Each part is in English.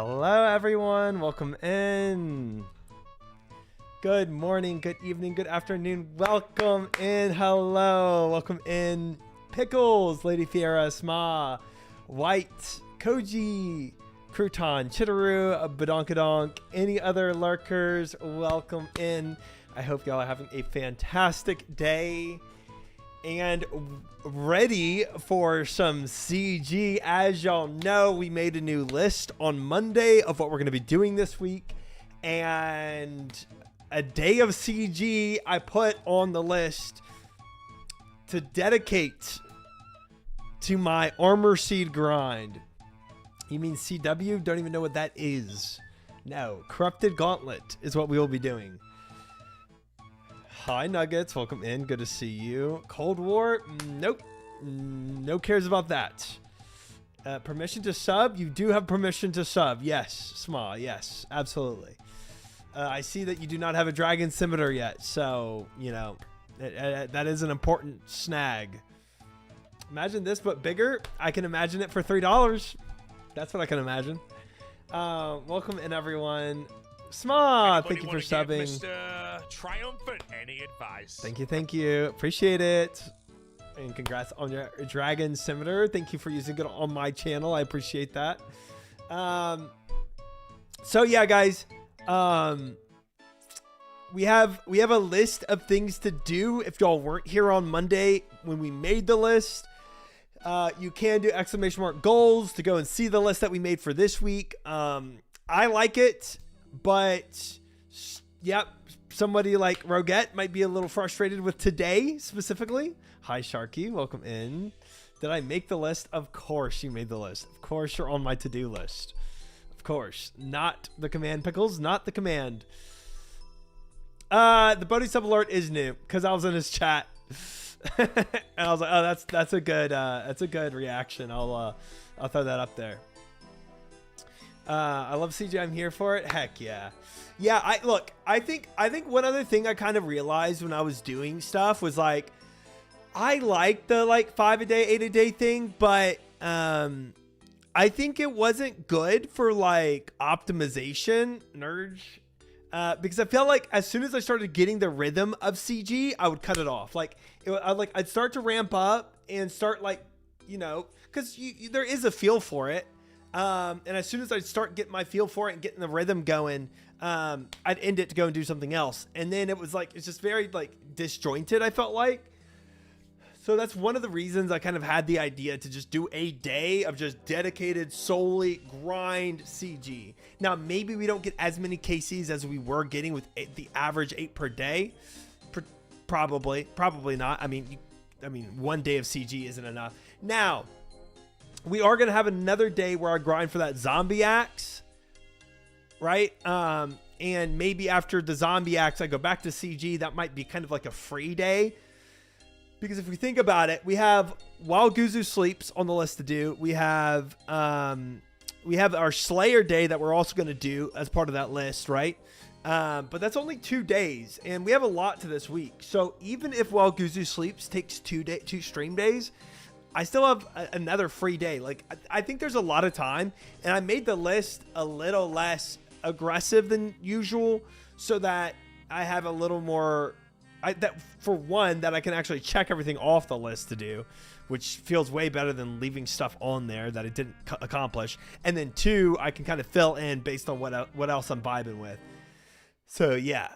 Hello everyone, welcome in. Good morning, good evening, good afternoon, welcome in. Hello, welcome in. Pickles, Lady Fiera, Sma, White, Koji, Crouton, Chitteru, Badonkadonk, any other lurkers, welcome in. I hope y'all are having a fantastic day and ready for some CG. As y'all know, we made a new list on Monday of what we're going to be doing this week, and a day of CG I put on the list to dedicate to my Armor Seed grind. You mean CW? Don't even know what that is. No, Corrupted Gauntlet is what we will be doing. Hi Nuggets, welcome in, good to see you. Cold War, nope, no cares about that. Permission to sub, you do have permission to sub, yes. Sma, yes, absolutely. I see that you do not have a Dragon Scimitar yet, so, you know, that is an important snag. Imagine this but bigger. I can imagine it for $3. That's what I can imagine. Welcome in everyone. Sma, thank you for subbing. Mr. Triumphant, any advice? Thank you. Appreciate it. And congrats on your Dragon Scimitar. Thank you for using it on my channel. I appreciate that. So yeah, guys. We have a list of things to do. If y'all weren't here on Monday when we made the list, you can do ! goals to go and see the list that we made for this week. I like it. But, yep, somebody like Roget might be a little frustrated with today specifically. Hi, Sharky. Welcome in. Did I make the list? Of course you made the list. Of course you're on my to-do list. Of course. Not the command, Pickles. Not the command. The Bodhi sub alert is new because I was in his chat. And I was like, oh, that's a good reaction. I'll throw that up there. I love CG. I'm here for it. Heck yeah. Yeah, I think one other thing I kind of realized when I was doing stuff was like, I like the like 5 a day, 8 a day thing, but I think it wasn't good for like optimization, because I felt like as soon as I started getting the rhythm of CG, I would cut it off. Like, I'd start to ramp up and start like, you know, because there is a feel for it. And as soon as I start getting my feel for it and getting the rhythm going, I'd end it to go and do something else. And then it was like, it's just very like disjointed, I felt like. So that's one of the reasons I kind of had the idea to just do a day of just dedicated solely grind CG. Now, maybe we don't get as many KCs as we were getting with the average 8 per day. Probably not. I mean, one day of CG isn't enough. Now, we are going to have another day where I grind for that zombie axe, right? And maybe after the zombie axe, I go back to CG. That might be kind of like a free day. Because if we think about it, we have While Guzu Sleeps on the list to do. We have our Slayer day that we're also going to do as part of that list, right? But that's only 2 days, and we have a lot to this week. So even if While Guzu Sleeps takes 2 stream days, I still have another free day. Like, I think there's a lot of time, and I made the list a little less aggressive than usual so that I have a little more, that I can actually check everything off the list to do, which feels way better than leaving stuff on there that I didn't accomplish. And then 2, I can kind of fill in based on what else I'm vibing with. So yeah,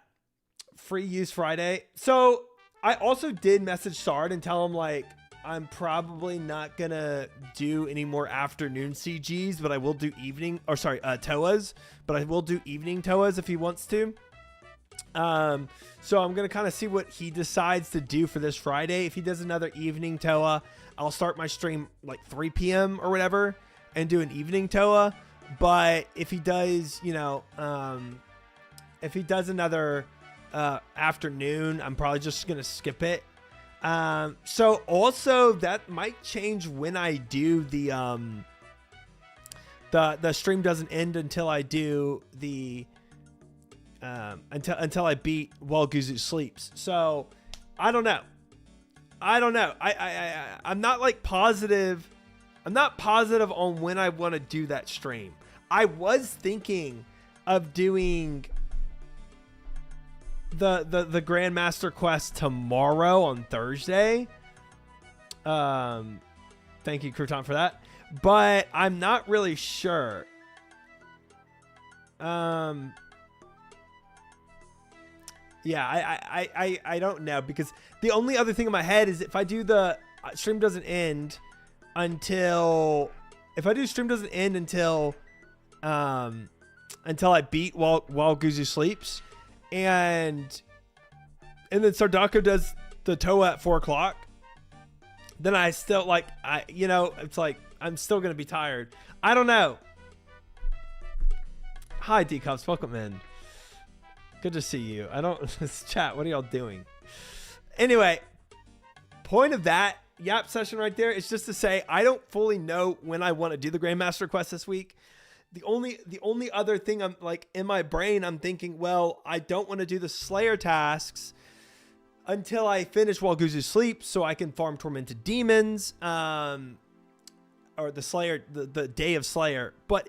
free use Friday. So I also did message Sard and tell him like, I'm probably not gonna do any more afternoon CGs, but I will do TOAs, but I will do evening TOAs if he wants to. So I'm gonna kind of see what he decides to do for this Friday. If he does another evening TOA, I'll start my stream like 3 p.m. or whatever and do an evening TOA. But if he does, you know, if he does another afternoon, I'm probably just gonna skip it. So also that might change when I do the stream doesn't end until I do the until I beat While Guzu Sleeps. So I don't know. I'm not like positive. I'm not positive on when I want to do that stream. I was thinking of doing the Grandmaster quest tomorrow on Thursday. Thank you, Crouton, for that. But I'm not really sure. Yeah, I don't know, because the only other thing in my head is if I do the stream doesn't end until until I beat while Guzu sleeps, and then Sardako does the Toa at 4 o'clock, then I still it's like I'm still gonna be tired. I don't know. Hi D-Cups, welcome in. Good to see you. This chat, what are y'all doing? Anyway, point of that Yap session right there is just to say I don't fully know when I want to do the Grandmaster quest this week. The only other thing I'm like in my brain, I'm thinking, well, I don't want to do the Slayer tasks until I finish while Guzu sleeps, so I can farm tormented demons, or the Slayer, the day of Slayer. But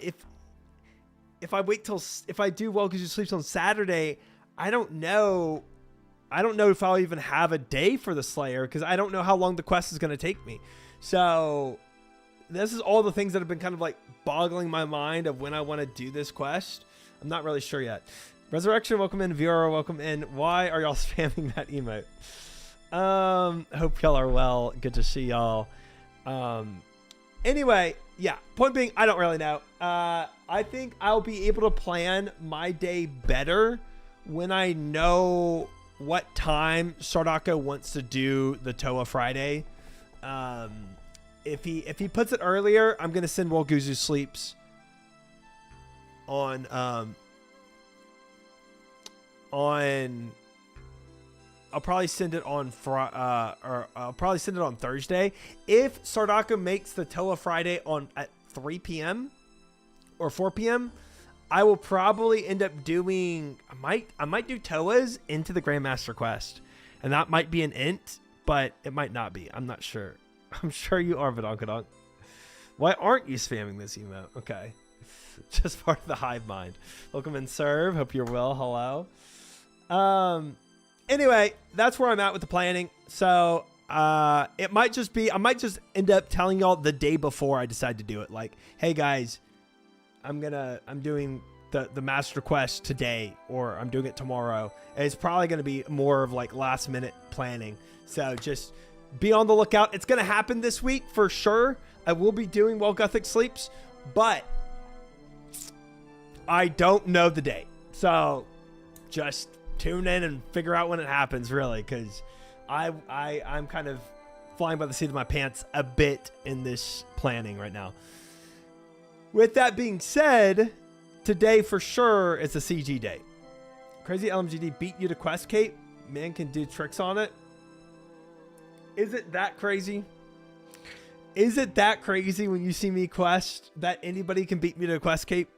if I do while Guzu sleeps on Saturday, I don't know if I'll even have a day for the Slayer, because I don't know how long the quest is going to take me. So this is all the things that have been kind of like boggling my mind of when I want to do this quest. I'm not really sure yet. Resurrection, welcome in. Viewer, welcome in. Why are y'all spamming that emote? Hope y'all are well. Good to see y'all. Anyway, yeah, point being, I don't really know. I think I'll be able to plan my day better when I know what time Sardako wants to do the Toa Friday. If he puts it earlier, I'm gonna send while Guzu sleeps on I'll probably send it on I'll probably send it on Thursday. If Sardaka makes the Toa Friday at 3 p.m. or 4 p.m., I will probably end up doing I might do Toas into the Grandmaster quest. And that might be an int, but it might not be. I'm not sure. I'm sure you are, Vidonkadonk. Why aren't you spamming this emote? Okay. Just part of the hive mind. Welcome in, Serve. Hope you're well. Hello. Anyway, that's where I'm at with the planning. So it might just be, I might just end up telling y'all the day before I decide to do it. Like, hey guys, I'm doing the master quest today, or I'm doing it tomorrow. And it's probably going to be more of like last minute planning. So just be on the lookout. It's going to happen this week for sure. I will be doing while Gothic sleeps, but I don't know the date. So just tune in and figure out when it happens, really, because I'm kind of flying by the seat of my pants a bit in this planning right now. With that being said, today for sure is a CG day. Crazy LMGD beat you to Quest Cape. Man can do tricks on it. Is it that crazy? Is it that crazy when you see me quest that anybody can beat me to the Quest Cape?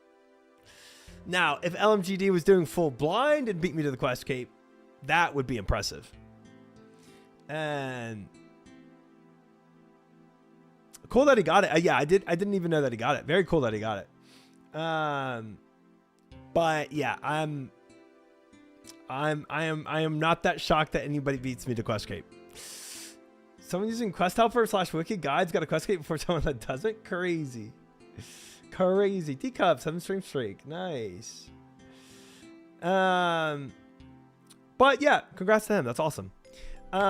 Now, if LMGD was doing full blind and beat me to the Quest Cape, that would be impressive. And cool that he got it. Yeah, I didn't even know that he got it. Very cool that he got it. But yeah, I am not that shocked that anybody beats me to Quest Cape. Someone using Quest Helper / Wiki Guides got a Quest Cape before someone that doesn't? Crazy. Crazy. Teacups, 7 stream streak. Nice. But yeah, congrats to him. That's awesome. You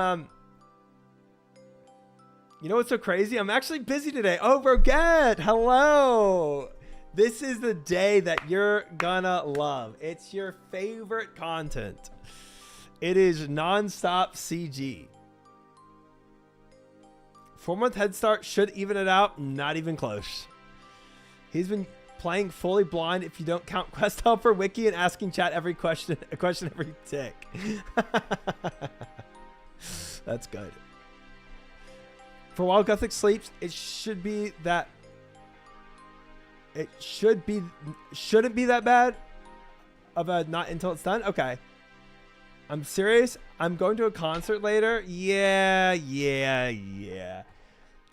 know what's so crazy? I'm actually busy today. Oh, Roget, hello. This is the day that you're gonna love. It's your favorite content. It is nonstop CG. 4-month head start should even it out. Not even close. He's been playing fully blind if you don't count Quest Helper Wiki and asking chat every question, a question every tick. That's good. For while Gothic sleeps, it should be that. It shouldn't be that bad of a not until it's done. Okay. I'm serious. I'm going to a concert later. Yeah.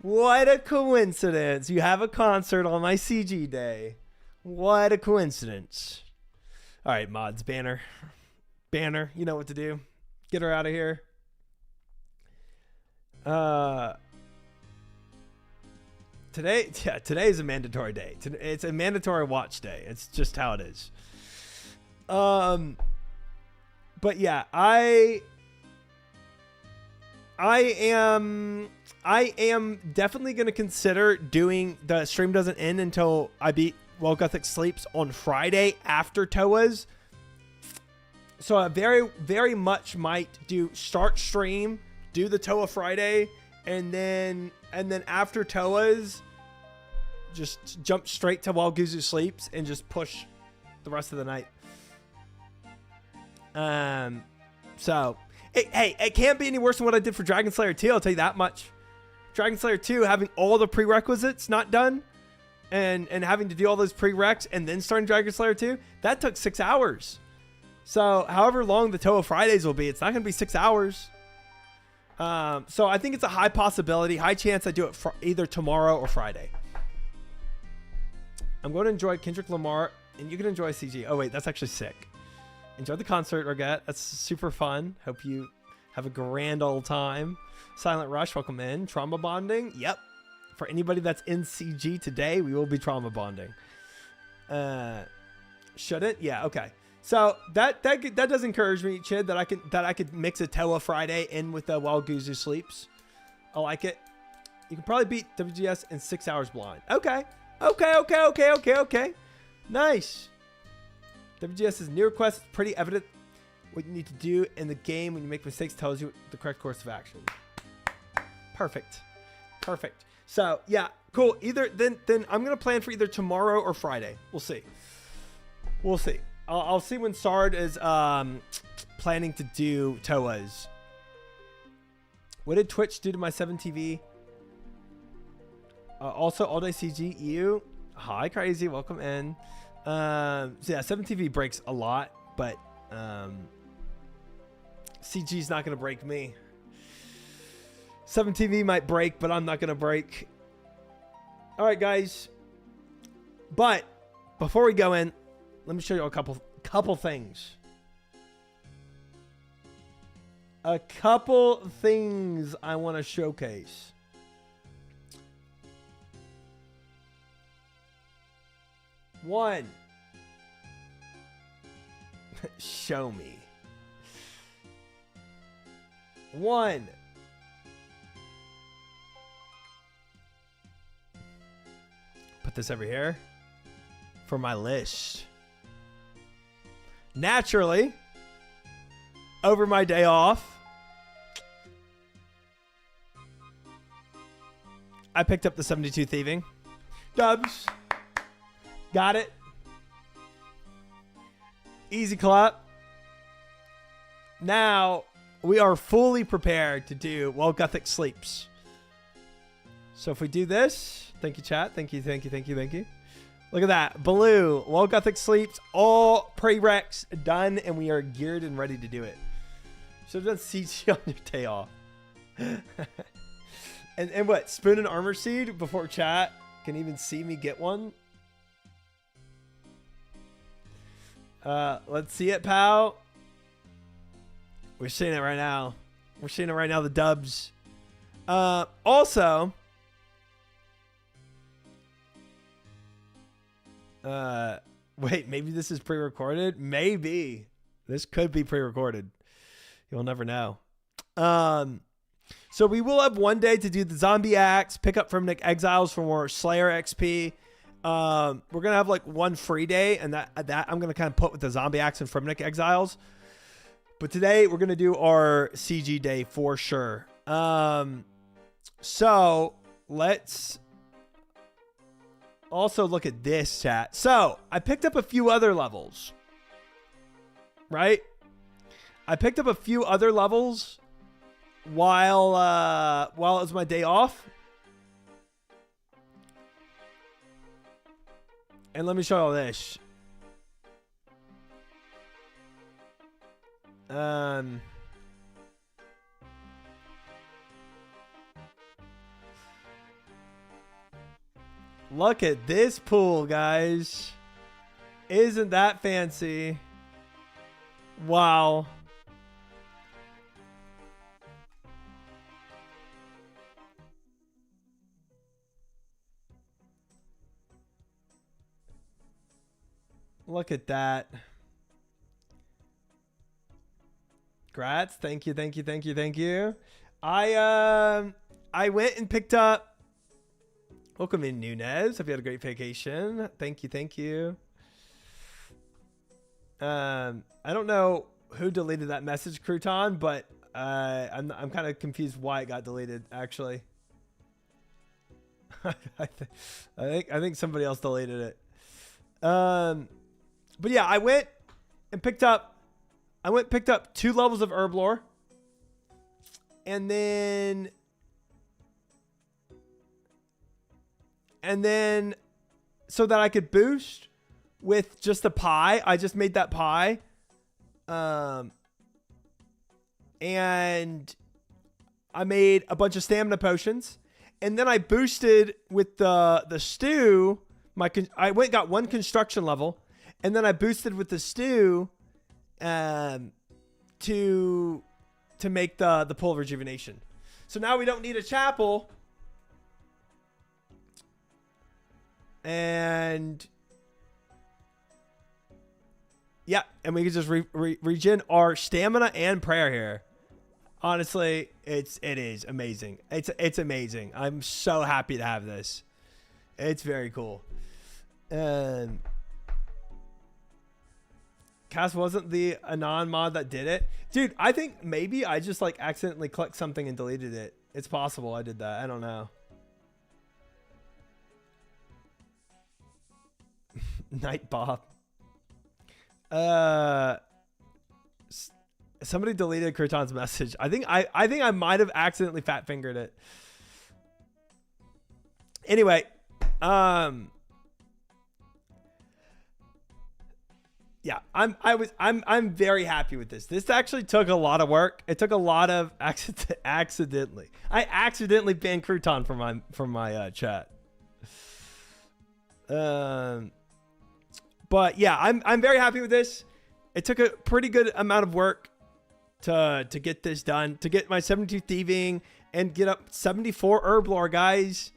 What a coincidence. You have a concert on my CG day. What a coincidence. All right, mods, Banner. Banner, you know what to do. Get her out of here. Today is a mandatory day. It's a mandatory watch day. It's just how it is. But yeah, I am definitely going to consider doing the stream doesn't end until I beat Well Gothic Sleeps on Friday after Toa's. So I very, very much might start stream, do the Toa Friday, and then after Toa's, just jump straight to While Guzu Sleeps and just push the rest of the night. So it can't be any worse than what I did for Dragon Slayer 2. I'll tell you that much. Dragon Slayer 2, having all the prerequisites not done, and having to do all those prereqs and then starting Dragon Slayer 2, that took 6 hours. So however long the Toa Fridays will be, it's not going to be 6 hours. So I think it's a high possibility, high chance I do it either tomorrow or Friday. I'm going to enjoy Kendrick Lamar, and you can enjoy CG. Oh wait, that's actually sick. Enjoy the concert, Roget. That's super fun. Hope you have a grand old time. Silent Rush, welcome in. Trauma bonding. Yep. For anybody that's in CG today, we will be trauma bonding. Should it? Yeah. Okay. So that does encourage me, Chid, that I could mix a Toa Friday in with the While Guzu Sleeps. I like it. You can probably beat WGS in 6 hours blind. Okay. Nice. WGS's new request is pretty evident. What you need to do in the game when you make mistakes tells you the correct course of action. Perfect. So yeah, cool. Either then I'm gonna plan for either tomorrow or Friday. We'll see. I'll see when Sard is planning to do Toa's. What did Twitch do to my 7TV? Also, all day CG. You. Hi, Crazy. Welcome in. So yeah, 7TV breaks a lot, but CG's not going to break me. 7TV might break, but I'm not going to break. All right, guys. But before we go in, let me show you a couple things. A couple things I want to showcase. One. Show me. One. Put this over here for my list. Naturally, over my day off, I picked up the 72 Thieving. Dubs. Got it. Easy clap. Now we are fully prepared to do While Gothic Sleeps. So if we do this, thank you, chat. Thank you. Look at that. Blue, While Gothic Sleeps, all prereqs done, and we are geared and ready to do it. Should have done CG on your day off. and what? Spoon and Armor Seed before chat can even see me get one? Let's see it, pal. We're seeing it right now. The dubs. Also, wait, maybe this is pre-recorded. Maybe this could be pre-recorded. You'll never know. So we will have one day to do the zombie axe, pick up from Nick Exiles for more Slayer XP. We're gonna have like one free day, and that I'm gonna kind of put with the zombie axe and from Nick Exiles. But today we're gonna do our CG day for sure. So let's also look at this, chat. So I picked up a few other levels, right? I picked up a few other levels while it was my day off. And let me show you all this. Look at this pool, guys. Isn't that fancy? Wow. Look at that. Grats. Thank you, thank you, thank you, thank you. I went and picked up. Welcome in, Nunez. Hope you had a great vacation. Thank you, thank you. I don't know who deleted that message, Crouton, but I'm kind of confused why it got deleted. Actually, I think somebody else deleted it. But yeah, I went and picked up 2 levels of herb lore, and then so that I could boost with just a pie. I just made that pie. And I made a bunch of stamina potions, and then I boosted with the stew. I went and got 1 construction level, and then I boosted with the stew to make the pool of rejuvenation. So now we don't need a chapel. And yeah, and we can just regen our stamina and prayer here. Honestly, it is amazing. It's amazing. I'm so happy to have this. It's very cool. Cass wasn't the Anon mod that did it. Dude, I think maybe I just like accidentally clicked something and deleted it. It's possible I did that. I don't know. Night Bob. Somebody deleted Crouton's message. I think I might have accidentally fat fingered it. Anyway, yeah, I'm very happy with this. This actually took a lot of work. It took a lot of accidentally. I accidentally banned Crouton from my chat. But yeah, I'm very happy with this. It took a pretty good amount of work to get this done, to get my 72 thieving and get up 74 herb lore, guys.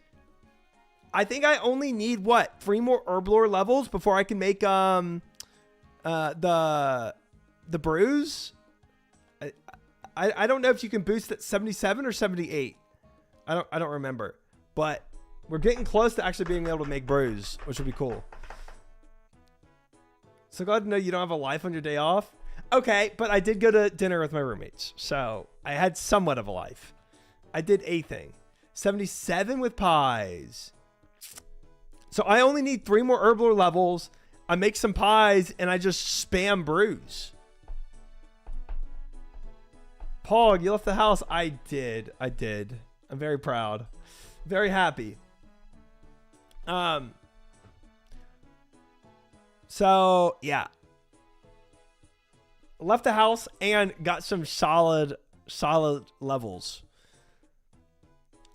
I think I only need 3 more herb lore levels before I can make the brews. I don't know if you can boost at 77 or 78. I don't remember, but we're getting close to actually being able to make brews, which would be cool. So glad to know you don't have a life on your day off. Okay, but I did go to dinner with my roommates, so I had somewhat of a life. I did a thing. 77 with pies. So I only need 3 more herb lore levels. I make some pies, and I just spam brews. Paul, you left the house. I did. I'm very proud. Very happy. So yeah, left the house and got some solid levels.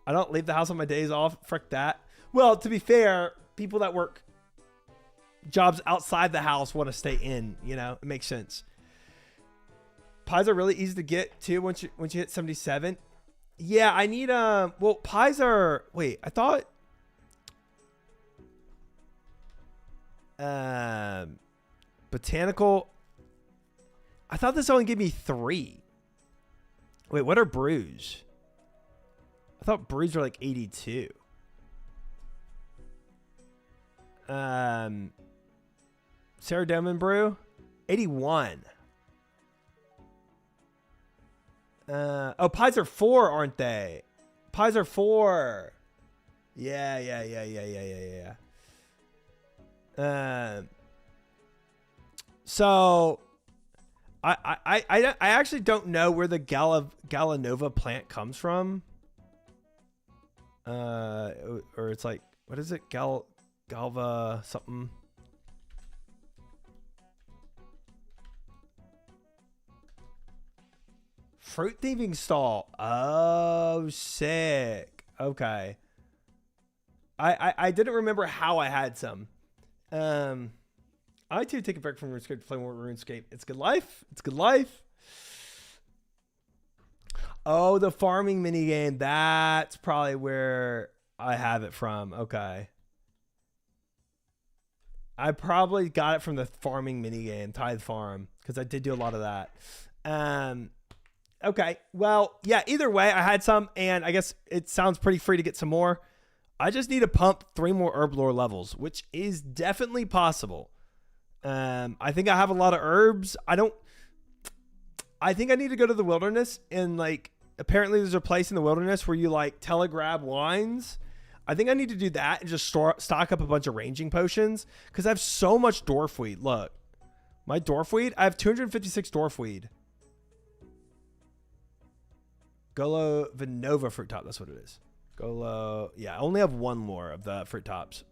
I don't leave the house on my days off. Frick that. Well, to be fair, people that work jobs outside the house want to stay in. You know, it makes sense. Pies are really easy to get too once you hit 77. Yeah, I need well, pies are. Wait, I thought. Botanical. I thought this only gave me 3. Wait, what are brews? I thought brews were like 82. Sarah Doman brew, 81. Oh, pies are 4, aren't they? Pies are 4. Yeah. So I actually don't know where the Galanova plant comes from. Or it's like, what is it? Galva something. Fruit thieving stall. Oh, sick. Okay. I didn't remember how I had some. I too take a break from RuneScape to play more RuneScape. It's good life. It's good life. Oh, the farming mini game. That's probably where I have it from. Okay. I probably got it from the farming mini game, Tithe Farm, because I did do a lot of that. Okay. Well, yeah, either way, I had some, and I guess it sounds pretty free to get some more. I just need to pump 3 more herb lore levels, which is definitely possible. I think I have a lot of herbs. I think I need to go to the wilderness, and like apparently there's a place in the wilderness where you like telegrab wines. I think I need to do that and just stock up a bunch of ranging potions because I have so much dwarfweed. Look, my dwarfweed, I have 256 dwarfweed. Golo Vinova fruit top, that's what it is. Golo, yeah, I only have 1 more of the fruit tops.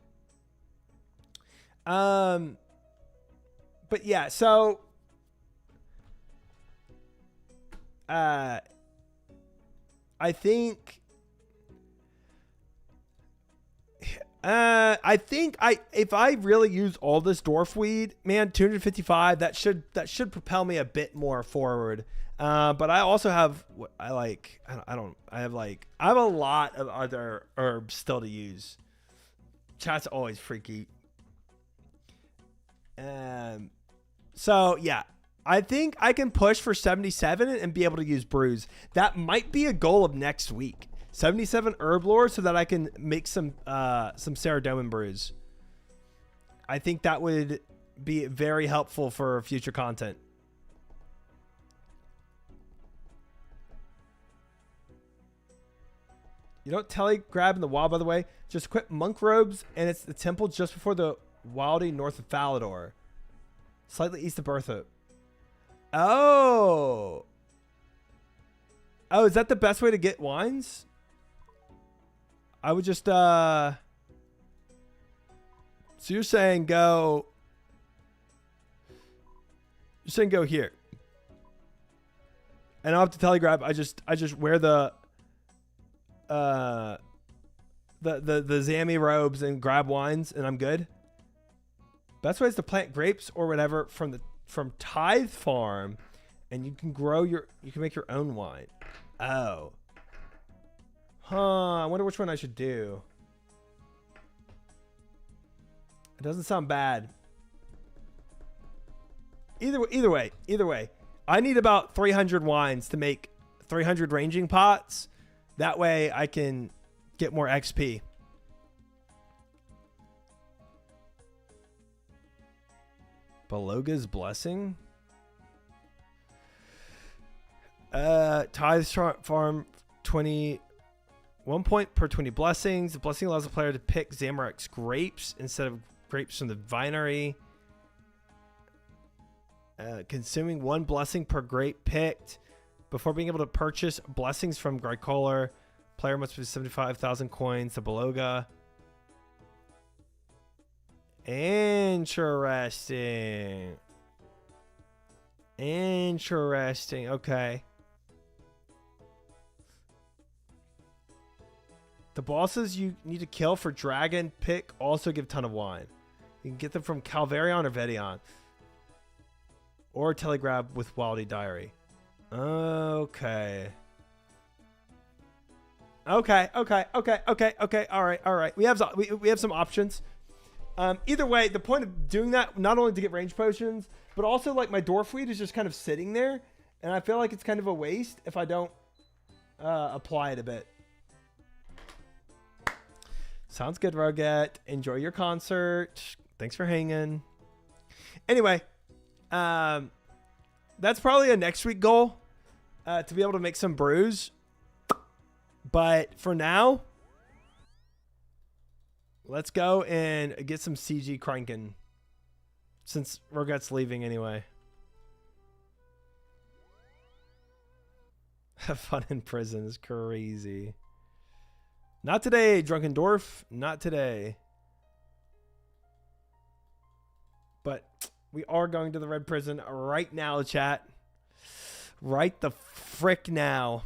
But yeah, so I think if I really use all this dwarfweed, man, 255, that should propel me a bit more forward. But I also have I have a lot of other herbs still to use. Chat's always freaky. So yeah, I think I can push for 77 and be able to use brews. That might be a goal of next week. 77 herb lore so that I can make some Saradomin brews. I think that would be very helpful for future content. You don't telegrab in the wild, by the way. Just equip monk robes, and it's the temple just before the Wildy north of Falador. Slightly east of Bertha. Oh. Oh, is that the best way to get wines? I would just, so you're saying go here. And I'll have to telegrab. I just wear the Zammy robes and grab wines and I'm good. Best way is to plant grapes or whatever from Tithe Farm, and you can make your own wine. Oh. Huh, I wonder which one I should do. It doesn't sound bad. Either way. I need about 300 wines to make 300 ranging pots. That way I can get more XP. Beloga's Blessing? Tithe Farm 20... 1 point per 20 blessings. The blessing allows the player to pick Zamorak's grapes instead of grapes from the vinery. Consuming 1 blessing per grape picked. Before being able to purchase blessings from Grycoller, player must pay 75,000 coins to Beloga. Interesting. Okay. The bosses you need to kill for Dragon Pick also give a ton of wine. You can get them from Calvarion or Vedion. Or Telegrab with Wildy Diary. Okay. All right. We have some options. Either way, the point of doing that, not only to get range potions, but also like my dwarfweed is just kind of sitting there, and I feel like it's kind of a waste if I don't apply it a bit. Sounds good, Roget. Enjoy your concert. Thanks for hanging. Anyway, that's probably a next week goal, to be able to make some brews. But for now, let's go and get some CG cranking, since Roget's leaving anyway. Have fun in prison is crazy. Not today, Drunken Dwarf. Not today. But we are going to the red prison right now, chat. Right the frick now.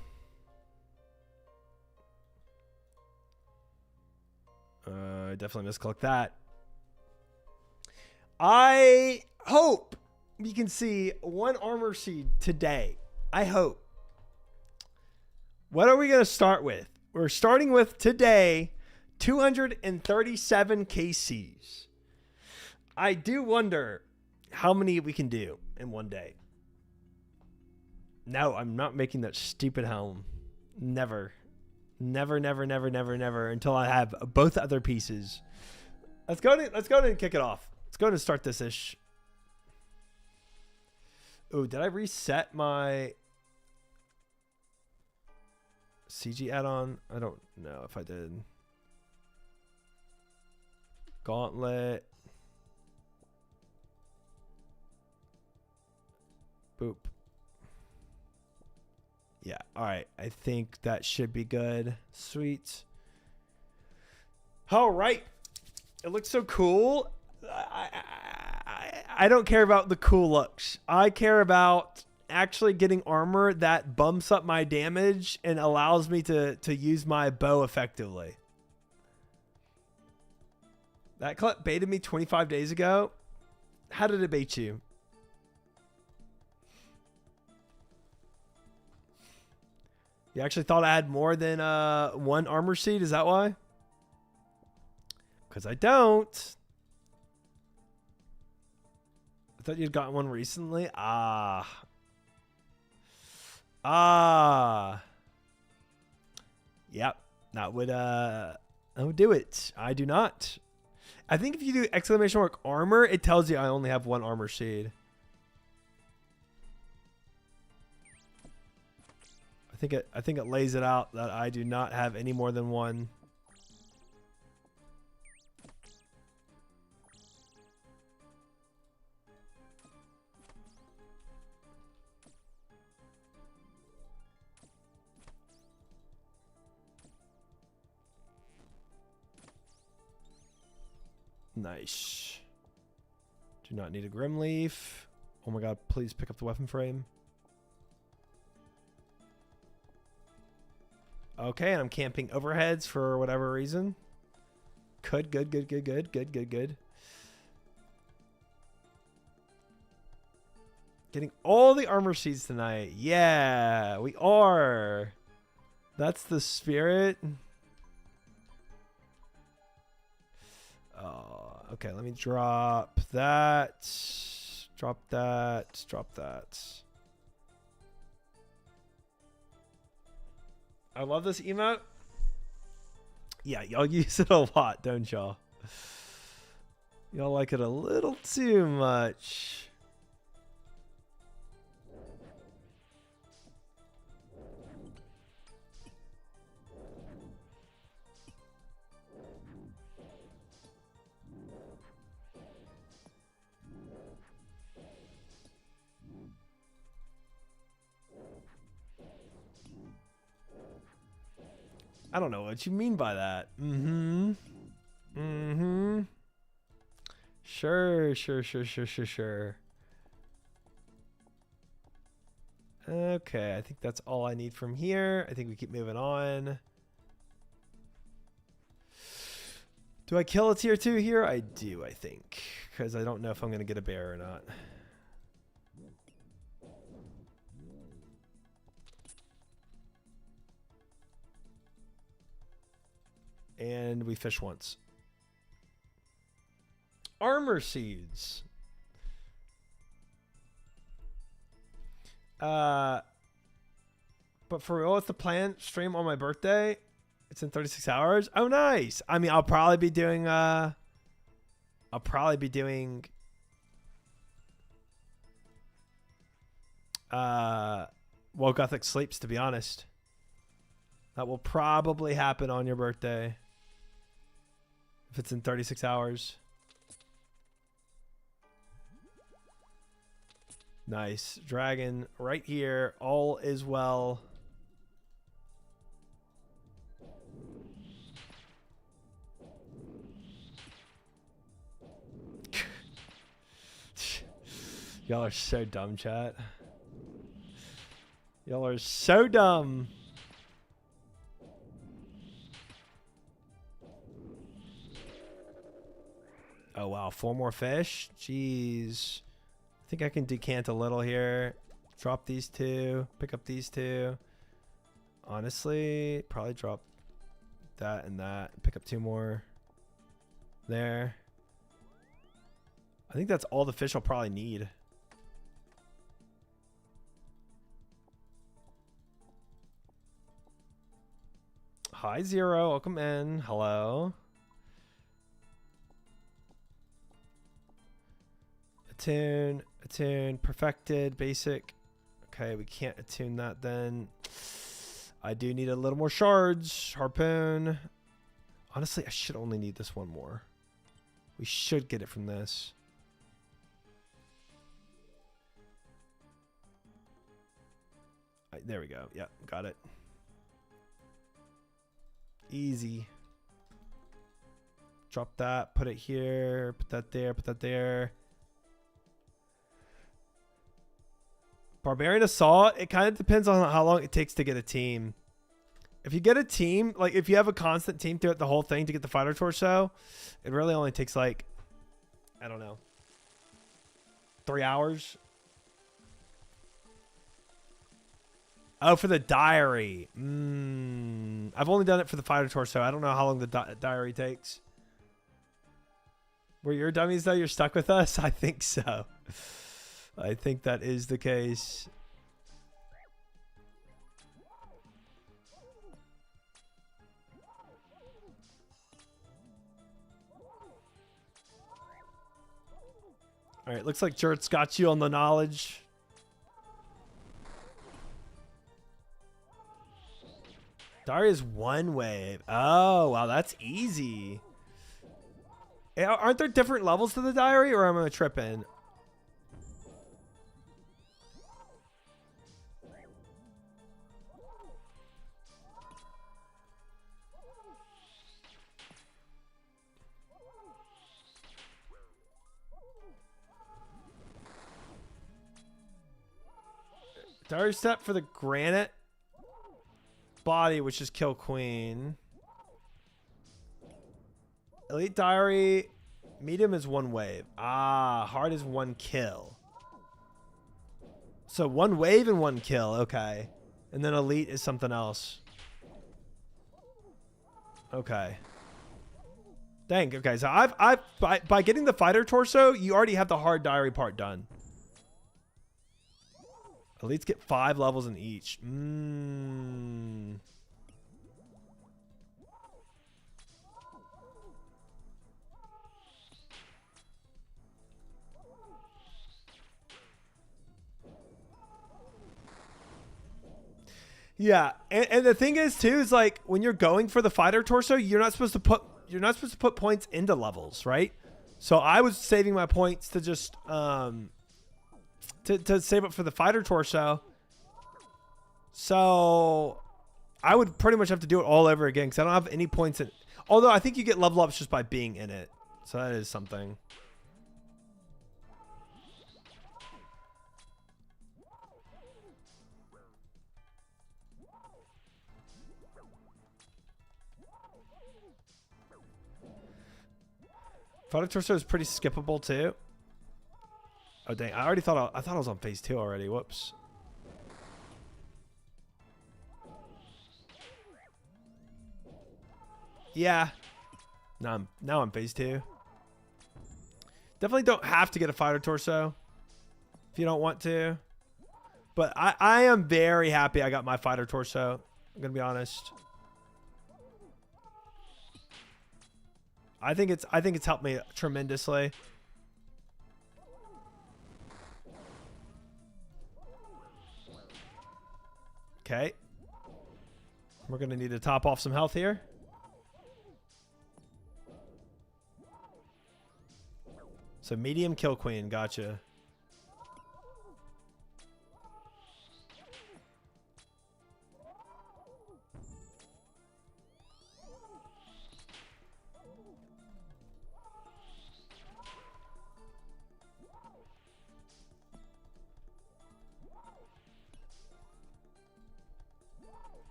I definitely misclicked that. I hope we can see one armor seed today. I hope. What are we going to start with? We're starting with today 237 KCs. I do wonder how many we can do in one day. No, I'm not making that stupid helm. Never. Never, never, never, never, never until I have both other pieces. Let's go ahead and kick it off. Let's go ahead and start this ish. Oh, did I reset my CG add-on? I don't know if I did. Gauntlet. Boop. Yeah, all right. I think that should be good. Sweet. All right. It looks so cool. I don't care about the cool looks. I care about actually getting armor that bumps up my damage and allows me to use my bow effectively. That clip baited me 25 days ago. How did it bait you? You actually thought I had more than one armor seed? Is that why? Because I don't. I thought you'd gotten one recently. Yep. That would do it. I do not. I think if you do exclamation mark armor, it tells you I only have one armor seed. I think it lays it out that I do not have any more than one. Nice. Do not need a Grim Leaf. Oh my god, please pick up the weapon frame. Okay, and I'm camping overheads for whatever reason. Good. Getting all the armor seeds tonight. Yeah, we are. That's the spirit. Okay, let me drop that. Drop that. Drop that. I love this emote. Yeah, y'all use it a lot, don't y'all? Y'all like it a little too much. I don't know what you mean by that. Sure. Okay, I think that's all I need from here. I think we keep moving on. Do I kill a tier 2 here? I do, I think. Because I don't know if I'm going to get a bear or not. And we fish once. Armor seeds. But for real, it's the plan. Stream on my birthday. It's in 36 hours. Oh, nice. I mean, I'll probably be doing While Gothic Sleeps, to be honest. That will probably happen on your birthday. If it's in 36 hours. Nice. Dragon right here. All is well. Y'all are so dumb, chat. Y'all are so dumb. Oh, wow. 4 more fish? Jeez. I think I can decant a little here. Drop these 2. Pick up these 2. Honestly, probably drop that and that. Pick up 2 more. There. I think that's all the fish I'll probably need. Hi, Zero. Welcome in. Hello. Attune, perfected, basic. Okay, we can't attune that then. I do need a little more shards. Harpoon. Honestly, I should only need this one more. We should get it from this. There we go. Yep, got it. Easy. Drop that, put it here, put that there, put that there. Barbarian Assault, it kind of depends on how long it takes to get a team. If you get a team, like if you have a constant team throughout the whole thing to get the fighter torso, it really only takes like, I don't know, 3 hours. Oh, for the diary. I've only done it for the fighter torso. I don't know how long the diary takes. Were your dummies though? You're stuck with us? I think so. I think that is the case. All right, looks like Jert's got you on the knowledge. Daria's 1 wave. Oh, wow, that's easy. Aren't there different levels to the diary, or am I tripping? Diary step for the granite body, which is kill queen. Elite diary, medium is 1 wave. Ah, hard is 1 kill. So 1 wave and 1 kill. Okay, and then elite is something else. Okay. Dang. Okay, so by getting the fighter torso, you already have the hard diary part done. Elites get 5 levels in each. Yeah, and the thing is too is like when you're going for the fighter torso, you're not supposed to put points into levels, right? So I was saving my points to just to save up for the fighter torso. So I would pretty much have to do it all over again because I don't have any points in. Although I think you get level ups just by being in it, so that is something. Fighter torso is pretty skippable too. Oh dang! I thought I was on phase 2 already. Whoops. Yeah. Now I'm phase 2. Definitely don't have to get a fighter torso if you don't want to. But I am very happy I got my fighter torso. I'm gonna be honest. I think it's helped me tremendously. Okay. We're gonna need to top off some health here. So medium kill queen, gotcha.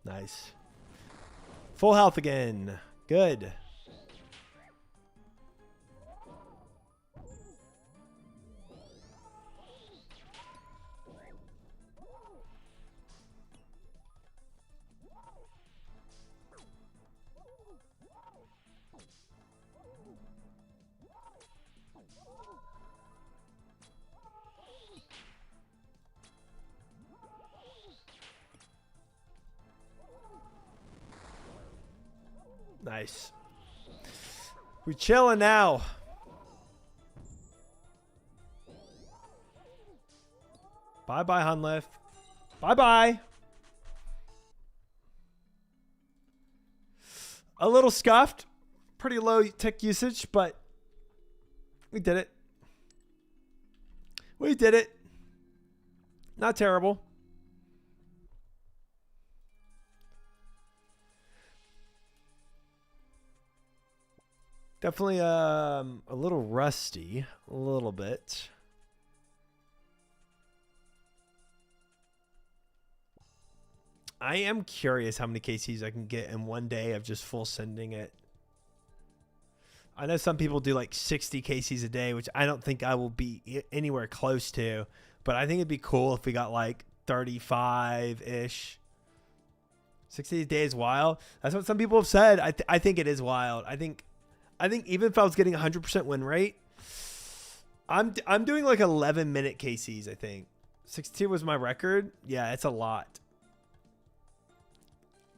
Nice. Full health again. Good. Nice. We chilling now. Bye-bye, Hunliff. Bye-bye. A little scuffed. Pretty low tick usage, but we did it. We did it. Not terrible. Definitely a little rusty, a little bit. I am curious how many KCs I can get in one day of just full sending it. I know some people do like 60 KCs a day, which I don't think I will be anywhere close to, but I think it'd be cool if we got like 35-ish. 60 a day is wild. That's what some people have said. I think it is wild. I think even if I was getting 100% win rate, I'm doing like 11-minute KCs, I think. 62 was my record. Yeah, it's a lot.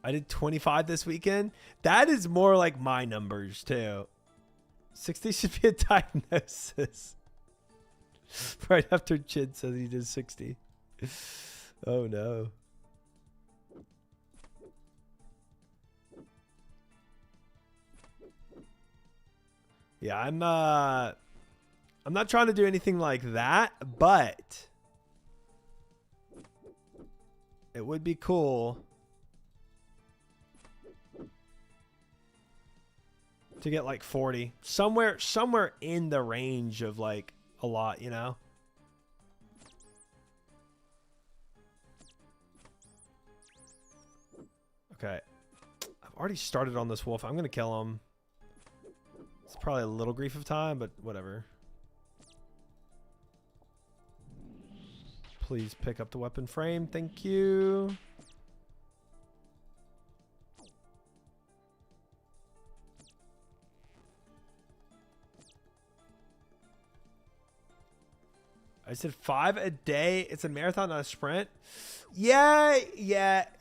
I did 25 this weekend. That is more like my numbers too. 60 should be a diagnosis. Right after Chid says he did 60. Oh no. Yeah, I'm not trying to do anything like that, but it would be cool to get like 40. Somewhere in the range of like a lot, you know? Okay. I've already started on this wolf. I'm going to kill him. It's probably a little grief of time, but whatever. Please pick up the weapon frame. Thank you. I said 5 a day. It's a marathon, not a sprint. Yeah.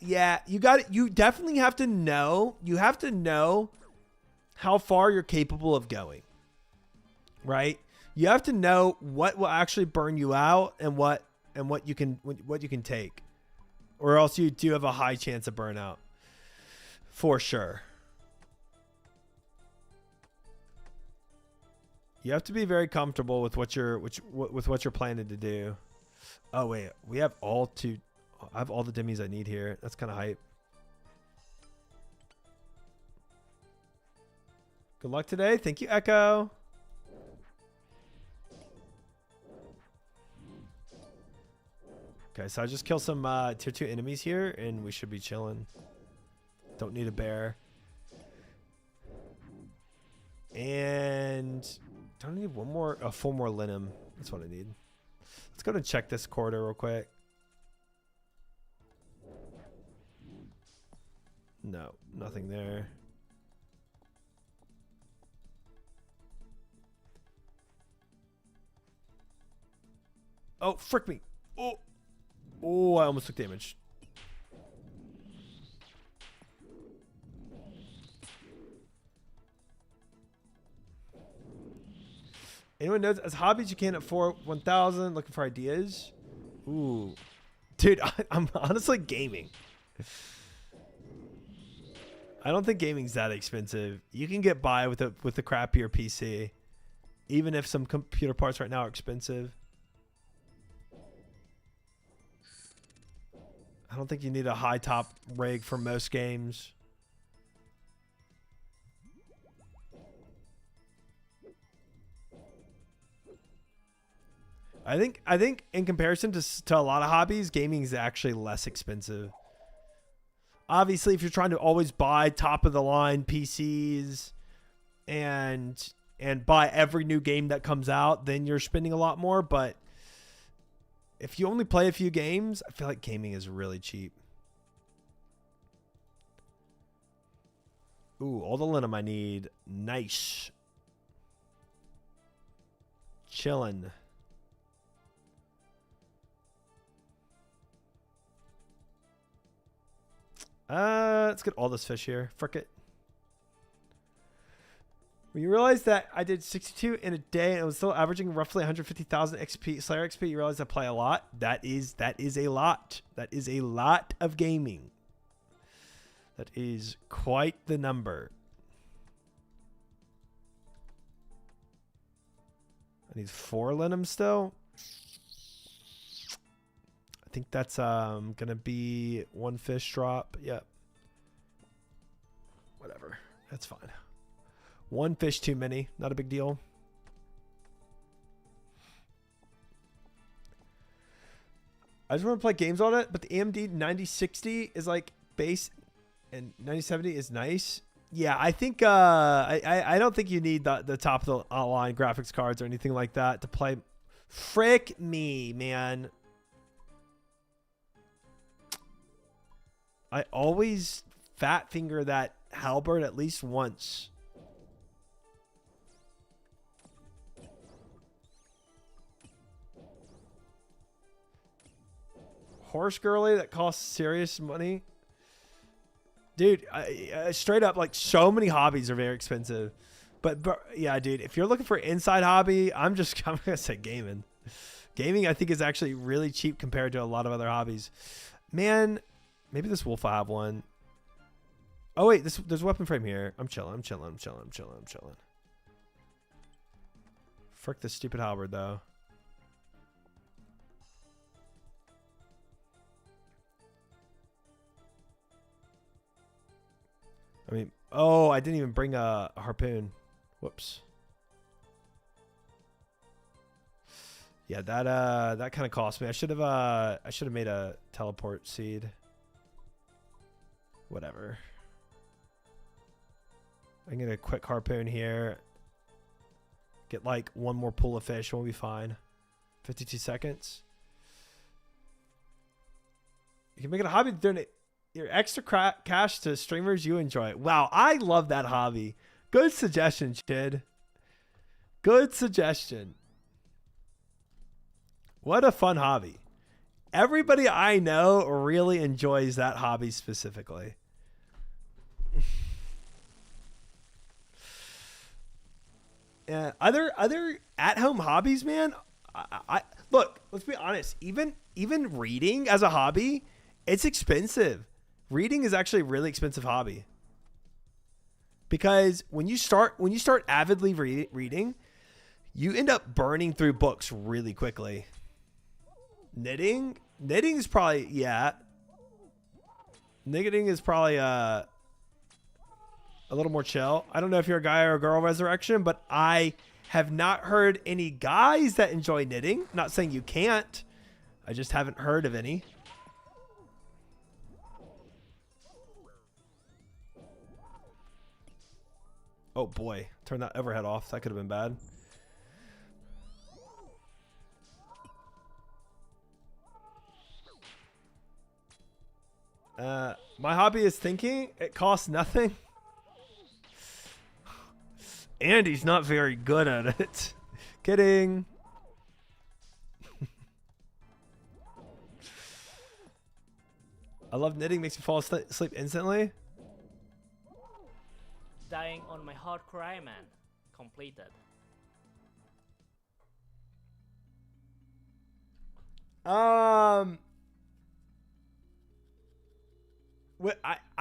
You got it. You definitely have to know. You have to know how far you're capable of going, right? You have to know what will actually burn you out and what you can take, or else you do have a high chance of burnout for sure. You have to be very comfortable with what you're planning to do. Oh wait, we have I have all the dimmies I need here. That's kind of hype. Good luck today. Thank you, Echo. Okay, so I just killed some tier 2 enemies here, and we should be chilling. Don't need a bear. And don't need a full more linum. That's what I need. Let's go and check this corridor real quick. No, nothing there. Oh, frick me. Oh, I almost took damage. Anyone knows as hobbies you can at 1,000 looking for ideas? Ooh. Dude, I'm honestly gaming. I don't think gaming's that expensive. You can get by with a crappier PC, even if some computer parts right now are expensive. I don't think you need a high top rig for most games. I think in comparison to a lot of hobbies, gaming is actually less expensive. Obviously, if you're trying to always buy top of the line PCs and buy every new game that comes out, then you're spending a lot more. But if you only play a few games, I feel like gaming is really cheap. Ooh, all the linum I need. Nice. Chillin'. Let's get all this fish here. Frick it. When you realize that I did 62 in a day and I was still averaging roughly 150,000 XP, Slayer XP, you realize I play a lot. That is a lot. That is a lot of gaming. That is quite the number. I need 4 linum still. I think that's gonna be 1 fish drop. Yep. Whatever. That's fine. 1 fish too many. Not a big deal. I just want to play games on it, but the AMD 9060 is like base and 9070 is nice. Yeah, I think I don't think you need the top of the line graphics cards or anything like that to play. Frick me, man. I always fat finger that halberd at least once. Horse girly that costs serious money. Dude, straight up, like, so many hobbies are very expensive. But yeah, dude, if you're looking for an inside hobby, I'm going to say gaming. Gaming, I think, is actually really cheap compared to a lot of other hobbies. Man, maybe this wolf will have one. Oh, wait, there's a weapon frame here. I'm chilling. Frick this stupid halberd, though. I mean, oh, I didn't even bring a harpoon. Whoops. Yeah, that kind of cost me. I should have made a teleport seed. Whatever. I can get a quick harpoon here. Get like 1 more pool of fish. We'll be fine. 52 seconds. You can make it a hobby to donate your extra cash to streamers you enjoy. Wow, I love that hobby. Good suggestion, Chid. Good suggestion. What a fun hobby. Everybody I know really enjoys that hobby specifically. Other at-home hobbies, man. I look. Let's be honest. Even reading as a hobby, it's expensive. Reading is actually a really expensive hobby. Because when you start avidly reading, you end up burning through books really quickly. Knitting is probably Knitting is probably a little more chill. I don't know if you're a guy or a girl, Resurrection, but I have not heard any guys that enjoy knitting. Not saying you can't. I just haven't heard of any. Oh boy, turn that overhead off. That could have been bad. My hobby is thinking. It costs nothing. And he's not very good at it. Kidding. I love knitting. Makes me fall asleep instantly. Dying on my hardcore Iron Man. Completed. I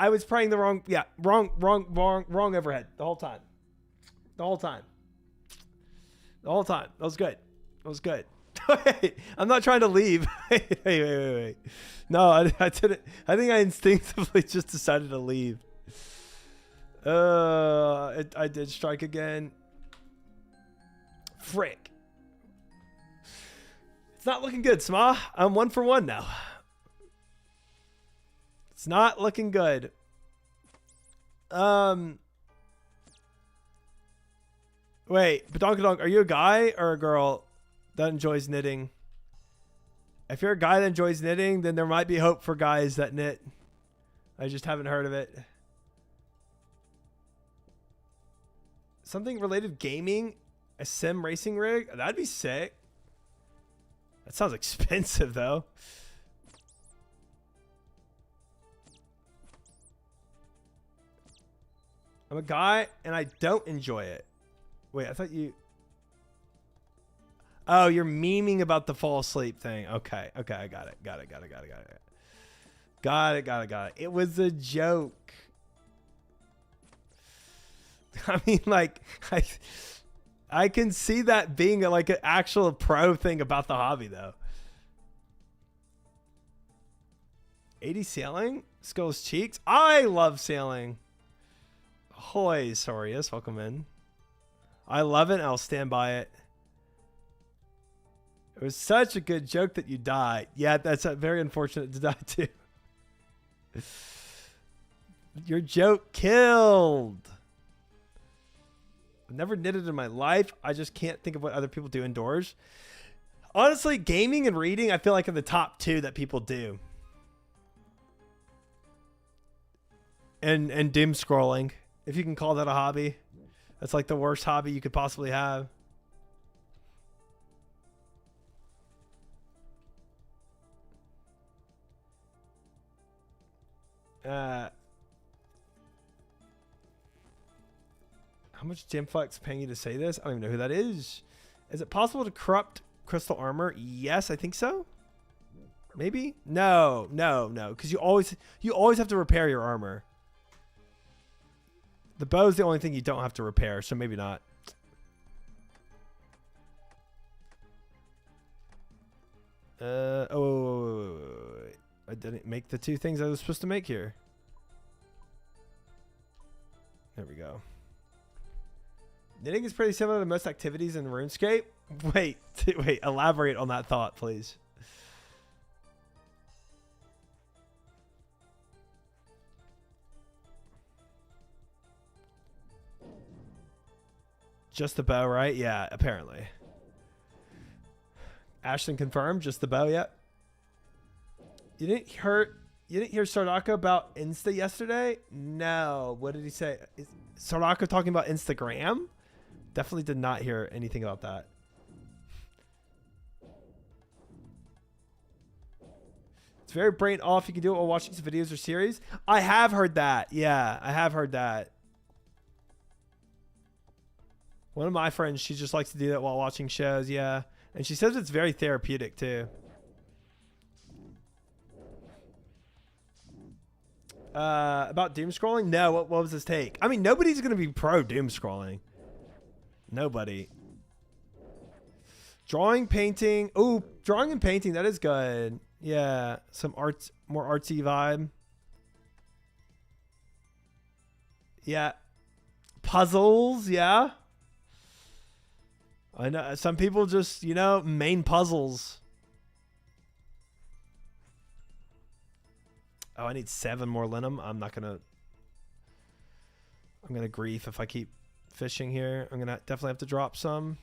was praying the wrong overhead the whole time. That was good. Wait, I'm not trying to leave. Wait. No, I didn't. I think I instinctively just decided to leave. I did strike again. Frick. It's not looking good, Sma. I'm 1 for 1 now. It's not looking good. Wait, Badonkadonk, are you a guy or a girl that enjoys knitting? If you're a guy that enjoys knitting, then there might be hope for guys that knit. I just haven't heard of it. Something related gaming? A sim racing rig? That'd be sick. That sounds expensive, though. I'm a guy, and I don't enjoy it. Wait, I thought you... Oh, you're memeing about the fall asleep thing. Okay, okay, I got it. Got it. It was a joke. I mean, like, I can see that being like an actual pro thing about the hobby, though. 80 sailing? Skull's cheeks? I love sailing. Hoy, Sorius, welcome in. I love it. I'll stand by it. It was such a good joke that you died. Yeah, that's very unfortunate to die too. Your joke killed. I've never knitted in my life. I just can't think of what other people do indoors. Honestly, gaming and reading, I feel like are the top two that people do. And doom scrolling, if you can call that a hobby. That's like the worst hobby you could possibly have. How much Jamflex paying you to say this? I don't even know who that is. Is it possible to corrupt crystal armor? Yes, I think so. Maybe? No. Because you always have to repair your armor. The bow is the only thing you don't have to repair, so maybe not. I didn't make the two things I was supposed to make here. There we go. Knitting is pretty similar to most activities in RuneScape. Wait, elaborate on that thought, please. Just the bow, right? Yeah, apparently. Ashton confirmed, just the bow, yep. You didn't hear Sardaka about Insta yesterday? No. What did he say? Is Sardaka talking about Instagram? Definitely did not hear anything about that. It's very brain off. You can do it while watching some videos or series. I have heard that. Yeah, I have heard that. One of my friends, she just likes to do that while watching shows. Yeah. And she says it's very therapeutic too. About doom scrolling? No, what was his take? I mean, nobody's going to be pro doom scrolling. Nobody. Drawing, painting. Ooh, drawing and painting. That is good. Yeah. Some art, more artsy vibe. Yeah. Puzzles. Yeah. I know. Some people just, you know, main puzzles. Oh, I need 7 more linum. I'm going to grief if I keep fishing here. I'm going to definitely have to drop some.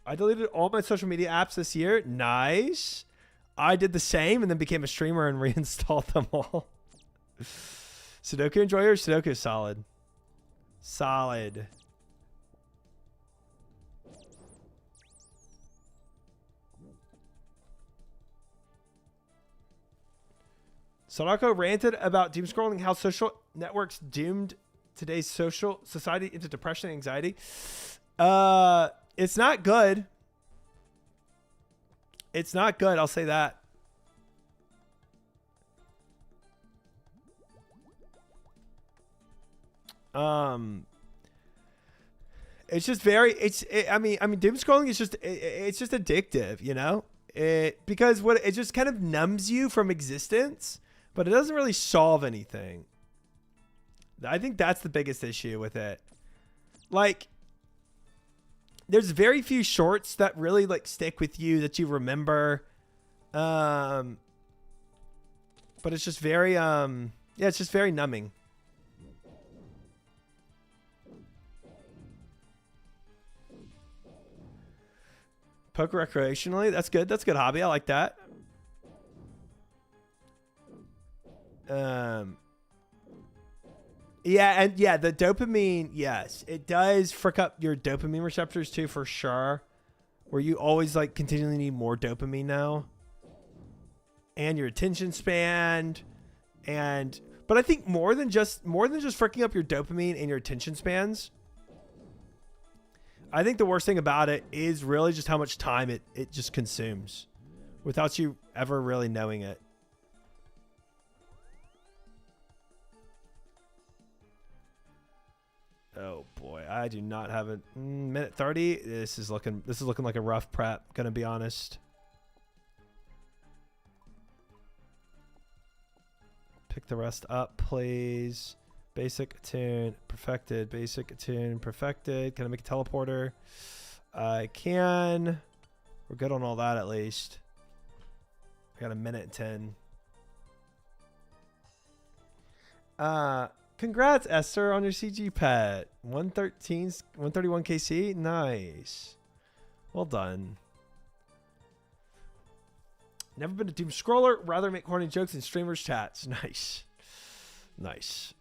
I deleted all my social media apps this year. Nice. I did the same and then became a streamer and reinstalled them all. Sudoku enjoyer? Sudoku is solid. Solid. Sadako ranted about doom scrolling, how social networks doomed today's social society into depression and anxiety. It's not good. It's not good. I'll say that. It's just very, I mean, doom scrolling is just, it's just addictive, you know, because it just kind of numbs you from existence, but it doesn't really solve anything. I think that's the biggest issue with it. Like, there's very few shorts that really like stick with you that you remember. But it's just very yeah, it's just very numbing. Poker recreationally, that's good. That's a good hobby. I like that. Yeah, and yeah, the dopamine, yes, it does frick up your dopamine receptors too, for sure. Where you always like continually need more dopamine now, and your attention span, but I think more than just fricking up your dopamine and your attention spans. I think the worst thing about it is really just how much time it just consumes without you ever really knowing it. Oh boy, I do not have a minute 30. This is looking like a rough prep, gonna be honest. Pick the rest up, please. Basic attune, perfected. Basic attune, perfected. Can I make a teleporter? I can. We're good on all that at least. I got a minute 10. Congrats, Esther, on your CG pet. 131 KC. Nice. Well done. Never been a doom scroller. Rather make corny jokes in streamers' chats. Nice. Nice.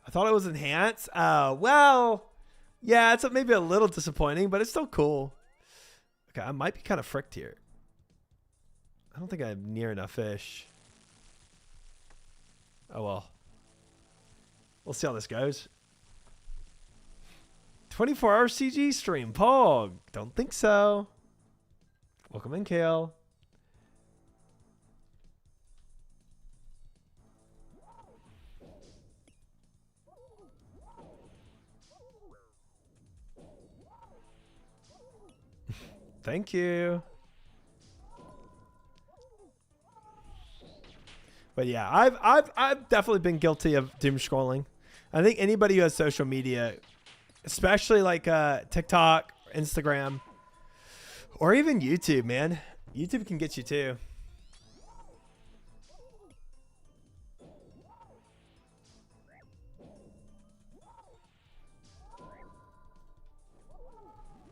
I thought it was enhanced. Well, yeah, it's maybe a little disappointing, but it's still cool. Okay, I might be kind of fricked here. I don't think I have near enough fish. Oh, well. We'll see how this goes. 24-hour CG stream. Pog. Don't think so. Welcome in, Kale. Thank you. But yeah, I've definitely been guilty of doom scrolling. I think anybody who has social media, especially like TikTok, Instagram, or even YouTube, man. YouTube can get you too.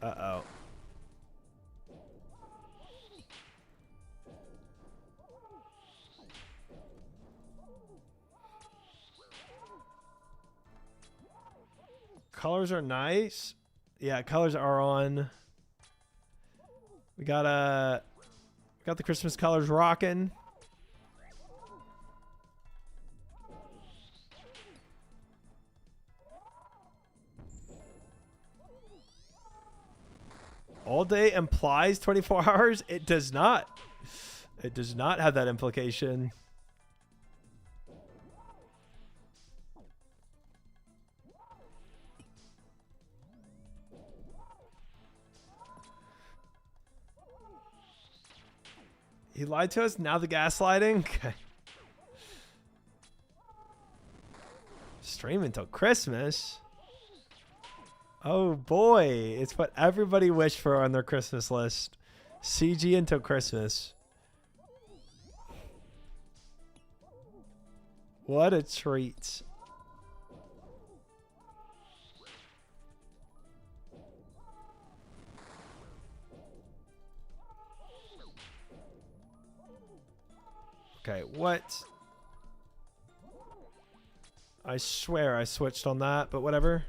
Uh-oh. Colors are nice. Yeah, colors are on. We got the Christmas colors rocking. All day implies 24 hours. It does not. It does not have that implication. He lied to us. Now the gaslighting. Okay. Stream until Christmas. Oh boy, it's what everybody wished for on their Christmas list. CG until Christmas. What a treat. Okay, what? I swear I switched on that, but whatever.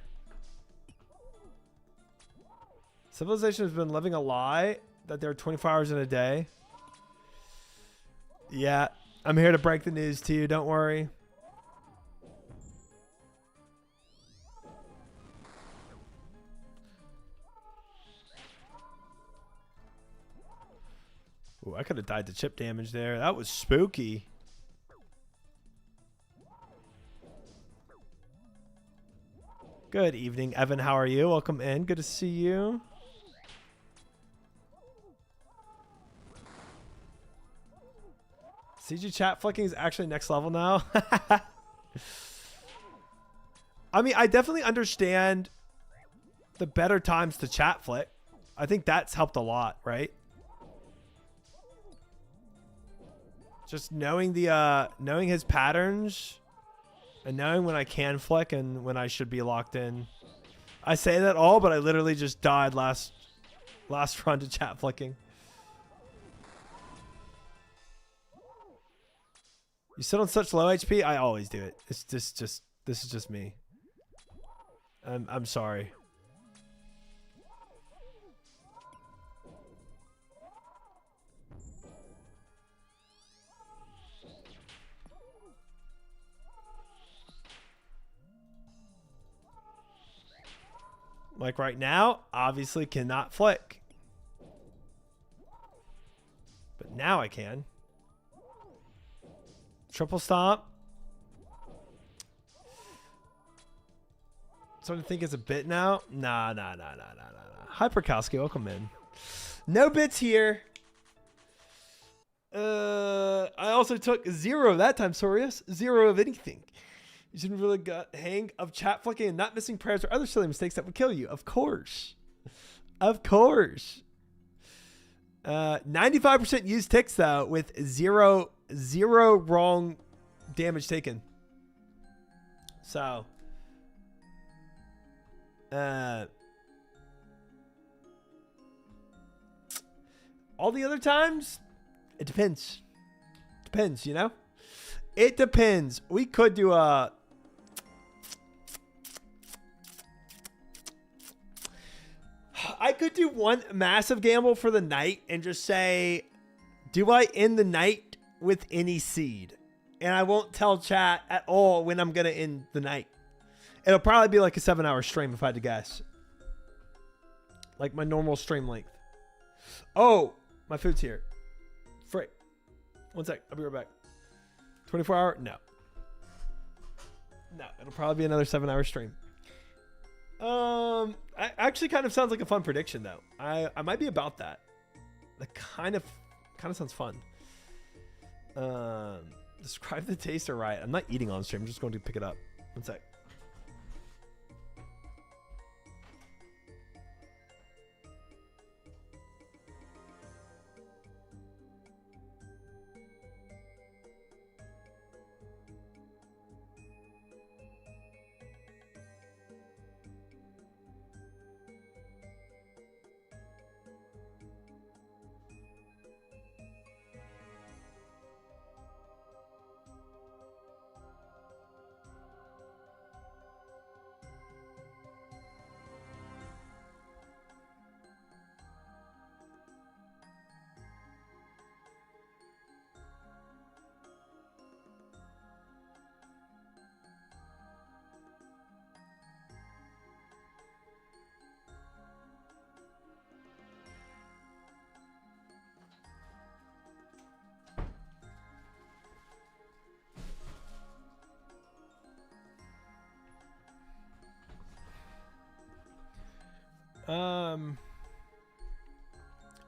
Civilization has been living a lie that there are 24 hours in a day. Yeah, I'm here to break the news to you. Don't worry. Ooh, I could have died to chip damage there. That was spooky. Good evening, Evan. How are you? Welcome in. Good to see you. CG chat flicking is actually next level now. I mean, I definitely understand the better times to chat flick. I think that's helped a lot, right? Just knowing knowing his patterns and knowing when I can flick and when I should be locked in. I say that all, but I literally just died last run to chat flicking. You sit on such low HP? I always do it. It's this is just me. I'm sorry. Like right now, obviously cannot flick. But now I can. Triple stomp. Starting to think it's a bit now. Nah. Hyperkowski, welcome in. No bits here. I also took 0 that time, Sorius. 0 of anything. You shouldn't really got hang of chat flicking and not missing prayers or other silly mistakes that would kill you. Of course. Of course. 95% used ticks though with zero wrong damage taken. So all the other times, it depends. Depends, you know? It depends. We could do a I could do one massive gamble for the night and just say, do I end the night with any seed? And I won't tell chat at all when I'm going to end the night. It'll probably be like a 7-hour stream if I had to guess. Like my normal stream length. Oh, my food's here. Frick. One sec. I'll be right back. 24-hour? No. No, it'll probably be another 7-hour stream. Actually kind of sounds like a fun prediction though. I might be about that. That kind of sounds fun. Describe the taster right. I'm not eating on stream. I'm just going to pick it up. One sec.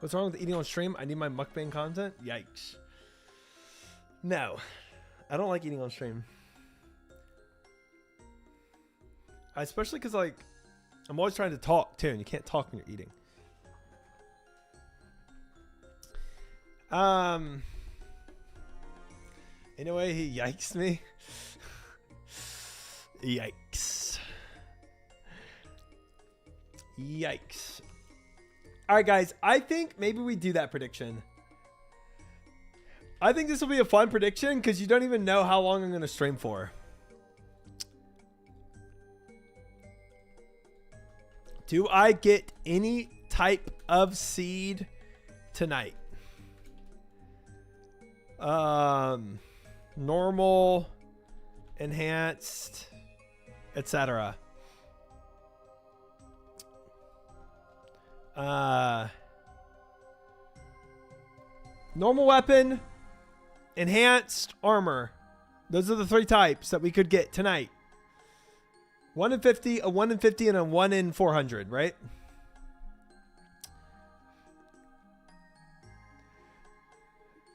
What's wrong with eating on stream? I need my mukbang content. Yikes. No, I don't like eating on stream. Especially because like I'm always trying to talk too, and you can't talk when you're eating. In a way, he yikes me. Yikes. Yikes. All right, guys. I think maybe we do that prediction. I think this will be a fun prediction because you don't even know how long I'm going to stream for. Do I get any type of seed tonight? Normal, enhanced, etc. Normal weapon, enhanced armor. Those are the 3 types that we could get tonight. 1 in 50, a 1 in 50, and a 1 in 400, right?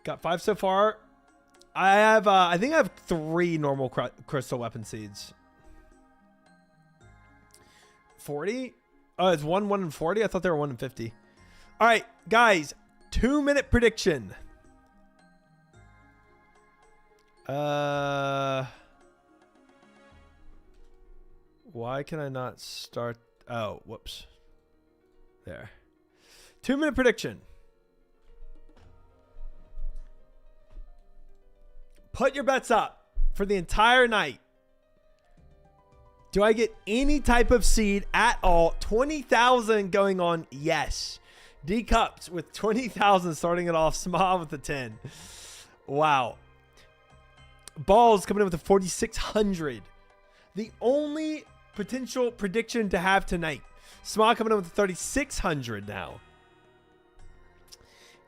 Got 5 so far. I have, I think I have 3 normal crystal weapon seeds. 40? Oh, it's 1 in 40? I thought they were 1 in 50. All right, guys. 2-minute prediction. Why can I not start? Oh, whoops. There. 2-minute prediction. Put your bets up for the entire night. Do I get any type of seed at all? 20,000 going on, yes. D Cups with 20,000 starting it off. Sma with the 10. Wow. Balls coming in with a 4,600. The only potential prediction to have tonight. Sma coming in with 3,600 now.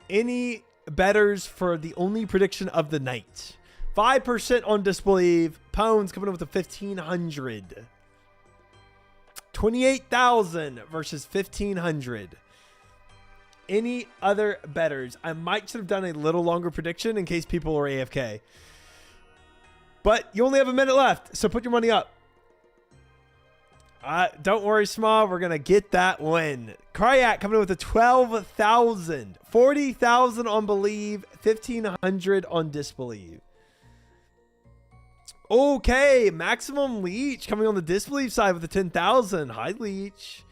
Any betters for the only prediction of the night? 5% on disbelieve. Pones coming in with a 1,500. 28,000 versus 1,500. Any other betters? I might should have done a little longer prediction in case people are AFK. But you only have a minute left, so put your money up. Don't worry, Sma. We're going to get that win. Kryak coming in with a 12,000. 40,000 on believe. 1,500 on disbelieve. Okay, Maximum Leech coming on the disbelief side with the 10,000. Hi, Leech.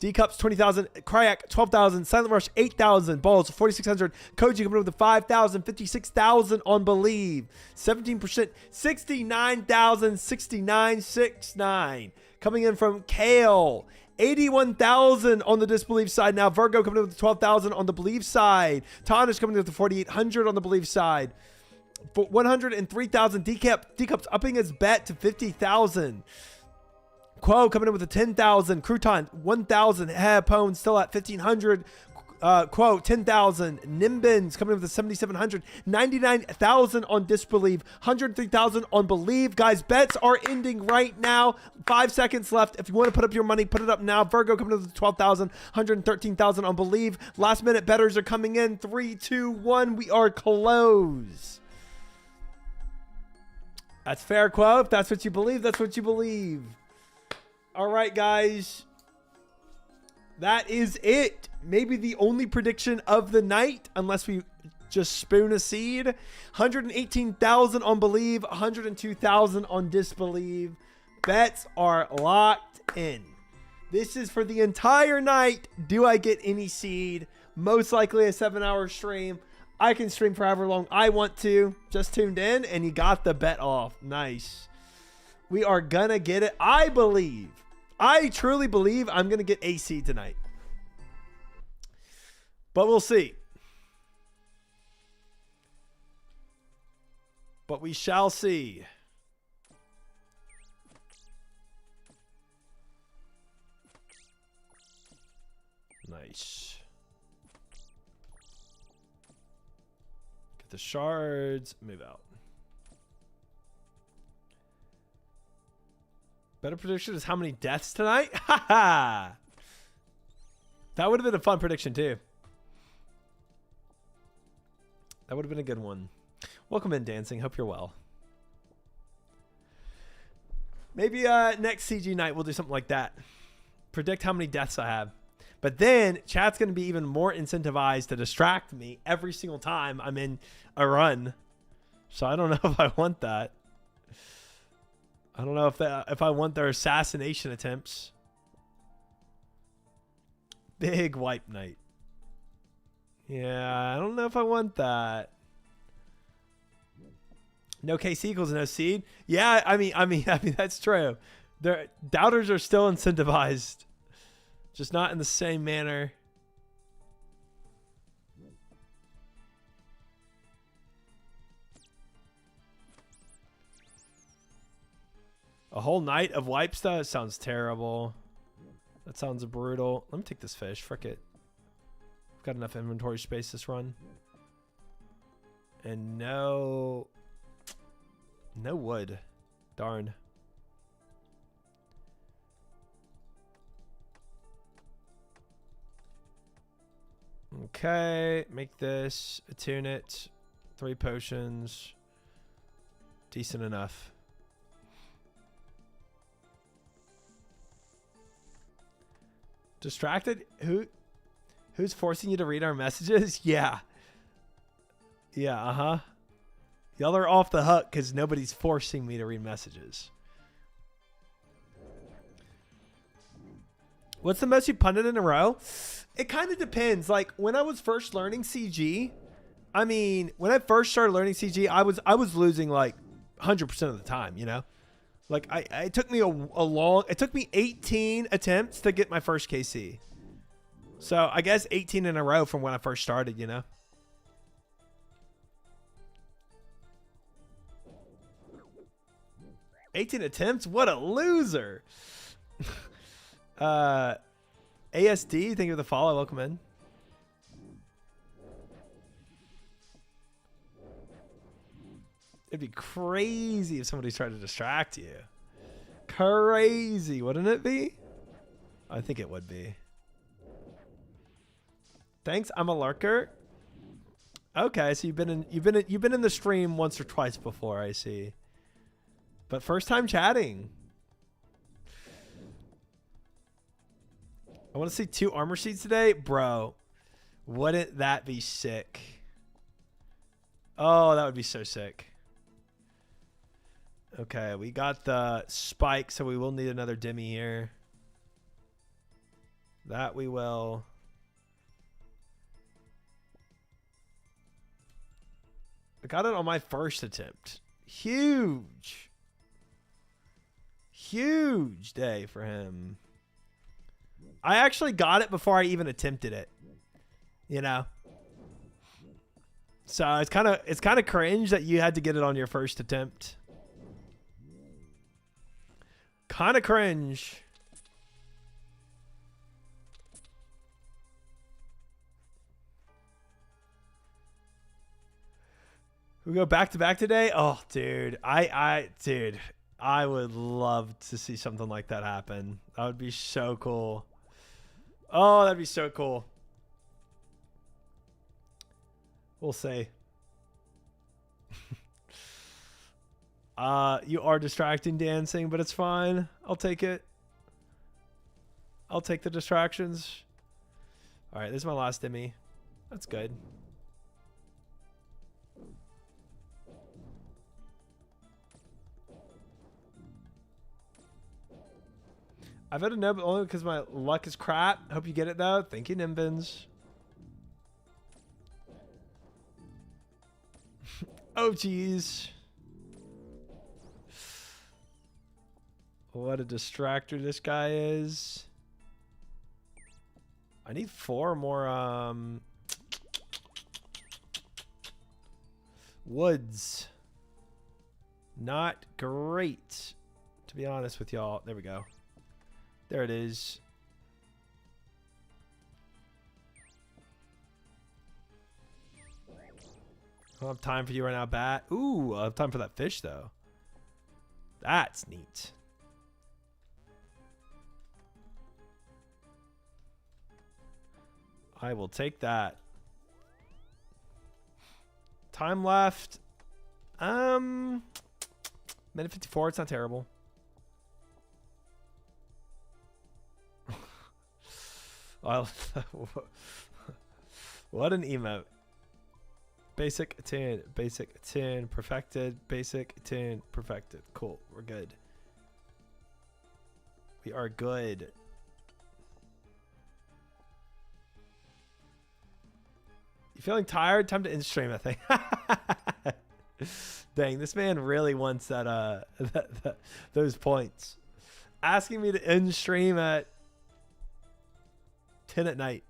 D-Cups, 20,000. Kryak, 12,000. Silent Rush, 8,000. Balls, 4,600. Koji coming with the 5,000. 56,000 on believe. 17%, 69,000. 69,69. Coming in from Kale. 81,000 on the disbelief side. Now Virgo coming in with the 12,000 on the belief side. Tanish coming in with the 4,800 on the belief side. For 103,000. D-Cups upping his bet to 50,000. Quo coming in with a 10,000. Crouton 1,000. Pone still at 1,500. Quo 10,000. Nimbins coming in with a 7,700. 99,000 on disbelieve. 103,000 on believe. Guys, bets are ending right now. 5 seconds left. If you want to put up your money, put it up now. Virgo coming in with 12,000. 113,000 on believe. Last minute betters are coming in. 3, 2, 1. We are close. That's fair, Quo. If that's what you believe, that's what you believe. All right, guys. That is it. Maybe the only prediction of the night, unless we just spoon a seed. 118,000 on believe, 102,000 on disbelieve. Bets are locked in. This is for the entire night. Do I get any seed? Most likely a 7-hour stream. I can stream for however long I want to. Just tuned in and you got the bet off. Nice. We are gonna get it. I believe. I truly believe I'm gonna get a seed tonight. But we'll see. But we shall see. Nice. Get the shards. Move out. Better prediction is how many deaths tonight? Haha. That would have been a fun prediction too. That would have been a good one. Welcome in, Dancing. Hope you're well. Maybe next CG night we'll do something like that. Predict how many deaths I have. But then chat's going to be even more incentivized to distract me every single time I'm in a run. So I don't know if I want that. I don't know if I want their assassination attempts. Big wipe night. Yeah, I don't know if I want that. No KC equals no seed. Yeah, I mean that's true. Their doubters are still incentivized, just not in the same manner. A whole night of wipe stuff sounds terrible. That sounds brutal. Let me take this fish. Frick it. I've got enough inventory space this run. And no wood. Darn. Okay. Make this. Attune it. 3 potions. Decent enough. Distracted? Who's forcing you to read our messages? Yeah. Yeah, uh-huh. Y'all are off the hook because nobody's forcing me to read messages. What's the most you punted in a row? It kind of depends. Like, when I was first learning CG, I mean, when I first started learning CG, I was losing like 100% of the time, you know? Like, it took me it took me 18 attempts to get my first KC. So, I guess 18 in a row from when I first started, you know? "18 attempts? What a loser." ASD, thank you for the follow. Welcome in. It'd be crazy if somebody tried to distract you. Crazy, wouldn't it be? I think it would be. Thanks, I'm a lurker. Okay, so you've been in the stream once or twice before, I see. But first time chatting. I want to see 2 armor sheets today. Bro, wouldn't that be sick? Oh, that would be so sick. Okay, we got the spike, so we will need another Demi here. That we will. I got it on my first attempt. Huge. Huge day for him. I actually got it before I even attempted it. You know? So it's kind of cringe that you had to get it on your first attempt. Kind of cringe. We go back to back today? Oh, dude. Dude, I would love to see something like that happen. That would be so cool. Oh, that'd be so cool. We'll see. You are distracting dancing, but it's fine. I'll take it. I'll take the distractions. All right, this is my last Demi. That's good. I've had a no, but only because my luck is crap. Hope you get it, though. Thank you, Nimbins. Oh, jeez. What a distractor this guy is. I need 4 more, woods. Not great, to be honest with y'all. There we go. There it is. I don't have time for you right now, Bat. Ooh, I have time for that fish, though. That's neat. I will take that. Time left. Minute 54. It's not terrible. What an emote. Basic attune, perfected, basic attune, perfected. Cool, we're good. We are good. You feeling tired? Time to end stream, I think. Dang, this man really wants that those points. Asking me to end stream at 10 at night.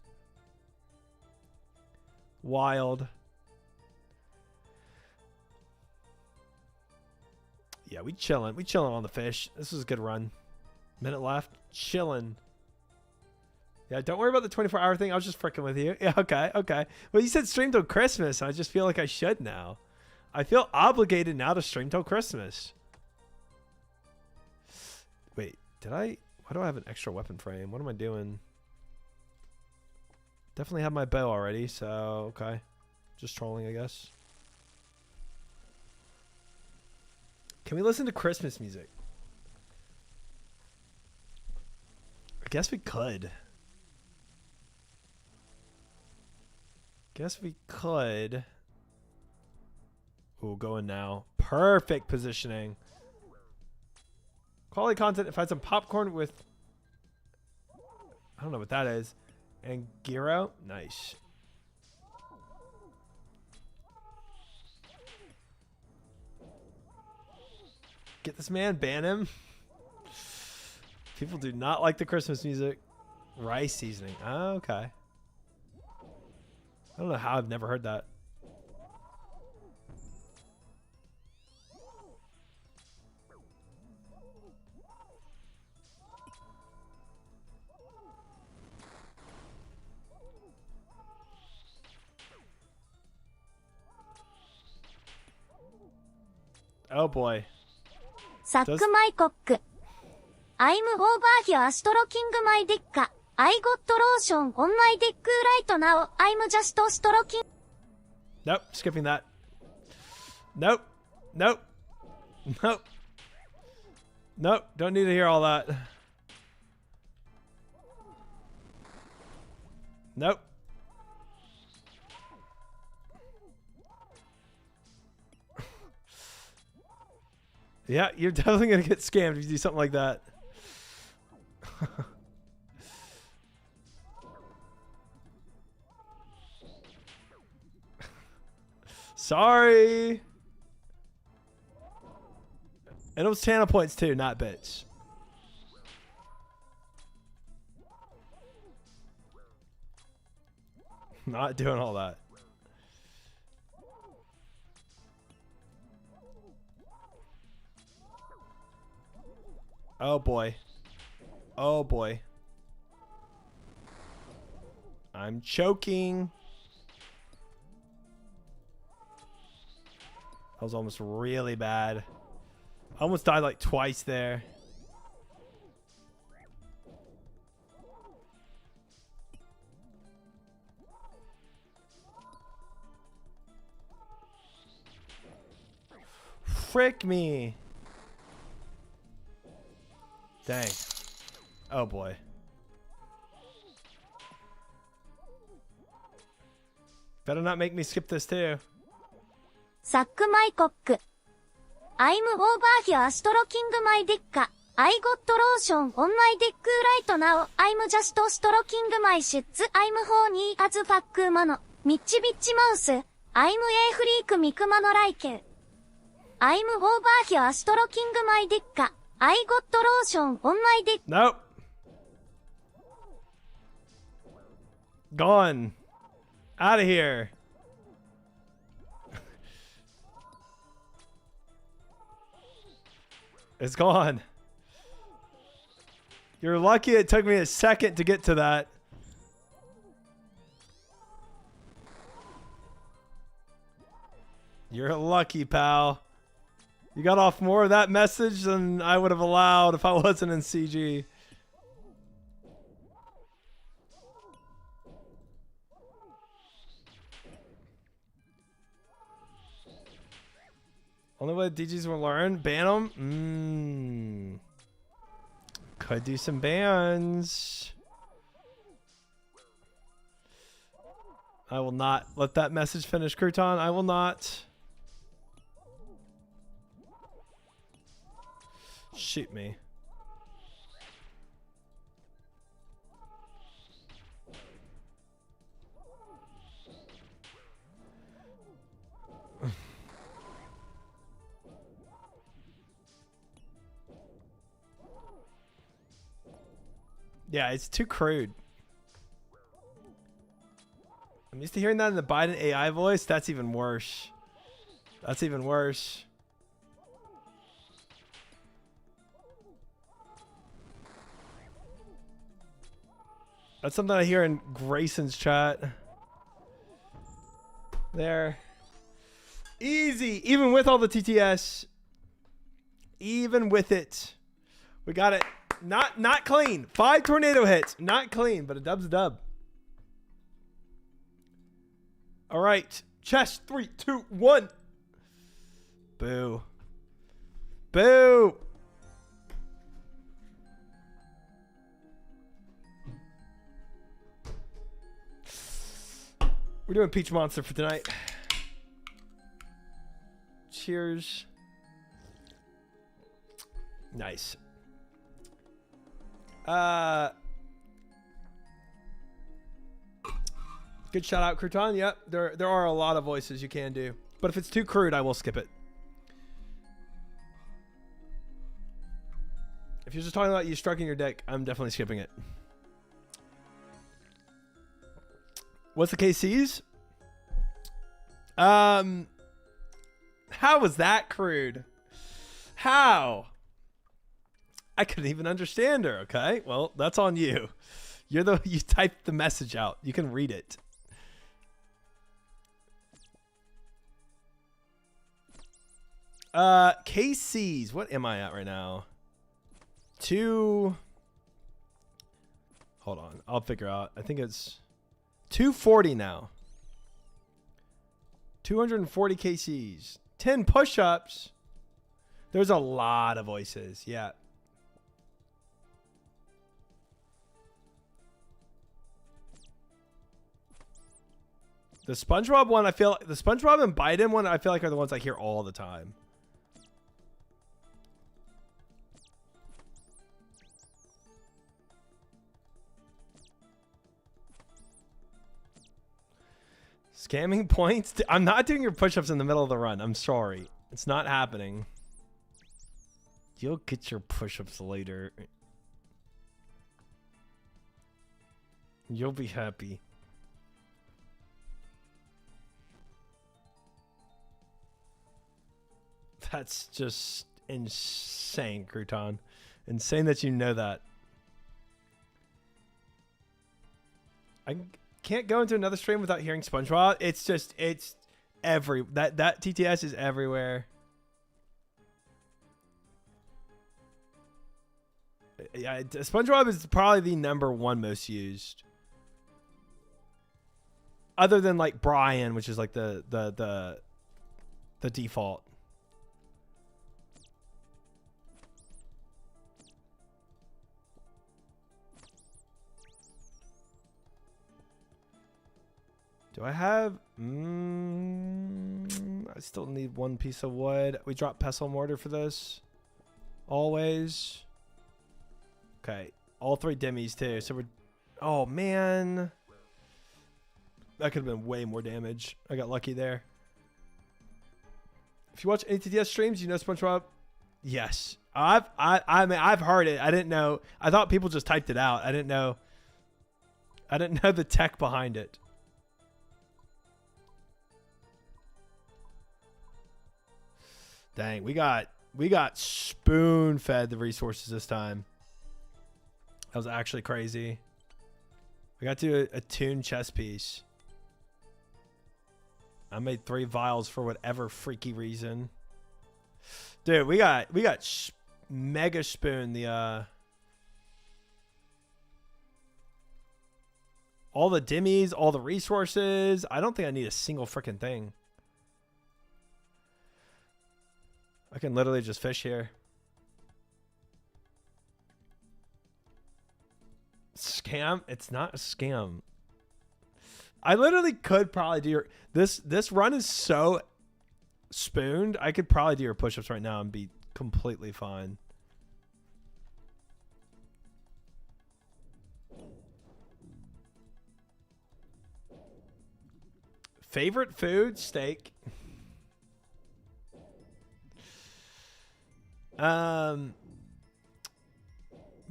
Wild. Yeah, we chilling. We chilling on the fish. This was a good run. Minute left. Chilling. Yeah, don't worry about the 24-hour thing. I was just freaking with you. Yeah, okay, okay. Well, you said stream till Christmas, and I just feel like I should now. I feel obligated now to stream till Christmas. Wait, did I? Why do I have an extra weapon frame? What am I doing? Definitely have my bow already, so okay. Just trolling, I guess. Can we listen to Christmas music? I guess we could. Guess we could. Ooh, going now. Perfect positioning. Quality content. If I had some popcorn with, I don't know what that is. And gyro. Nice. Get this man. Ban him. People do not like the Christmas music. Rice seasoning. Oh, okay. I don't know how I've never heard that. Oh boy. サックマイコック。I'm over here stroking my dick. I got lotion on my dick right now. I'm just stroking. Nope, skipping that. Nope. Nope. Nope. Nope, don't need to hear all that. Nope. Yeah, you're definitely going to get scammed if you do something like that. Sorry. And it was Tana points too, not bitch. Not doing all that. Oh boy. Oh boy. I'm choking. That was almost really bad. I almost died like twice there. Frick me. Dang. Oh boy. Better not make me skip this too. サックマイコック。I'm over here stroking my dick. I got lotion on my dick right now. I'm just stroking my shits. I'm horny as fuck mano. Mitch bitch mouse. I'm a freak mic mano like. I'm over here stroking my dick. I got lotion on my dick. Nope. Gone. Out of here. It's gone. You're lucky it took me a second to get to that. You're lucky, pal. You got off more of that message than I would have allowed if I wasn't in CG. Only way DGs will learn? Ban them? Could do some bans. I will not let that message finish, Crouton. I will not. Shoot me. Yeah, it's too crude. I'm used to hearing that in the Biden AI voice. That's even worse. That's even worse. That's something I hear in Grayson's chat. There. Easy. Even with all the TTS. Even with it. We got it. Not clean. 5 tornado hits. Not clean, but a dub's a dub. All right. Chest. 3, 2, 1. Boo. Boo. We're doing Peach Monster for tonight. Cheers. Nice. Good shout out, Crouton. Yep, there are a lot of voices you can do. But if it's too crude, I will skip it. If you're just talking about you stroking your dick, I'm definitely skipping it. What's the KCs? How was that crude? How? I couldn't even understand her. Okay, well, that's on you. You typed the message out. You can read it. KCs. What am I at right now? Hold on. I'll figure out. I think it's 240 now. 240 KCs. 10 push-ups. There's a lot of voices. Yeah. The SpongeBob one, I feel like the SpongeBob and Biden one, I feel like are the ones I hear all the time. Scamming points? I'm not doing your push-ups in the middle of the run. I'm sorry. It's not happening. You'll get your push-ups later. You'll be happy. That's just insane, Crouton. Insane that you know that. I can't go into another stream without hearing SpongeBob. It's that TTS is everywhere. Yeah, SpongeBob is probably the #1 most used. Other than like Brian, which is like the default. Do I have... I still need one piece of wood. We drop pestle mortar for this. Always. Okay. All 3 demis too. So we're... Oh, man. That could have been way more damage. I got lucky there. If you watch any TTS streams, you know SpongeBob? Yes. I mean, I've heard it. I didn't know. I thought people just typed it out. I didn't know the tech behind it. Dang, we got spoon-fed the resources this time. That was actually crazy. We got to a tuned chess piece. I made 3 vials for whatever freaky reason. Dude, we got mega spoon the all the dimmies, all the resources. I don't think I need a single freaking thing. I can literally just fish here. Scam? It's not a scam. I literally could probably do your... This run is so spooned. I could probably do your push-ups right now and be completely fine. Favorite food? Steak.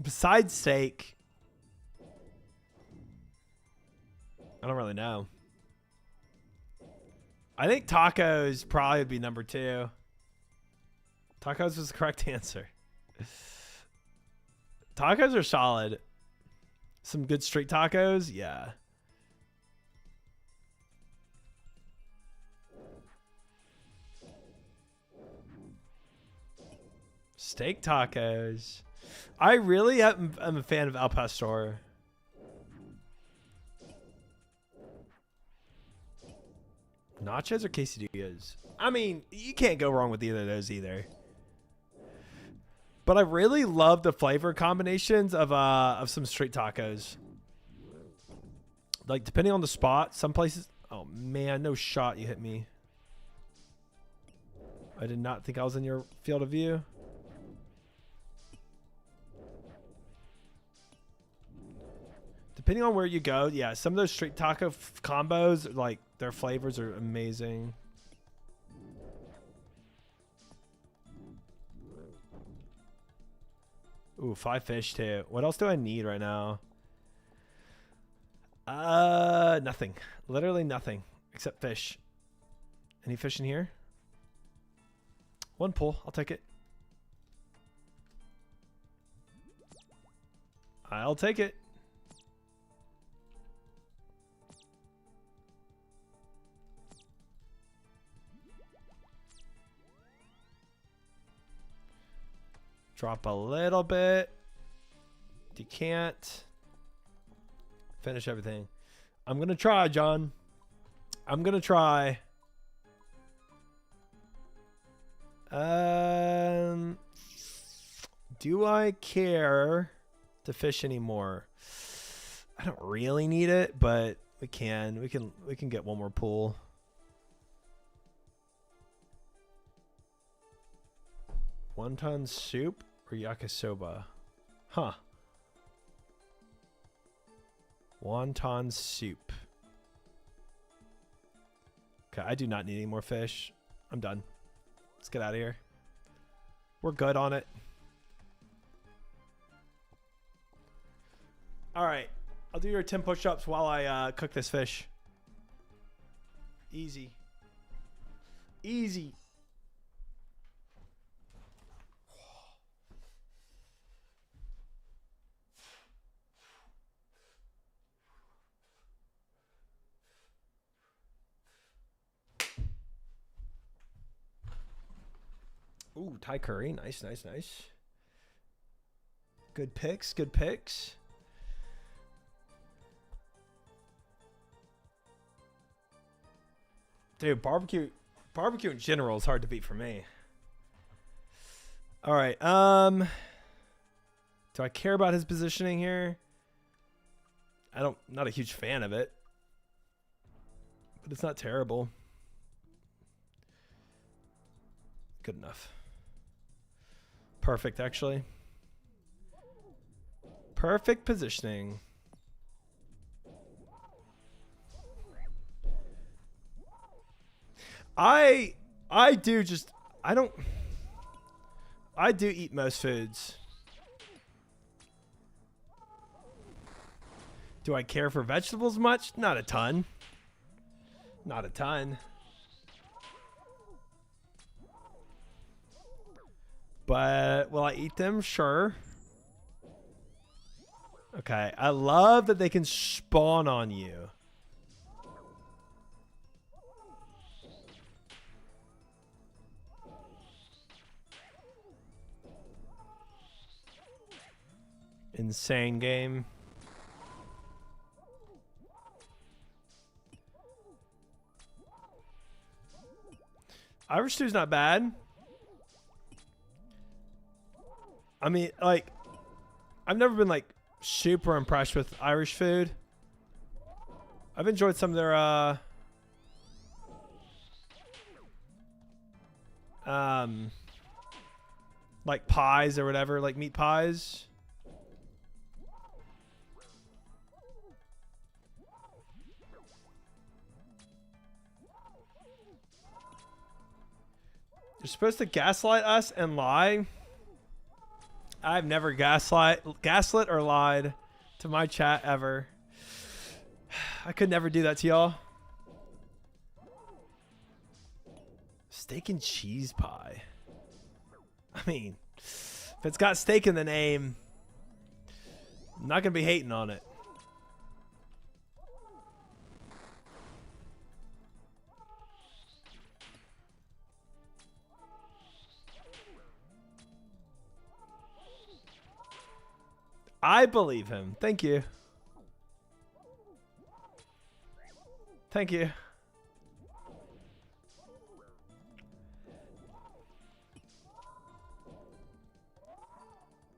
Besides steak, I don't really know. I think tacos probably would be #2. Tacos was the correct answer. Tacos are solid. Some good street tacos, yeah. Steak tacos. I really am a fan of Al Pastor. Nachos or quesadillas? I mean, you can't go wrong with either of those either. But I really love the flavor combinations of some street tacos. Like, depending on the spot, some places... Oh man, no shot you hit me. I did not think I was in your field of view. Depending on where you go, yeah, some of those street taco combos, like their flavors are amazing. Ooh, 5 fish too. What else do I need right now? Nothing. Literally nothing except fish. Any fish in here? 1 pull. I'll take it. I'll take it. Drop a little bit. You can't. Finish everything. I'm gonna try, John. I'm gonna try. Do I care to fish anymore? I don't really need it, but we can get 1 more pull. Wonton soup or yakisoba? Huh. Wonton soup. Okay, I do not need any more fish. I'm done. Let's get out of here. We're good on it. All right. I'll do your 10 push-ups while I cook this fish. Easy. Easy. Ooh, Thai curry. Nice, nice, nice. Good picks. Good picks. Dude, barbecue in general is hard to beat for me. All right. Do I care about his positioning here? Not a huge fan of it. But it's not terrible. Good enough. Perfect, actually. Perfect positioning. I do eat most foods. Do I care for vegetables much? Not a ton. Not a ton. But will I eat them? Sure. Okay. I love that they can spawn on you. Insane game. Irish stew's not bad. I mean, like, I've never been, like, super impressed with Irish food. I've enjoyed some of their, like, pies or whatever, like meat pies. You're supposed to gaslight us and lie. I've never gaslit or lied to my chat ever. I could never do that to y'all. Steak and cheese pie. I mean, if it's got steak in the name, I'm not going to be hating on it. I believe him. Thank you. Thank you.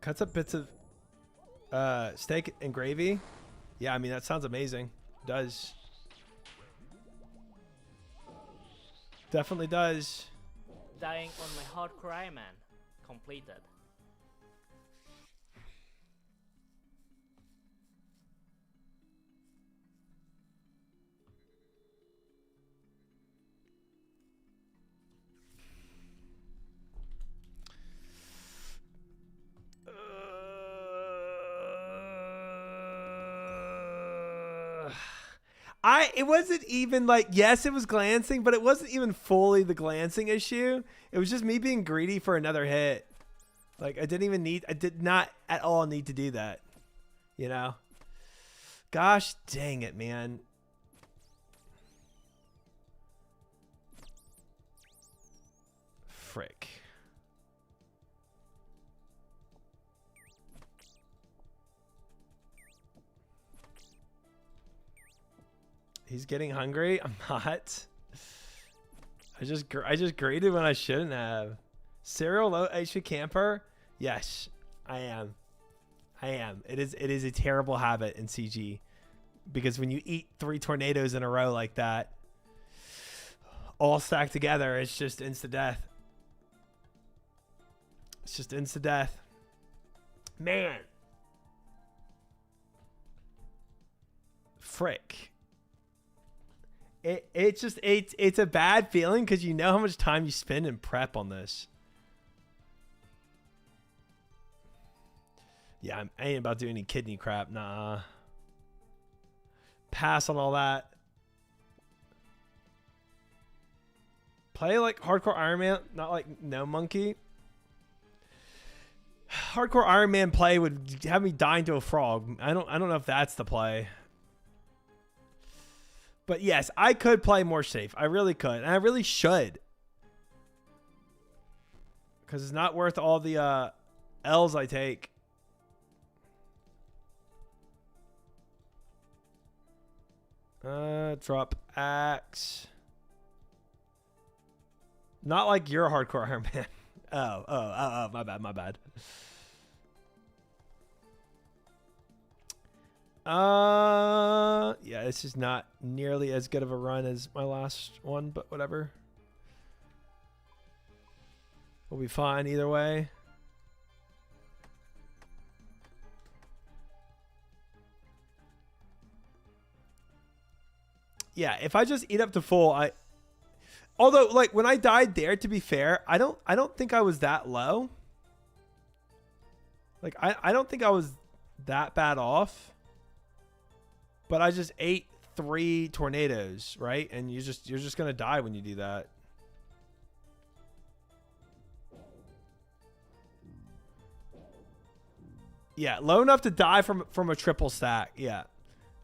Cuts up bits of steak and gravy. Yeah, I mean, that sounds amazing. It does. Definitely does. Dying on my hardcore Iron Man. Completed. It wasn't even like, yes, it was glancing, but it wasn't even fully the glancing issue. It was just me being greedy for another hit. Like, I did not at all need to do that. You know? Gosh dang it, man. Frick. He's getting hungry. I'm not. I just graded when I shouldn't have. Serial low HP camper. Yes, I am. It is a terrible habit in CG, because when you eat 3 tornadoes in a row like that, all stacked together, it's just insta death. It's just insta death. Man. Frick. It's a bad feeling because you know how much time you spend in prep on this. Yeah, I ain't about to do any kidney crap. Nah. Pass on all that. Play like hardcore Iron Man, not like no monkey. Hardcore Iron Man play would have me dying to a frog. I don't know if that's the play. But yes, I could play more safe. I really could. And I really should. Because it's not worth all the L's I take. Drop axe. Not like you're a hardcore Iron Man. Oh, my bad. Yeah, this is not nearly as good of a run as my last one, but whatever. We'll be fine either way. Yeah, if I just eat up to full, although like when I died there, to be fair, I don't think I was that low. Like I don't think I was that bad off. But I just ate 3 tornadoes, right? And you're just gonna die when you do that. Yeah, low enough to die from a triple stack. Yeah,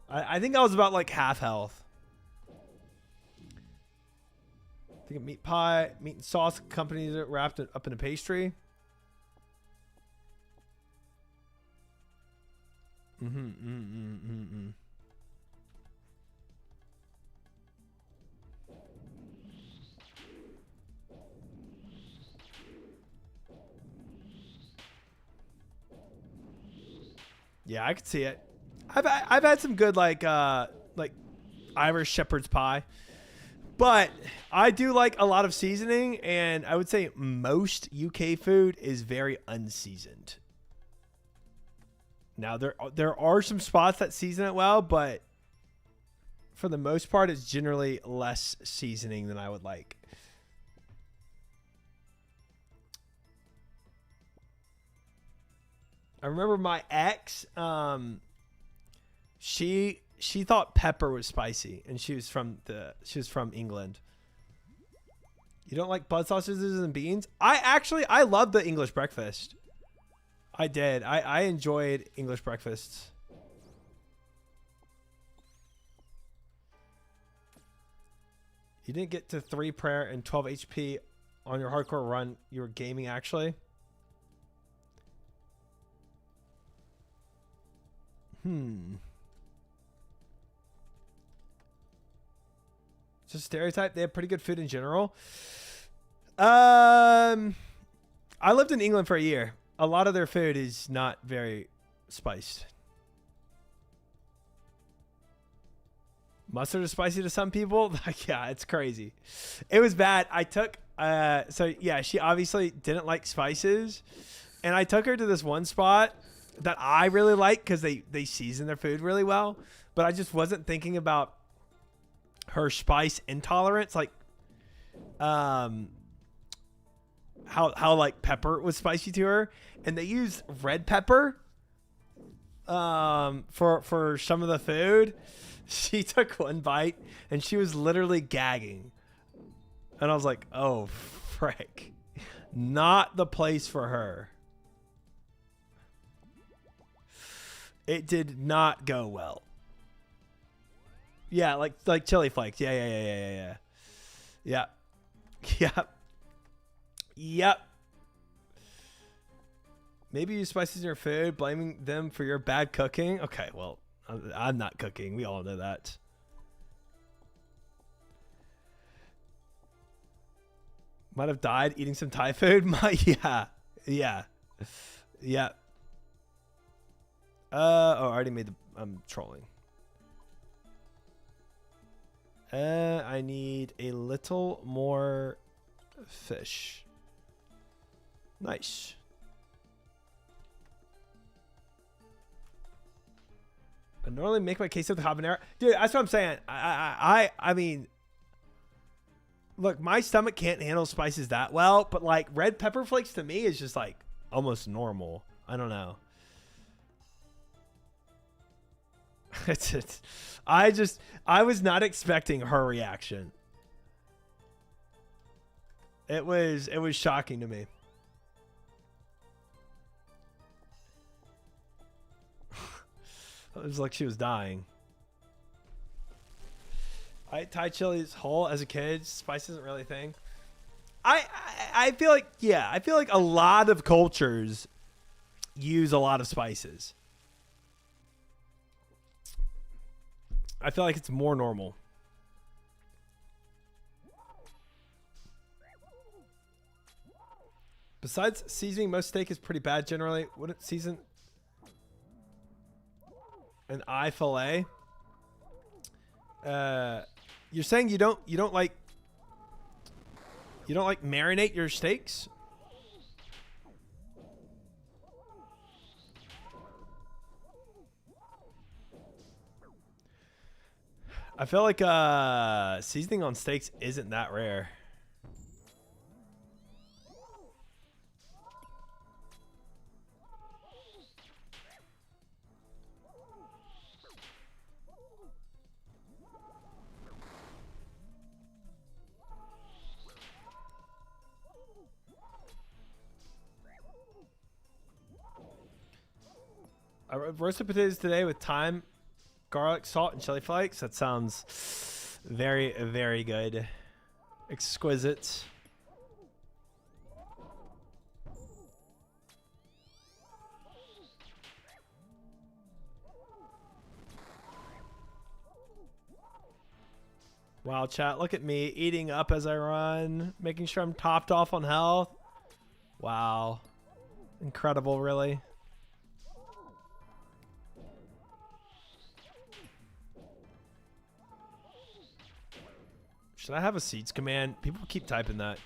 I think I was about like half health. I think meat pie, meat and sauce companies are wrapped up in a pastry. Yeah, I could see it. I've had some good like Irish shepherd's pie, but I do like a lot of seasoning, and I would say most UK food is very unseasoned. Now there are some spots that season it well, but for the most part, it's generally less seasoning than I would like. I remember my ex, she thought pepper was spicy, and she was from England. You don't like blood sausages and beans? I love the English breakfast. I did. I enjoyed English breakfasts. You didn't get to 3 prayer and 12 HP on your hardcore run. You were gaming actually. It's a stereotype. They have pretty good food in general. I lived in England for a year. A lot of their food is not very spiced. Mustard is spicy to some people. Like, yeah, it's crazy. It was bad. I took so yeah, she obviously didn't like spices, and I took her to this one spot that I really like because they season their food really well. But I just wasn't thinking about her spice intolerance, like how like pepper was spicy to her, and they used red pepper for some of the food. She took one bite and she was literally gagging. And I was like, oh, frick. Not the place for her. It did not go well. Yeah, like chili flakes. Yeah. Yep. Maybe you spices in your food, blaming them for your bad cooking. Okay, well, I'm not cooking. We all know that. Might have died eating some Thai food. Yeah. I already made the. I'm trolling. I need a little more fish. Nice. I normally make my queso with habanero. Dude, that's what I'm saying. I mean, look, my stomach can't handle spices that well, but like red pepper flakes to me is just like almost normal. I don't know. I was not expecting her reaction. It was shocking to me. It was like she was dying. I ate Thai chilies whole as a kid. Spice isn't really a thing. I feel like, yeah, I feel like a lot of cultures use a lot of spices. I feel like it's more normal. Besides seasoning, most steak is pretty bad generally. Wouldn't season an eye fillet? You're saying you don't like marinate your steaks? I feel like seasoning on steaks isn't that rare. I roasted potatoes today with thyme, garlic, salt, and chili flakes. That sounds very, very good. Exquisite. Wow, chat, look at me eating up as I run, making sure I'm topped off on health. Wow. Incredible, really. Should I have a seeds command? People keep typing that.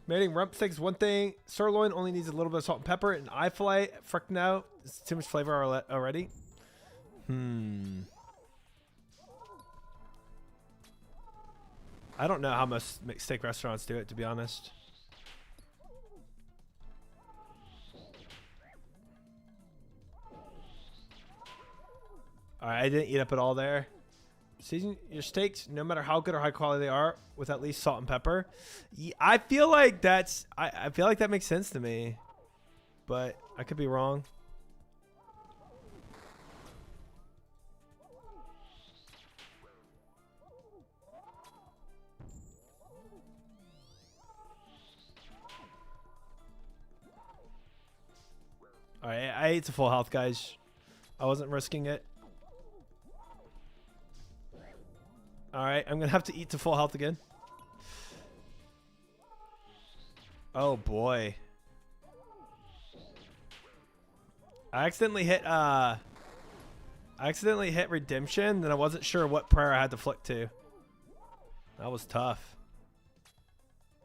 Marinating rump steak is one thing. Sirloin only needs a little bit of salt and pepper. And eye fillet, frick no. It's too much flavor already. I don't know how most steak restaurants do it, to be honest. All right, I didn't eat up at all there. Season your steaks, no matter how good or high quality they are, with at least salt and pepper. Yeah, I feel like that's. I feel like that makes sense to me, but I could be wrong. All right, I ate to full health, guys. I wasn't risking it. All right, I'm going to have to eat to full health again. Oh, boy. I accidentally hit redemption, and I wasn't sure what prayer I had to flick to. That was tough.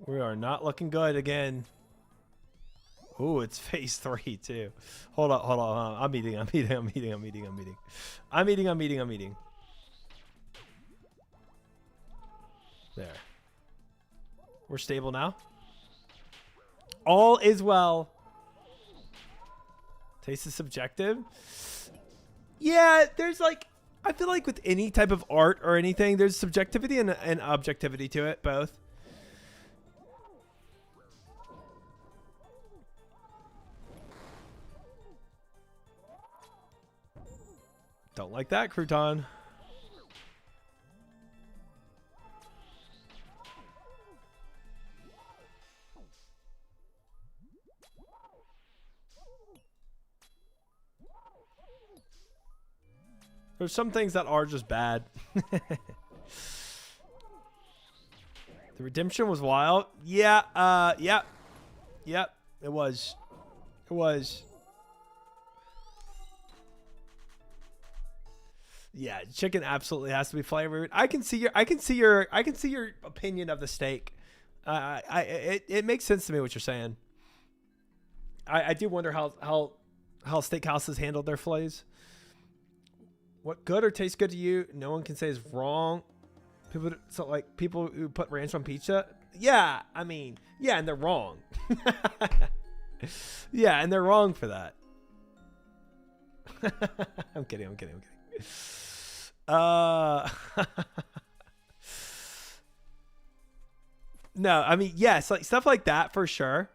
We are not looking good again. Ooh, it's phase 3 too. Hold on. I'm eating. There. We're stable now. All is well. Taste is subjective. Yeah, there's like, I feel like with any type of art or anything, there's subjectivity and objectivity to it, both. Don't like that, crouton. There's some things that are just bad. The redemption was wild. Yeah, yep, it was. Yeah, chicken absolutely has to be flavored. I can see your opinion of the steak. It makes sense to me what you're saying. I do wonder how steakhouses handled their fillets. What good or tastes good to you, no one can say is wrong. People who put ranch on pizza. Yeah, I mean, yeah, and they're wrong. Yeah, and they're wrong for that. I'm kidding. No, I mean, yes, like stuff like that for sure.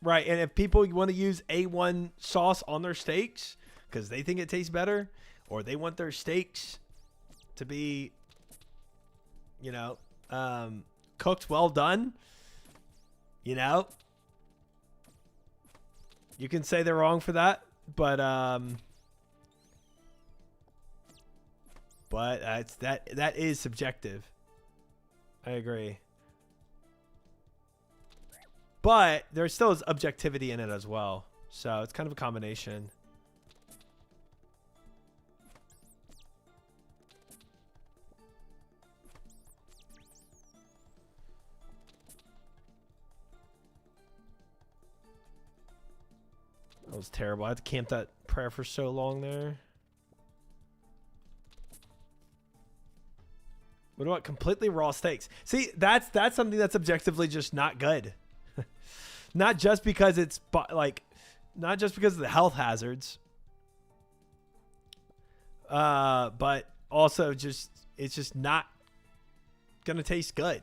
Right, and if people want to use A1 sauce on their steaks because they think it tastes better, or they want their steaks to be, you know, cooked well done, you know, you can say they're wrong for that, but that is subjective. I agree. But there still is objectivity in it as well. So it's kind of a combination. That was terrible. I had to camp that prayer for so long there. What about completely raw steaks? See, that's something that's objectively just not good. Not just because it's not just because of the health hazards, but also it's just not gonna taste good,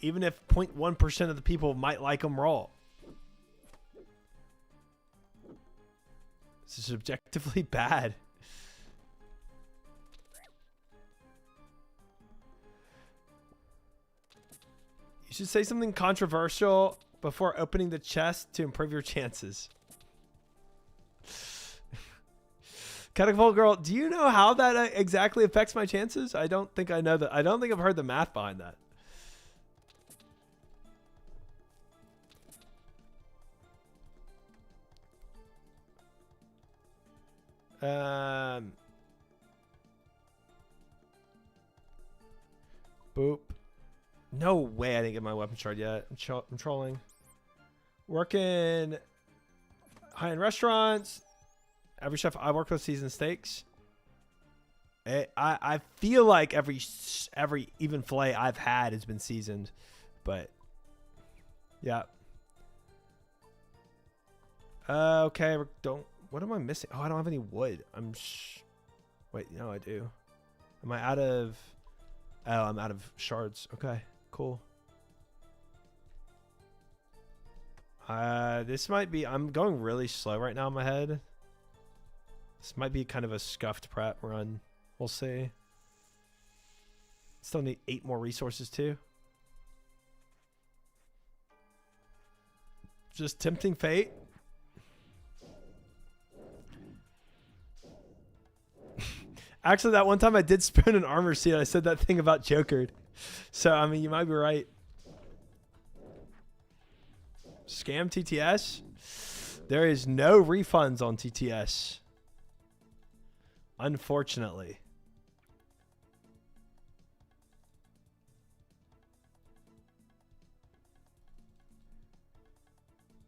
even if 0.1% of the people might like them raw. It's just objectively bad. You should say something controversial before opening the chest to improve your chances. Catapult girl, do you know how that exactly affects my chances? I don't think I know that. I don't think I've heard the math behind that. Boop. No way I didn't get my weapon shard yet. I'm trolling. Working high-end restaurants. Every chef I work with seasoned steaks. I feel like every even fillet I've had has been seasoned, but yeah. Okay. What am I missing? Oh, I don't have any wood. Wait, no, I do. Am I out of? Oh, I'm out of shards. Okay. Cool. This might be, I'm going really slow right now in my head. This might be kind of a scuffed prep run. We'll see. Still need 8 more resources too. Just tempting fate. Actually, that one time I did spoon an armor seat. I said that thing about Jokered. So, I mean, you might be right. Scam TTS. There is no refunds on TTS. Unfortunately.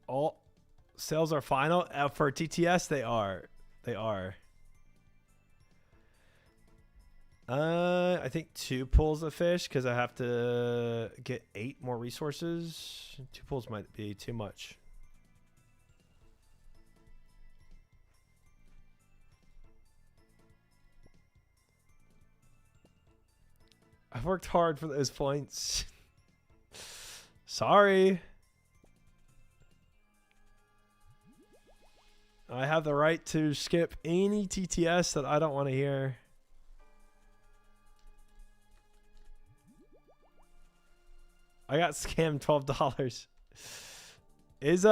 All sales are final. For TTS, they are. They are. I think 2 pulls of fish because I have to get 8 more resources. 2 pulls might be too much. I've worked hard for those points. Sorry. I have the right to skip any TTS that I don't want to hear. I got scammed $12. Is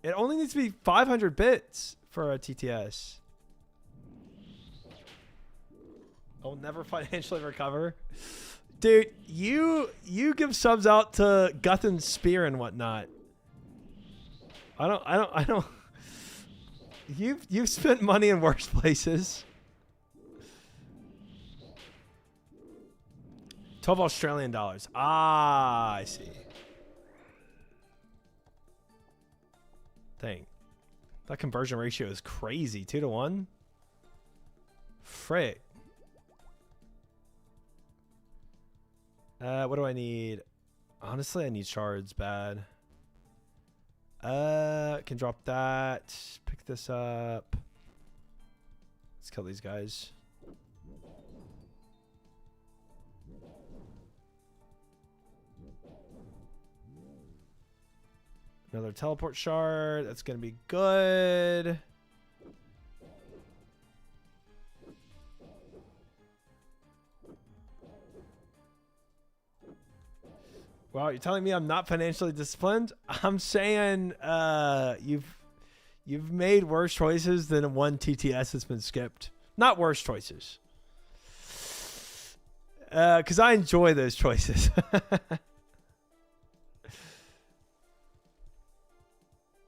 it only needs to be 500 bits for a TTS. I'll never financially recover. Dude, you give subs out to Guthin Spear and whatnot. I don't you've spent money in worse places. 12 Australian dollars. Ah, I see. Dang. That conversion ratio is crazy. 2 to 1. Frick. What do I need? Honestly, I need shards bad. Can drop that. Pick this up. Let's kill these guys. Another teleport shard. That's going to be good. Wow, you're telling me I'm not financially disciplined? I'm saying you've made worse choices than one TTS that's been skipped. Not worse choices. Because I enjoy those choices.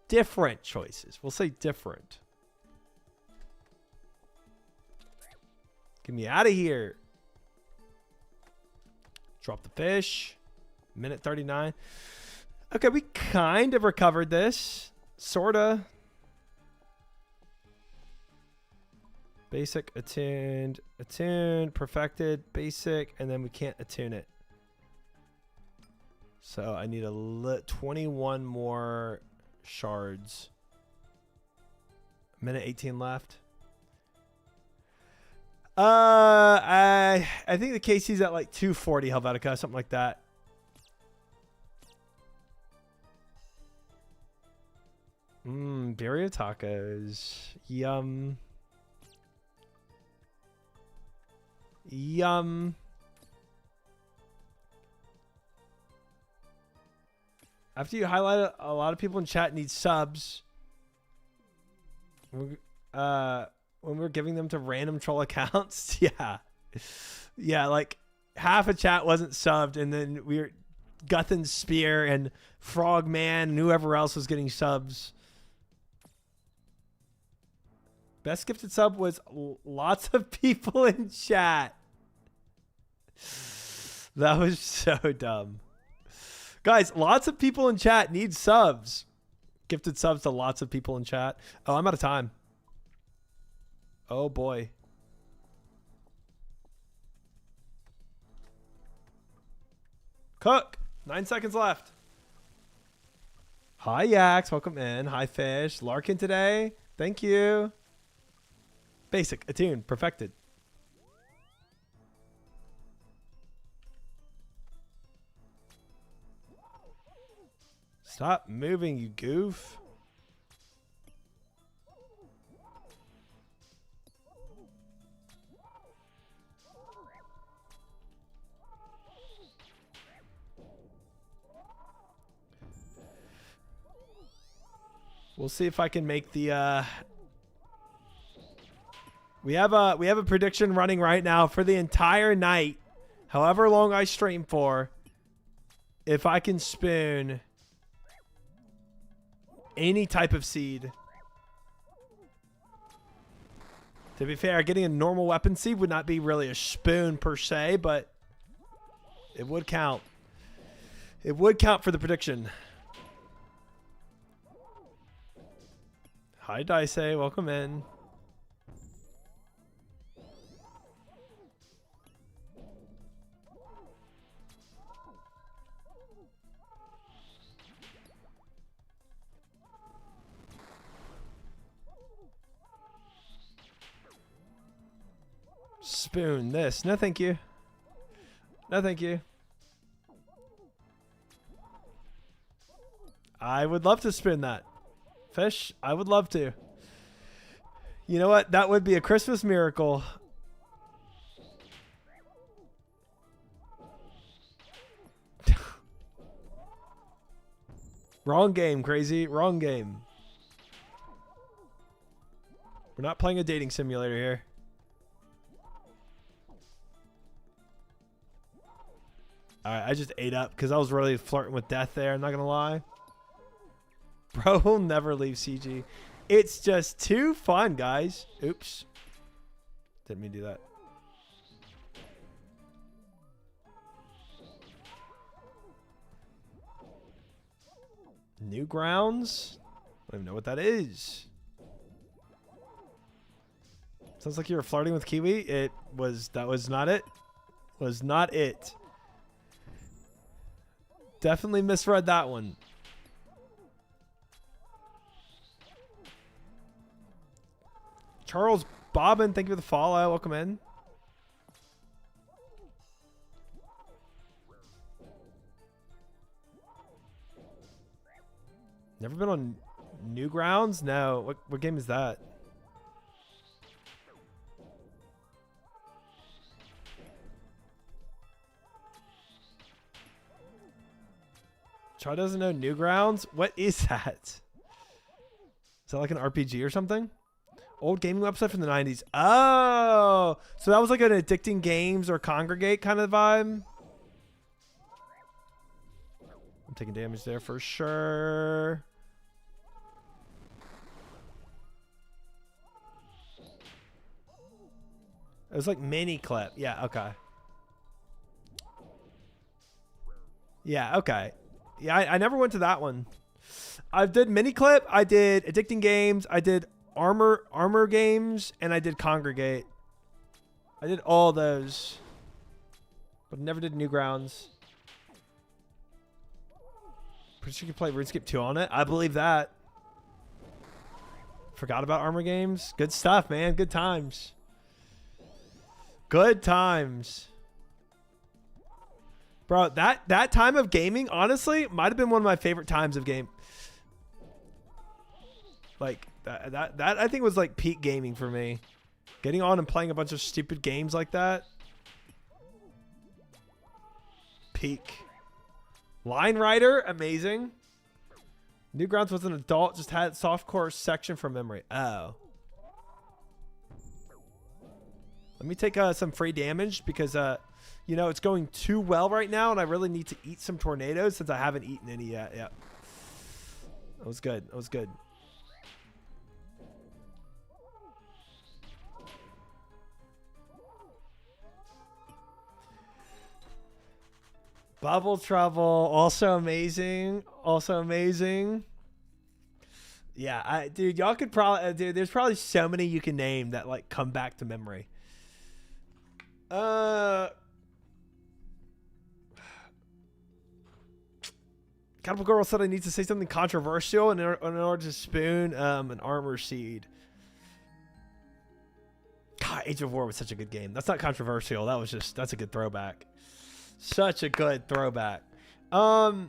Different choices. We'll say different. Get me out of here. Drop the fish. Minute 39. Okay, we kind of recovered this. Sorta. Basic, attuned, perfected, basic, and then we can't attune it. So I need 21 more shards. Minute 18 left. I think the KC's at like 240 Helvetica, something like that. Birria tacos. Yum. Yum. After you highlight a lot of people in chat need subs. When we're giving them to random troll accounts. Yeah. Yeah, like half a chat wasn't subbed, and then we were Guthin Spear and Frogman and whoever else was getting subs. Best gifted sub was lots of people in chat. That was so dumb. Guys, lots of people in chat need subs. Gifted subs to lots of people in chat. Oh, I'm out of time. Oh, boy. Cook. 9 seconds left. Hi, Yaks. Welcome in. Hi, Fish. Larkin today. Thank you. Basic, attuned, perfected. Stop moving, you goof. We'll see if I can make the we have a prediction running right now for the entire night, however long I stream for. If I can spoon Any type of seed. To be fair, getting a normal weapon seed would not be really a spoon per se, but it would count. It would count for the prediction. Hi, Dice. Welcome in. Spoon this. No, thank you. No, thank you. I would love to spoon that. Fish, I would love to. You know what? That would be a Christmas miracle. Wrong game, crazy. Wrong game. We're not playing a dating simulator here. Alright, I just ate up because I was really flirting with death there. I'm not going to lie. Bro will never leave CG. It's just too fun, guys. Oops. Didn't mean to do that. Newgrounds? I don't even know what that is. Sounds like you were flirting with Kiwi. That was not it. Was not it. Definitely misread that one. Charles Bobbin, thank you for the follow. Welcome in. Never been on Newgrounds? No. What game is that? Char doesn't know Newgrounds? What is that? Is that like an RPG or something? Old gaming website from the 90s. Oh, so that was like an Addicting Games or Congregate kind of vibe. I'm taking damage there for sure. It was like mini clip. Yeah, okay. Yeah, okay. Yeah, I never went to that one. I did mini clip. I did Addicting Games. I did armor games, and I did Congregate. I did all those, but never did Newgrounds. Pretty sure you could play RuneScape 2 on it. I believe that. Forgot about armor games. Good stuff, man. Good times. Good times. Bro, that time of gaming, honestly, might have been one of my favorite times of game. Like, that I think was like peak gaming for me. Getting on and playing a bunch of stupid games like that. Peak. Line Rider, amazing. Newgrounds was an adult, just had softcore section from memory. Oh. Let me take some free damage because, you know, it's going too well right now, and I really need to eat some tornadoes since I haven't eaten any yet. Yeah. That was good. That was good. Bubble Trouble, also amazing. Also amazing. Yeah, dude, y'all could probably, dude, there's probably so many you can name that, like, come back to memory. Cannibal Girl said I need to say something controversial in order to spoon an armor seed. God, Age of War was such a good game. That's not controversial. That was just, that's a good throwback. Such a good throwback. What's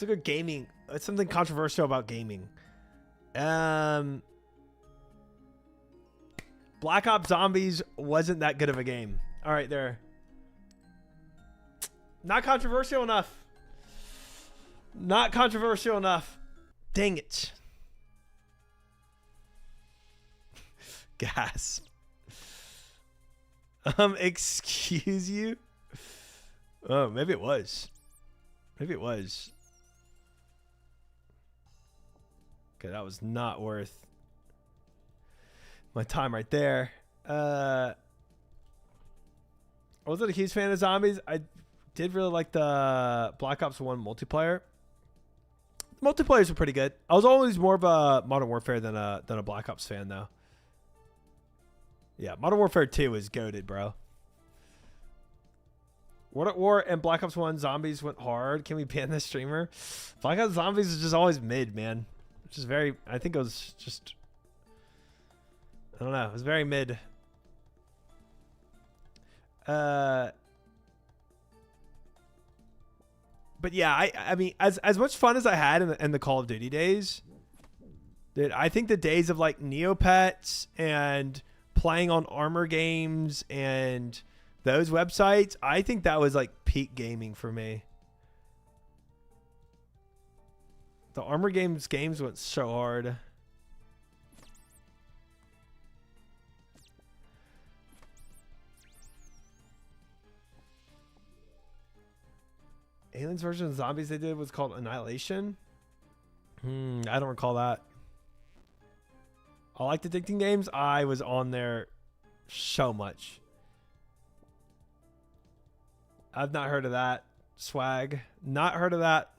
a good gaming? It's something controversial about gaming. Black Ops Zombies wasn't that good of a game. All right, there. Not controversial enough. Not controversial enough. Dang it. Gasp. Excuse you? Oh, maybe it was. Maybe it was. Okay, that was not worth my time right there. I wasn't a huge fan of zombies. I did really like the Black Ops 1 multiplayer. The multiplayers were pretty good. I was always more of a Modern Warfare than a Black Ops fan, though. Yeah, Modern Warfare 2 is goated, bro. World at War and Black Ops 1 zombies went hard. Can we ban this streamer? Black Ops zombies is just always mid, man. Which is very, I think it was just, I don't know. It was very mid. But yeah, I mean, as much fun as I had in the Call of Duty days, dude, I think the days of like Neopets and playing on Armor Games and those websites, I think that was like peak gaming for me. The Armor Games went so hard. Aliens version of zombies they did was called Annihilation. I don't recall that. I like the addicting games. I was on there so much. I've not heard of that. Swag. Not heard of that.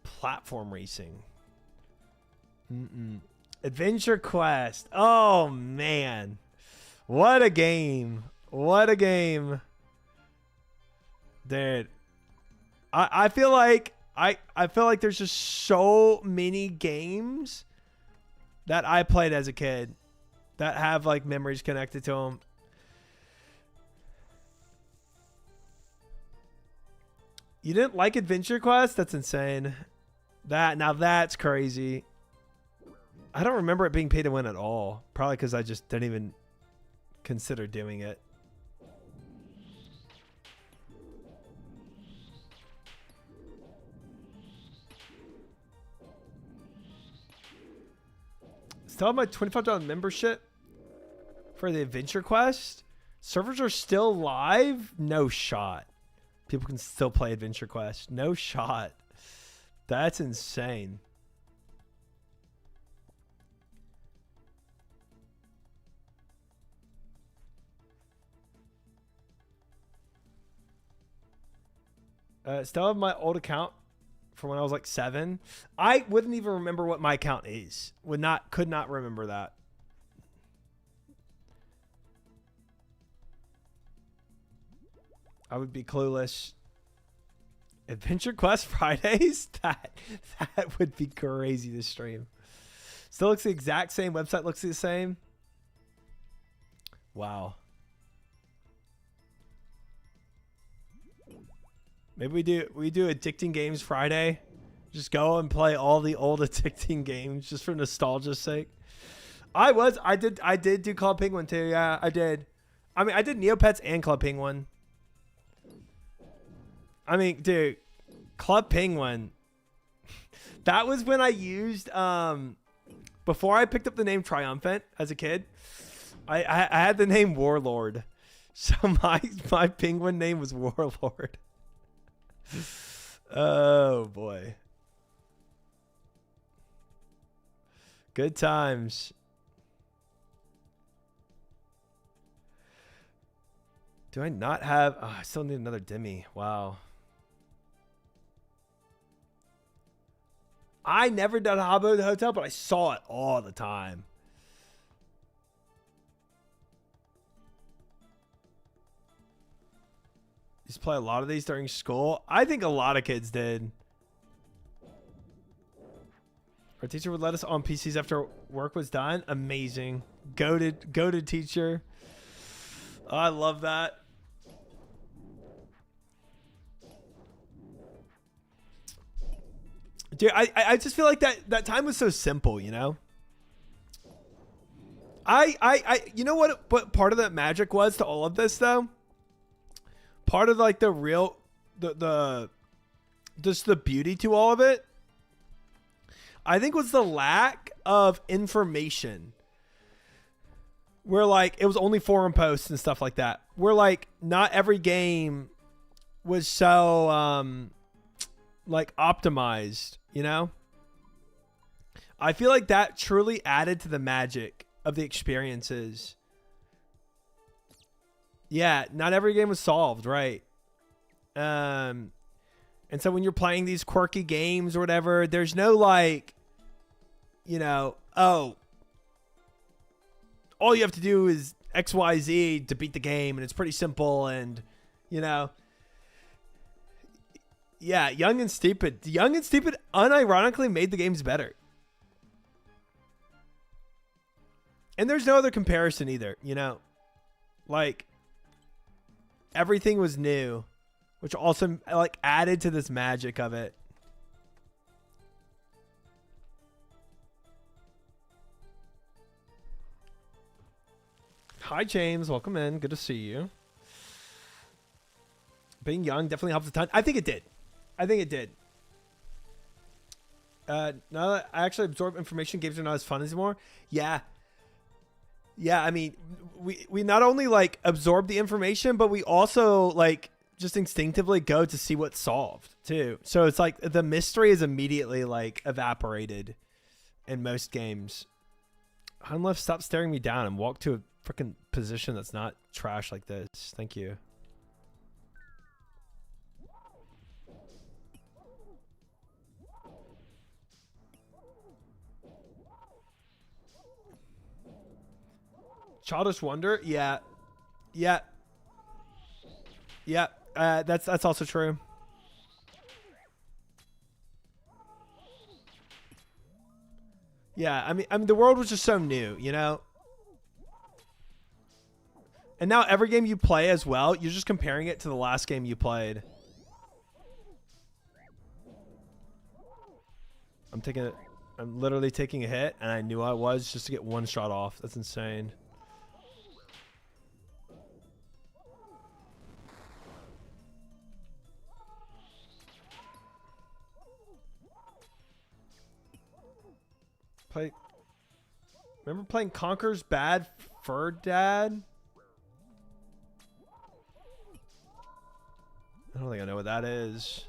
Platform racing. Adventure Quest. Oh man, what a game! What a game, dude. I feel like I feel like there's just so many games that I played as a kid that have like memories connected to them. You didn't like Adventure Quest? That's insane. Now that's crazy. I don't remember it being pay to win at all. Probably because I just didn't even consider doing it. Still have my $25 membership for the Adventure Quest. Servers are still live? No shot. People can still play Adventure Quest. No shot. That's insane. Still have my old account from when I was like 7. I wouldn't even remember what my account is. Could not remember that. I would be clueless. Adventure Quest Fridays? That would be crazy to stream. Still looks the exact same. Website looks the same. Wow. Maybe we do Addicting Games Friday. Just go and play all the old addicting games just for nostalgia's sake. I did do Club Penguin too. Yeah, I did. I mean, I did Neopets and Club Penguin. I mean, dude, Club Penguin. That was when I used before I picked up the name Triumphant as a kid. I had the name Warlord, so my penguin name was Warlord. Oh boy, good times. Do I not have? Oh, I still need another Demi. Wow. I never done Habbo the Hotel, but I saw it all the time. Used to play a lot of these during school. I think a lot of kids did. Our teacher would let us on PCs after work was done. Amazing. Goated teacher. Oh, I love that. Dude, I just feel like that time was so simple, you know? You know what part of that magic was to all of this though? Part of like the real the just the beauty to all of it, I think, was the lack of information. Where like it was only forum posts and stuff like that. Where like not every game was so like optimized, you know? I feel like that truly added to the magic of the experiences. Yeah, not every game was solved, right? And so when you're playing these quirky games or whatever, there's no like, you know, oh, all you have to do is XYZ to beat the game, and it's pretty simple, and, you know. Yeah, Young and Stupid. Young and Stupid unironically made the games better. And there's no other comparison either, you know. Like, everything was new, which also, like, added to this magic of it. Hi, James. Welcome in. Good to see you. Being young definitely helps a ton. I think it did. Now that I actually absorb information, games are not as fun anymore. Yeah. I mean, we not only like absorb the information, but we also like just instinctively go to see what's solved too. So it's like the mystery is immediately like evaporated in most games. Unless stop staring me down and walk to a freaking position that's not trash like this. Thank you. Childish Wonder, yeah. That's also true. Yeah, I mean, the world was just so new, you know. And now every game you play as well, you're just comparing it to the last game you played. I'm literally taking a hit, and I knew I was just to get one shot off. That's insane. Remember playing Conker's Bad Fur Dad? I don't think I know what that is.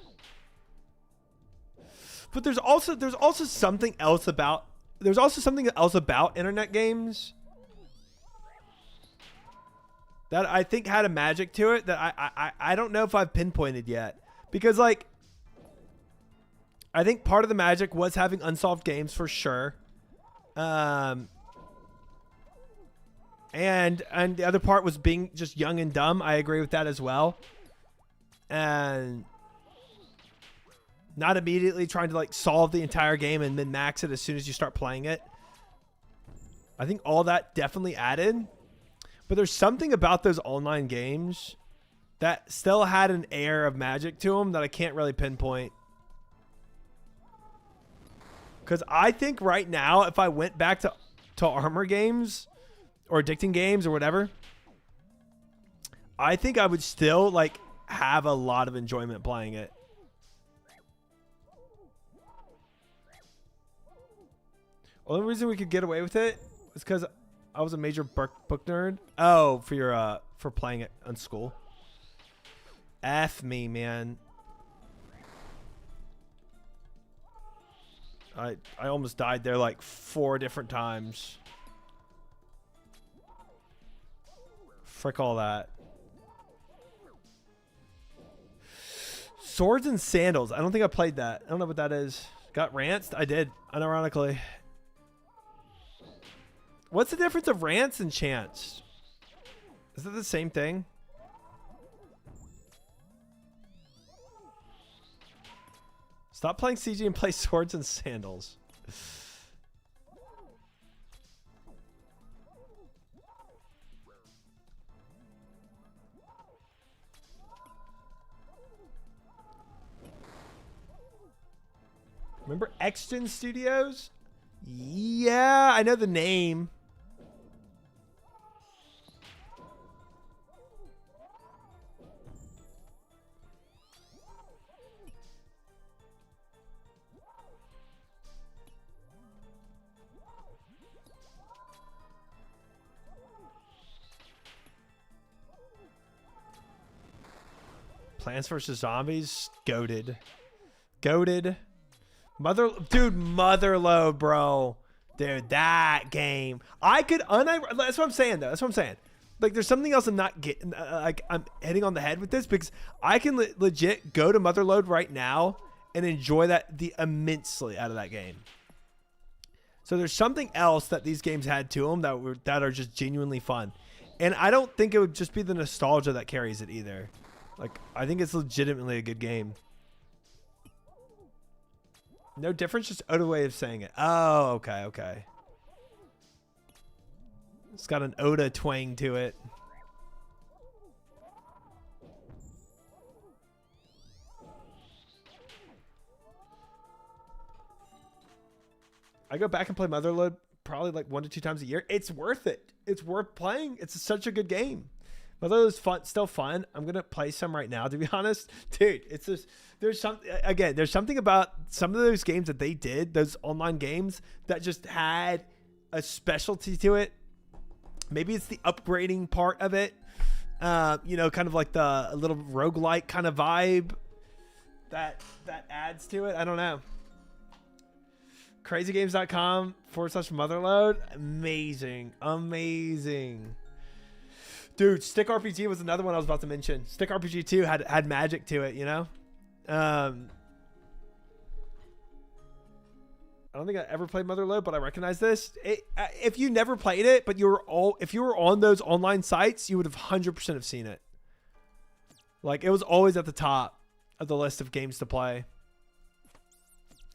But there's also something else about internet games that I think had a magic to it that I don't know if I've pinpointed yet. Because like I think part of the magic was having unsolved games for sure. And the other part was being just young and dumb. I agree with that as well. And not immediately trying to like solve the entire game and then max it as soon as you start playing it. I think all that definitely added. But there's something about those online games that still had an air of magic to them that I can't really pinpoint. Because I think right now, if I went back to Armor games or addicting games or whatever, I think I would still like have a lot of enjoyment playing it. Only reason we could get away with it was because I was a major book nerd. Oh, for your for playing it on school. F me, man. I almost died there like 4 different times. Frick all that. Swords and Sandals. I don't think I played that. I don't know what that is. Got Ranced? I did, unironically. What's the difference of Rance and Chance? Is it the same thing? Stop playing CG and play Swords and Sandals. Remember Xgen Studios? Yeah, I know the name. Plants vs Zombies, goated. Motherload, bro. Dude, that game. That's what I'm saying, though. That's what I'm saying. Like, there's something else I'm not getting. Like, I'm hitting on the head with this because I can legit go to Motherload right now and enjoy the immensely out of that game. So there's something else that these games had to them that are just genuinely fun. And I don't think it would just be the nostalgia that carries it either. Like, I think it's legitimately a good game. No difference, just Oda way of saying it. Oh, okay. It's got an Oda twang to it. I go back and play Motherload probably like 1 to 2 times a year. It's worth it. It's worth playing. It's such a good game. Motherload is fun, still fun. I'm gonna play some right now, to be honest, dude. It's just there's something about some of those games that they did, those online games that just had a specialty to it. Maybe it's the upgrading part of it, kind of like a little roguelike kind of vibe that adds to it. I don't know. crazygames.com/motherload. Amazing. Dude, Stick RPG was another one I was about to mention. Stick RPG 2 had magic to it, you know? I don't think I ever played Motherload, but I recognize this. If you never played it, but if you were on those online sites, you would have 100% have seen it. Like, it was always at the top of the list of games to play.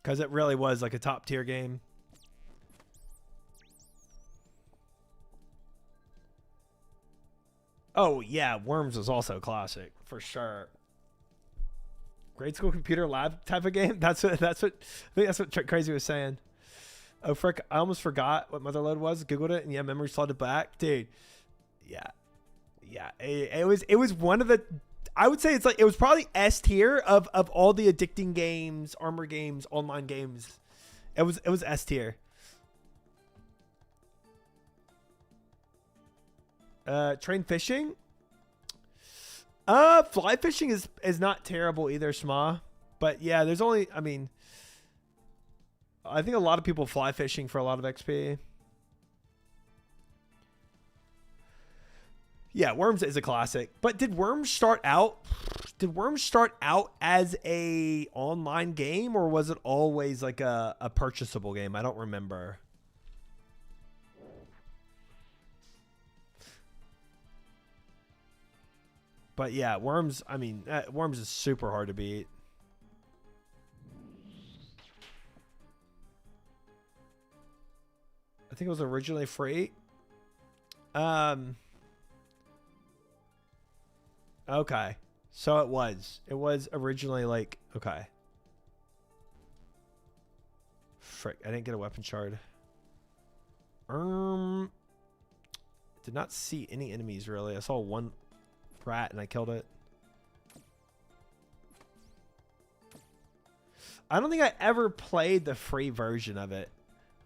Because it really was like a top tier game. Oh, yeah. Worms was also a classic, for sure. Grade school computer lab type of game? I think that's what Crazy was saying. Oh, frick. I almost forgot what Motherload was. Googled it, and yeah, memory flooded back. Dude. Yeah. It was one of the... I would say it was probably S tier of all the addicting games, armor games, online games. It was S tier. Train fishing. Fly fishing is not terrible either, Shma. But yeah, there's only, I think a lot of people fly fishing for a lot of XP. Yeah, Worms is a classic. But did Worms start out as a online game, or was it always like a purchasable game? I don't remember. But yeah, Worms, Worms is super hard to beat. I think it was originally free. Okay. So it was originally like, okay. Frick, I didn't get a weapon shard. Did not see any enemies really. I saw one rat and I killed it. I don't think I ever played the free version of it.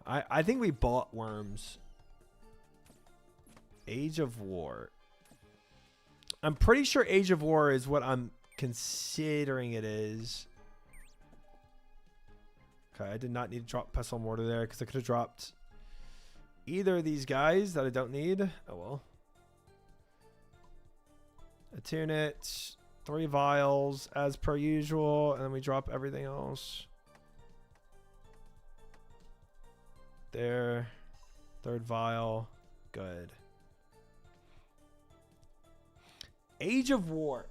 I think we bought Worms. Age of War. I'm pretty sure Age of War is what I'm considering it is. Okay, I did not need to drop Pestle Mortar there because I could have dropped either of these guys that I don't need. Oh well. Attune it. 3 vials as per usual, and then we drop everything else. There. 3rd vial. Good. Age of War.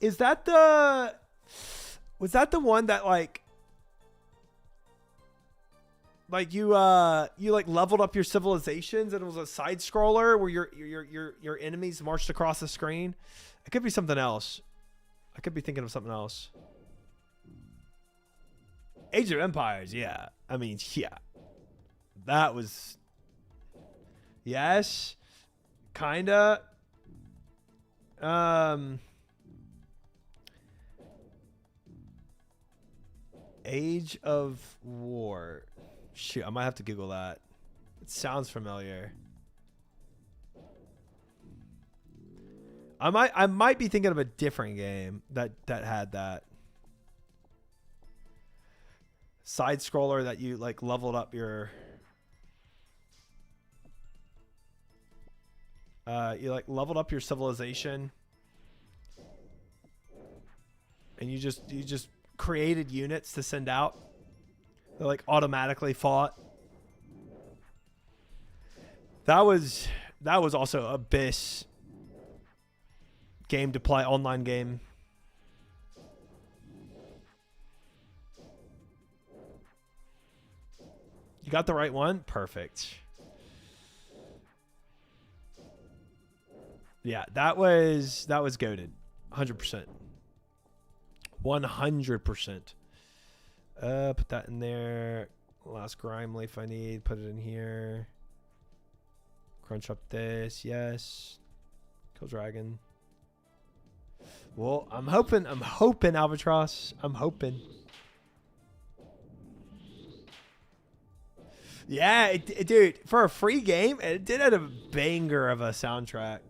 Was that the one that like you leveled up your civilizations and it was a side scroller where your enemies marched across the screen? It could be something else. I could be thinking of something else. Age of Empires, yeah. Yeah. That was... Yes. Kinda. Age of War. Shoot, I might have to Google that. It sounds familiar. I might be thinking of a different game that had that side scroller that you like leveled up your you like leveled up your civilization and you just created units to send out. They like automatically fought. That was also Abyss game to play, online game. You got the right one? Perfect. Yeah, that was goated. 100%. 100%. Put that in there. Last grime leaf I need. Put it in here. Crunch up this. Yes. Kill dragon. Well, I'm hoping, Albatross. I'm hoping. Yeah, dude, for a free game, it did have a banger of a soundtrack.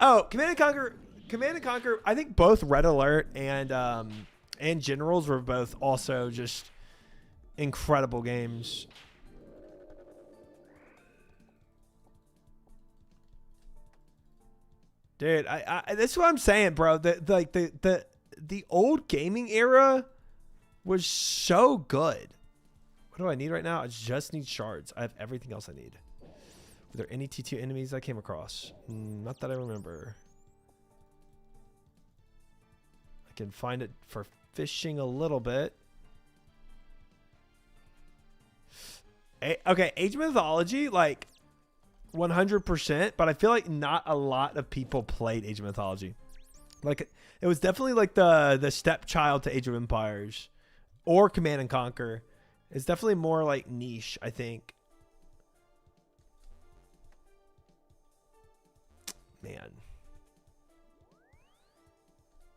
Oh, Command and Conquer, I think both Red Alert and Generals were both also just incredible games. Dude, that's what I'm saying, bro. The old gaming era was so good. What do I need right now? I just need shards. I have everything else I need. Were there any T2 enemies I came across? Not that I remember. I can find it for fishing a little bit. Okay, Age of Mythology, like 100%, but I feel like not a lot of people played Age of Mythology. Like, it was definitely like the stepchild to Age of Empires or Command and Conquer. It's definitely more like niche, I think. Man.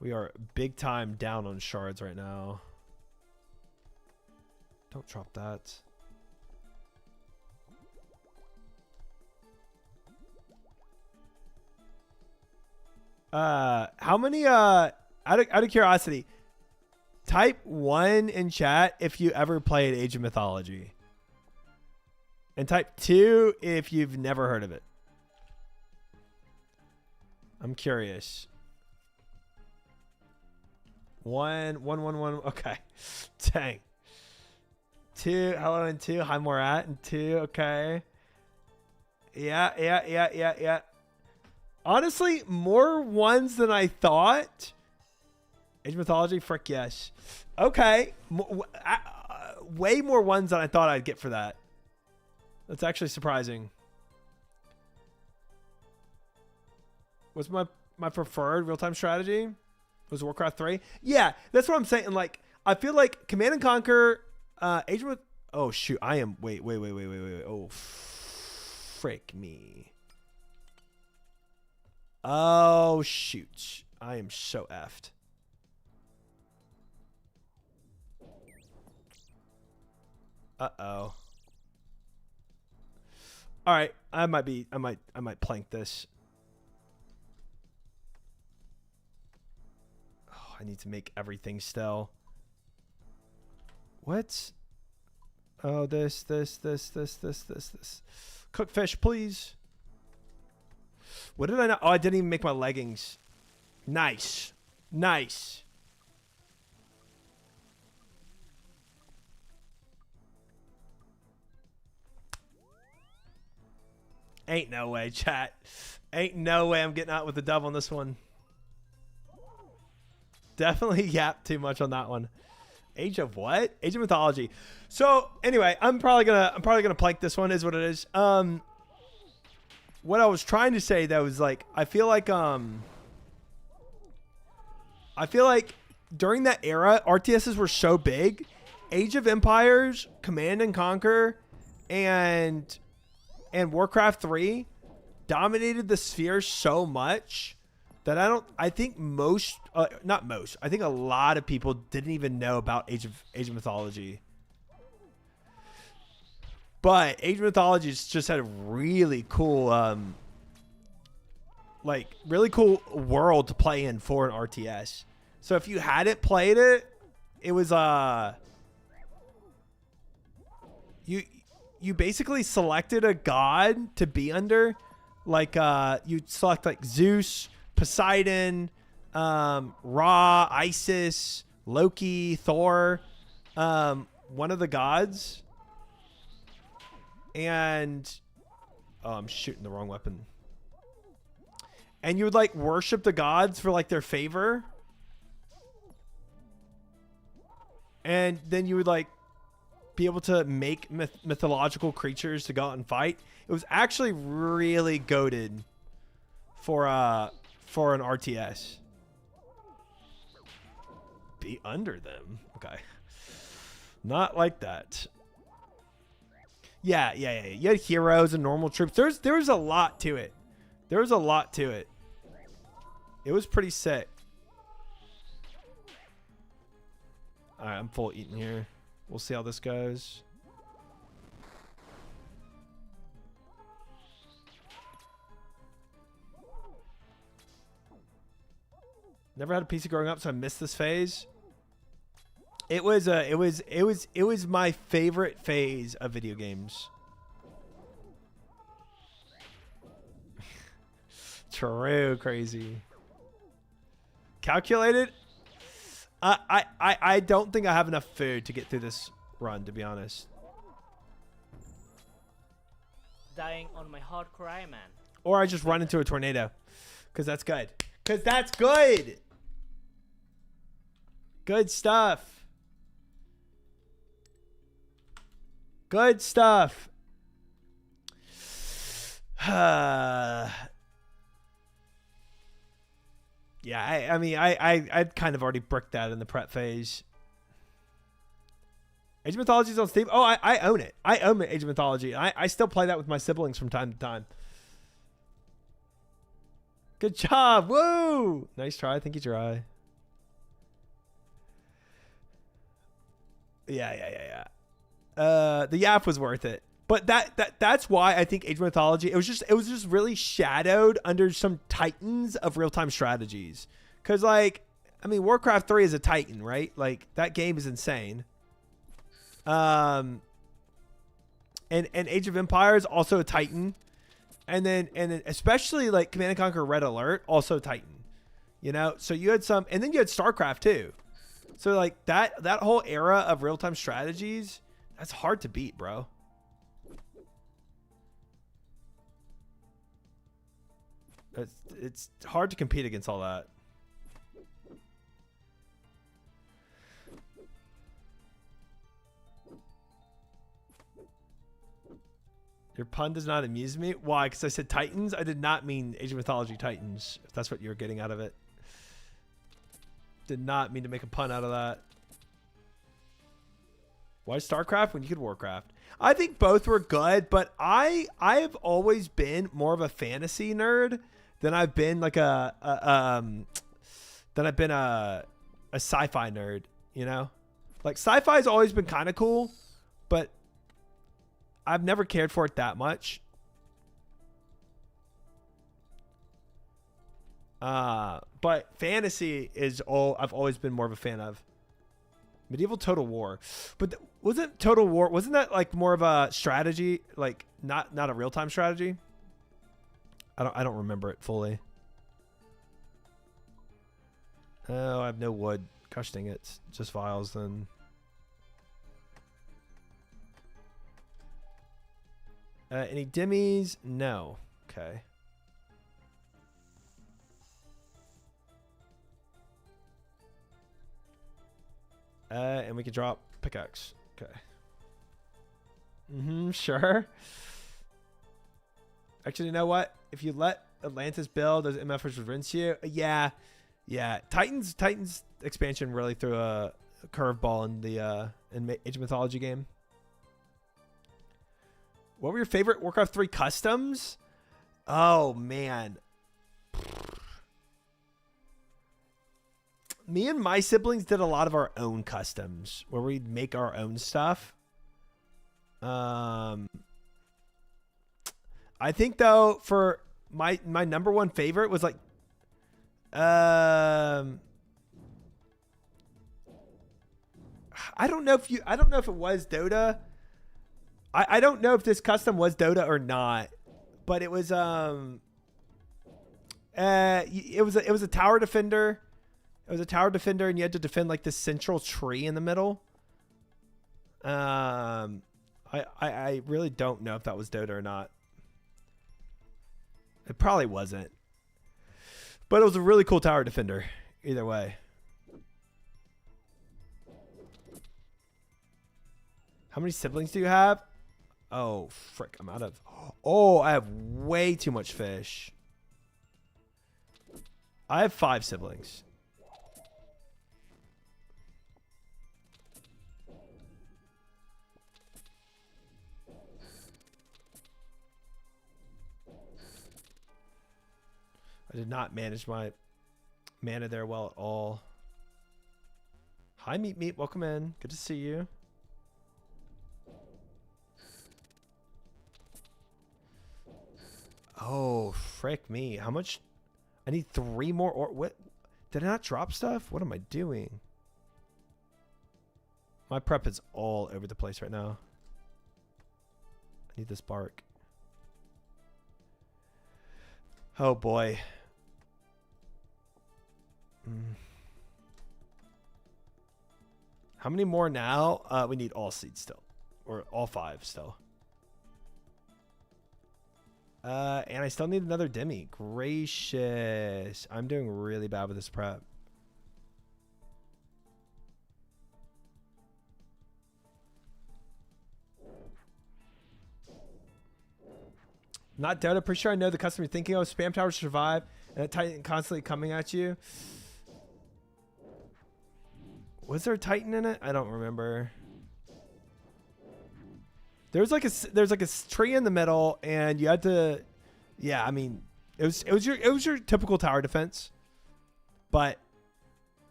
We are big time down on shards right now. Don't drop that. How many, out of curiosity, type 1 in chat if you ever played Age of Mythology. And type 2 if you've never heard of it. I'm curious. 1. Okay. Dang. 2. Hello and 2. Hi, Morat and 2. Okay. Yeah. Honestly, more ones than I thought. Age of Mythology, frick yes. Okay. Way more ones than I thought I'd get for that. That's actually surprising. What's my preferred real-time strategy? Was Warcraft 3? Yeah, that's what I'm saying. Like, I feel like Command and Conquer, Age of... Oh, shoot. I am... Wait. Oh, frick me. Oh, shoot. I am so effed. Uh-oh. All right. I might plank this. Oh, I need to make everything still. What? Oh, this. Cook fish, please. What did I not? Oh, I didn't even make my leggings. Nice. Ain't no way, chat. Ain't no way I'm getting out with the dub on this one. Definitely yapped too much on that one. Age of what? Age of Mythology. So anyway, I'm probably gonna plank this one. Is what it is. What I was trying to say though is like I feel like during that era RTSs were so big. Age of Empires, Command and Conquer, and Warcraft 3 dominated the sphere so much that I think I think a lot of people didn't even know about Age of Mythology. But Age of Mythology just had a really cool really cool world to play in for an RTS. So if you hadn't played it, it was you basically selected a god to be under, like you'd select like Zeus, Poseidon, Ra, Isis, Loki, Thor, one of the gods. And I'm shooting the wrong weapon. And you would like worship the gods for like their favor. And then you would like be able to make mythological creatures to go out and fight. It was actually really goated for an RTS. Be under them. Okay. Not like that. Yeah. You had heroes and normal troops. There was a lot to it. There was a lot to it. It was pretty sick. All right, I'm full eating here. We'll see how this goes. Never had a PC growing up, so I missed this phase. It was my favorite phase of video games. True, crazy. Calculated? I don't think I have enough food to get through this run, to be honest. Dying on my hard cry, man. Or I just run into a tornado. Because that's good. Because that's good! Good stuff. Good stuff. Yeah, I mean, I'd kind of already bricked that in the prep phase. Age of Mythology is on Steam. Oh, I own it. I own Age of Mythology. I still play that with my siblings from time to time. Good job. Woo! Nice try. I think you try. Yeah. The yap was worth it. But that's why I think Age of Mythology, it was just really shadowed under some titans of real-time strategies. Cause like, I mean, Warcraft 3 is a titan, right? Like that game is insane. And Age of Empires also a titan. And then especially like Command and Conquer Red Alert, also titan. You know? So you had some, and then you had StarCraft too. So like that whole era of real-time strategies, that's hard to beat, bro. It's hard to compete against all that. Your pun does not amuse me. Why? Because I said Titans. I did not mean Age of Mythology Titans, if that's what you're getting out of it. Did not mean to make a pun out of that. Why StarCraft when you could Warcraft? I think both were good, but I've always been more of a fantasy nerd than I've been like a sci-fi nerd, you know? Like sci-fi's always been kind of cool, but I've never cared for it that much. But fantasy is all I've always been more of a fan of. Medieval Total War. But wasn't Total War, wasn't that like more of a strategy, like not a real-time strategy? I don't remember it fully. Oh, I have no wood. Gosh dang it. It's just vials then. Any dimmies? No. Okay. And we can drop pickaxe. Okay. Sure. Actually, you know what? If you let Atlantis build, those MFers would rinse you. Yeah. Titans expansion really threw a curveball in the Age of Mythology game. What were your favorite Warcraft 3 customs? Oh man. Me and my siblings did a lot of our own customs where we'd make our own stuff. I think though for my number one favorite was like, I don't know if it was Dota. I don't know if this custom was Dota or not, but it was it was a tower defender. It was a tower defender, and you had to defend like this central tree in the middle. I really don't know if that was Dota or not. It probably wasn't, but it was a really cool tower defender. Either way. How many siblings do you have? Oh, frick. I'm out of... Oh, I have way too much fish. I have 5 siblings. I did not manage my mana there well at all. Hi, Meat. Welcome in. Good to see you. Oh, frick me. How much? I need 3 more. Or what? Did I not drop stuff? What am I doing? My prep is all over the place right now. I need this bark. Oh, boy. How many more now? We need all seeds still. Or all 5 still. And I still need another Demi. Gracious. I'm doing really bad with this prep. Not Dota. Pretty sure I know the customer you're thinking of. Spam towers survive. And a Titan constantly coming at you. Was there a Titan in it? I don't remember. There's like a tree in the middle, and you had to, yeah. I mean, it was your typical tower defense, but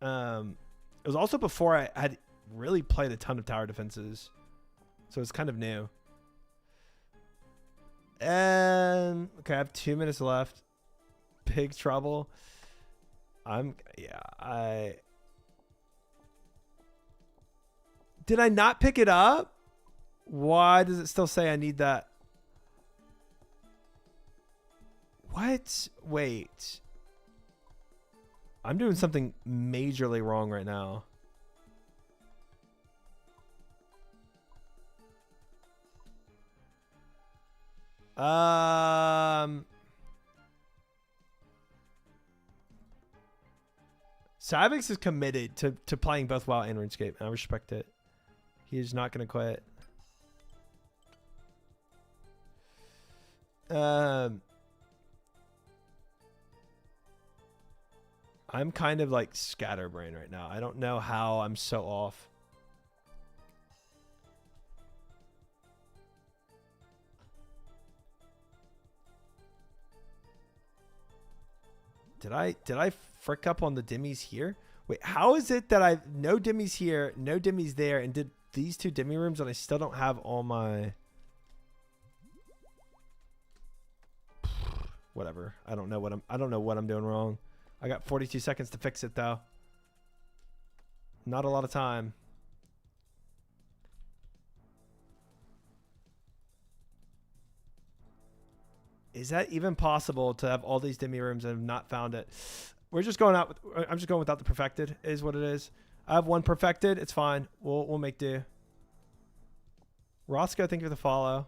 it was also before I had really played a ton of tower defenses, so it's kind of new. And okay, I have 2 minutes left. Big trouble. Did I not pick it up? Why does it still say I need that? What? Wait. I'm doing something majorly wrong right now. Savix is committed to playing both WoW and RuneScape, and I respect it. He is not going to quit. I'm kind of like scatterbrained right now. I don't know how I'm so off. Did I frick up on the dimmies here? Wait, how is it that I no dimmies here, no dimmies there, and did these 2 dimmy rooms and I still don't have all my... Whatever. I don't know what I'm doing wrong. I got 42 seconds to fix it though. Not a lot of time. Is that even possible to have all these demi rooms and have not found it? We're just going out with, I'm just going without the perfected is what it is. I have 1 perfected. It's fine. We'll make do. Roscoe, thank you for the follow.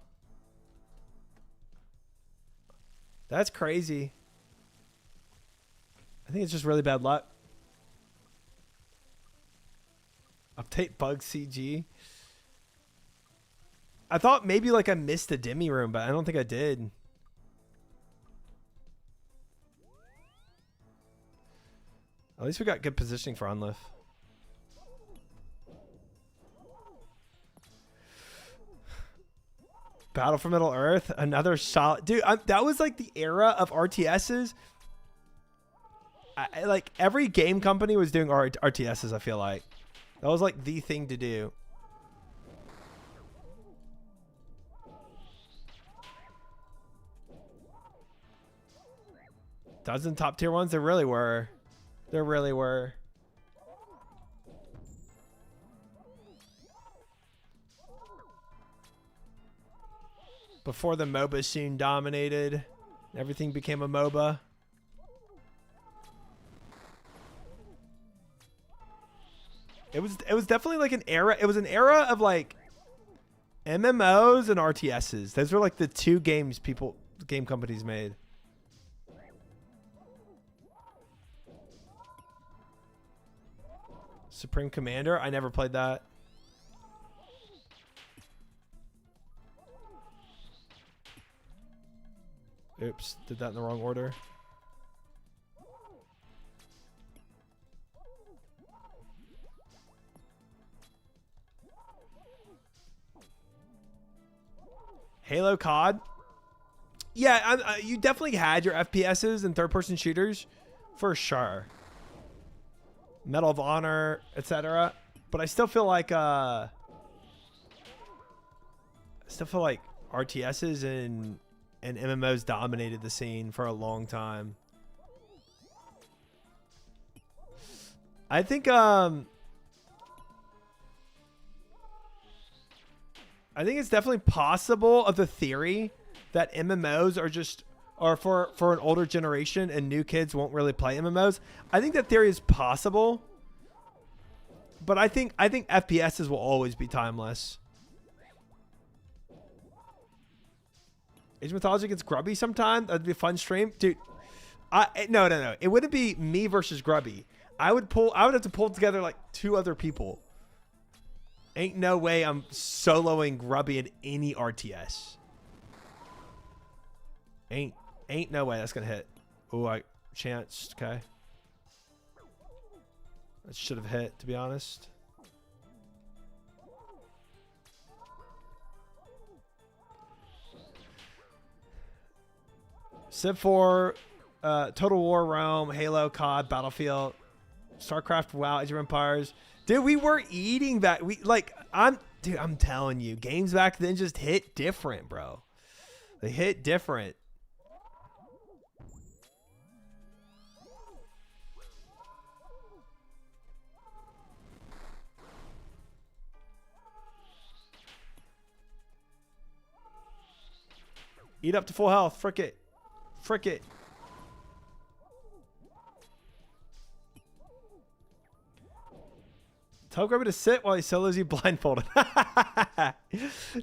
That's crazy. I think it's just really bad luck. Update bug CG. I thought maybe like I missed a demi room, but I don't think I did. At least we got good positioning for Unlift. Battle for Middle Earth, another solid dude. That was like the era of RTSs. Like every game company was doing RTSs. I feel like that was like the thing to do. Dozen top tier ones. There really were. There really were. Before the MOBA scene dominated, everything became a MOBA. It was definitely like an era. It was an era of like MMOs and RTSs. Those were like the two game companies made. Supreme Commander. I never played that. Oops, did that in the wrong order. Halo COD. Yeah, you definitely had your FPSs and third-person shooters, for sure. Medal of Honor, etc. But I still feel like RTSs and MMOs dominated the scene for a long time. I think it's definitely possible of the theory that MMOs are for an older generation and new kids won't really play MMOs. I think that theory is possible. But I think FPSs will always be timeless. Age of Mythology against Grubby sometime? That'd be a fun stream. Dude, no. It wouldn't be me versus Grubby. I would have to pull together like 2 other people. Ain't no way I'm soloing Grubby in any RTS. Ain't no way that's gonna hit. Oh, I chanced. Okay. That should have hit, to be honest. Civ 4, Total War, Rome, Halo, COD, Battlefield, StarCraft, WoW, Age of Empires. Dude, we were eating that. I'm telling you, games back then just hit different, bro. They hit different. Eat up to full health. Frick it. Frick it. Tell Grubby to sit while he solos you blindfolded.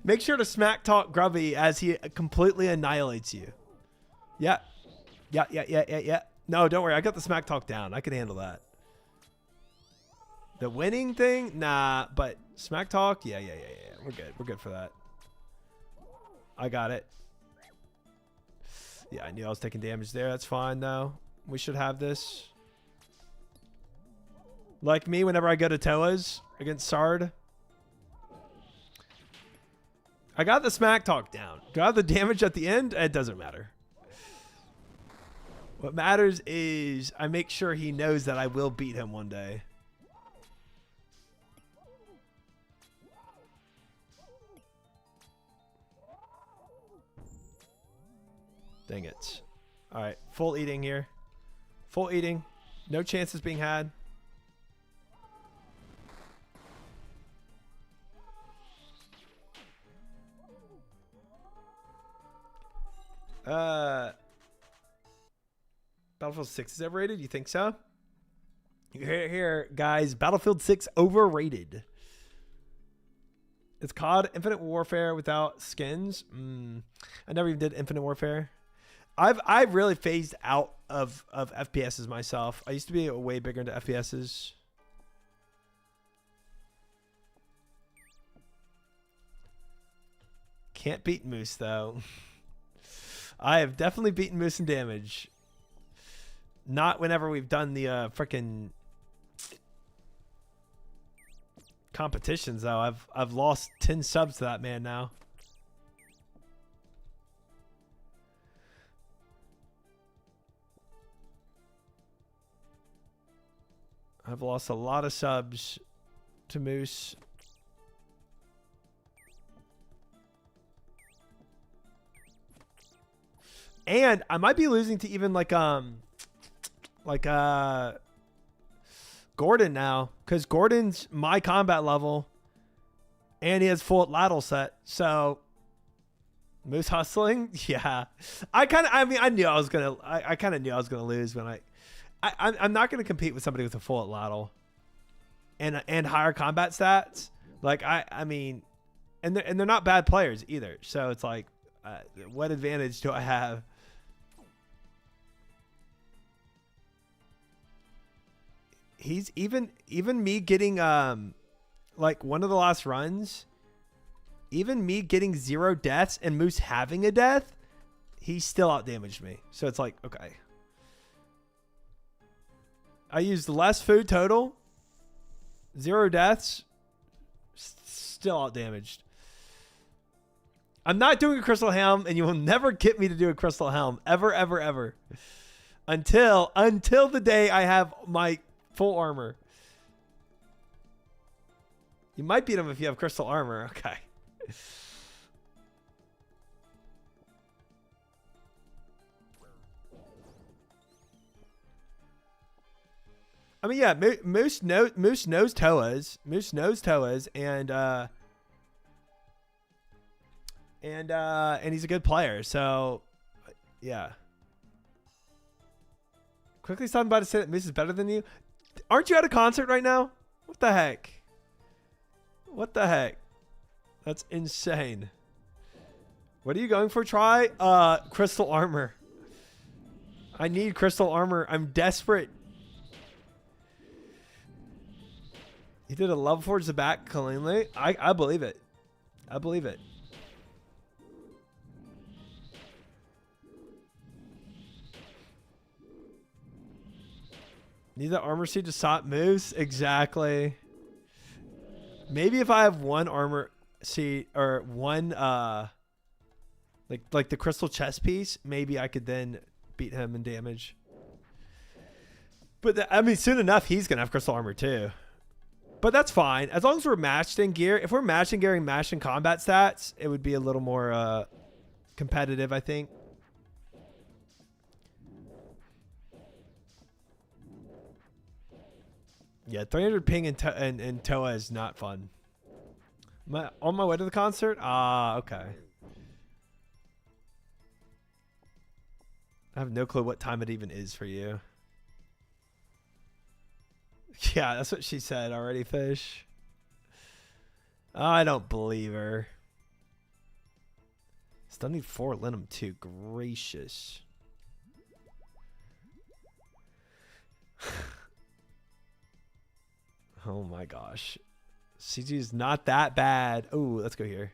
Make sure to smack talk Grubby as he completely annihilates you. Yeah. Yeah. No, don't worry. I got the smack talk down. I can handle that. The winning thing? Nah, but smack talk? Yeah. We're good. We're good for that. I got it. Yeah, I knew I was taking damage there. That's fine, though. We should have this. Like me, whenever I go to Toa's against Sard. I got the smack talk down. Do I have the damage at the end? It doesn't matter. What matters is I make sure he knows that I will beat him one day. Dang it. All right, full eating here. Full eating. No chances being had. Battlefield 6 is overrated? You think so? You hear it here, guys. Battlefield 6 overrated. It's COD Infinite Warfare without skins. I never even did Infinite Warfare. I've really phased out of FPSs myself. I used to be way bigger into FPSs. Can't beat Moose though. I have definitely beaten Moose in damage. Not whenever we've done the frickin' competitions though. I've lost 10 subs to that man now. I've lost a lot of subs to Moose. And I might be losing to even like like Gordon now, because Gordon's my combat level, and he has full ladle set. So Moose hustling, yeah. I kind of knew I was gonna lose when I'm not gonna compete with somebody with a full ladle and higher combat stats. Like I mean, and they're not bad players either. So it's like, what advantage do I have? He's even me getting like one of the last runs, even me getting 0 deaths and Moose having a death, he still outdamaged me. So it's like, okay. I used less food total, 0 deaths, still outdamaged. I'm not doing a crystal helm, and you will never get me to do a crystal helm ever, ever, ever. Until the day I have my full armor. You might beat him if you have crystal armor. Okay. I mean, yeah, Moose knows Toas. Moose knows Toas, and he's a good player. So, yeah. Quickly, something about to say that Moose is better than you. Aren't you at a concert right now? What the heck? What the heck? That's insane. What are you going for? Try crystal armor. I need crystal armor. I'm desperate. He did a love towards the back cleanly. I believe it. I believe it. Need the armor seed to stop Moose? Exactly. Maybe if I have one armor seed or one like the crystal chest piece, maybe I could then beat him in damage. But I mean, soon enough he's gonna have crystal armor too. But that's fine as long as we're matched in gear. If we're matched in gear and matched in combat stats, it would be a little more competitive, I think. Yeah, 300 ping and Toa is not fun. On my way to the concert? Ah, okay. I have no clue what time it even is for you. Yeah, that's what she said already, Fish. I don't believe her. Still need 4 Linum too. Gracious. Oh my gosh. CG is not that bad. Oh, let's go here.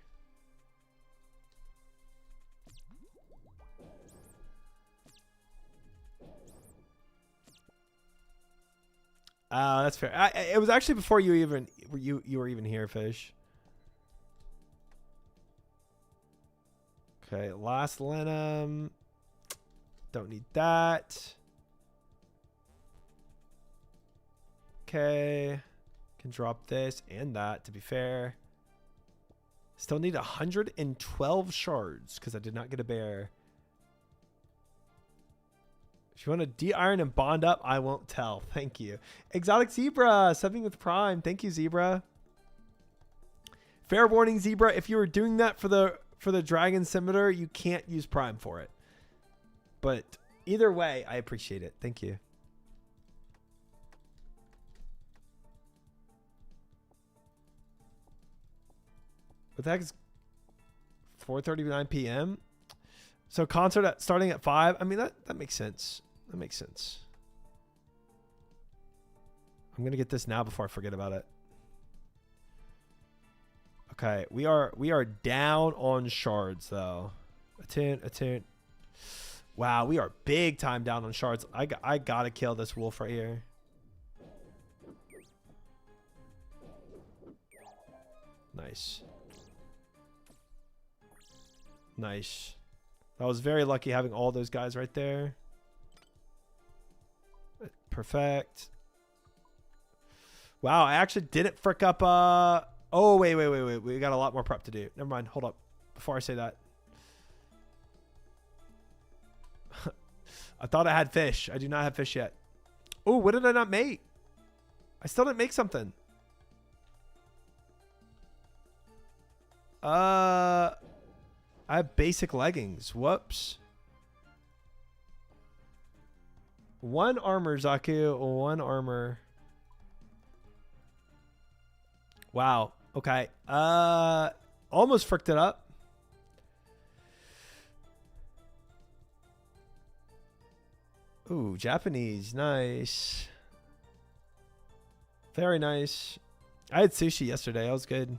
That's fair. It was actually before you were even here, Fish. Okay, last Linum. Don't need that. Okay. Can drop this and that, to be fair. Still need 112 shards because I did not get a bear. If you want to de-iron and bond up, I won't tell. Thank you. Exotic Zebra, subbing with Prime. Thank you, Zebra. Fair warning, Zebra. If you were doing that for the Dragon Scimitar, you can't use Prime for it. But either way, I appreciate it. Thank you. What the heck is 4:39 p.m.? So concert starting at 5. I mean, that makes sense. That makes sense. I'm going to get this now before I forget about it. Okay, we are down on shards though. Attune. Wow, we are big time down on shards. I got to kill this wolf right here. Nice. Nice. I was very lucky having all those guys right there. Perfect. Wow, I actually didn't frick up. Oh, wait. We got a lot more prep to do. Never mind. Hold up. Before I say that. I thought I had fish. I do not have fish yet. Oh, what did I not make? I still didn't make something. I have basic leggings. Whoops. 1 armor, Zaku. 1 armor. Wow. Okay. Almost fricked it up. Ooh, Japanese. Nice. Very nice. I had sushi yesterday. That was good.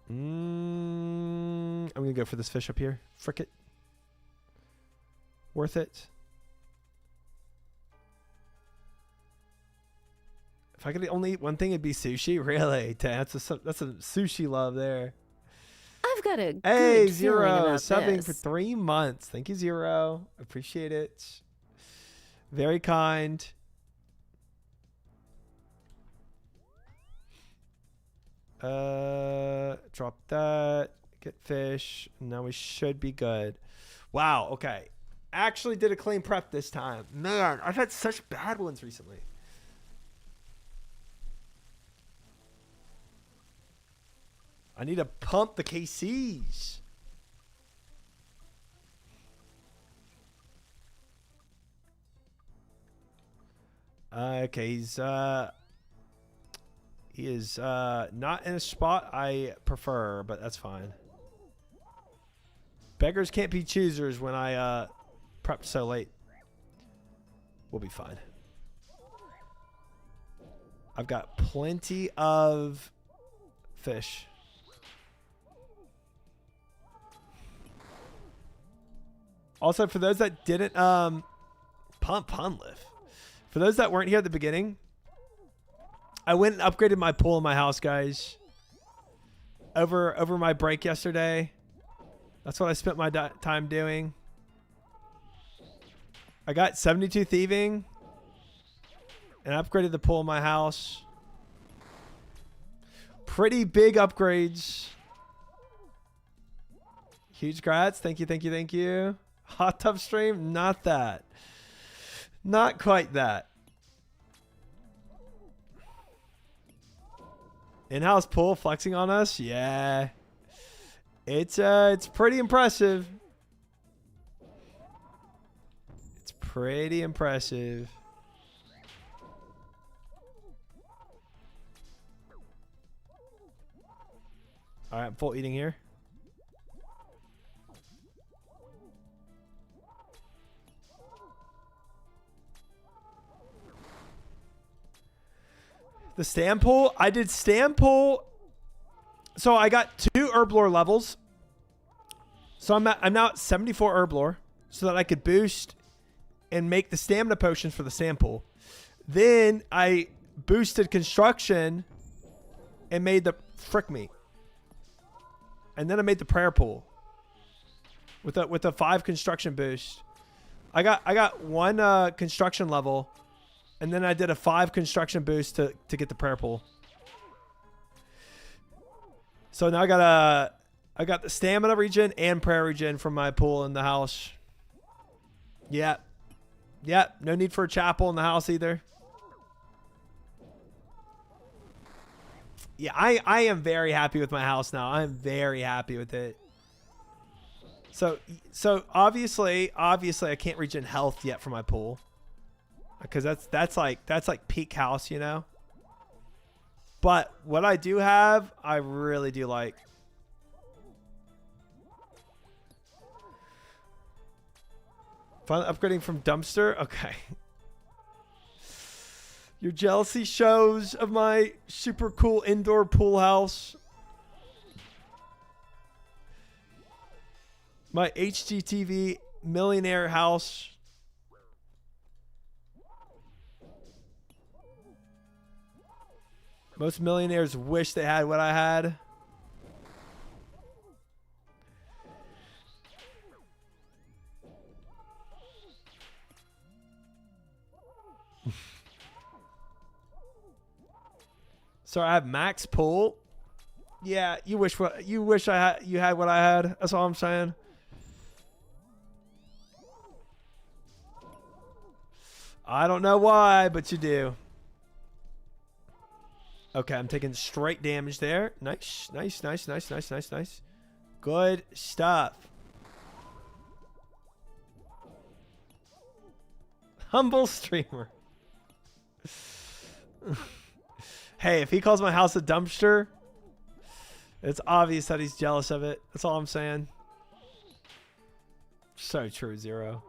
I'm going to go for this fish up here. Frick it. Worth it. If I could only eat one thing, it'd be sushi. Really? That's some sushi love there. I've got a Hey, good feeling Zero, about subbing this. for 3 months. Thank you, Zero. Appreciate it. Very kind. Drop that. Get fish. Now we should be good. Wow. Okay. Actually did a clean prep this time. Man, I've had such bad ones recently. I need to pump the KCs. Okay, he is not in a spot I prefer, but that's fine. Beggars can't be choosers when I prepped so late. We'll be fine. I've got plenty of fish. Also, for those that didn't pun lift. For those that weren't here at the beginning, I went and upgraded my pool in my house, guys. Over my break yesterday. That's what I spent my time doing. I got 72 thieving and upgraded the pool in my house. Pretty big upgrades. Huge grats. Thank you, thank you, thank you. Hot tub stream? Not that. Not quite that. In-house pool flexing on us? Yeah. It's pretty impressive. It's pretty impressive. All right, I'm full eating here. The stand pull, I did stand pull. So I got 2 herb lore levels. So I'm now at 74 herb lore, so that I could boost and make the stamina potions for the stand pull. Then I boosted construction and made the frick me. And then I made the prayer pool with a 5 construction boost. I got 1 construction level. And then I did a 5 construction boost to get the prayer pool. So now I got the stamina regen and prayer regen from my pool in the house. Yeah. Yeah. No need for a chapel in the house either. Yeah, I am very happy with my house now. I'm very happy with it. So obviously I can't regen health yet for my pool. Because that's like peak house, you know. But what I do have, I really do like. Finally upgrading from dumpster. Okay. Your jealousy shows of my super cool indoor pool house. My HGTV millionaire house. Most millionaires wish they had what I had. So I have max pull. Yeah, you wish you had what I had. That's all I'm saying. I don't know why, but you do. Okay, I'm taking straight damage there. Nice, nice, nice, nice, nice, nice, nice. Good stuff. Humble streamer. Hey, if he calls my house a dumpster, it's obvious that he's jealous of it. That's all I'm saying. So true, Zero.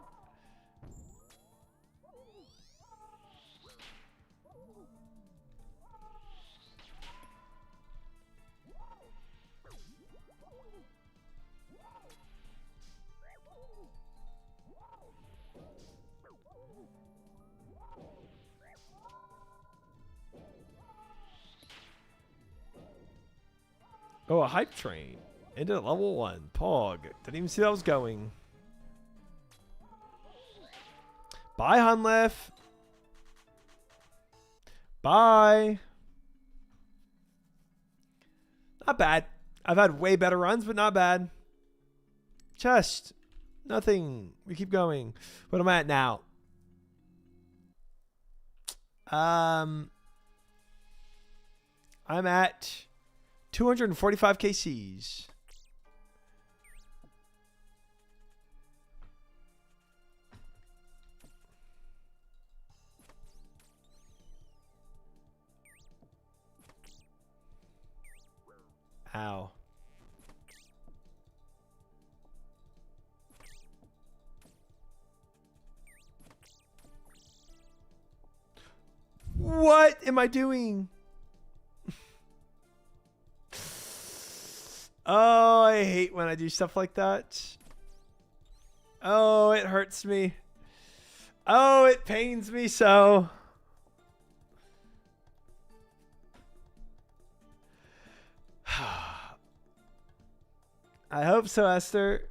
Oh, a hype train. Into level 1. Pog. Didn't even see that was going. Bye, Hunlef. Bye. Not bad. I've had way better runs, but not bad. Chest. Nothing. We keep going. What am I at now? I'm at 245 KCs. Ow. What am I doing? Oh, I hate when I do stuff like that. Oh, it hurts me. Oh, it pains me so. I hope so, Esther.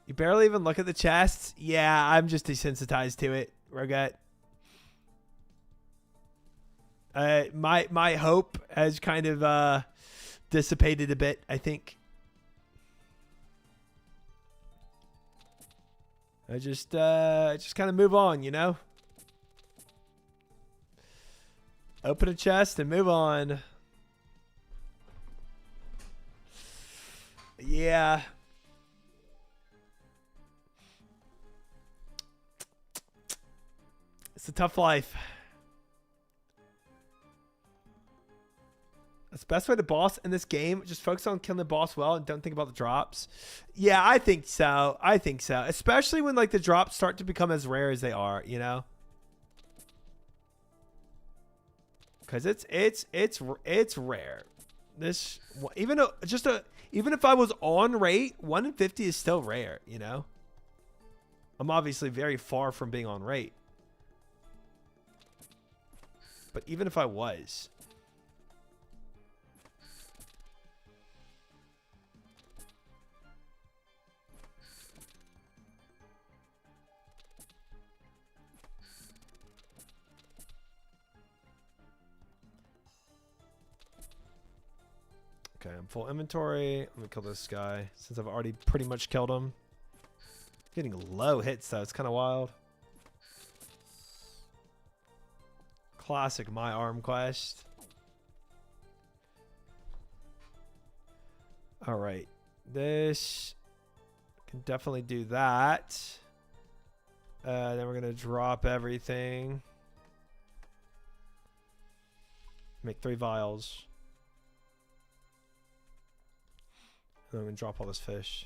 You barely even look at the chests. Yeah, I'm just desensitized to it, Roget. My hope has kind of dissipated a bit, I think. I just kind of move on, you know? Open a chest and move on. Yeah. It's a tough life. That's the best way to boss in this game. Just focus on killing the boss well and don't think about the drops. Yeah, I think so. I think so. Especially when like the drops start to become as rare as they are, you know? Because it's rare. This even if I was on rate, 1 in 50 is still rare, you know? I'm obviously very far from being on rate. But even if I was, okay, I'm full inventory. I'm gonna kill this guy since I've already pretty much killed him. Getting low hits though, it's kind of wild. Classic my arm quest. All right, this can definitely do that. Then we're gonna drop everything. Make 3 vials. And I'm gonna drop all this fish.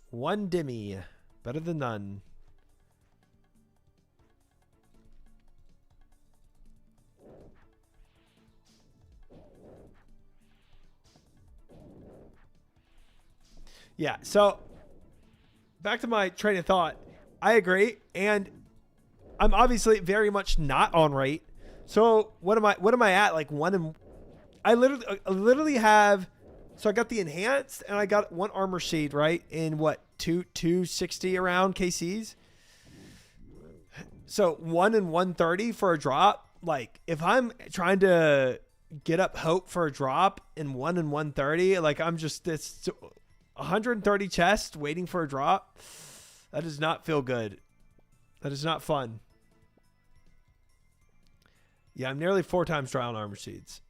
1 dimmy, better than none. Yeah, so back to my train of thought. I agree, and I'm obviously very much not on rate. So what am I at? Like I literally have. So I got the enhanced, and I got 1 armor shade, right? In what 260 around KCs. So 1 and 130 for a drop. Like if I'm trying to get up hope for a drop in 1 and 130, like I'm just, it's 130 chest waiting for a drop. That does not feel good. That is not fun. Yeah, I'm nearly 4 times dry on armor seeds.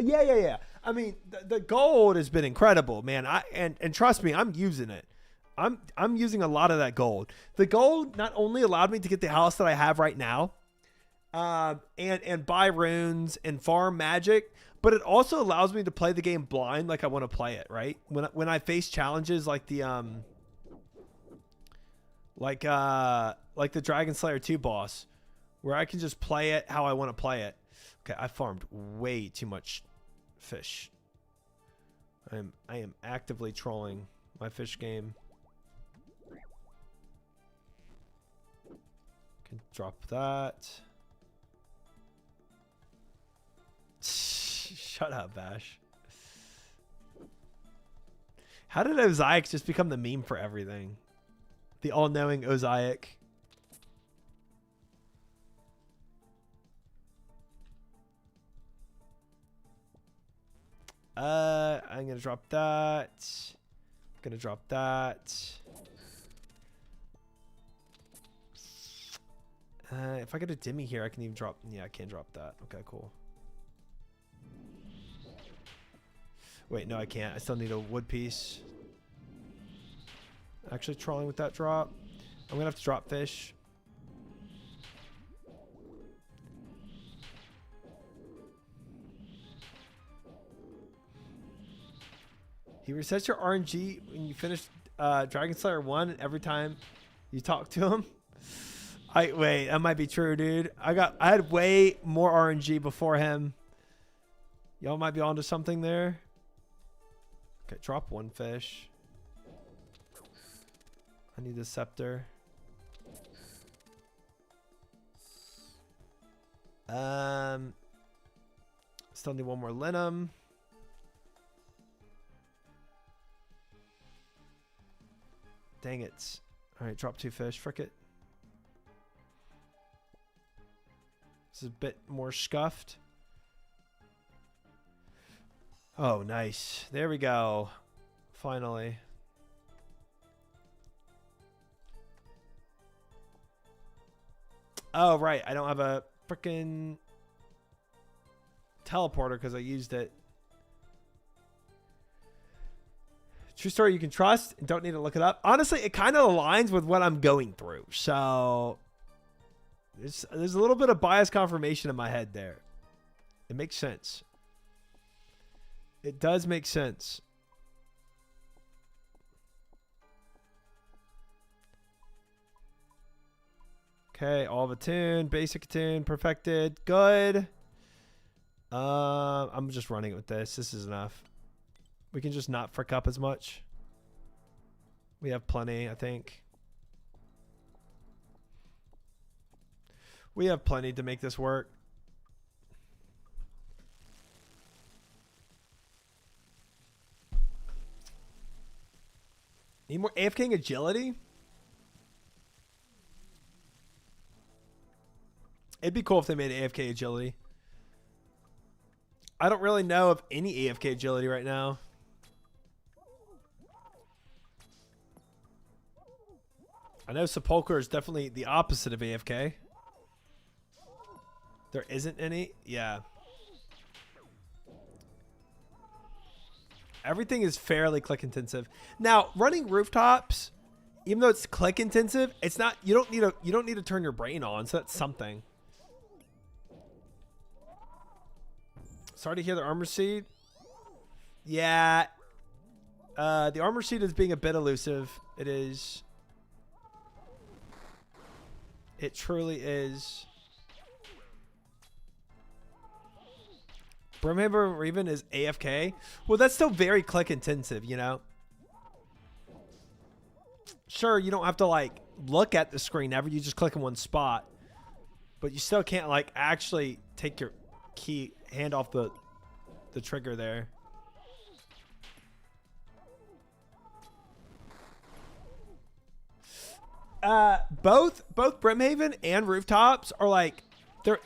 Yeah. I mean, the gold has been incredible, man. And trust me, I'm using it. I'm using a lot of that gold. The gold not only allowed me to get the house that I have right now, and buy runes and farm magic, but it also allows me to play the game blind like I want to play it, right? When I face challenges like the the Dragon Slayer 2 boss, where I can just play it how I want to play it. Okay, I farmed way too much fish. I am actively trolling my fish game. Can drop that. Shut up, Bash. How did Ozaic just become the meme for everything? The all-knowing Ozaic. I'm gonna drop that. Gonna drop that. If I get a Demi here, I can even drop. Yeah, I can drop that. Okay, cool. Wait, no, I can't. I still need a wood piece. Actually, trolling with that drop. I'm gonna have to drop fish. He resets your RNG when you finish Dragon Slayer 1 every time you talk to him. Wait, that might be true, dude. I had way more RNG before him. Y'all might be onto something there. Okay, drop 1 fish. I need the scepter. Still need 1 more linum. Dang it. All right, drop 2 fish. Frick it. This is a bit more scuffed. Oh, nice. There we go. Finally. Oh, right. I don't have a freaking teleporter because I used it. True story you can trust and don't need to look it up. Honestly, it kind of aligns with what I'm going through. So there's a little bit of bias confirmation in my head there. It makes sense. It does make sense. Okay, all of a tune, basic tune, perfected, good. I'm just running it with this. This is enough. We can just not frick up as much. We have plenty, I think. We have plenty to make this work. Need more AFK agility? It'd be cool if they made AFK agility. I don't really know of any AFK agility right now. I know Sepulchre is definitely the opposite of AFK. There isn't any? Yeah. Everything is fairly click intensive. Now, running rooftops, even though it's click intensive, it's not, you don't need to turn your brain on, so that's something. Sorry to hear the armor seed. Yeah. The armor seed is being a bit elusive. It is. It truly is. Brimhammer Raven is AFK. Well, that's still very click intensive, you know? Sure, you don't have to, like, look at the screen ever. You just click in one spot. But you still can't, like, actually take your hand off the trigger there. both Brimhaven and Rooftops are like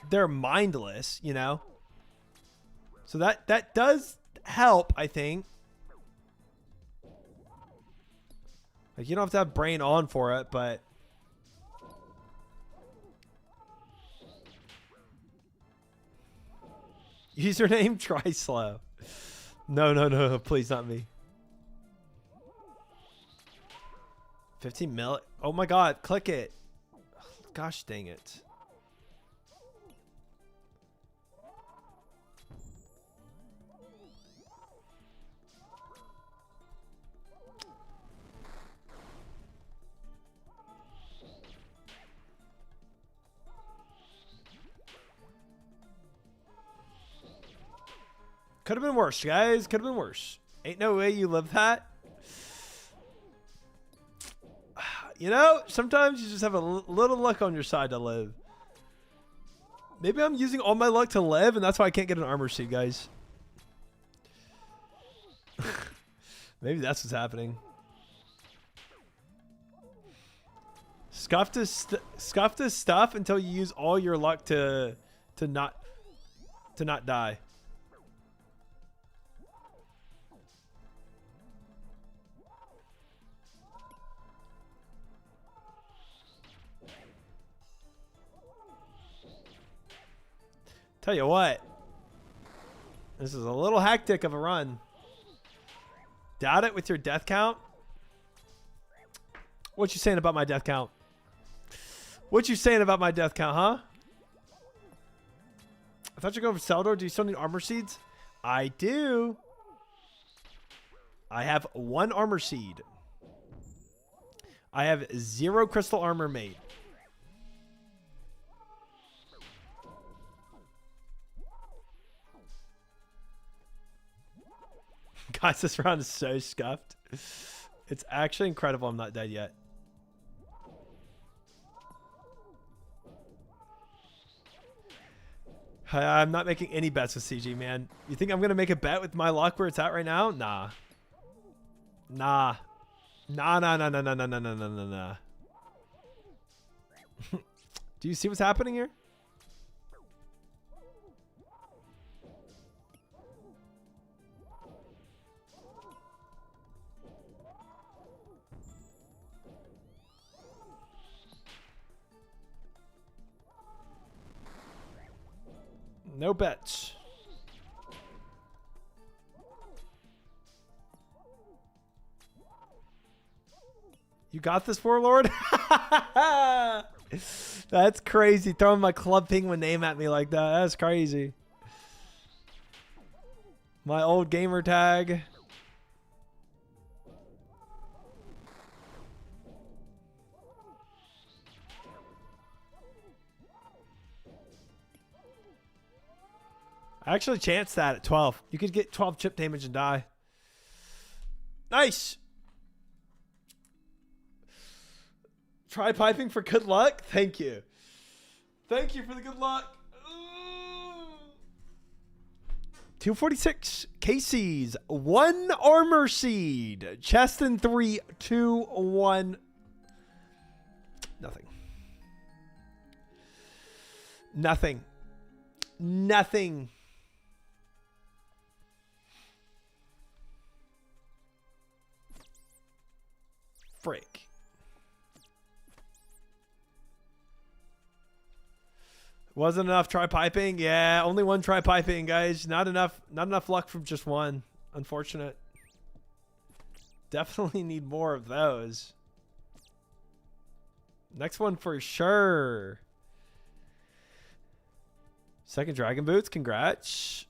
they're mindless, you know. So that does help, I think. Like you don't have to have brain on for it, but username try slow. No, please not me. 15 mil. Oh my god, click it. Gosh dang it. Could have been worse, guys. Could have been worse. Ain't no way you live that. You know, sometimes you just have a little luck on your side to live. Maybe I'm using all my luck to live, and that's why I can't get an armor seed, guys. Maybe that's what's happening. Scuff this stuff until you use all your luck to not die. Tell you what, this is a little hectic of a run. Doubt it with your death count. What you saying about my death count? What you saying about my death count, huh? I thought you were going for Seldor. Do you still need armor seeds? I do. I have 1 armor seed. I have 0 crystal armor made. Guys, this round is so scuffed. It's actually incredible I'm not dead yet. I'm not making any bets with CG, man. You think I'm going to make a bet with my luck where it's at right now? Nah. Nah. Nah. Do you see what's happening here? No bets. You got this, Warlord? That's crazy. Throwing my Club Penguin name at me like that. That's crazy. My old gamer tag. I actually chanced that at 12. You could get 12 chip damage and die. Nice. Try piping for good luck. Thank you. Thank you for the good luck. Ooh. 246 Casey's 1 armor seed. Chest in 3, 2, 1. Nothing. Nothing. Nothing. Frick. Wasn't enough try piping. Yeah, only 1 try piping, guys. Not enough luck from just 1. Unfortunate. Definitely need more of those. Next one for sure. Second dragon boots. Congrats.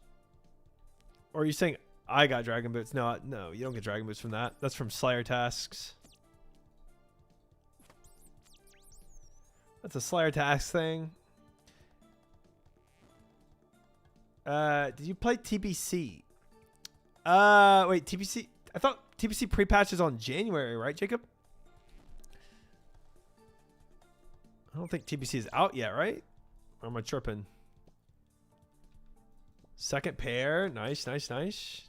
Or are you saying I got dragon boots? No, you don't get dragon boots from that. That's from Slayer tasks. That's a Slayer task thing. Did you play TBC? Wait, TBC? I thought TBC pre-patch is on January, right, Jacob? I don't think TBC is out yet, right? Or am I tripping? Second pair. Nice, nice, nice.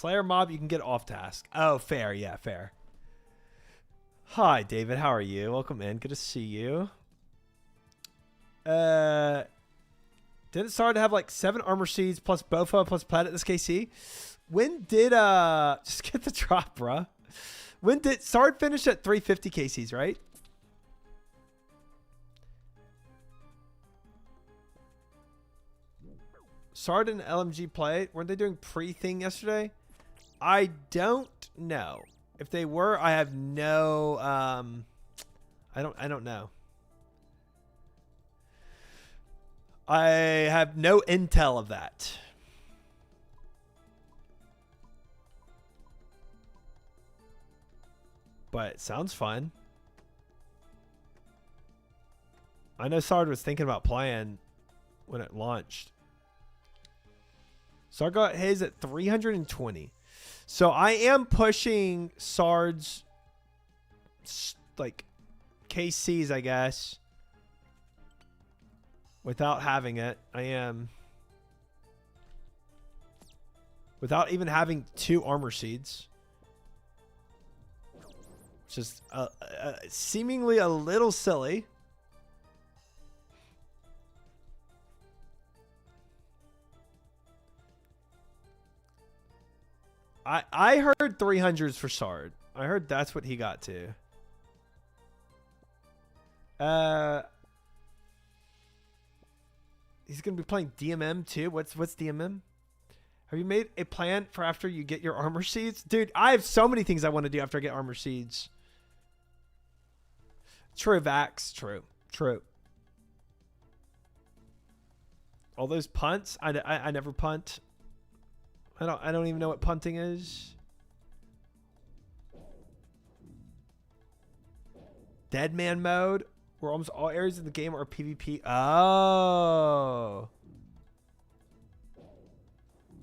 Slayer mob, you can get off task. Oh, fair. Yeah, fair. Hi, David. How are you? Welcome in. Good to see you. Didn't start to have like 7 armor seeds plus bowfa plus planet this KC. When did just get the drop, bruh? When did Sard finish at 350 KCs, right? Sard and LMG play. Weren't they doing pre-thing yesterday? I don't know. If they were, I have no I don't know. I have no intel of that. But it sounds fun. I know Sard was thinking about playing when it launched. Sard got his at 320. So I am pushing Sard's like KCs, I guess. Without having it. I am. Without even having 2 armor seeds. Which is seemingly a little silly. I heard 300s for Sard. I heard that's what he got to. He's gonna be playing DMM too. What's DMM? Have you made a plan for after you get your armor seeds? Dude, I have so many things I want to do after I get armor seeds. True, Vax. True. All those punts. I never punt. I don't even know what punting is. Dead man mode, where almost all areas of the game are PvP. Oh.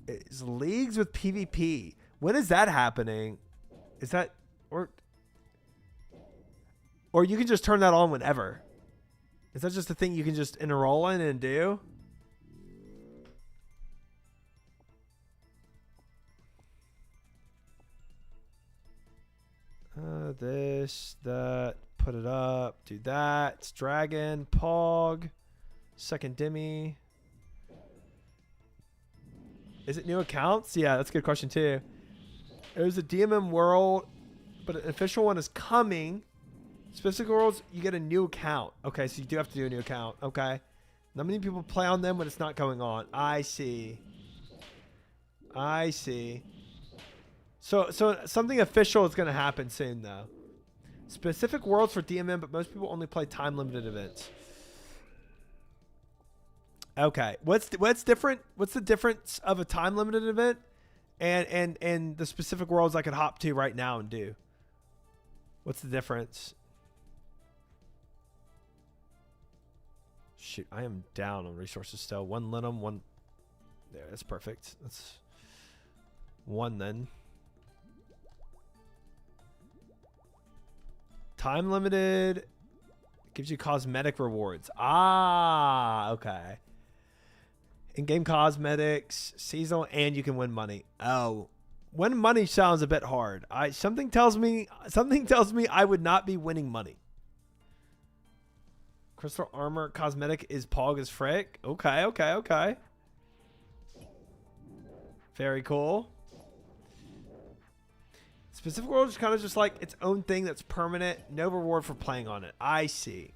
It's leagues with PvP. When is that happening? Is that or you can just turn that on whenever? Is that just a thing you can just enroll in and do? This, that, put it up, do that. It's Dragon, Pog, second Demi. Is it new accounts? Yeah, that's a good question too. There's a DMM world, but an official one is coming. Specific worlds, you get a new account. Okay, so you do have to do a new account. Okay. Not many people play on them when it's not going on. I see. So something official is going to happen soon, though. Specific worlds for DMM, but most people only play time-limited events. Okay, what's different? What's the difference of a time-limited event and the specific worlds I could hop to right now and do? What's the difference? Shoot, I am down on resources still. 1 linum, 1. There, that's perfect. That's 1 then. Time limited gives you cosmetic rewards. Ah, okay. In-game cosmetics, seasonal, and you can win money. Oh, win money sounds a bit hard. Something tells me I would not be winning money. Crystal armor cosmetic is Pog as frick. Okay. Very cool. Specific world is kind of just like its own thing that's permanent. No reward for playing on it. I see.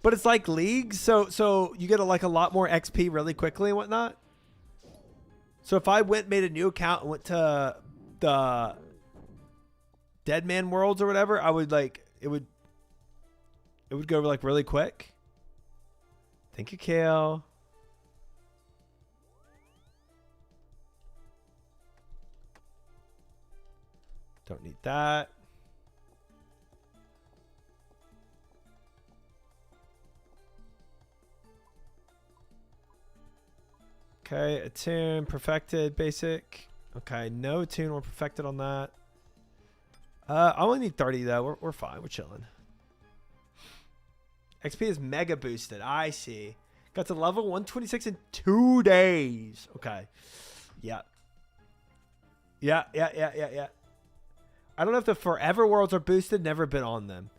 But it's like leagues, so you get a lot more XP really quickly and whatnot. So if I made a new account and went to the Dead Man Worlds or whatever, I would it would go like really quick. Thank you, Kale. Don't need that. Okay, attune, perfected, basic. Okay, no attune or perfected on that. I only need 30 though. We're fine. We're chilling. XP is mega boosted. I see. Got to level 126 in 2 days. Okay. Yeah. Yeah. I don't know if the Forever Worlds are boosted. Never been on them.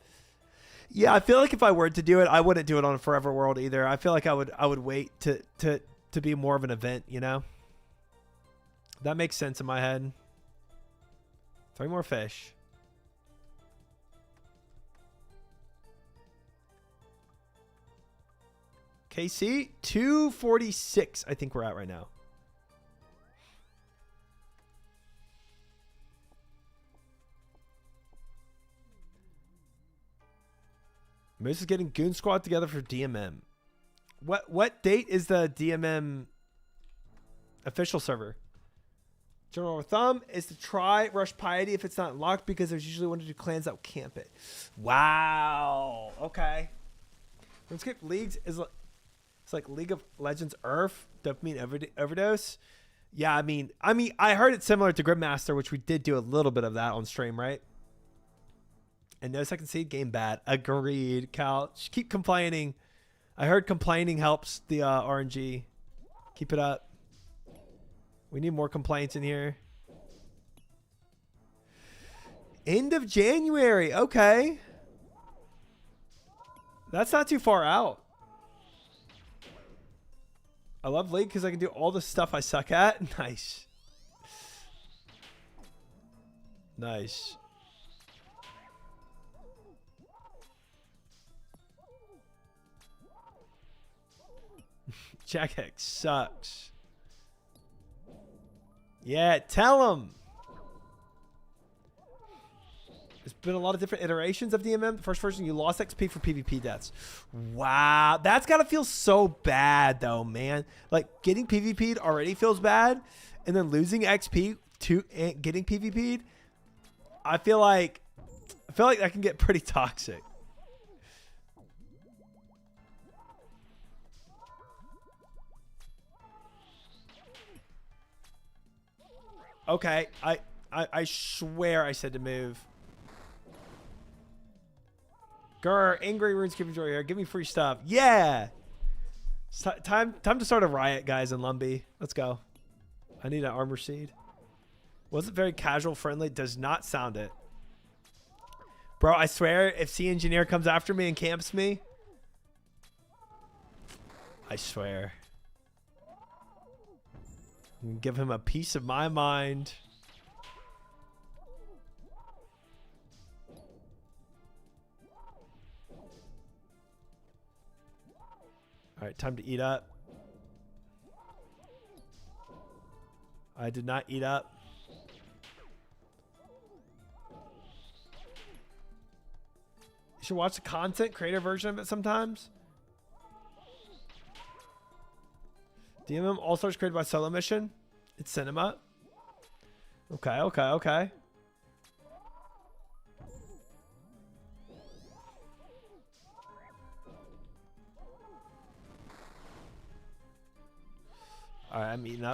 Yeah, I feel like if I were to do it, I wouldn't do it on a Forever World either. I feel like I would wait to be more of an event, you know? That makes sense in my head. 3 more fish. KC 246, I think we're at right now. Moose is getting Goon Squad together for DMM. What date is the DMM official server? General rule of thumb is to try Rush Piety if it's not locked because there's usually 1 to 2 clans that will camp it. Wow. Okay. RuneScape Leagues is like, it's like League of Legends Earth dopamine overdose. Yeah, I mean, I heard it's similar to Gridmaster, which we did do a little bit of that on stream, right? And no second seed, game bad. Agreed, Couch. Keep complaining. I heard complaining helps the RNG. Keep it up. We need more complaints in here. End of January. Okay. That's not too far out. I love League because I can do all the stuff I suck at. Nice. Nice. Jack Hex sucks. Yeah, tell him. There's been a lot of different iterations of DMM. The first version, you lost XP for PvP deaths. Wow. That's got to feel so bad, though, man. Like, getting PvP'd already feels bad. And then losing XP to getting PvP'd, I feel like that can get pretty toxic. Okay, I swear I said to move. Grr, angry RuneScape enjoy here. Give me free stuff. Yeah. Time to start a riot, guys, in Lumbee. Let's go. I need an armor seed. Wasn't very casual friendly. Does not sound it. Bro, I swear if Sea Engineer comes after me and camps me, I swear. Give him a piece of my mind. All right, time to eat up. I did not eat up. You should watch the content creator version of it sometimes. DMM All-Stars created by Solo Mission. It's cinema. Okay. Alright, I'm eating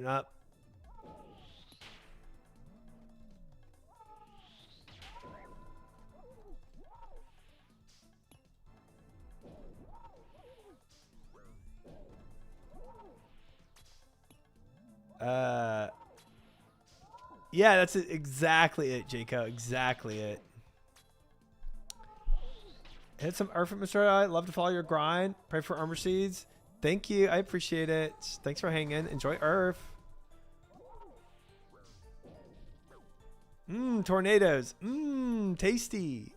up. Yeah, that's exactly it, Jaco. Exactly it. Hit some Earth at Mr. I love to follow your grind. Pray for armor seeds. Thank you. I appreciate it. Thanks for hanging. Enjoy Earth. Tornadoes. Tasty.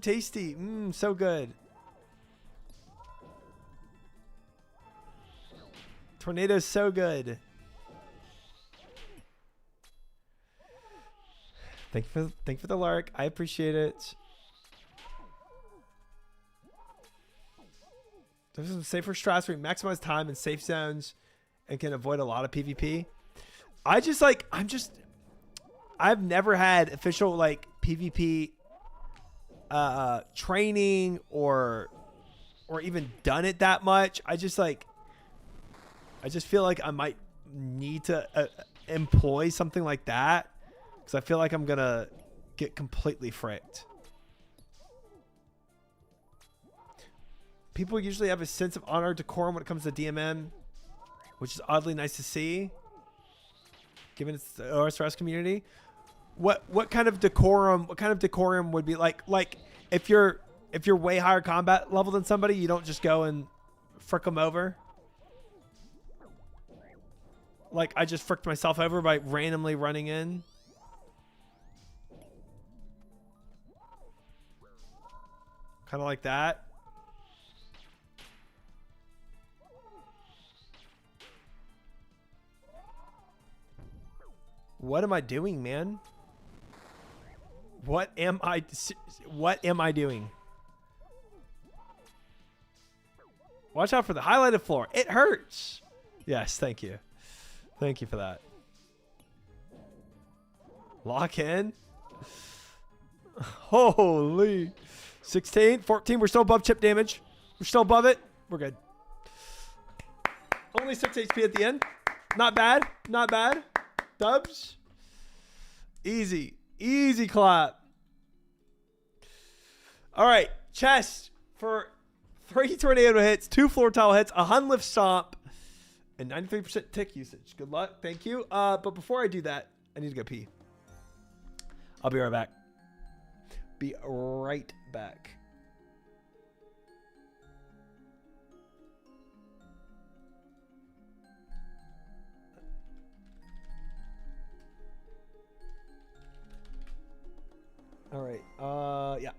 Tasty. So good. Tornadoes so good. Thank you for the lark. I appreciate it. There's some safer strats where you maximize time in safe zones and can avoid a lot of PvP. I've never had official like PvP training or even done it that much. I just feel like I might need to employ something like that because I feel like I'm gonna get completely fricked. People usually have a sense of honor, decorum when it comes to DMM. which is oddly nice to see, given it's the OSRS community. What kind of decorum? What kind of decorum would be like if you're way higher combat level than somebody, you don't just go and frick them over. Like I just fricked myself over by randomly running in. Kind of like that. What am I doing, man? What am I doing? Watch out for the highlighted floor. It hurts. Yes, thank you. Thank you for that. Lock in. Holy. 16, 14. We're still above chip damage. We're still above it. We're good. Only 6 HP at the end. Not bad. Not bad. Dubs. Easy. Easy clap. All right. Chest for 3 tornado hits, 2 floor tile hits, a Hun lift stomp, and 93% tick usage. Good luck. Thank you. But before I do that, I need to go pee. I'll be right back. Be right back. All right. Yeah.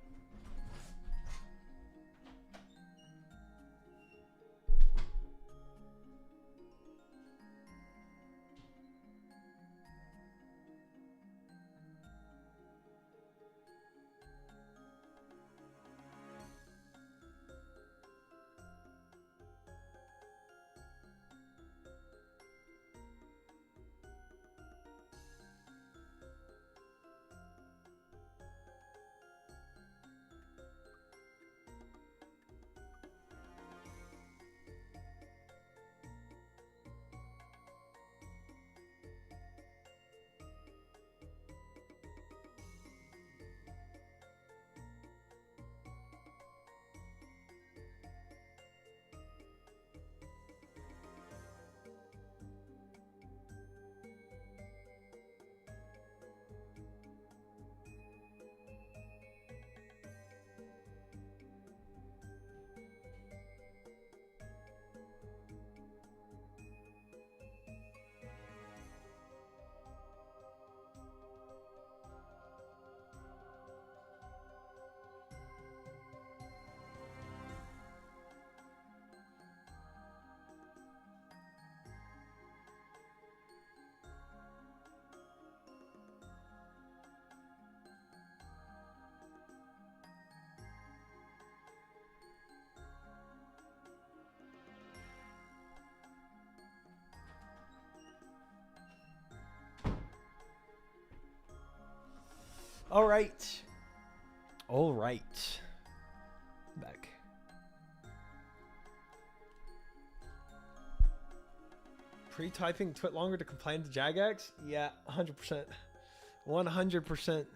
All right. All right. Back. Pre-typing twit longer to complain to Jagex? Yeah, 100%. 100%.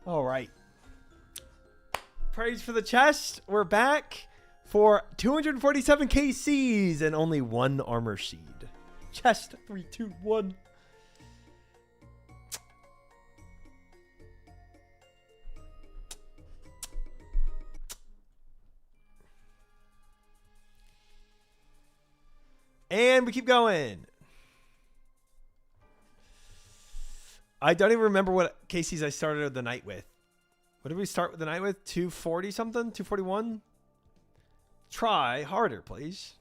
All right. Praise for the chest. We're back for 247 KCs and only 1 armor seed. Chest 3, 2, 1. And we keep going. I don't even remember what KCs I started the night with. What did we start with the night with? 240 something? 241? Try harder, please.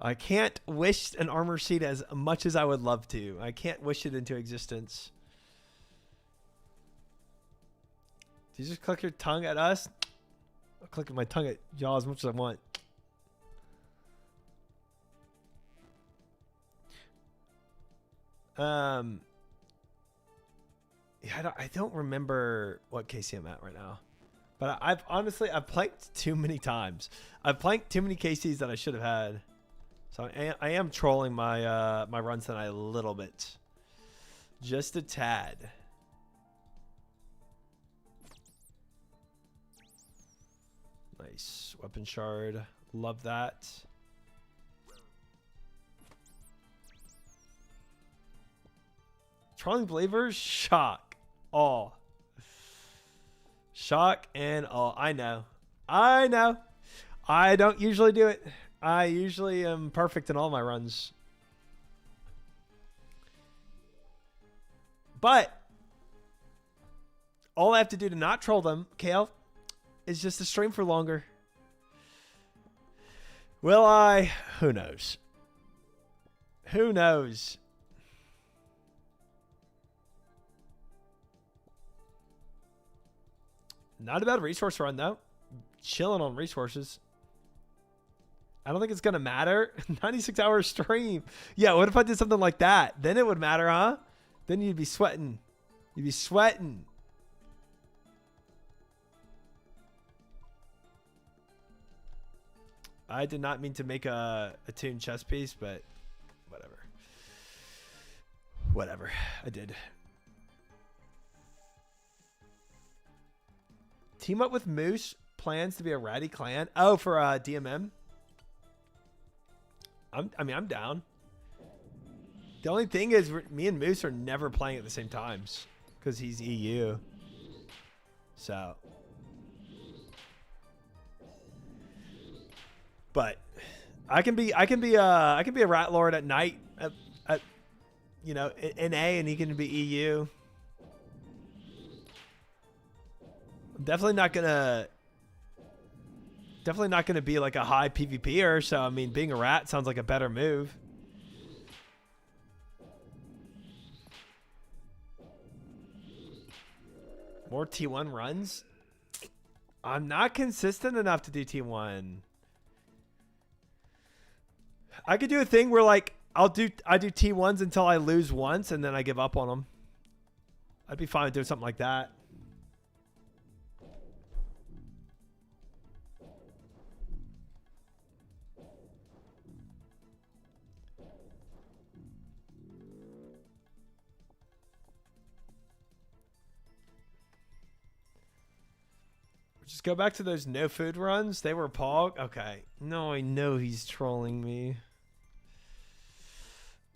I can't wish an armor seed as much as I would love to. I can't wish it into existence. Did you just click your tongue at us? I'll click my tongue at y'all as much as I want. Yeah, I don't remember what KC I'm at right now, but I've planked too many times. I've planked too many KCs that I should have had, so I am trolling my my runs tonight a little bit, just a tad. Nice. Nice. Weapon shard. Love that. Trolling believers? Shock. Awe. Shock and awe. I know. I know. I don't usually do it. I usually am perfect in all my runs. But all I have to do to not troll them, Kale, is just to stream for longer. Will I? Who knows? Who knows? Not a bad resource run, though. Chilling on resources. I don't think it's going to matter. 96-hour stream. Yeah, what if I did something like that? Then it would matter, huh? Then you'd be sweating. You'd be sweating. I did not mean to make a tuned chess piece, but whatever. Whatever. I did. Team up with Moose. Plans to be a ratty clan. Oh, for DMM? I'm down. The only thing is me and Moose are never playing at the same times because he's EU. So. But I can be a rat lord at night at you know, in A, and he can be EU. I'm definitely not gonna be like a high PvPer, so I mean being a rat sounds like a better move. More T1 runs? I'm not consistent enough to do T1. I could do a thing where like I do T1s until I lose once and then I give up on them. I'd be fine with doing something like that. Just go back to those no food runs. They were pog. Okay. No, I know he's trolling me.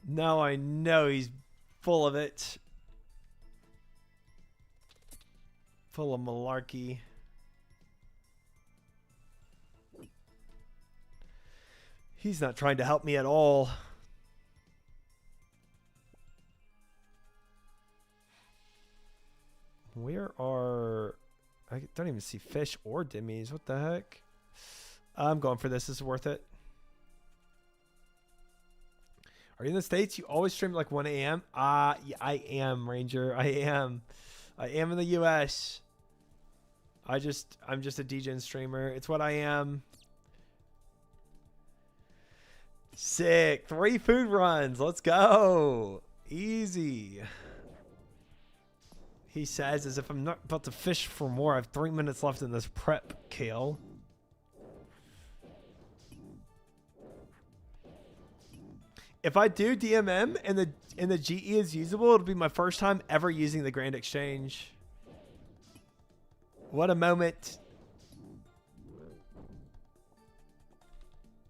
No, I know he's full of it. Full of malarkey. He's not trying to help me at all. Where are... I don't even see fish or dimmies. What the heck? I'm going for this. This is worth it. Are you in the States? You always stream at like 1 a.m.? Yeah, I am, Ranger. I am. I am in the U.S. I'm just a DJ and streamer. It's what I am. Sick. 3 food runs. Let's go. Easy. He says as if I'm not about to fish for more. I have 3 minutes left in this prep, Kale. If I do DMM and the GE is usable, it'll be my first time ever using the Grand Exchange. What a moment.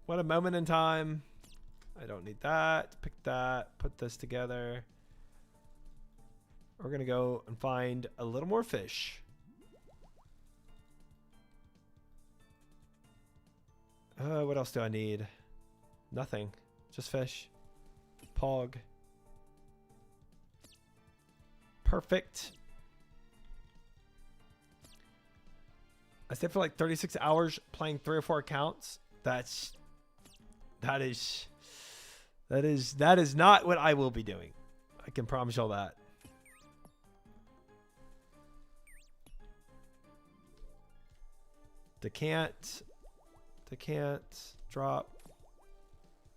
What a moment in time. I don't need that. Pick that. Put this together. We're going to go and find a little more fish. What else do I need? Nothing. Just fish. Pog. Perfect. I stayed for like 36 hours playing 3 or 4 accounts. That is not what I will be doing. I can promise you all that. Decant, drop.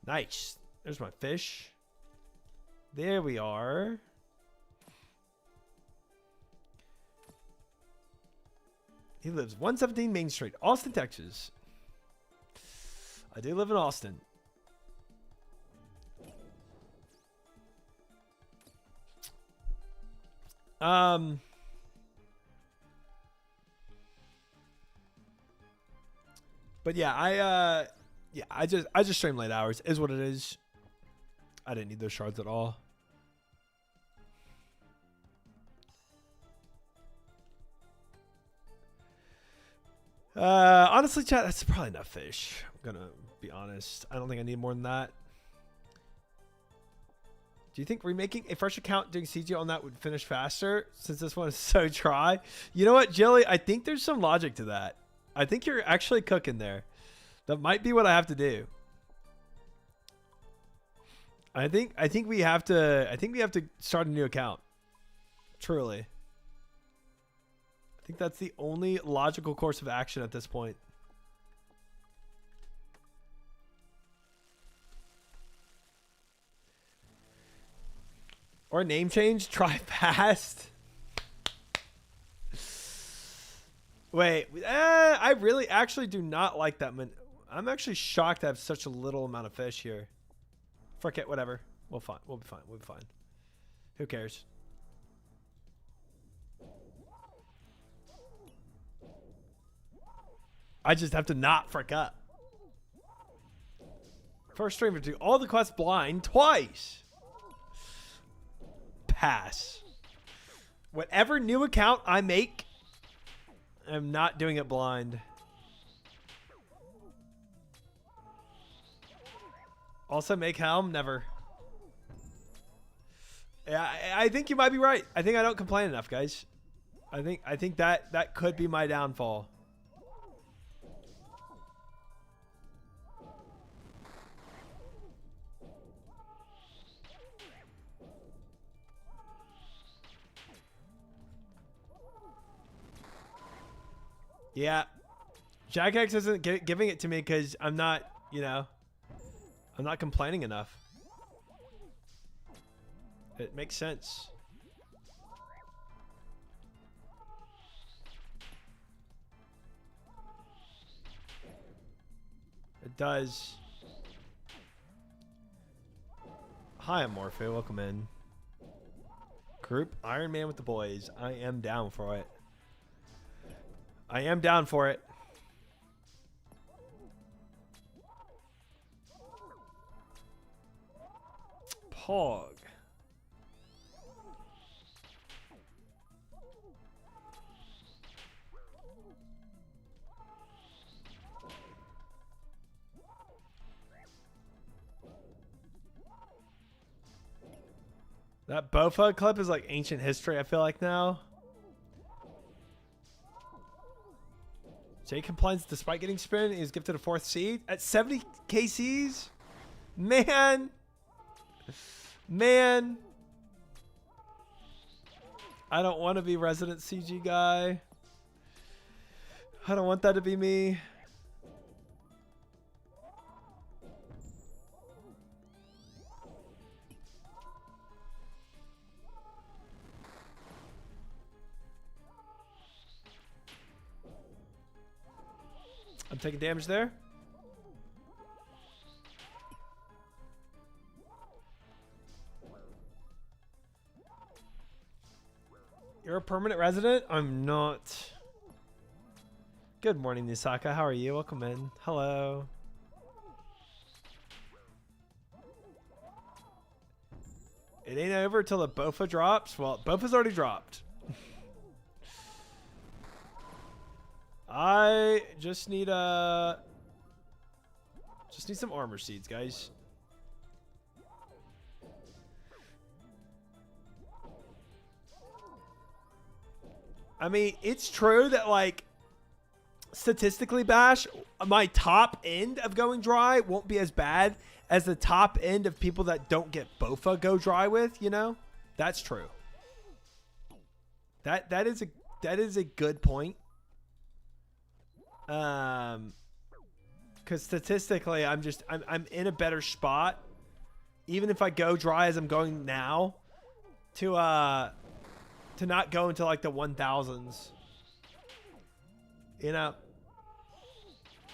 Nice. There's my fish. There we are. He lives 117 Main Street, Austin, Texas. I do live in Austin. But yeah, I just stream late hours is what it is. I didn't need those shards at all. Honestly, chat, that's probably enough fish. I'm gonna be honest. I don't think I need more than that. Do you think remaking a fresh account doing CG on that would finish faster since this one is so dry? You know what, Jilly? I think there's some logic to that. I think you're actually cooking there. That might be what I have to do. I think we have to start a new account. Truly. I think that's the only logical course of action at this point. Or a name change? Try fast. Wait, I really actually do not like that. I'm actually shocked to have such a little amount of fish here. Forget whatever. We'll be fine. We'll be fine. Who cares? I just have to not frick up. First stream to do all the quests blind twice. Pass. Whatever new account I make, I'm not doing it blind. Also make helm? Never. Yeah, I think you might be right. I think I don't complain enough, guys. I think that could be my downfall. Yeah. Jack X isn't giving it to me because I'm not, I'm not complaining enough. It makes sense. It does. Hi, I'm Morphe. Welcome in. Group Iron Man with the boys. I am down for it. I am down for it. Pog. That bowfa clip is like ancient history, I feel like now. Jay complains despite getting spin, he's gifted a 4th seed at 70 KCs. Man. Man. I don't want to be resident CG guy. I don't want that to be me. I'm taking damage there. You're a permanent resident? I'm not. Good morning, Nisaka. How are you? Welcome in. Hello. It ain't over till the bowfa drops. Well, bowfa's already dropped. I just need some armor seeds, guys. I mean, it's true that like statistically, Bash, my top end of going dry won't be as bad as the top end of people that don't get bowfa go dry with, That's true. That is a good point. Because statistically, I'm in a better spot, even if I go dry as I'm going now, to not go into like the 1000s.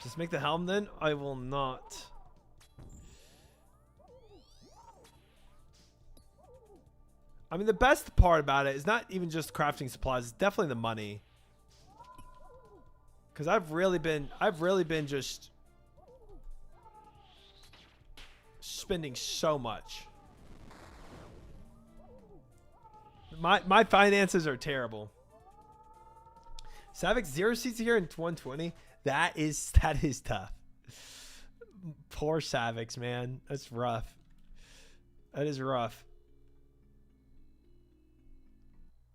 Just make the helm then. I will not. I mean, the best part about it is not even just crafting supplies; it's definitely the money. Because I've really been just spending so much. My finances are terrible. Savix 0 seats here in 120. That is tough. Poor Savix, man. That's rough. That is rough.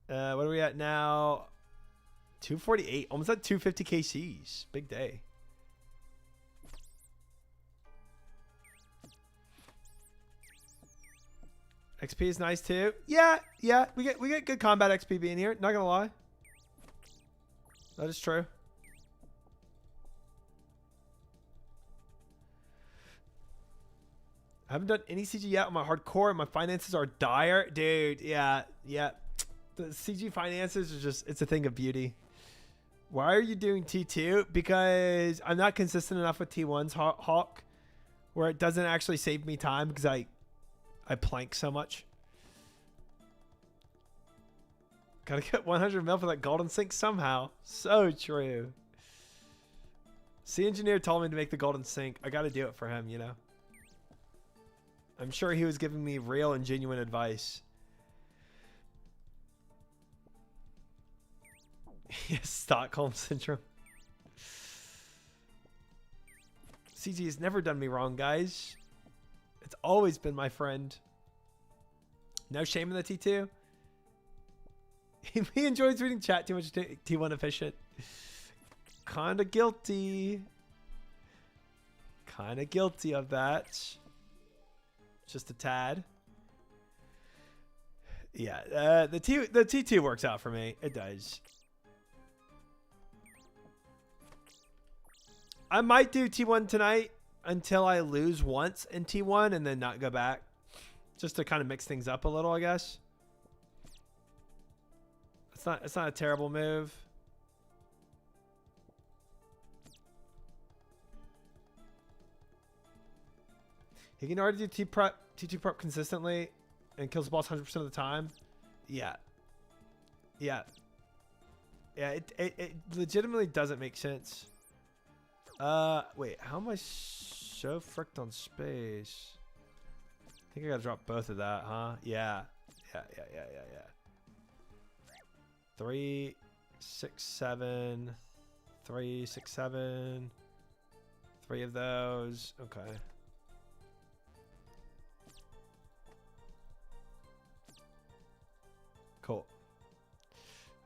What are we at now? 248. Almost at 250 KCs. Big day. XP is nice too. Yeah. We get good combat XP being here. Not gonna lie. That is true. I haven't done any CG yet on my hardcore, and my finances are dire. Dude, yeah. The CG finances are just, it's a thing of beauty. Why are you doing T2? Because I'm not consistent enough with T1's Hawk, where it doesn't actually save me time because I plank so much. Gotta get 100 mil for that golden sink somehow. So true. Sea Engineer told me to make the golden sink. I gotta do it for him, you know. I'm sure he was giving me real and genuine advice. Yes, Stockholm Syndrome. CG has never done me wrong, guys. It's always been my friend. No shame in the T2. He enjoys reading chat too much. T1 efficient. Kinda guilty. Kinda guilty of that. Just a tad. Yeah, the T2 works out for me. It does. I might do T1 tonight until I lose once in T1 and then not go back. Just to kind of mix things up a little, I guess. It's not a terrible move. He can already do T2 prep consistently and kills the boss 100% of the time. Yeah. It legitimately doesn't make sense. Wait, how am I so fricked on space? I think I gotta drop both of that, huh? Yeah. 3, 6, 7. 3, 6, 7. 3 of those. Okay. Cool.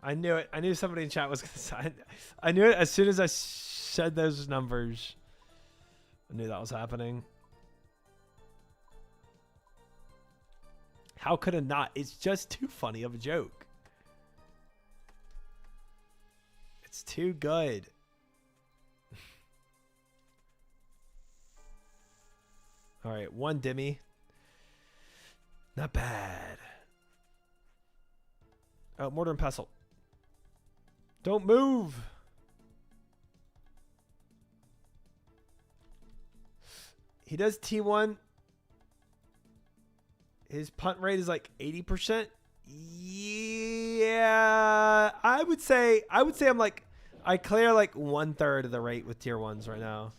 I knew it. I knew somebody in chat was gonna sign. I knew it as soon as I said those numbers. I knew that was happening. How could it not? It's just too funny of a joke. It's too good. All right, 1 Dimmy. Not bad. Oh, Mortar and Pestle. Don't move. He does T1. His punt rate is like 80%. Yeah, I would say I'm like, I clear like 1/3 of the rate with tier 1s right now.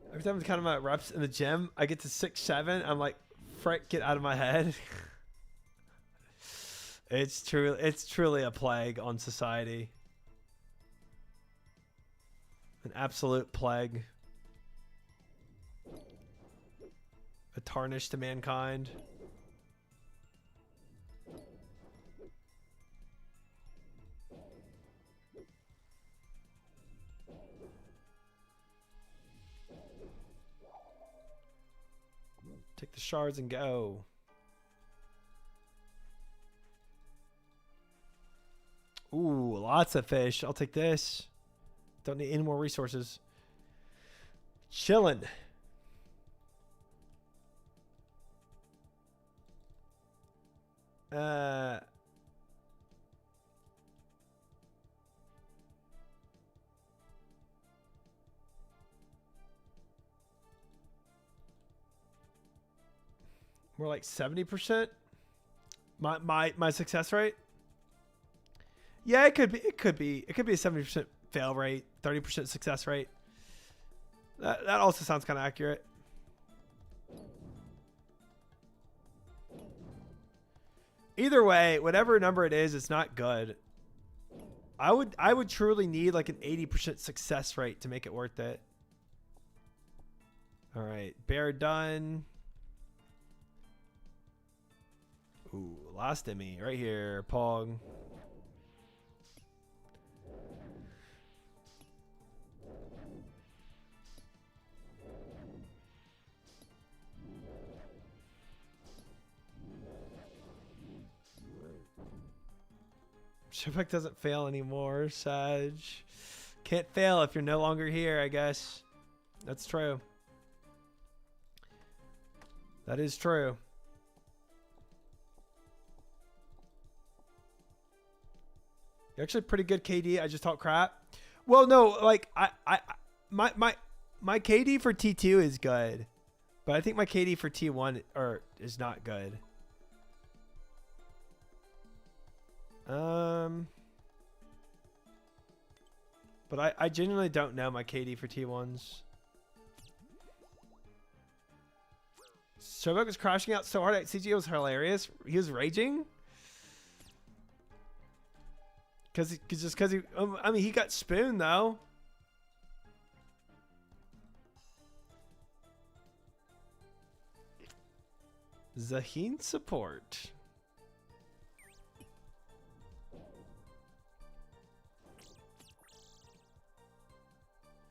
Every time I'm counting my reps in the gym, I get to 6, 7. I'm like, frick, get out of my head. It's truly a plague on society. An absolute plague. A tarnish to mankind. Take the shards and go. Ooh, lots of fish. I'll take this. Don't need any more resources. Chillin'. More like 70%. My success rate. Yeah, it could be. It could be. It could be a 70% fail rate, 30% success rate. That also sounds kind of accurate. Either way, whatever number it is, it's not good. I would truly need like an 80% success rate to make it worth it. All right, bear done. Ooh, last Emmy right here, Pong. Shipwreck doesn't fail anymore, Sag. Can't fail if you're no longer here, I guess. That's true. That is true. You're actually pretty good KD. I just talk crap. Well, no, like my KD for T2 is good, but I think my KD for T1 is not good. But I genuinely don't know my KD for T1s. Sobek was crashing out so hard at CG. It was hilarious. He was raging. Because he, I mean, he got spooned though. Zaheen support.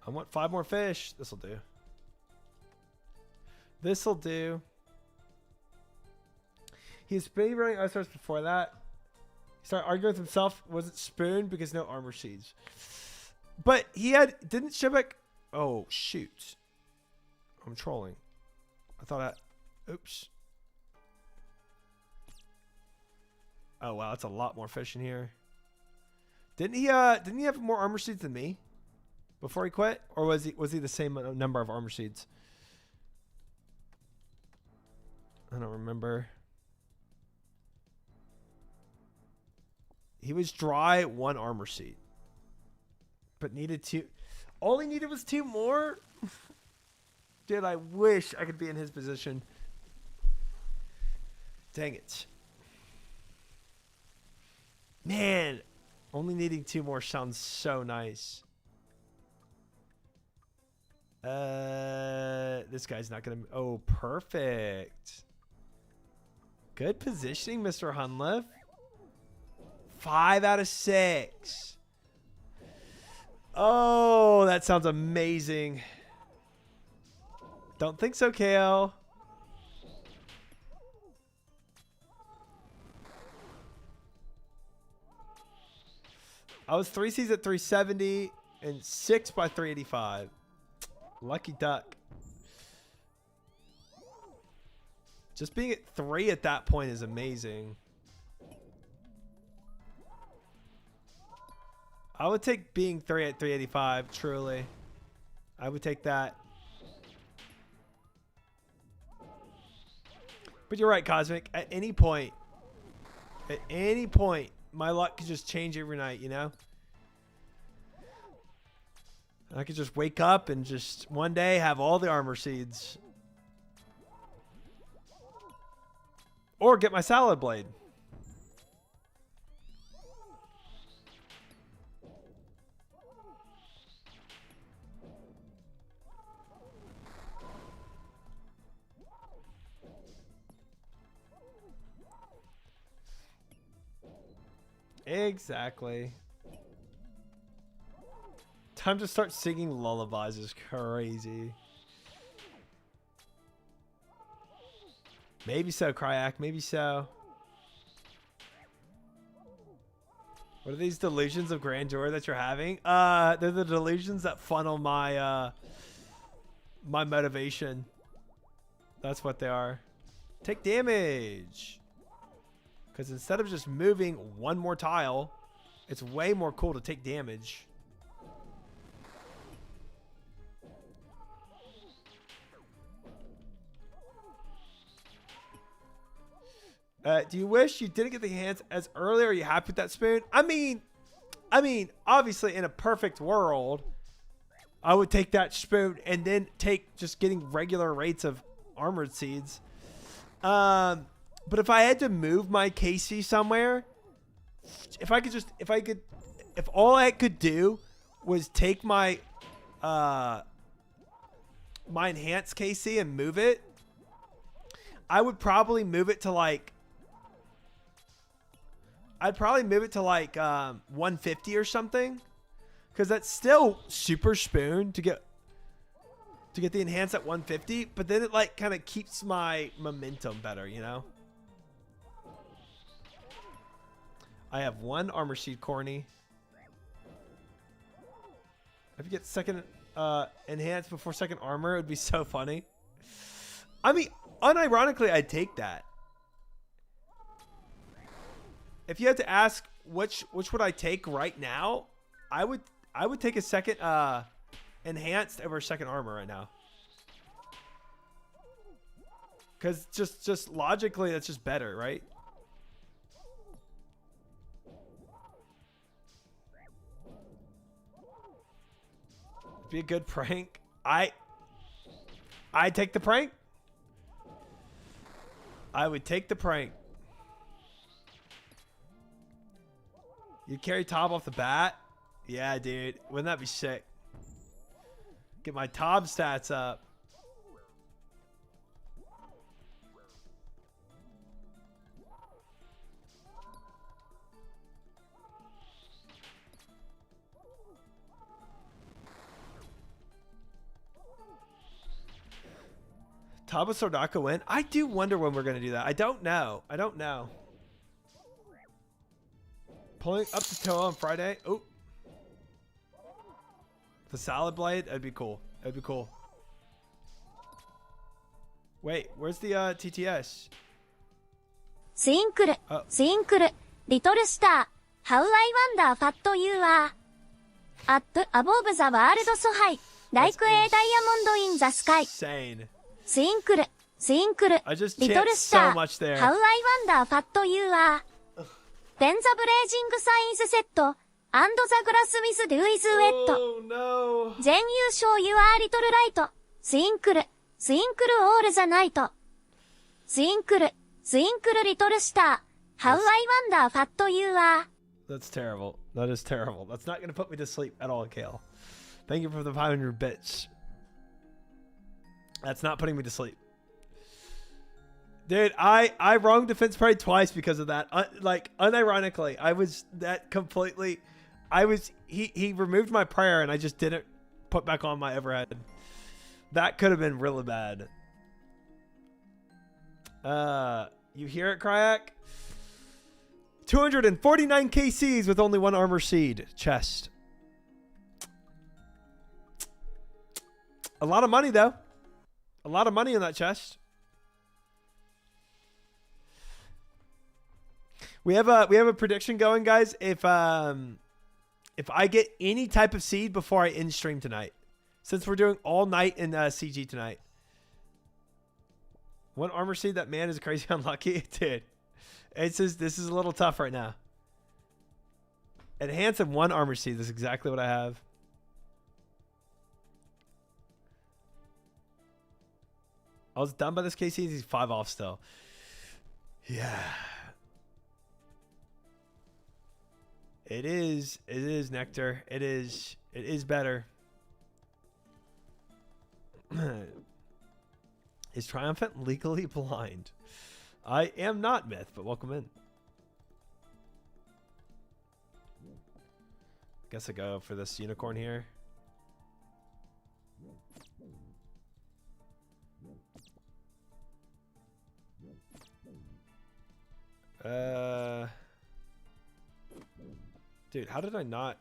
I want 5 more fish. This'll do. This'll do. He's been running ice stars before that. He started arguing with himself. Was it spoon because no armor seeds? But he had didn't Shibek. Oh shoot! I'm trolling. I thought I. Oops. Oh wow, that's a lot more fish in here. Didn't he have more armor seeds than me before he quit, or was he the same number of armor seeds? I don't remember. He was dry 1 armor seed, but needed 2. All he needed was 2 more. Dude, I wish I could be in his position. Dang it. Man, only needing 2 more sounds so nice. This guy's not gonna. Oh, perfect. Good positioning, Mr. Hunliff. 5 out of 6. Oh, that sounds amazing. Don't think so, KO. I was 3 Cs at 370 and 6 by 385. Lucky duck. Just being at 3 at that point is amazing. I would take being 3 at 385, truly. I would take that. But you're right, Cosmic. At any point, my luck could just change every night, you know? I could just wake up and just one day have all the armor seeds. Or get my salad blade. Exactly. Time to start singing lullabies is crazy. Maybe so, Cryak. Maybe so. What are these delusions of grandeur that you're having? They're the delusions that funnel my my motivation. That's what they are. Take damage. Because instead of just moving 1 more tile, it's way more cool to take damage. Do you wish you didn't get the hands as early? Are you happy with that spoon? I mean, I mean, obviously, in a perfect world, I would take that spoon and then take just getting regular rates of armored seeds. But if I had to move my KC somewhere, if all I could do was take my my enhanced KC and move it, I would probably move it to like 150 or something, because that's still super spoon to get the enhanced at 150, but then it like kind of keeps my momentum better, you know. I have one armor seed corny. If you get second enhanced before second armor, it would be so funny. I mean, unironically, I'd take that. If you had to ask which would I take right now, I would take a second enhanced over second armor right now. Cause just logically that's just better, right? Be a good prank. I take the prank. I would take the prank. You carry Tob off the bat? Yeah, dude. Wouldn't that be sick? Get my Tob stats up. Taba Sordaka win? I do wonder when we're going to do that. I don't know. Pulling up to Toa on Friday. Oh. The Salad Blade? That'd be cool. Wait, where's the TTS? スインクル、スインクル、リトルスター、How I wonder what you are. At above the world so high, like a diamond in the sky. Insane. スインクル、スインクル、I just リトル chant スタ so ー、much there. How I wonder what you are. Then the blazing sign is set, and the glass with dew is wet. Oh no. Then you show your little light. スインクル、スインクル all the night. スインクル、スインクルリトルスター、How I wonder what you are. That's terrible. That is terrible. That's not going to put me to sleep at all, Kale. Thank you for the 500 bits. That's not putting me to sleep. Dude, I wronged defense probably twice because of that. Like, unironically, I was that completely... He removed my prayer and I just didn't put back on my overhead. That could have been really bad. You hear it, Kryak? 249 KCs with only one armor seed. Chest. A lot of money, though. A lot of money in that chest. We have a prediction going, guys. If I get any type of seed before I end stream tonight, since we're doing all night in CG tonight. One armor seed, that man is crazy unlucky. Dude, it says this is a little tough right now. Enhance and one armor seed. That's exactly what I have. I was done by this KC. He's 5 off still. Yeah. It is Nectar. It is better. Is Triumphant legally blind? I am not, Myth, but welcome in. Guess I go for this unicorn here. Dude, how did I not?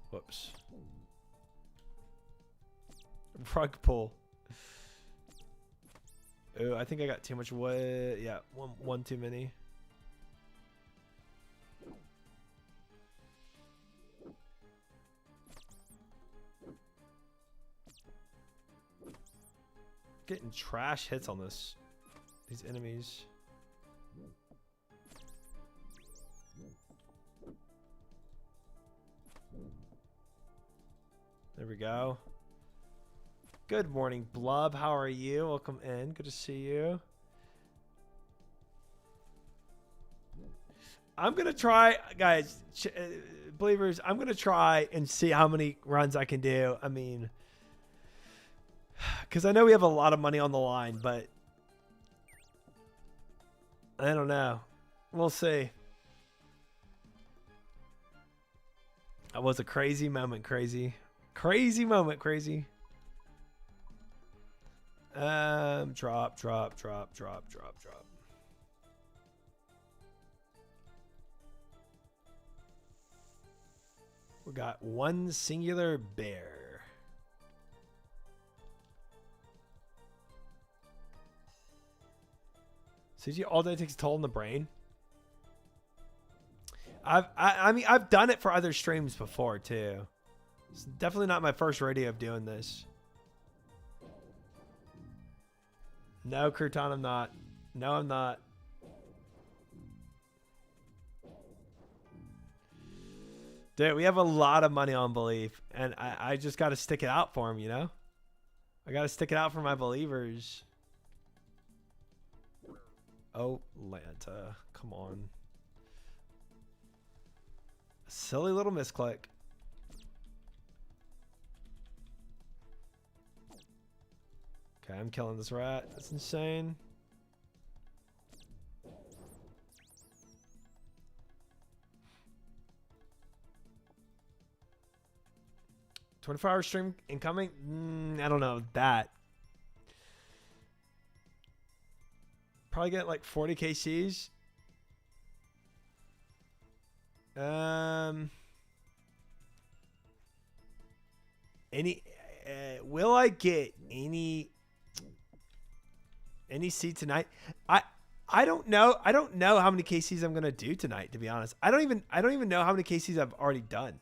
Whoops. Rug pull. Oh, I think I got too much wood. Yeah, one too many. Getting trash hits on these enemies. There we go. Good morning, Blub. How are you? Welcome in. Good to see you. I'm going to try, guys, believers, I'm going to try and see how many runs I can do. I mean, because I know we have a lot of money on the line, but I don't know. We'll see. That was a crazy moment, crazy. Crazy moment, crazy. Drop. We got one singular bear. CG all day takes a toll on the brain. I mean, I've done it for other streams before too. It's definitely not my first rodeo of doing this. No, Crouton, I'm not. No, I'm not. Dude, we have a lot of money on belief, and I just got to stick it out for them, you know? I got to stick it out for my believers. Oh, Lanta. Come on. Silly little misclick. Okay, I'm killing this rat. That's insane. $24-hour stream incoming? I don't know that. Probably get like 40 KCs. Will I get any seed tonight? I don't know. I don't know how many KCs I'm gonna do tonight, to be honest. I don't even know how many KCs I've already done.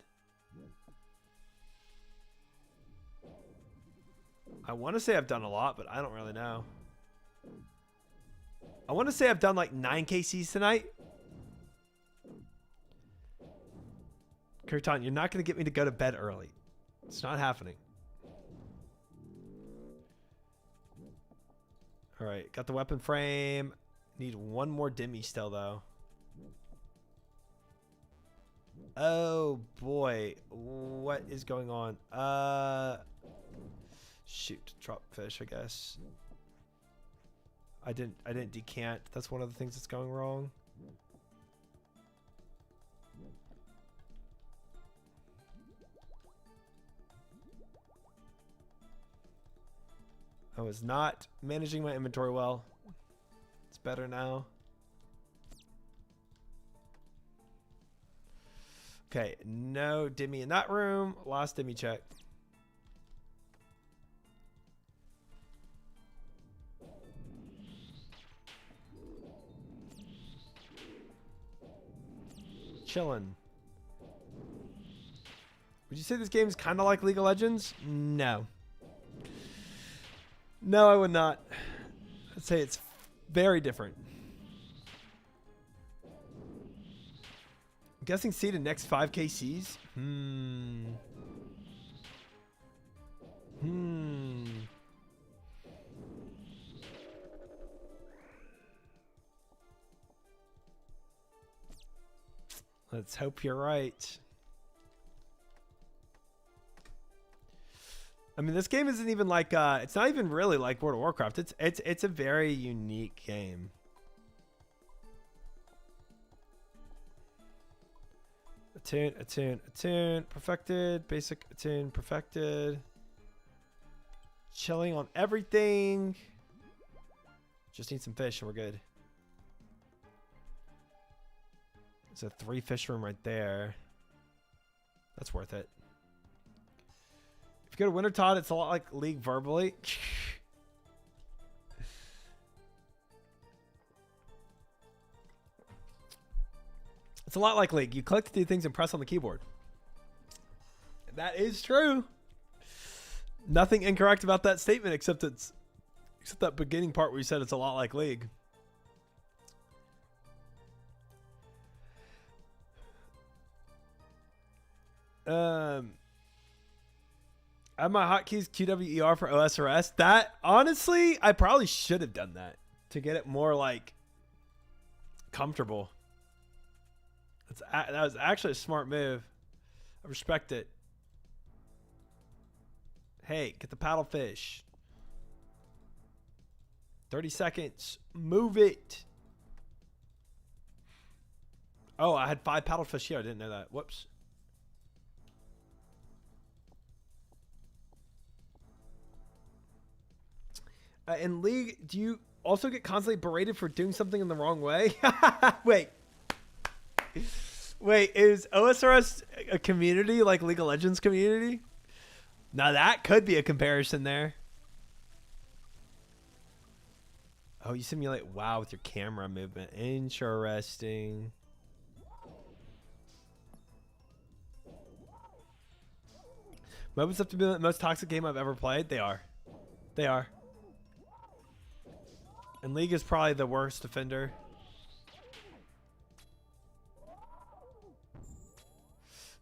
I want to say I've done a lot, but I don't really know. I want to say I've done like 9 KCs tonight. Kirtan, you're not going to get me to go to bed early. It's not happening. All right, got the weapon frame. Need one more Dimmy still, though. Oh, boy. What is going on? Shoot, drop fish, I guess. I didn't decant. That's one of the things that's going wrong. I was not managing my inventory well. It's better now. Okay, no Dimmy in that room. Last Dimmy check. Chillin'. Would you say this game is kind of like League of Legends? No. No, I would not. I'd say it's very different. I'm guessing seed in next 5 KCs? Let's hope you're right. I mean, this game isn't even like it's not even really like World of Warcraft. It's a very unique game. Attune, perfected, basic attune, perfected. Chilling on everything. Just need some fish and we're good. There's a 3 fish room right there. That's worth it. If you go to Winter Todd, it's a lot like League verbally. It's a lot like League. You click to do things and press on the keyboard. That is true. Nothing incorrect about that statement except that beginning part where you said it's a lot like League. I have my hotkeys QWER for OSRS. That, honestly, I probably should have done that to get it more, like, comfortable. That was actually a smart move. I respect it. Hey, get the paddlefish. 30 seconds. Move it. Oh, I had 5 paddlefish here. I didn't know that. Whoops. In League, do you also get constantly berated for doing something in the wrong way? Wait. Wait, is OSRS a community like League of Legends community? Now that could be a comparison there. Oh, you simulate WoW with your camera movement. Interesting. MOBAs have to be the most toxic game I've ever played. They are. They are. And League is probably the worst offender.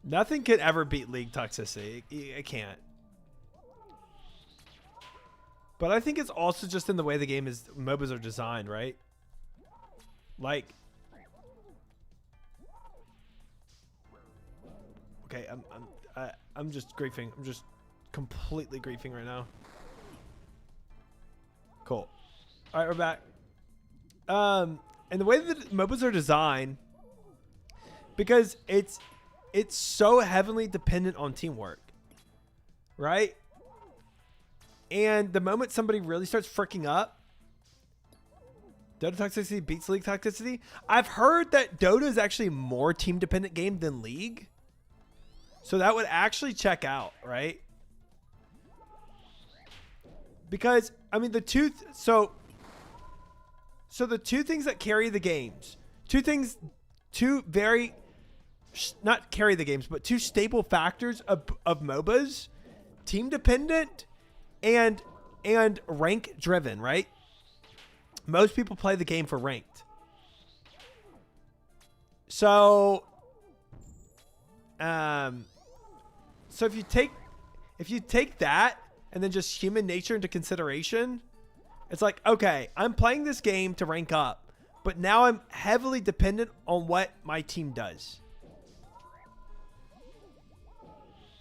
Nothing could ever beat League toxicity. It can't. But I think it's also just in the way the game is, MOBAs are designed, right? Like, okay, I'm just griefing. I'm just completely griefing right now. Cool. All right, we're back. And the way that MOBAs are designed, because it's so heavily dependent on teamwork, right? And the moment somebody really starts freaking up, Dota toxicity beats League toxicity. I've heard that Dota is actually a more team-dependent game than League. So that would actually check out, right? Because, I mean, the two... So the two things that carry the games, two very... Not carry the games, but two staple factors of MOBAs, team-dependent and rank-driven, right? Most people play the game for ranked. So, so if you take that and then just human nature into consideration, it's like, okay, I'm playing this game to rank up, but now I'm heavily dependent on what my team does.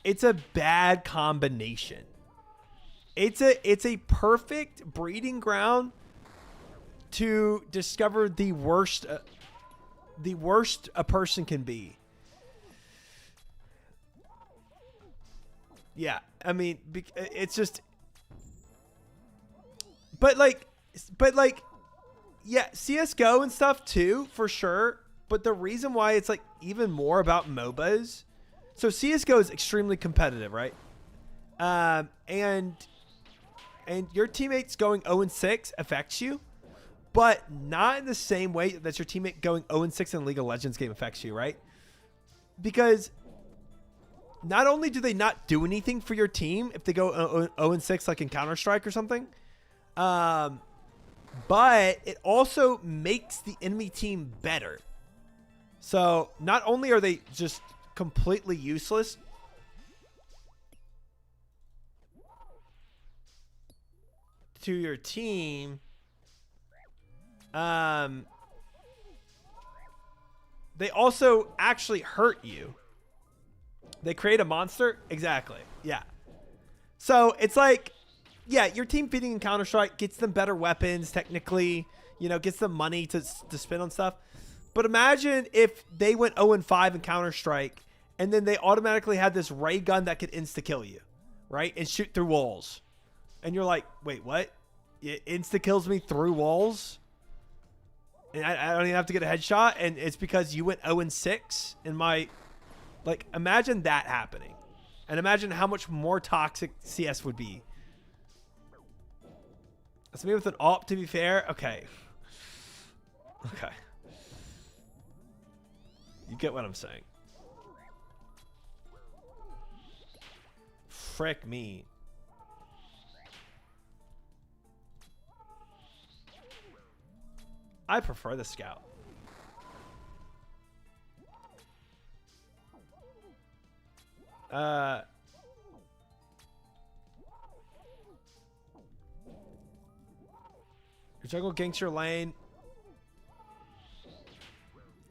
It's a bad combination. It's a perfect breeding ground to discover the worst a person can be. Yeah, I mean, it's just, but like, yeah, CS:GO and stuff too, for sure. But the reason why it's like even more about MOBAs, so CS:GO is extremely competitive, right? And your teammates going 0-6 affects you, but not in the same way that your teammate going 0-6 in League of Legends game affects you, right? Because not only do they not do anything for your team if they go 0-6 like in Counter-Strike or something, but it also makes the enemy team better. So not only are they just completely useless to your team, they also actually hurt you. They create a monster. Exactly. Yeah. So it's like, yeah, your team feeding in Counter-Strike gets them better weapons, technically, you know, gets them money to spend on stuff. But imagine if they went 0-5 in Counter-Strike and then they automatically had this ray gun that could insta-kill you, right? And shoot through walls. And you're like, wait, what? It insta-kills me through walls? And I don't even have to get a headshot? And it's because you went 0-6 in my... Like, imagine that happening. And imagine how much more toxic CS would be. That's me with an AWP, to be fair. Okay. Okay. You get what I'm saying. Frick me. I prefer the scout. Your jungle ganks your lane.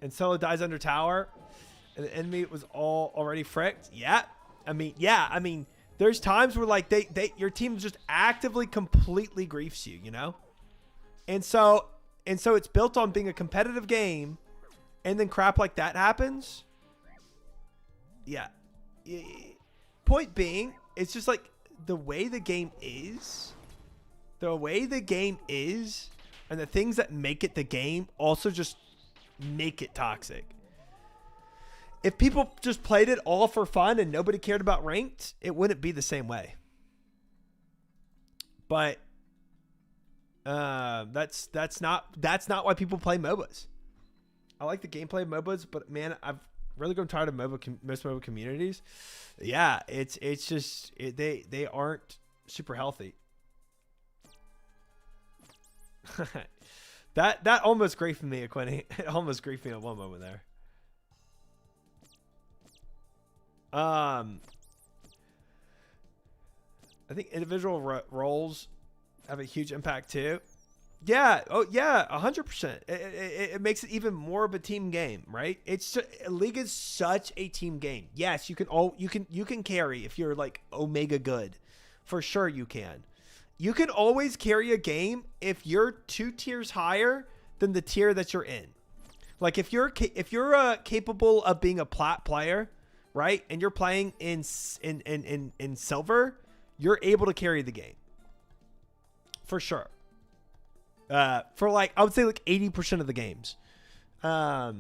And solo dies under tower. And the enemy was already fricked. Yeah. I mean, there's times where like your team just actively completely griefs you, you know? And so it's built on being a competitive game, and then crap like that happens. Yeah. Point being, it's just like the way the game is, and the things that make it the game also just make it toxic. If people just played it all for fun and nobody cared about ranked, it wouldn't be the same way. But that's not why people play MOBAs. I like the gameplay of MOBAs, but man, I've really grown tired of most MOBA communities. Yeah, it's just they aren't super healthy. that almost griefed me, Quinny. It almost griefed me at one moment there. I think individual roles have a huge impact too. Yeah. Oh yeah. 100%. It makes it even more of a team game, right? League is such a team game. Yes, you can carry if you're like Omega good, for sure you can. You can always carry a game if you're 2 tiers higher than the tier that you're in. Like if you're capable of being a plat player, right? And you're playing in silver, you're able to carry the game. For sure. For like, I would say like 80% of the games. But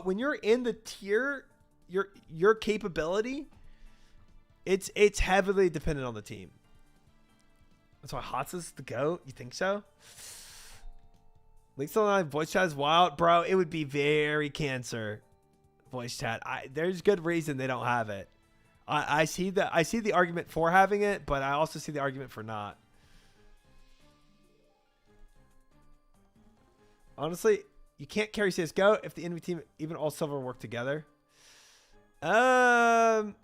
when you're in the tier, your capability, it's heavily dependent on the team. That's why Hots is the GOAT. You think so? Leaks Online voice chat is wild, bro. It would be very cancer. Voice chat. There's good reason they don't have it. I see the argument for having it, but I also see the argument for not. Honestly, you can't carry CSGO if the enemy team, even all silver, work together. I'm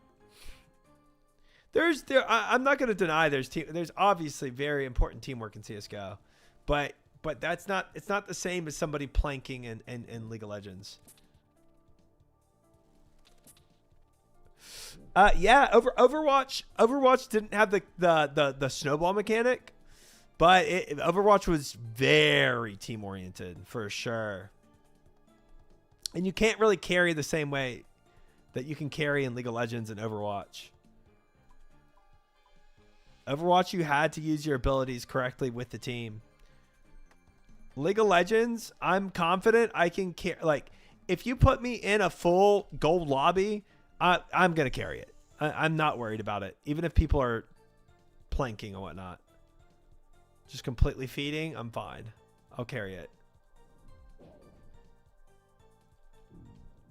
not going to deny there's obviously very important teamwork in CSGO, but it's not the same as somebody planking in League of Legends. Yeah, Overwatch didn't have the snowball mechanic, but Overwatch was very team oriented for sure. And you can't really carry the same way that you can carry in League of Legends and Overwatch. Overwatch, you had to use your abilities correctly with the team. League of Legends, I'm confident I can carry. Like, if you put me in a full gold lobby, I'm going to carry it. I'm not worried about it. Even if people are planking and whatnot. Just completely feeding, I'm fine. I'll carry it.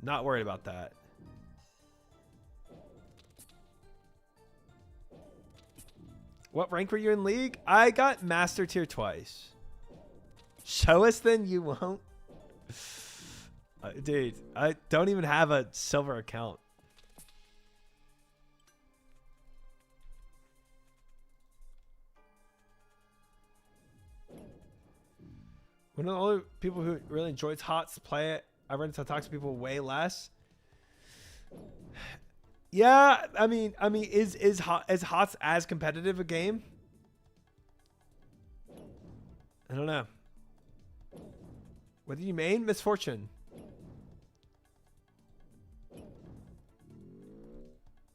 Not worried about that. What rank were you in League? I got Master Tier twice. Show us then, you won't. Dude, I don't even have a silver account. One of the only people who really enjoys HOTS to play it. I run into toxic people way less. Yeah, I mean, is HOTS as competitive a game? I don't know. What did you main? Misfortune.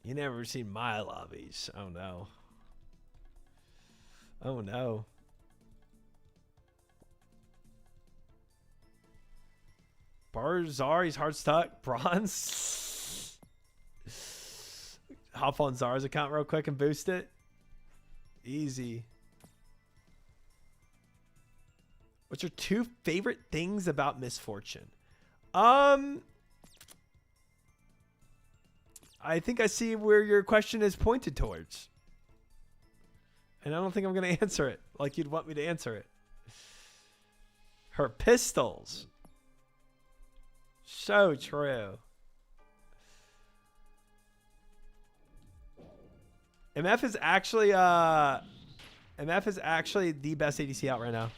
You never seen my lobbies. Oh no. Oh no. Barzar, he's hard stuck. Bronze. Hop on Zar's account real quick and boost it. Easy. What's your 2 favorite things about Misfortune? I think I see where your question is pointed towards. And I don't think I'm going to answer it like you'd want me to answer it. Her pistols. So true. MF is actually MF is actually the best ADC out right now.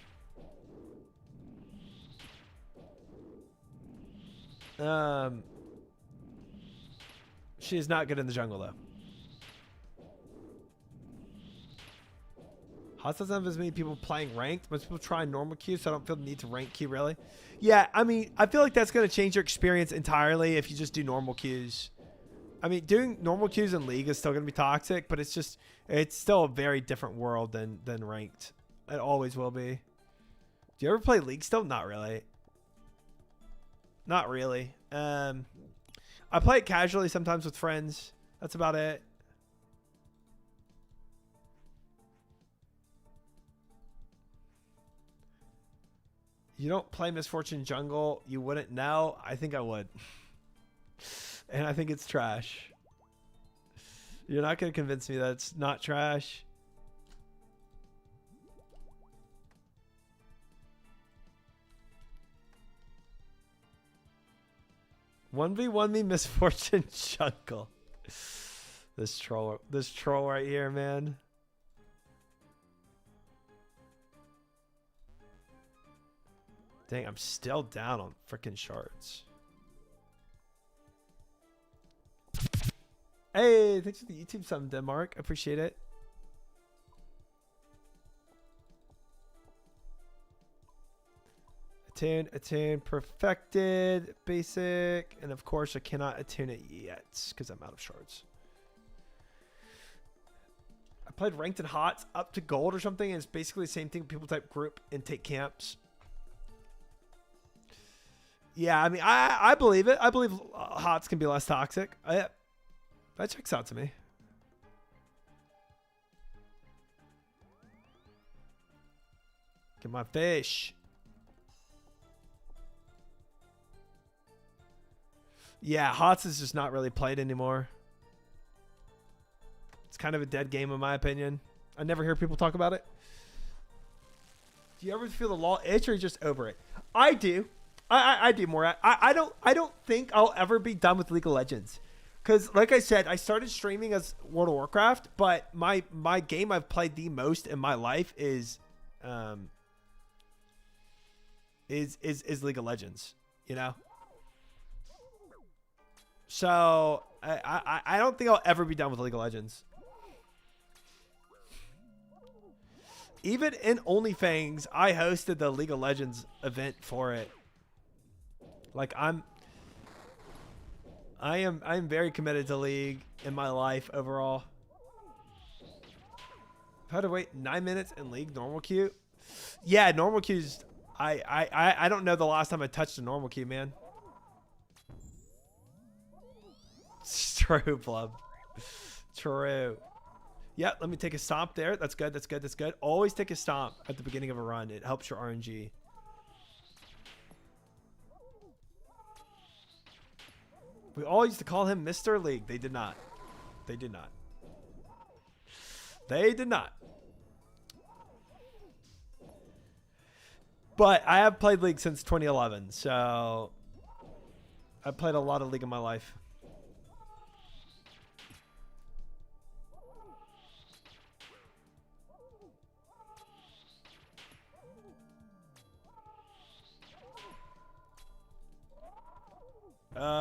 She is not good in the jungle though. Hot doesn't have as many people playing ranked. Most people try normal queue, so I don't feel the need to rank queue really. Yeah, I mean, I feel like that's going to change your experience entirely if you just do normal queues. I mean, doing normal queues in League is still going to be toxic, but it's still a very different world than ranked. It always will be. Do you ever play League still? Not really. Not really. I play it casually sometimes with friends. That's about it. You don't play Misfortune Jungle, you wouldn't know. I think I would. And I think it's trash. You're not going to convince me that it's not trash. One v one me Misfortune Jungle. This troll right here, man. Dang, I'm still down on freaking shards. Hey, thanks for the YouTube sub, Denmark. I appreciate it. Attune, perfected, basic, and of course I cannot attune it yet because I'm out of shards. I played ranked and hot up to gold or something, and it's basically the same thing. People type group and take camps. Yeah, I mean, I believe it. I believe hots can be less toxic. That checks out to me. Get my fish. Yeah, hots is just not really played anymore. It's kind of a dead game in my opinion. I never hear people talk about it. Do you ever feel the law itch or are you just over it? I do. I do more. I don't think I'll ever be done with League of Legends. Because like I said, I started streaming as World of Warcraft, but my game I've played the most in my life is League of Legends, you know? So I don't think I'll ever be done with League of Legends. Even in OnlyFans, I hosted the League of Legends event for it. Like I am very committed to League in my life overall. I've had to wait 9 minutes in League normal queue. Yeah, normal queues. I don't know the last time I touched a normal queue, man. True, Plub. True. Yeah, let me take a stomp there. That's good. That's good. That's good. Always take a stomp at the beginning of a run. It helps your RNG. We all used to call him Mr. League. They did not. They did not. They did not. But I have played League since 2011, so I've played a lot of League in my life.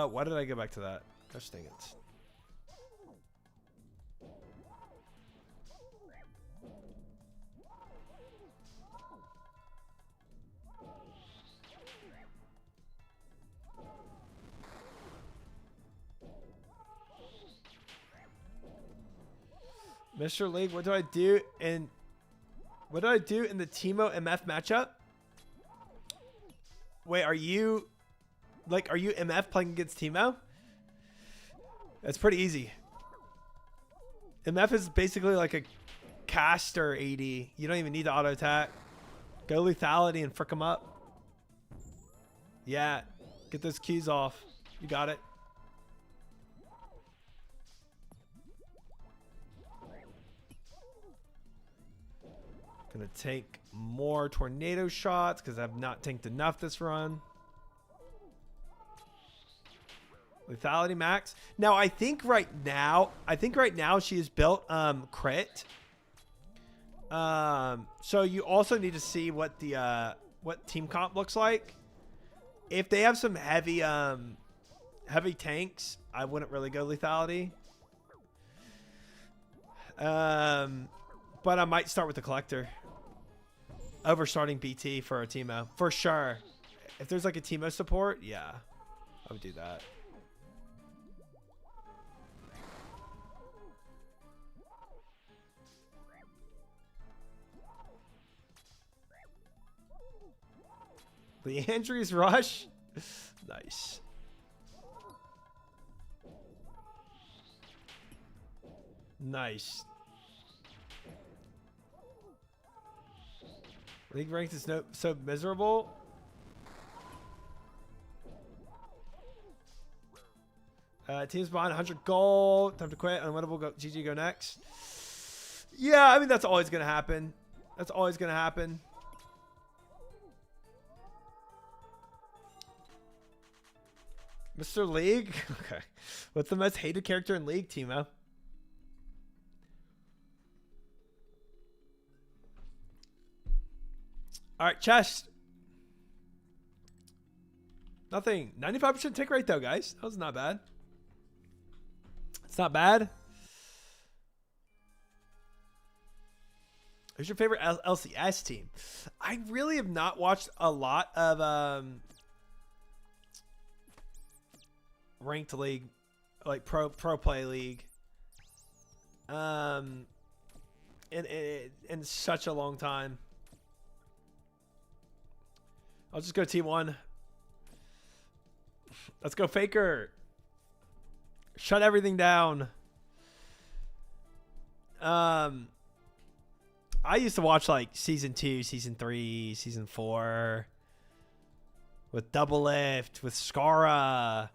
Why did I go back to that? Gosh dang it. Mr. League, what do I do in the Teemo MF matchup? Wait, are you MF playing against Teemo? That's pretty easy. MF is basically like a caster AD. You don't even need to auto attack. Go lethality and frick him up. Yeah, get those keys off. You got it. Gonna take more tornado shots because I've not tanked enough this run. Lethality max. Now I think right now she is built crit. So you also need to see what the what team comp looks like. If they have some heavy heavy tanks, I wouldn't really go lethality. But I might start with the collector over starting BT for a Teemo for sure. If there's like a Teemo support, yeah, I would do that. The Andrews rush. Nice. Nice. League ranked is so miserable. Teams behind 100 gold. Time to quit. Unwinnable. Go, GG. Go next. Yeah, I mean that's always gonna happen. That's always gonna happen. Mr. League? Okay. What's the most hated character in League, Teemo? Alright, chest. Nothing. 95% tick rate though, guys. That was not bad. It's not bad. Who's your favorite LCS team? I really have not watched a lot of ranked league, like pro play league, in such a long time. I'll just go T1. Let's go Faker. Shut everything down. I used to watch like season 2, season 3, season 4 with Double Lift, with Skara.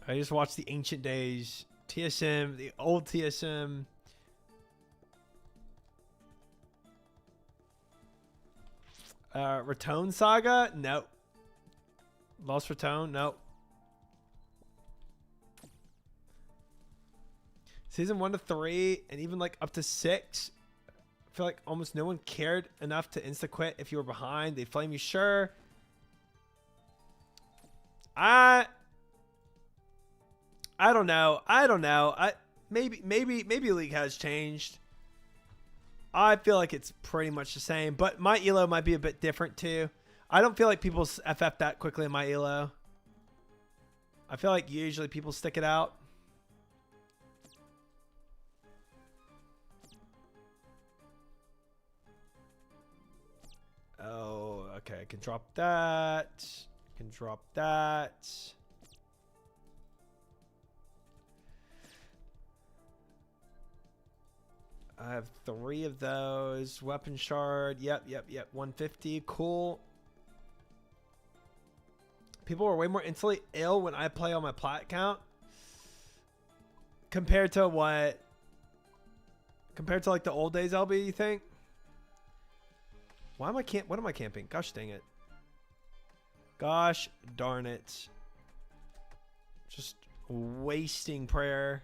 I just watched the ancient days, TSM, the old TSM. Ratone Saga? Nope. Lost Ratone? Nope. Season 1 to 3 and even like up to 6. I feel like almost no one cared enough to insta quit if you were behind. They flame you, sure. I don't know. Maybe League has changed. I feel like it's pretty much the same, but my elo might be a bit different too. I don't feel like people FF that quickly in my elo. I feel like usually people stick it out. Oh, okay. I can drop that. Can drop that. I have 3 of those. Weapon shard. Yep. 150. Cool. People are way more instantly ill when I play on my plat count. Compared to what? Compared to like the old days, LB, you think? Why am I what am I camping? Gosh dang it. Gosh darn it. Just wasting prayer.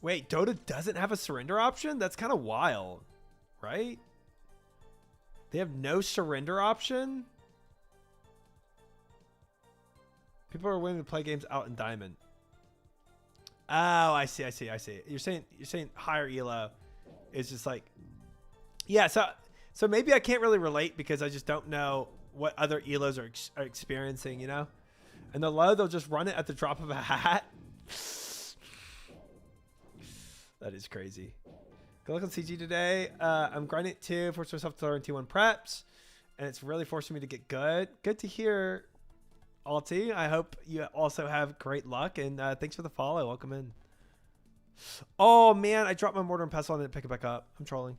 Wait, Dota doesn't have a surrender option? That's kind of wild, right? They have no surrender option? People are willing to play games out in Diamond. Oh, I see. You're saying higher elo is just like, yeah. So maybe I can't really relate because I just don't know what other elos are experiencing, you know. And the low, they'll just run it at the drop of a hat. That is crazy. Good luck on CG today. I'm grinding it too. Forcing myself to learn T1 preps, and it's really forcing me to get good. Good to hear. Alti, I hope you also have great luck, and thanks for the follow. Welcome in. Oh man, I dropped my mortar and pestle and didn't pick it back up. I'm trolling.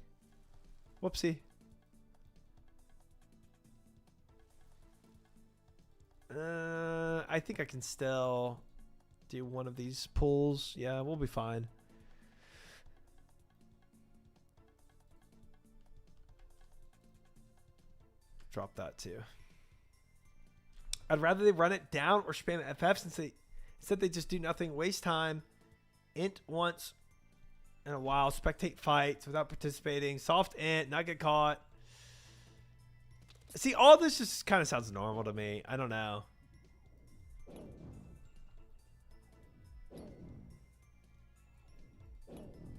Whoopsie. I think I can still do one of these pulls. Yeah, we'll be fine. Drop that too. I'd rather they run it down or spam FF since they Instead, they just do nothing, waste time, int once in a while, spectate fights without participating, soft int, not get caught. See, all this just kind of sounds normal to me. I don't know.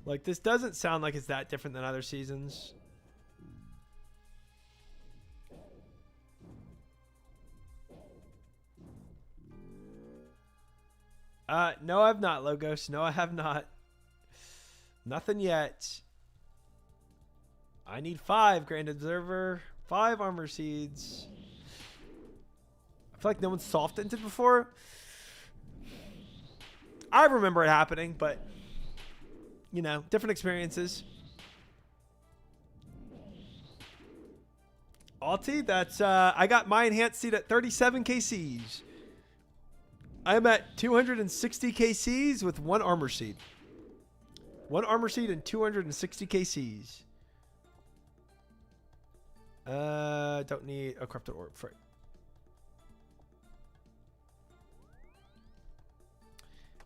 Like, this doesn't sound like it's that different than other seasons. No, I've not, Logos. No, I have not. Nothing yet. I need 5 Grand Observer, 5 Armor Seeds. I feel like no one's soft inted before. I remember it happening, but you know, different experiences. Alti, that's I got my enhanced seed at 37 KCs. I'm at 260 KCs with 1 armor seed. 1 armor seed and 260 KCs. Don't need a corrupted orb. Right.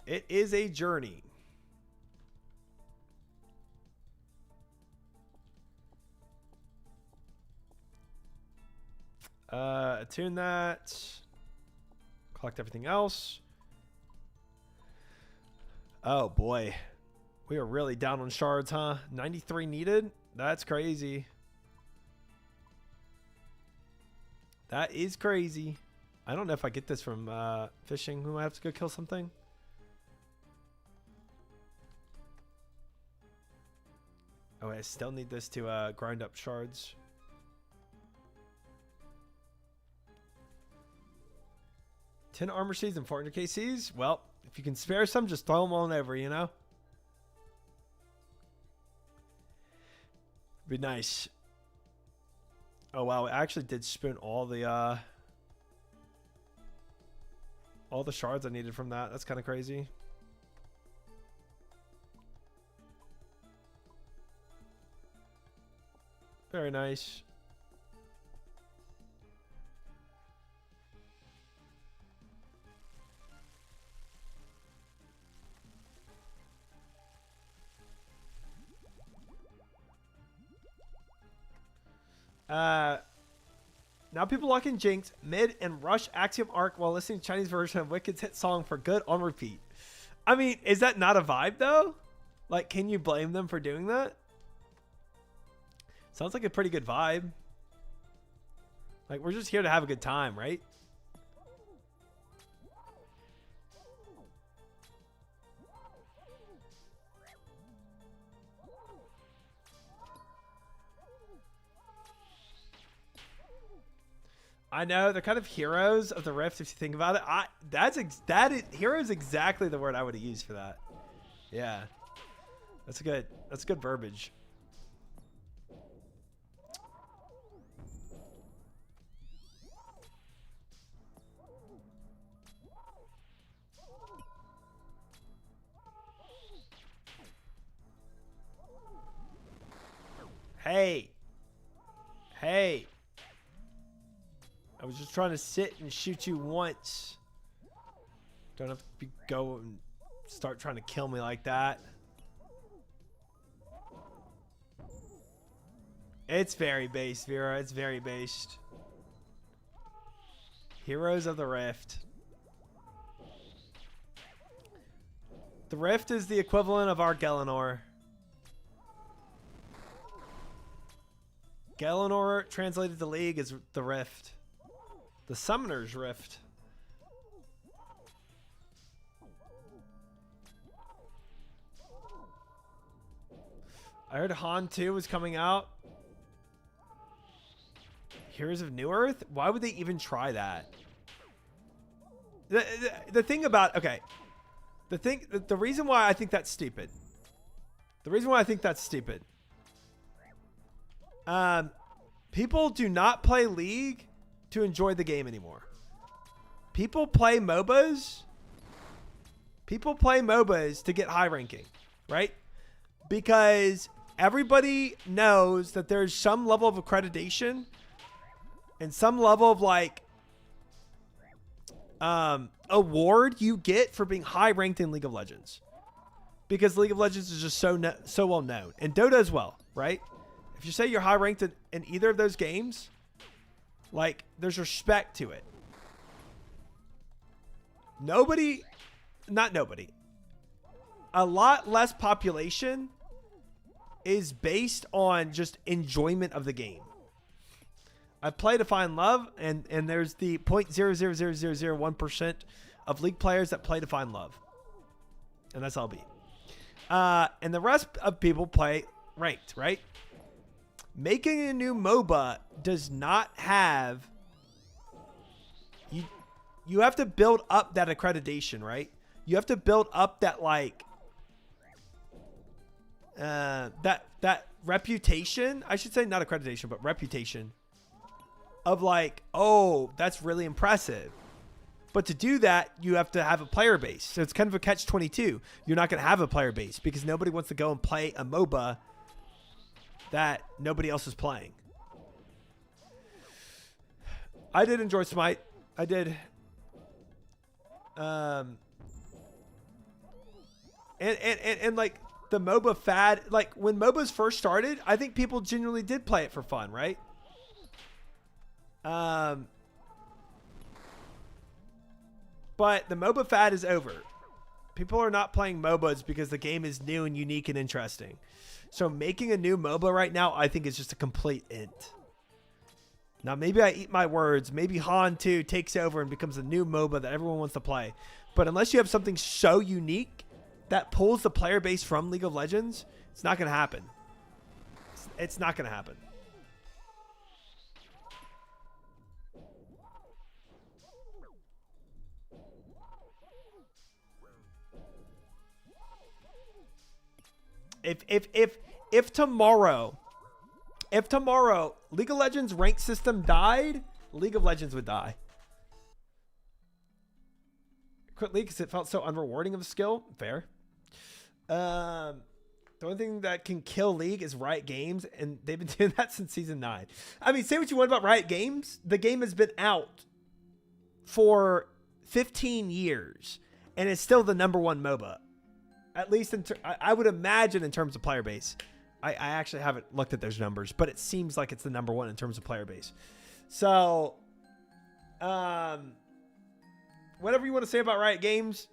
It is a journey. Attune that. Collect everything else. Oh boy. We are really down on shards, huh? 93 needed? That's crazy. That is crazy. I don't know if I get this from fishing. We might have to go kill something. Oh, I still need this to grind up shards. $10 armor seeds and 400 KCs. Well, if you can spare some, just throw them on over, you know? Be nice. Oh, wow. I actually did spoon all the shards I needed from that. That's kind of crazy. Very nice. Now people lock in Jinx, mid, and rush Axiom Arc while listening to Chinese version of Wicked's hit song for good on repeat. I mean, is that not a vibe though? Like, can you blame them for doing that? Sounds like a pretty good vibe. Like, we're just here to have a good time, right? I know they're kind of heroes of the Rift if you think about it. Hero is exactly the word I would have used for that. Yeah, that's good verbiage. Hey. I was just trying to sit and shoot you once. Don't have to go and start trying to kill me like that. It's very based, Vera. It's very based. Heroes of the Rift. The Rift is the equivalent of our Gelinor. Gelinor translated to League is the Rift. The Summoner's Rift. I heard Han 2 was coming out. Heroes of New Earth? Why would they even try that? The thing about... Okay. The reason why I think that's stupid. People do not play League to enjoy the game anymore. People play MOBAs to get high ranking, right? Because everybody knows that there's some level of accreditation and some level of like award you get for being high ranked in League of Legends, because League of Legends is just so well known, and Dota as well, right? If you say you're high ranked in either of those games, like, there's respect to it. A lot less population is based on just enjoyment of the game. I play to find love, and there's the 0.00001% of League players that play to find love. And that's LB. And the rest of people play ranked, right? Making a new MOBA does not have... You have to build up that accreditation, right? You have to build up that, like... that reputation, I should say, not accreditation, but reputation of, like, oh, that's really impressive. But to do that, you have to have a player base. So it's kind of a catch-22. You're not going to have a player base because nobody wants to go and play a MOBA that nobody else is playing. I did enjoy Smite. I did. And like, the MOBA fad, like, when MOBAs first started, I think people genuinely did play it for fun, right? But the MOBA fad is over. People are not playing MOBAs because the game is new and unique and interesting. So making a new MOBA right now, I think, is just a complete int. Now, maybe I eat my words. Maybe Han 2 takes over and becomes a new MOBA that everyone wants to play. But unless you have something so unique that pulls the player base from League of Legends, it's not going to happen. It's not going to happen. If tomorrow League of Legends rank system died, League of Legends would die. Quit League because it felt so unrewarding of a skill. Fair. The only thing that can kill League is Riot Games, and they've been doing that since season 9. I mean, say what you want about Riot Games, the game has been out for 15 years, and it's still the #1 MOBA. At least I would imagine in terms of player base. I actually haven't looked at those numbers, but it seems like it's the #1 in terms of player base. So, whatever you want to say about Riot Games,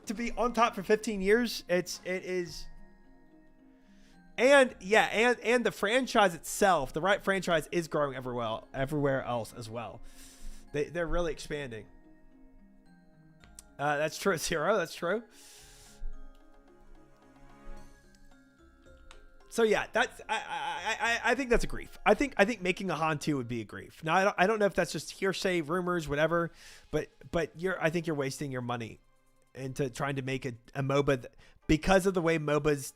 to be on top for 15 years, it is. And yeah, and the franchise itself, the Riot franchise, is growing everywhere else as well. They're really expanding. That's true, Zero. That's true. So yeah, that's I think that's a grief. I think making a Han 2 would be a grief. Now I don't know if that's just hearsay, rumors, whatever, but I think you're wasting your money into trying to make a MOBA because of the way MOBAs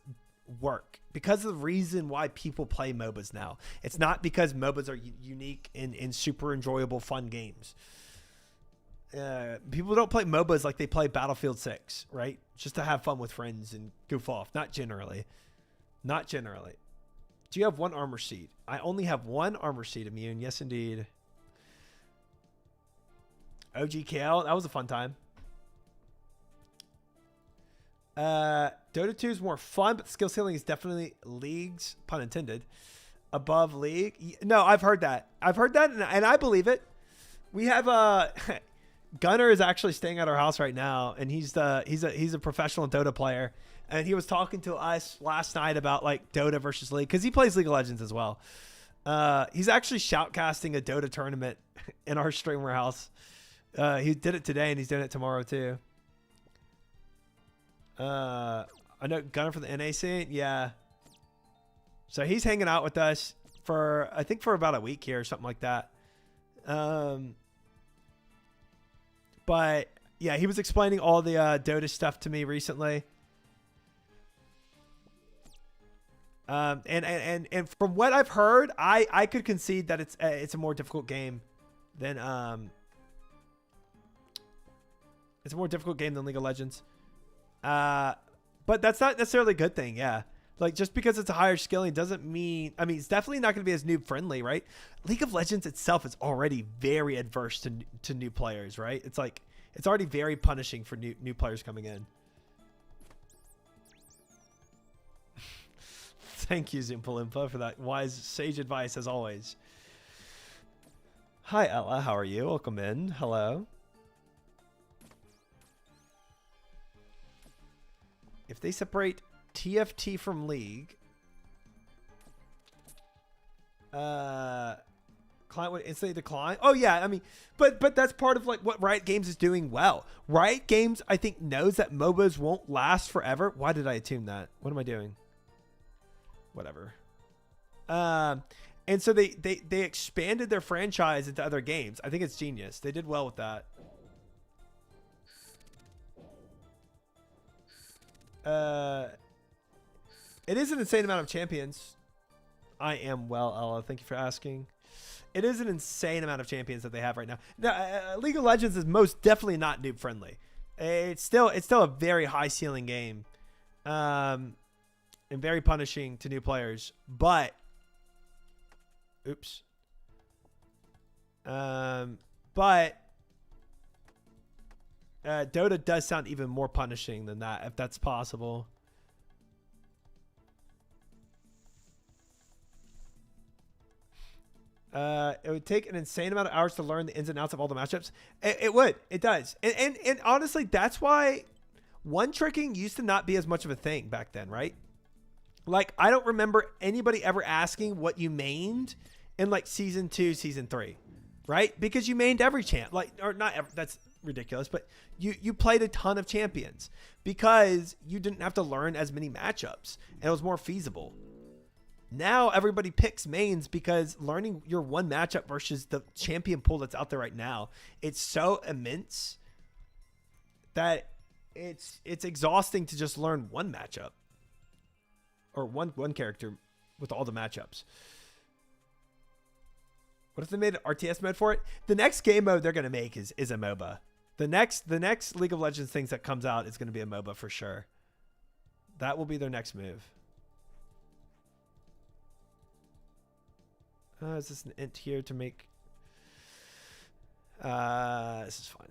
work. Because of the reason why people play MOBAs now. It's not because MOBAs are unique and super enjoyable, fun games. People don't play MOBAs like they play Battlefield 6, right? Just to have fun with friends and goof off. Not generally. Not generally. Do you have one armor seed? I only have one armor seed, Immune. Yes, indeed. OGKL. That was a fun time. Dota 2 is more fun, but skill ceiling is definitely League's, pun intended, above League. No, I've heard that. And I believe it. We have Gunnar is actually staying at our house right now, and he's a professional Dota player, and he was talking to us last night about like Dota versus League because he plays League of Legends as well. He's actually shoutcasting a Dota tournament in our streamer house. He did it today, and he's doing it tomorrow too. I know Gunnar from the NAC, yeah. So he's hanging out with us for about a week here or something like that. But yeah, he was explaining all the Dota stuff to me recently. And from what I've heard, I could concede that it's a more difficult game than League of Legends. But that's not necessarily a good thing. Yeah, Like, just because it's a higher skilling doesn't mean, I mean, it's definitely not going to be as noob friendly, right? League of Legends itself is already very adverse to new players, right? It's like, it's already very punishing for new players coming in. Thank you, Zoompa for that wise, sage advice, as always. Hi, Ella. How are you? Welcome in. Hello. If they separate TFT from League, client would instantly decline. Oh yeah, I mean, but that's part of like what Riot Games is doing well. Riot Games, I think, knows that MOBAs won't last forever. Why did I attune that? What am I doing? Whatever. And so they expanded their franchise into other games. I think it's genius. They did well with that. It is an insane amount of champions. I am well, Ella. Thank you for asking. It is an insane amount of champions that they have right now. Now, League of Legends is most definitely not noob friendly. It's still a very high ceiling game, and very punishing to new players. But, oops. But Dota does sound even more punishing than that, if that's possible. It would take an insane amount of hours to learn the ins and outs of all the matchups. It would. It does. And honestly, that's why one tricking used to not be as much of a thing back then, right? Like, I don't remember anybody ever asking what you mained in like season 2, season 3, right? Because you mained every champ, like, or not every, that's ridiculous, but you played a ton of champions because you didn't have to learn as many matchups and it was more feasible. Now everybody picks mains because learning your one matchup versus the champion pool that's out there right now, it's so immense that it's exhausting to just learn one matchup or one character with all the matchups. What if they made an RTS mode for it? The next game mode they're going to make is a MOBA. The next League of Legends things that comes out is going to be a MOBA for sure. That will be their next move. Is this an int here to make? This is fine.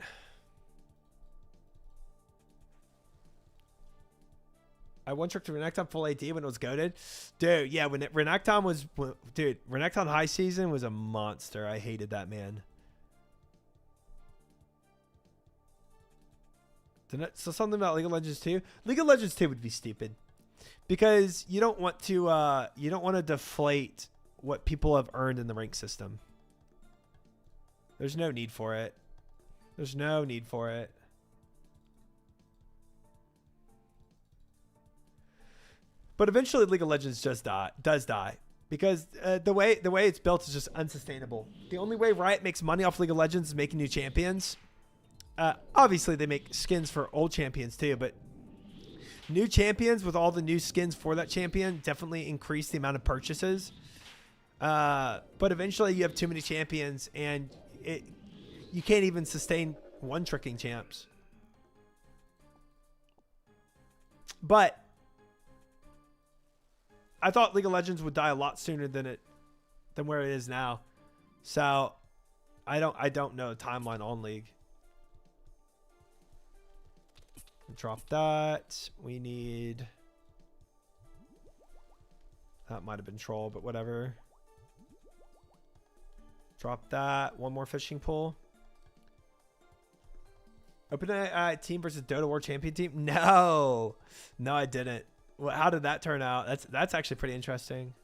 I one trick to Renekton full AD when it was goated. Dude, yeah, when Renekton was... Dude, Renekton high season was a monster. I hated that, man. So something about League of Legends 2? League of Legends 2 would be stupid. Because you don't want to deflate what people have earned in the rank system. There's no need for it. There's no need for it. But eventually League of Legends just does die because the way it's built is just unsustainable. The only way Riot makes money off League of Legends is making new champions. Obviously they make skins for old champions too, but new champions with all the new skins for that champion definitely increase the amount of purchases. But eventually you have too many champions and you can't even sustain one tricking champs. But I thought League of Legends would die a lot sooner than where it is now. So I don't know the timeline on League. Drop that. We need... That might have been troll, but whatever. Drop that. One more fishing pole. Open a team versus Dota World Champion team? No. No, I didn't. Well, how did that turn out? That's actually pretty interesting.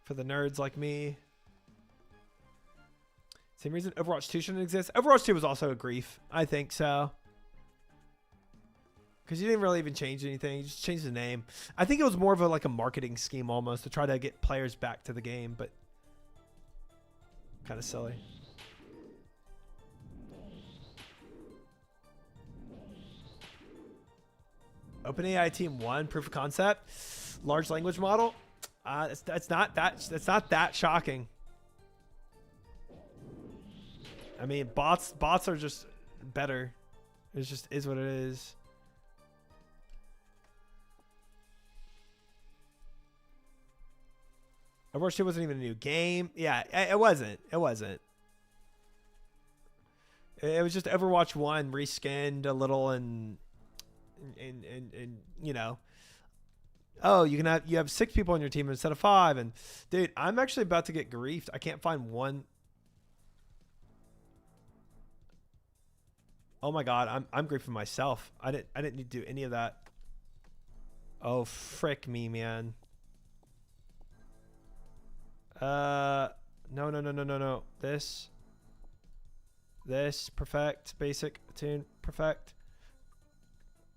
For the nerds like me. Same reason Overwatch 2 shouldn't exist. Overwatch 2 was also a grief. I think so. Because you didn't really even change anything. You just changed the name. I think it was more of a marketing scheme almost to try to get players back to the game, but kind of silly. OpenAI Team 1 proof of concept, large language model. That's not that shocking. I mean, bots are just better. It just is what it is. Overwatch 2 wasn't even a new game. Yeah, it wasn't. It wasn't. It was just Overwatch 1 reskinned a little and you know. Oh, you have 6 people on your team instead of 5. And dude, I'm actually about to get griefed. I can't find one. Oh my god, I'm griefing myself. I didn't need to do any of that. Oh frick me, man. No. This perfect, basic, attune, perfect.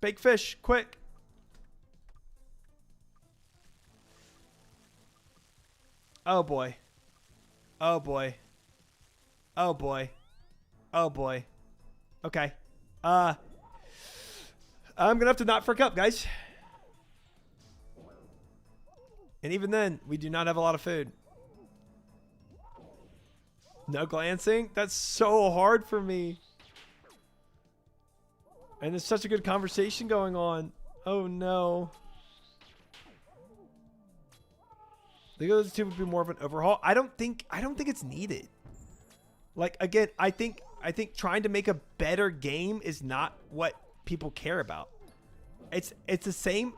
Big fish, quick. Oh boy. Oh boy. Oh boy. Oh boy. Okay. I'm gonna have to not frick up, guys. And even then, we do not have a lot of food. No glancing? That's so hard for me. And there's such a good conversation going on. Oh no. League of Legends 2 would be more of an overhaul. I don't think it's needed. Like again, I think trying to make a better game is not what people care about. It's the same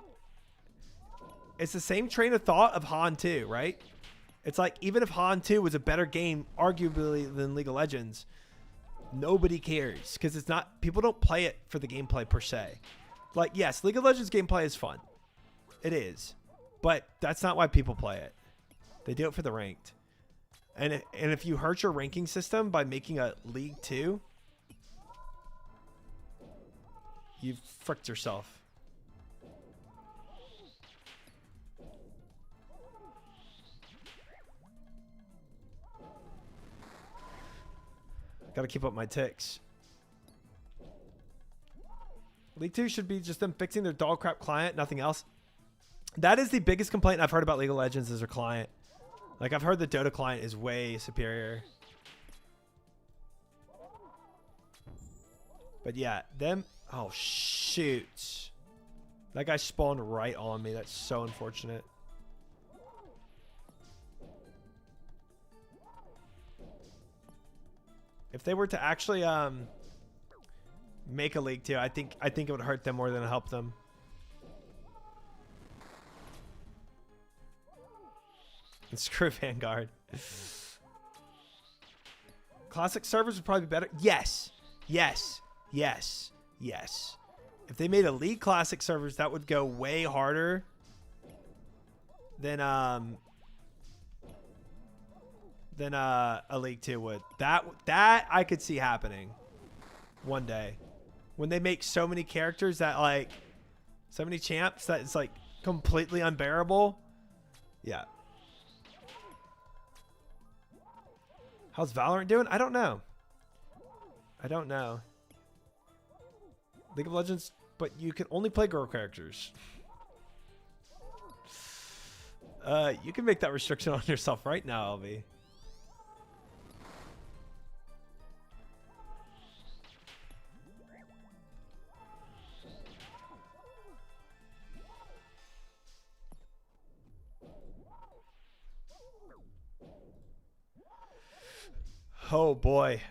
train of thought of Han 2, right? It's like even if Han 2 was a better game arguably than League of Legends, nobody cares because it's not, people don't play it for the gameplay per se. Like yes, League of Legends gameplay is fun. It is. But that's not why people play it. They do it for the ranked. And if you hurt your ranking system by making a League 2, you've fricked yourself. Gotta keep up my ticks. League 2 should be just them fixing their dog crap client, nothing else. That is the biggest complaint I've heard about League of Legends is their client. Like, I've heard the Dota client is way superior. But yeah, them... Oh, shoot. That guy spawned right on me. That's so unfortunate. If they were to actually make a League 2, I think it would hurt them more than help them. And screw Vanguard. Classic servers would probably be better. Yes. Yes. Yes. Yes. If they made a League Classic servers, that would go way harder than a League 2 would. That I could see happening one day. When they make so many characters that like so many champs that it's like completely unbearable. Yeah. How's Valorant doing? I don't know. I don't know. League of Legends, but you can only play girl characters. You can make that restriction on yourself right now, LV. Oh boy.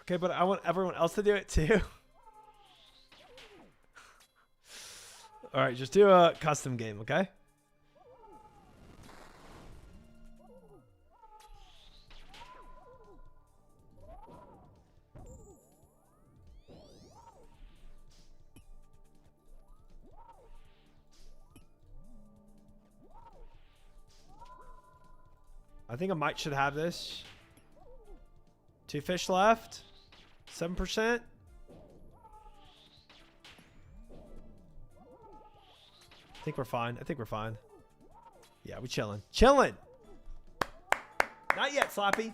Okay, but I want everyone else to do it too. All right, just do a custom game, okay? I think I might should have this. 2 fish left. 7%. I think we're fine. I think we're fine. Yeah, we chilling. Chilling. Not yet, Sloppy.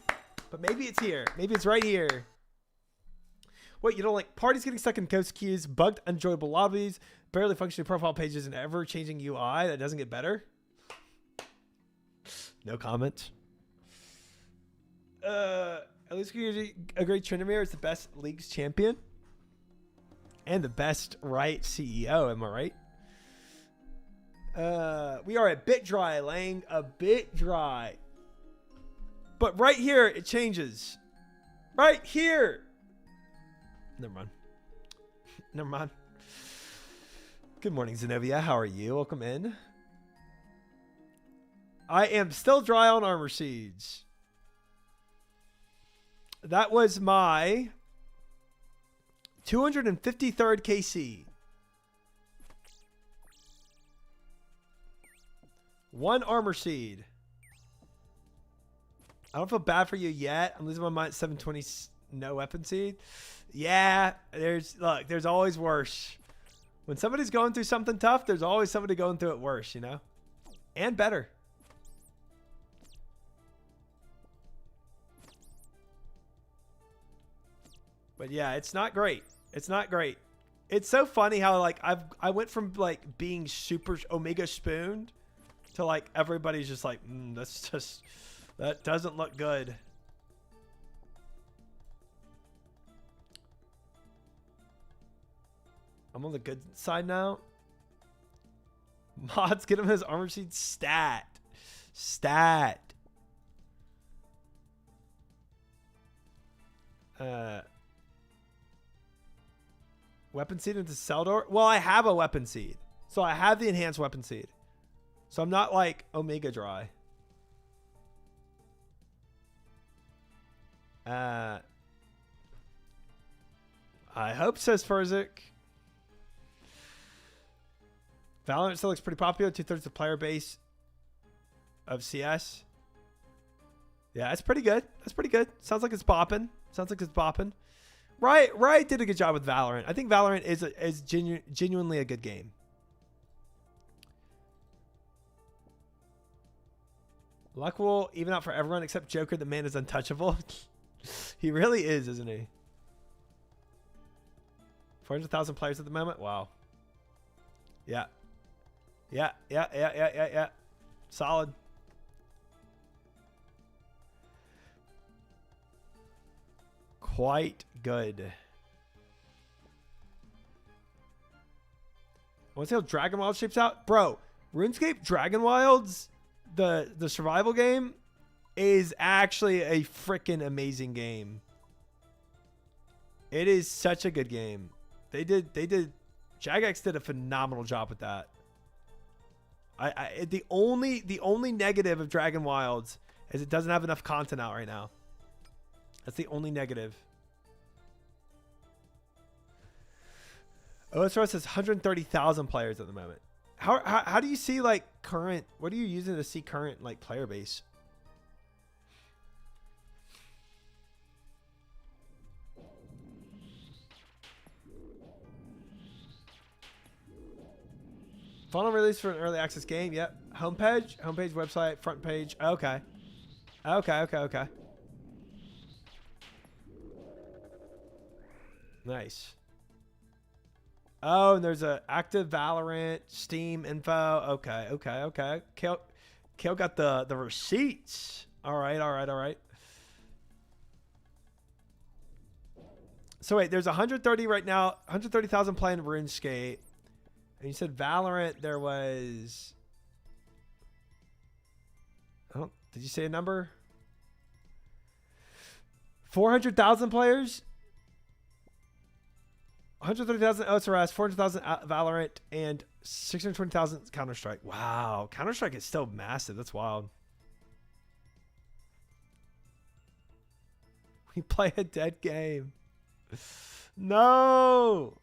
But maybe it's here. Maybe it's right here. Wait, you don't like parties getting stuck in ghost queues, bugged, unenjoyable lobbies, barely functioning profile pages, and ever-changing UI that doesn't get better? No comment. At least we agree Tryndamere is the best league's champion. And the best right CEO, am I right? We are a bit dry, laying a bit dry. But right here, it changes. Right here. Never mind. Never mind. Good morning, Zenobia. How are you? Welcome in. I am still dry on Armor Siege. That was my 253rd KC. One Armor Seed. I don't feel bad for you yet. I'm losing my mind at 720. No Weapon Seed. Yeah, there's always worse. When somebody's going through something tough, there's always somebody going through it worse, you know? And better. But yeah, it's not great. It's not great. It's so funny how like I went from like being super Omega spooned to like everybody's just like, that doesn't look good. I'm on the good side now. Mods, get him his armor seed stat. Weapon seed into Seldor? Well, I have a weapon seed. So I have the enhanced weapon seed. So I'm not like Omega dry. I hope, says Furzik. Valorant still looks pretty popular. 2/3 of the player base of CS. Yeah, that's pretty good. That's pretty good. Sounds like it's bopping. Right did a good job with Valorant. I think Valorant is genuinely a good game. Luck will even out for everyone except Joker. The man is untouchable. He really is, isn't he? 400,000 players at the moment. Wow. Yeah. Solid. Quite good. I want to see how Dragon Wild shapes out. Bro, RuneScape Dragon Wilds, the survival game, is actually a freaking amazing game. It is such a good game. Jagex did a phenomenal job with that. The only negative of Dragon Wilds is it doesn't have enough content out right now. That's the only negative. OSRS has 130,000 players at the moment. How do you see like current? What are you using to see current like player base? Final release for an early access game. Yep. Homepage, website, front page. Okay. Nice. Oh, and there's a active Valorant Steam info. Okay. Kale got the receipts. All right. So wait, there's 130 right now. 130,000 playing RuneScape. And you said Valorant, there was... Oh, did you say a number? 400,000 players? 130,000 OSRS, 400,000 Valorant, and 620,000 Counter-Strike. Wow. Counter-Strike is still massive. That's wild. We play a dead game. No!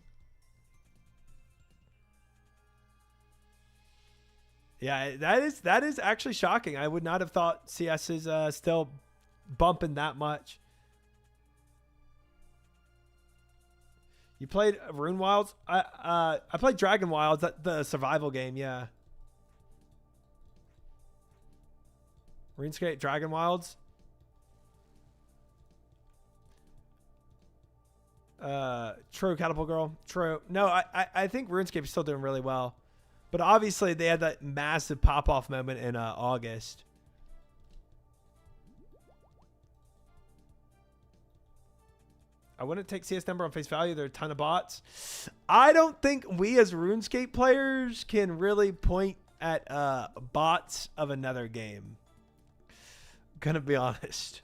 Yeah, that is actually shocking. I would not have thought CS is still bumping that much. You played Rune Wilds? I played Dragon Wilds, the survival game, yeah. RuneScape, Dragon Wilds. True, Catapult Girl. True. No, I think RuneScape is still doing really well. But obviously, they had that massive pop-off moment in August. I wouldn't take CS number on face value. There are a ton of bots. I don't think we as RuneScape players can really point at bots of another game. Gonna be honest.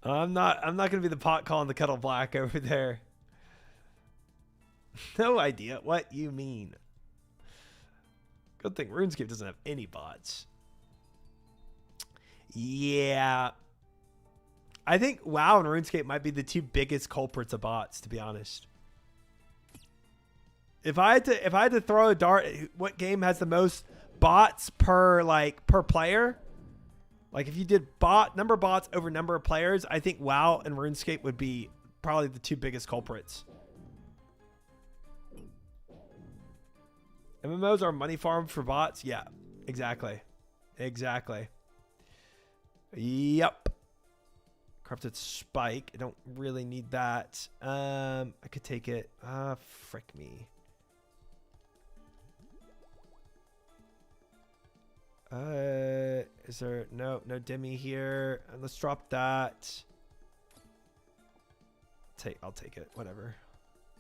I'm not gonna be the pot calling the kettle black over there. No idea what you mean. Good thing RuneScape doesn't have any bots. Yeah. I think WoW and RuneScape might be the two biggest culprits of bots, to be honest. If I had to throw a dart at what game has the most bots per player, like if you did number of bots over number of players, I think WoW and RuneScape would be probably the two biggest culprits. MMOs are money farm for bots? Yeah, exactly. Exactly. Yep. Corrupted spike. I don't really need that. I could take it. Frick me. Is there no Demi here? Let's drop that. I'll take it. Whatever.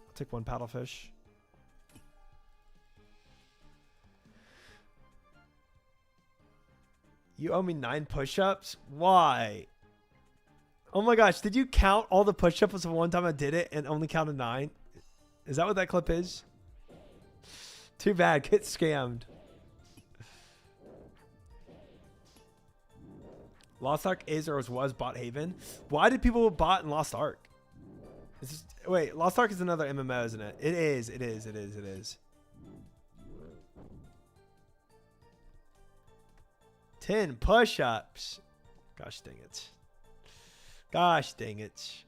I'll take one paddlefish. You owe me 9 push-ups? Why? Oh my gosh, did you count all the push-ups of one time I did it and only counted 9? Is that what that clip is? Too bad, get scammed. Lost Ark is or was bot haven. Why did people bot in Lost Ark? Wait, Lost Ark is another MMO, isn't it? It is. 10 push-ups. Gosh dang it. Gosh dang it.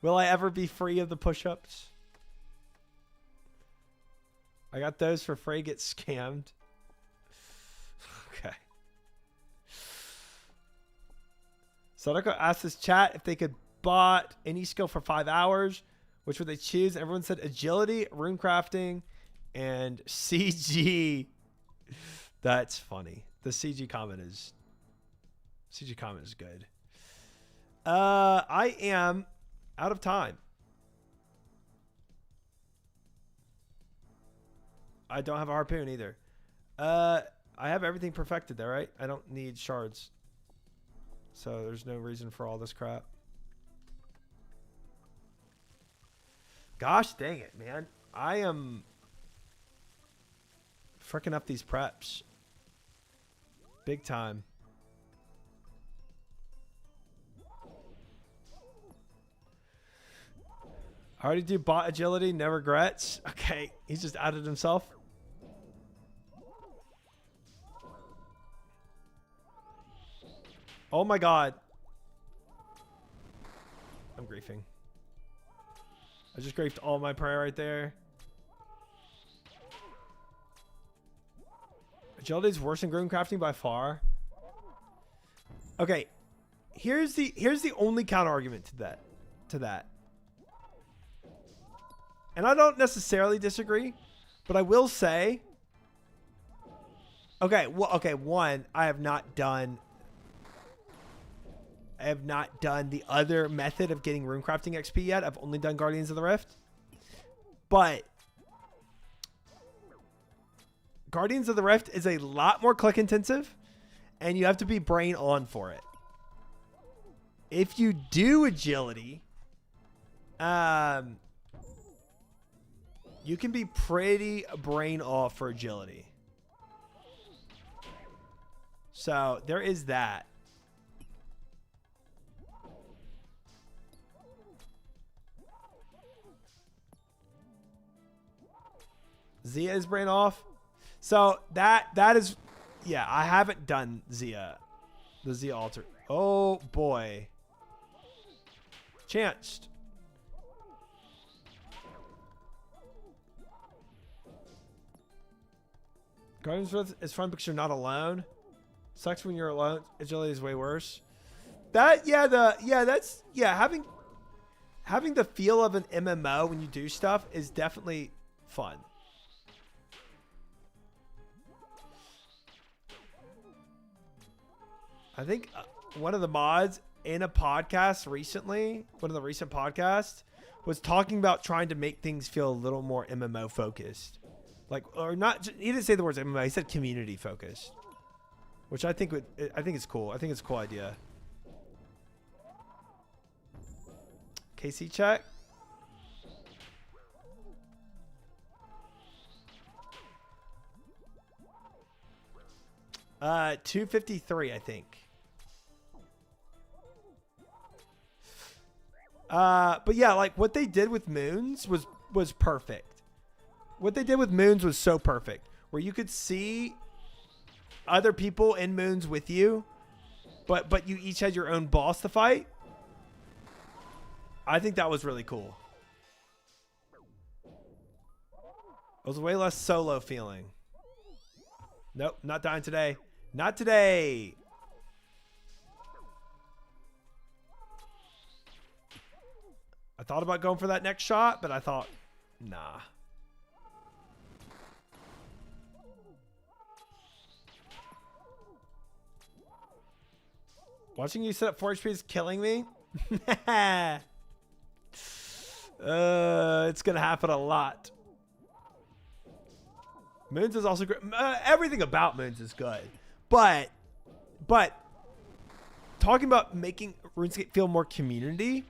Will I ever be free of the push-ups? I got those for free, get scammed. Okay. Sadako asked his chat if they could bot any skill for 5 hours. Which would they choose? Everyone said agility, rune crafting, and CG. That's funny. The CG comment is good. I am out of time. I don't have a harpoon either. I have everything perfected there, right? I don't need shards. So there's no reason for all this crap. Gosh dang it, man. I am freaking up these preps. Big time. I already do bot agility, no regrets. Okay, he's just added himself. Oh my god. I'm griefing. I just griefed all my prayer right there. Agility is worse than rune crafting by far. Okay, here's the only counter argument to that. And I don't necessarily disagree, but I will say, one, I have not done the other method of getting rune crafting XP yet. I've only done Guardians of the Rift. But Guardians of the Rift is a lot more click intensive, and you have to be brain on for it. If you do agility, you can be pretty brain off for agility. So there is that. Zia is brain off. So that is, yeah, I haven't done Zia. The Zia altar. Oh boy. Chanced. Guardians with is fun because you're not alone. Sucks when you're alone. Agility is way worse. Having the feel of an MMO when you do stuff is definitely fun. I think one of the mods in a podcast recently, one of the recent podcasts, was talking about trying to make things feel a little more MMO focused. Like, or not, he didn't say the words MMO, he said community focused. Which I think it's cool. I think it's a cool idea. KC check. Uh, 253, I think. But yeah, like what they did with Moons was perfect. What they did with Moons was so perfect, where you could see other people in Moons with you, but you each had your own boss to fight. I think that was really cool. It was way less solo feeling. Nope, not dying today. Not today. I thought about going for that next shot, but I thought, nah. Watching you set up 4 HP is killing me. It's gonna happen a lot. Moons is also great. Everything about Moons is good, but talking about making RuneScape feel more community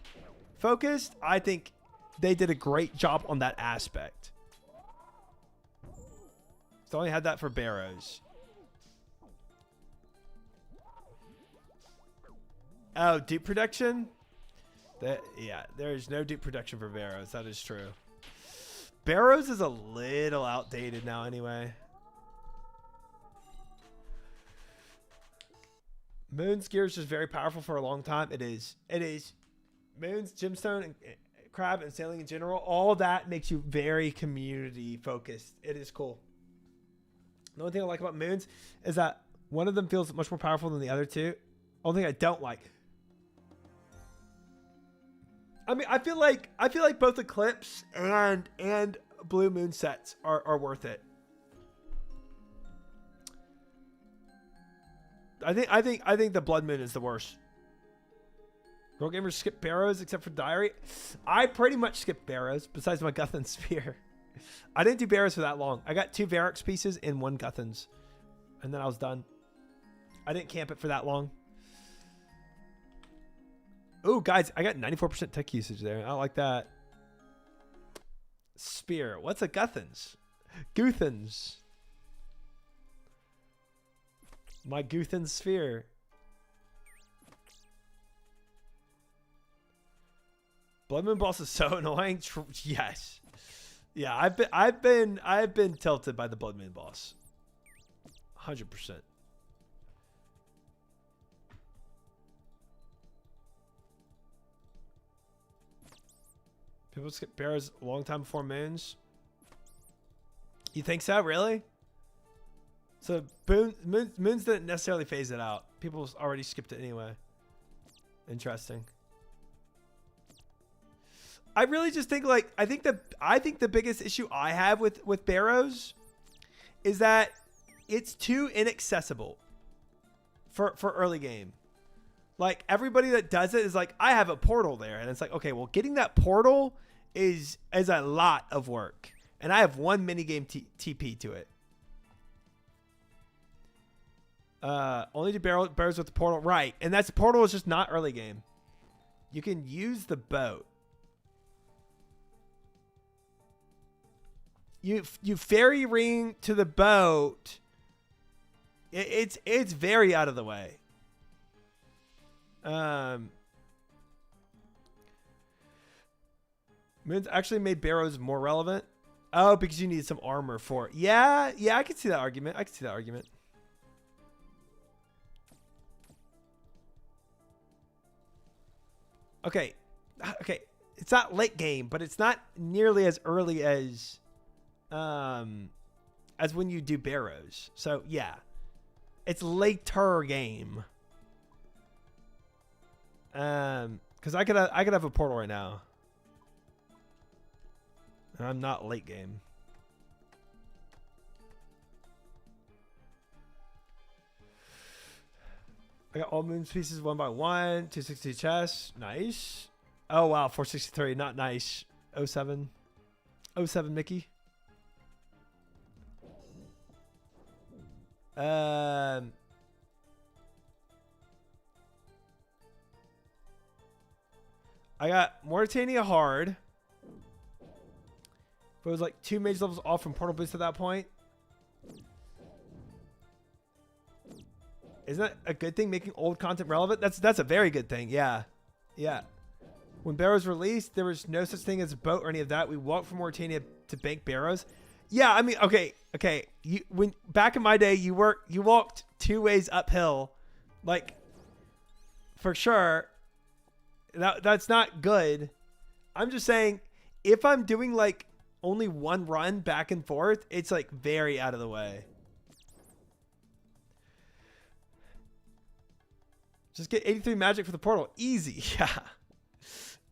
focused, I think they did a great job on that aspect. So only had that for Barrows. Oh, dupe protection? Yeah, there is no dupe protection for Barrows. That is true. Barrows is a little outdated now anyway. Moon's gear is just very powerful for a long time. It is. It is. Moon's, Gemstone, and Crab, and Sailing in general, all that makes you very community focused. It is cool. The only thing I like about Moons is that one of them feels much more powerful than the other two. Only thing I don't like. I mean, I feel like both Eclipse and Blue Moon sets are worth it. I think the Blood Moon is the worst. Girl gamers skip Barrows except for Diary. I pretty much skipped Barrows besides my Guthan Spear. I didn't do Barrows for that long. I got 2 Varrox pieces in 1 Guthans, and then I was done. I didn't camp it for that long. Oh, guys, I got 94% tech usage there. I don't like that. Spear. What's a Guthans? Guthans. My Guthan Sphere. Blood Moon boss is so annoying. Yes. Yeah, I've been tilted by the Blood Moon boss. 100%. People skip Barrows a long time before Moons. You think so? Really? So Moons didn't necessarily phase it out. People already skipped it anyway. Interesting. I really just think like I think the biggest issue I have with Barrows is that it's too inaccessible for early game. Like everybody that does it is like, I have a portal there, and it's like, okay, well, getting that portal is a lot of work, and I have 1 minigame TP to it. Only do barrows with the portal, right? And that's portal is just not early game. You can use the boat. You fairy ring to the boat. It's very out of the way. Moons actually made Barrows more relevant. Oh, because you need some armor for it. Yeah, I can see that argument. Okay. It's not late game, but it's not nearly as early as when you do Barrows. So yeah, it's later game. Because I could have a portal right now, and I'm not late game. I got all Moons pieces 1 by 1, 260 chests. Nice. Oh, wow. 463. Not nice. 07. 07, Mickey. I got Mauritania hard. But it was like 2 mage levels off from portal boost at that point. Isn't that a good thing, making old content relevant? That's a very good thing. Yeah. Yeah. When Barrows released, there was no such thing as a boat or any of that. We walked from Mauritania to bank Barrows. Yeah, I mean, okay. When back in my day, you walked 2 ways uphill, like for sure. That's not good. I'm just saying, if I'm doing like only 1 run back and forth, it's like very out of the way. Just get 83 magic for the portal. Easy. Yeah.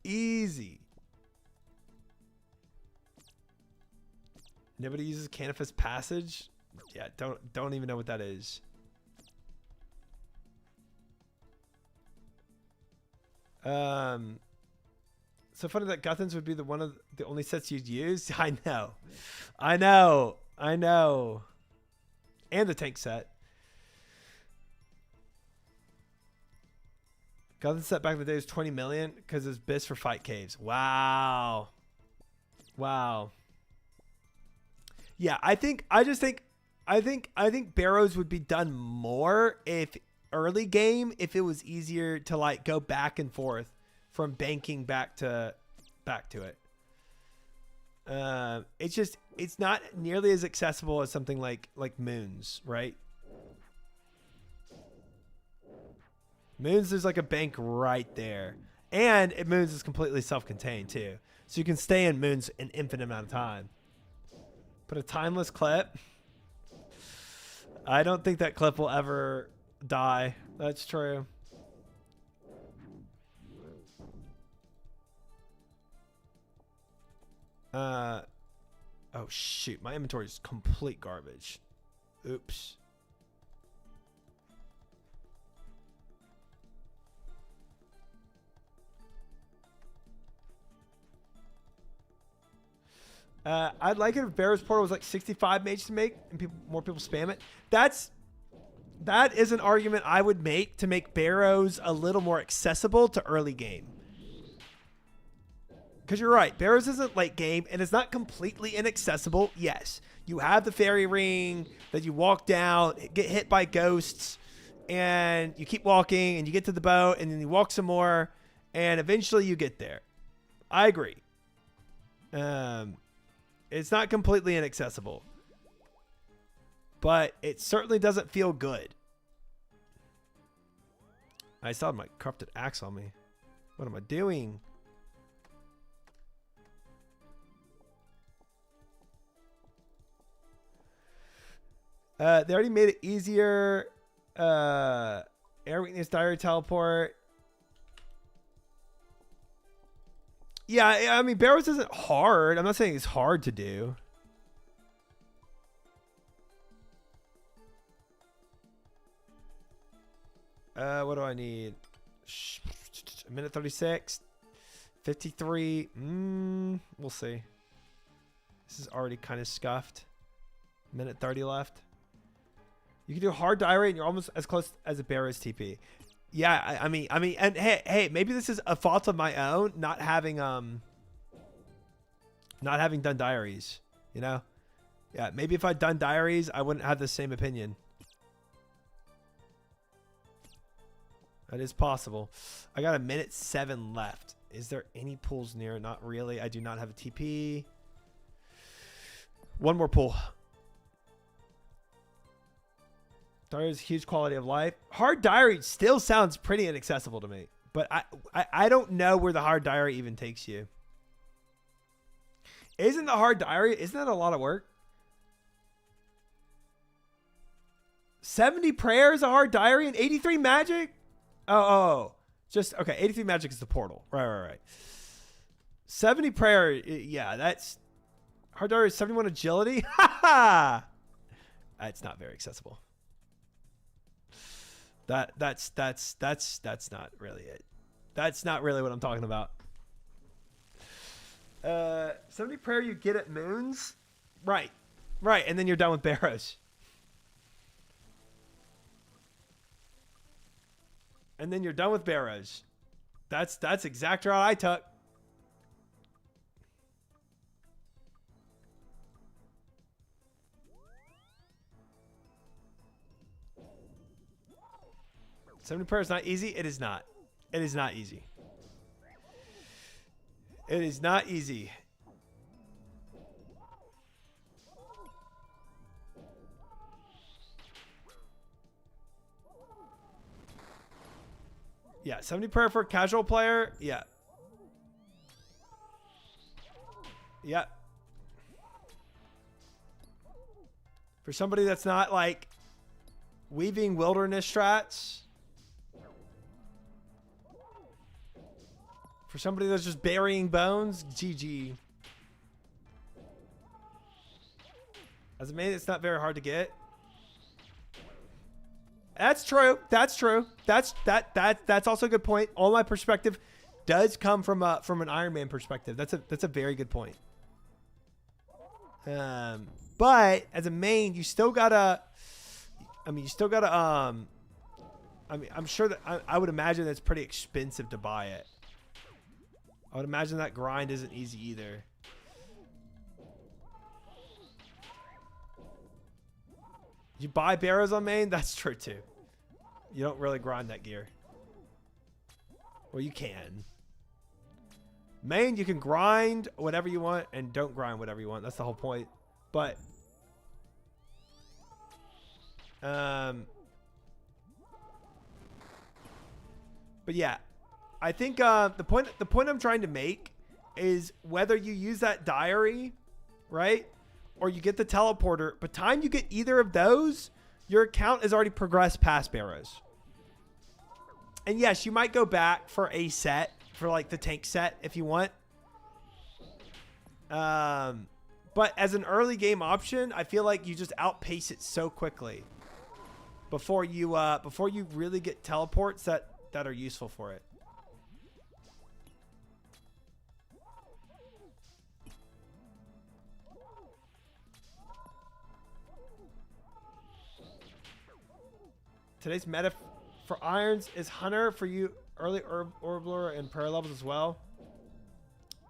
Easy. Nobody uses Canifest Passage? Yeah, don't even know what that is. So funny that Guthans would be one of the only sets you'd use. I know. And the tank set. Guthans set back in the day was 20 million because it's BIS for fight caves. Wow. Yeah, I think Barrows would be done more if early game, if it was easier to like go back and forth from banking back to it. It's not nearly as accessible as something like Moons, right? Moons, there's like a bank right there, and Moons is completely self-contained too, so you can stay in Moons an infinite amount of time. But a timeless clip, I don't think that clip will ever die. That's true. Oh shoot, my inventory is complete garbage. Oops. I'd like it if Barrows Portal was like 65 mage to make and more people spam it. That is an argument I would make to make Barrows a little more accessible to early game. Because you're right, Barrows isn't late game and it's not completely inaccessible. Yes, you have the fairy ring that you walk down, get hit by ghosts, and you keep walking and you get to the boat and then you walk some more and eventually you get there. I agree. It's not completely inaccessible, but it certainly doesn't feel good. I still have my corrupted axe on me. What am I doing? They already made it easier. Air weakness, diary teleport. Yeah, I mean, Barrows isn't hard. I'm not saying it's hard to do. What do I need? A minute 36. 53. We'll see. This is already kind of scuffed. Minute 30 left. You can do hard diary and you're almost as close as a Barrows TP. Yeah, I mean, and hey, maybe this is a fault of my own, not having done diaries, you know? Yeah, maybe if I'd done diaries, I wouldn't have the same opinion. That is possible. I got a minute 7 left. Is there any pools near? Not really. I do not have a TP. One more pool. Diary is huge quality of life. Hard diary still sounds pretty inaccessible to me, but I don't know where the hard diary even takes you. Isn't the hard diary, isn't that a lot of work? 70 prayers, a hard diary, and 83 magic? Oh. Just, okay, 83 magic is the portal. Right. 70 prayer, yeah, that's... Hard diary is 71 agility? Ha! It's not very accessible. That's not really it. That's not really what I'm talking about. 70 prayer you get at Moons? Right. Right, and then you're done with Barrows. And then you're done with Barrows. That's exact route I took. Seventy prayer is not easy. It is not. It is not easy. It is not easy. Yeah, 70 prayer for a casual player. Yeah. Yeah. For somebody that's not like weaving wilderness strats. For somebody that's just burying bones, GG. As a main, it's not very hard to get. That's true. That's true. That's also a good point. All my perspective does come from an Iron Man perspective. That's a very good point. But as a main, you still gotta. I mean, I'm sure that I would imagine that's pretty expensive to buy it. I would imagine that grind isn't easy either. You buy Barrows on main? That's true too. You don't really grind that gear. Well, you can. Main, you can grind whatever you want and don't grind whatever you want. That's the whole point. But yeah, I think the point I'm trying to make is whether you use that diary, right? Or you get the teleporter, by the time you get either of those, your account has already progressed past Barrows. And yes, you might go back for a set, for like the tank set if you want. But as an early game option, I feel like you just outpace it so quickly before you really get teleports that are useful for it. Today's meta for irons is Hunter for you early Orbler and prayer levels as well.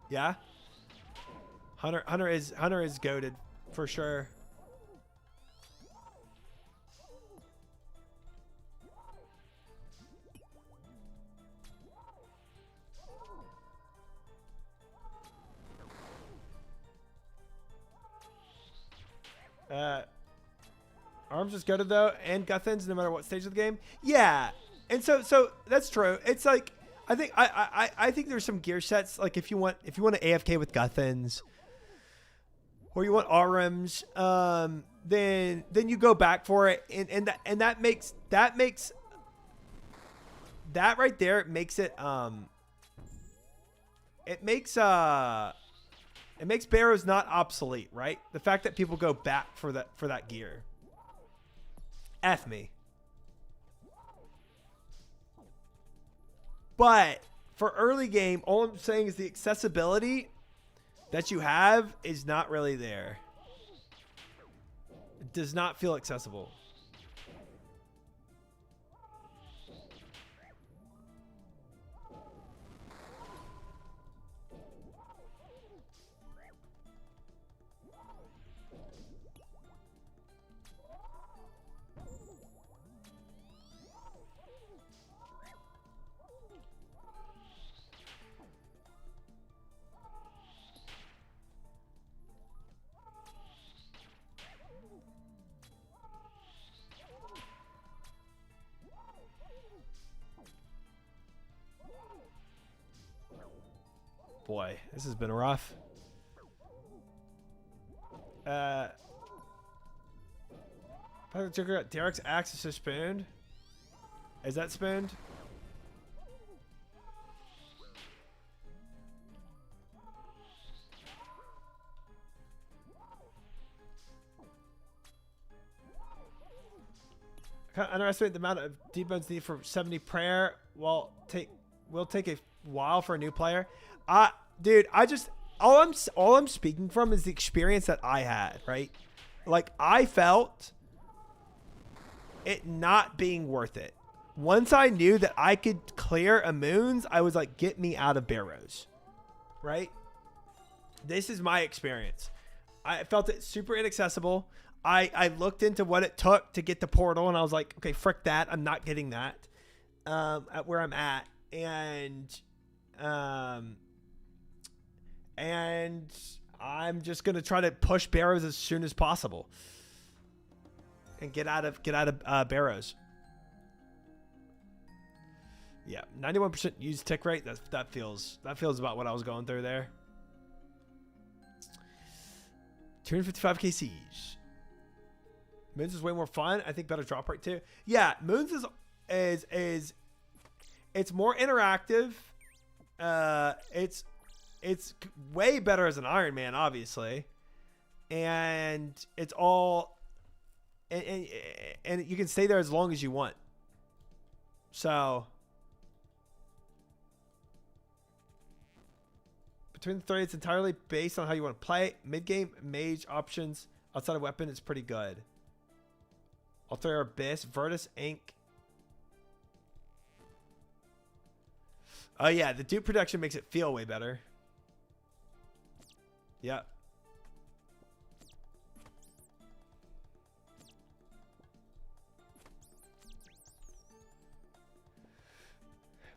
Yeah. Hunter is goated for sure. Arms is goated though, and Guthans no matter what stage of the game. Yeah, and so that's true. It's like I think there's some gear sets like if you want to AFK with Guthans, or you want RMs, then you go back for it, and that makes that right there. It makes Barrows not obsolete, right? The fact that people go back for that gear. F me. But for early game, all I'm saying is the accessibility that you have is not really there. It does not feel accessible. Boy, this has been rough. Derek's axe is spooned. Is that spooned? I can't underestimate the amount of deep bones need for 70 prayer. Will take a while for a new player. Dude, all I'm speaking from is the experience that I had, right? Like, I felt it not being worth it. Once I knew that I could clear a moons, I was like, get me out of Barrows, right? This is my experience. I felt it super inaccessible. I looked into what it took to get the portal, and I was like, okay, frick that. I'm not getting that at where I'm at. And I'm just going to try to push Barrows as soon as possible and get out of Barrows. Yeah, 91% used tick rate. That feels about what I was going through there. 255k siege. Moons is way more fun. I think better drop rate too. Yeah, Moons is it's more interactive. It's way better as an Iron Man, obviously, and it's all and you can stay there as long as you want. So between the three, it's entirely based on how you want to play. Mid-game, mage options outside of weapon is pretty good. All three are Abyss, Virtus, Ink. Oh yeah, the dupe production makes it feel way better. Yep.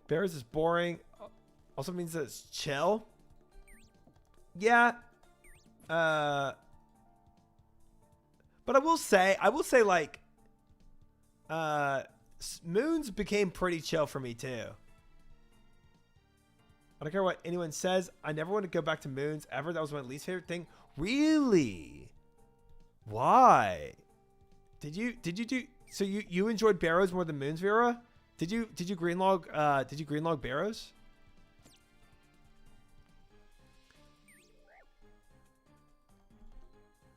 Bears is boring. Also means that it's chill. Yeah. But I will say like Moons became pretty chill for me too. I don't care what anyone says. I never want to go back to Moons ever. That was my least favorite thing. Really? Why? Did you do so you enjoyed Barrows more than Moons, Vera? Did you greenlog Barrows?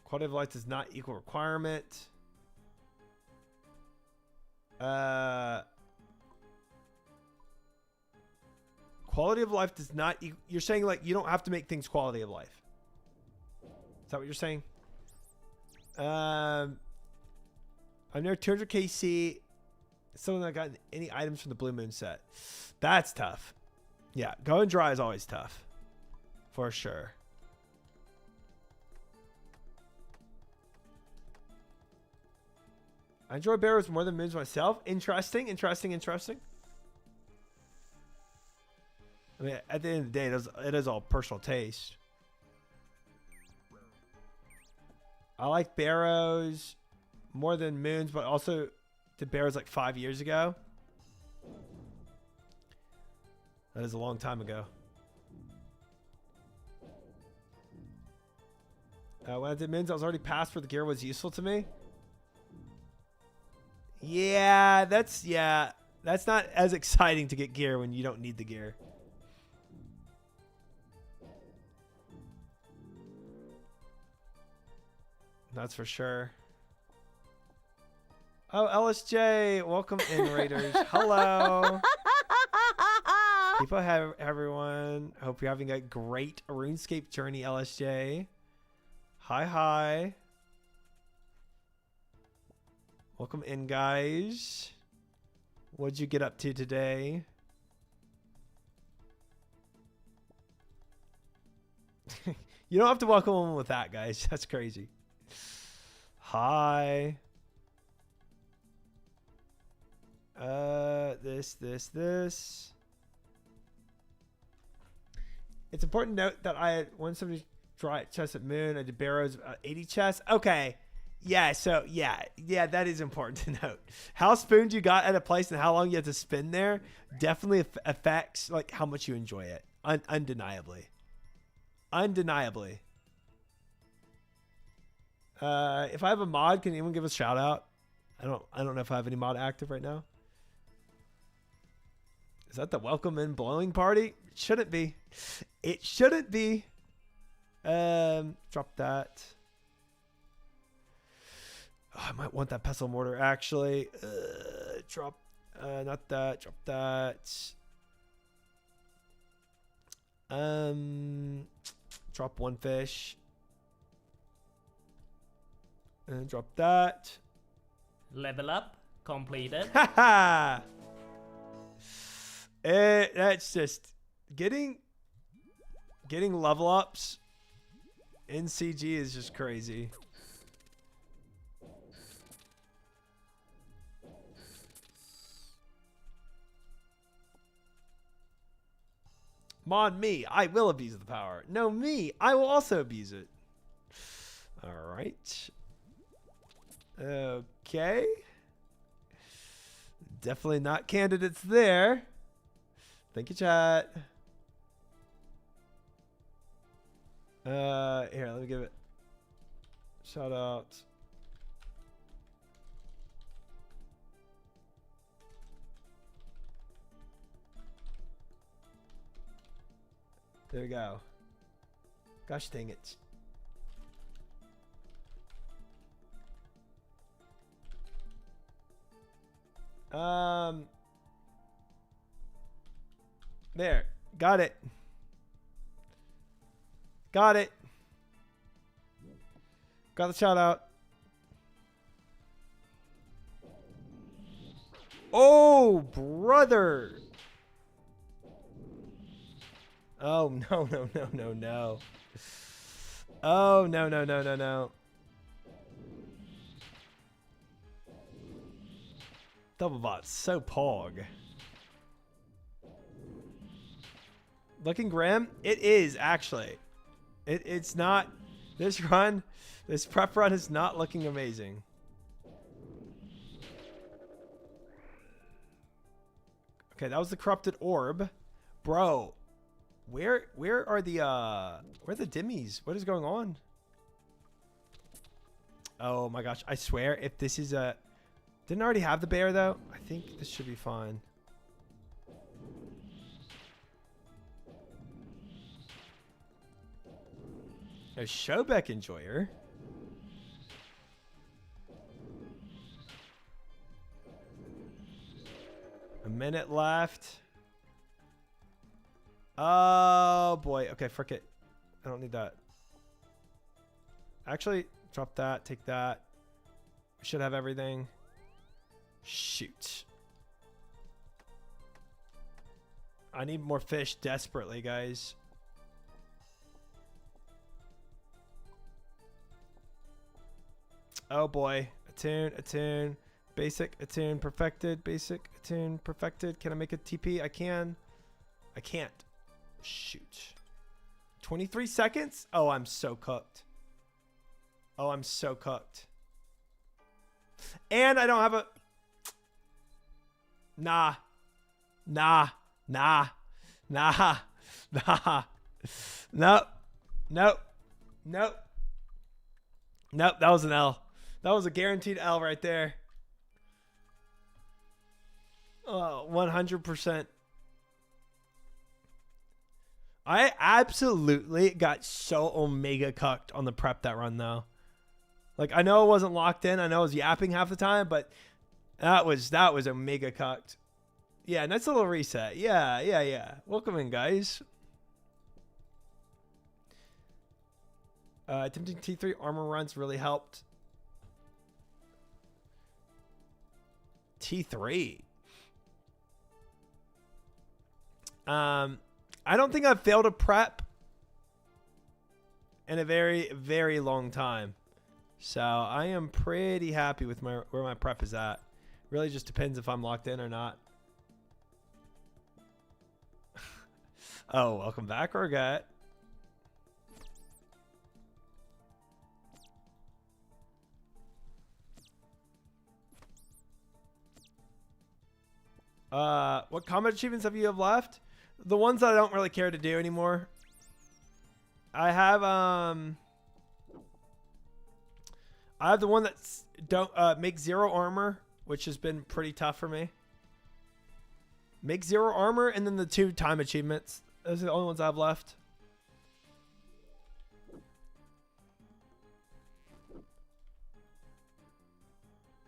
Quality of life does not equal requirement. Quality of life does not equal. You're saying like you don't have to make things quality of life. Is that what you're saying? I'm near 200 KC. Someone that got any items from the Blue Moon set. That's tough. Yeah, going dry is always tough. For sure. I enjoy Barrows more than Moons myself. Interesting. I mean, at the end of the day, it is all personal taste. I like Barrows more than Moons, but also did Barrows like 5 years ago. That is a long time ago. When I did Moons, I was already past where the gear was useful to me. Yeah, that's not as exciting to get gear when you don't need the gear. That's for sure. Oh, LSJ, welcome in, Raiders. Hello. People have everyone. Hope you're having a great RuneScape journey, LSJ. Hi. Welcome in, guys. What'd you get up to today? You don't have to welcome them with that, guys. That's crazy. Hi. This. It's important to note that I had 170 dry chests at Moon. I did Barrows 80 chests. Okay. Yeah, so yeah, that is important to note. How spooned you got at a place and how long you have to spend there definitely affects like how much you enjoy it. Undeniably. If I have a mod, can anyone give a shout out? I don't know if I have any mod active right now. Is that the welcome in blowing party? It shouldn't be. It shouldn't be. Drop that. Oh, I might want that pestle mortar actually. Drop. Not that. Drop that. Drop one fish. And drop that. Level up completed. Haha! That's just getting level ups in CG is just crazy. Mod me, I will abuse the power. No, me, I will also abuse it. All right. Okay. Definitely not candidates there. Thank you, chat. Here, let me give it shout out. There we go. Gosh dang it. There. Got it. Got it. Got the shout out. Oh, brother. Oh, no, no, no, no, no. Oh, no, no, no, no, no. Double bot's so pog. Looking grim? It is, actually. It's not. This run, this prep run is not looking amazing. Okay, that was the corrupted orb. Bro, where are the where are the dimmies? What is going on? Oh my gosh, I swear if this is a didn't I already have the bear though? I think this should be fine. A Showbeck enjoyer. A minute left. Oh boy. Okay, frick it. I don't need that. Actually, drop that. Take that. We should have everything. Shoot. I need more fish desperately, guys. Oh boy. Attune. Basic, attune, perfected. Basic, attune, perfected. Can I make a TP? I can. I can't. Shoot. 23 seconds? Oh, I'm so cooked. Oh, I'm so cooked. And I don't have a... Nah. Nope. That was an L. That was a guaranteed L right there. Oh, 100%. I absolutely got so omega cucked on the prep that run though. Like I know it wasn't locked in. I know I was yapping half the time, but that was omega cucked. Yeah, nice little reset. Yeah. Welcome in, guys. Attempting T3 armor runs really helped. T3. I don't think I've failed a prep in a very, very long time. So I am pretty happy with where my prep is at. Really just depends if I'm locked in or not. Oh, welcome back, Orgat. What combat achievements have you left? The ones that I don't really care to do anymore. I have the one that's don't make 0 armor, which has been pretty tough for me. Make 0 armor, and then the 2 time achievements. Those are the only ones I have left.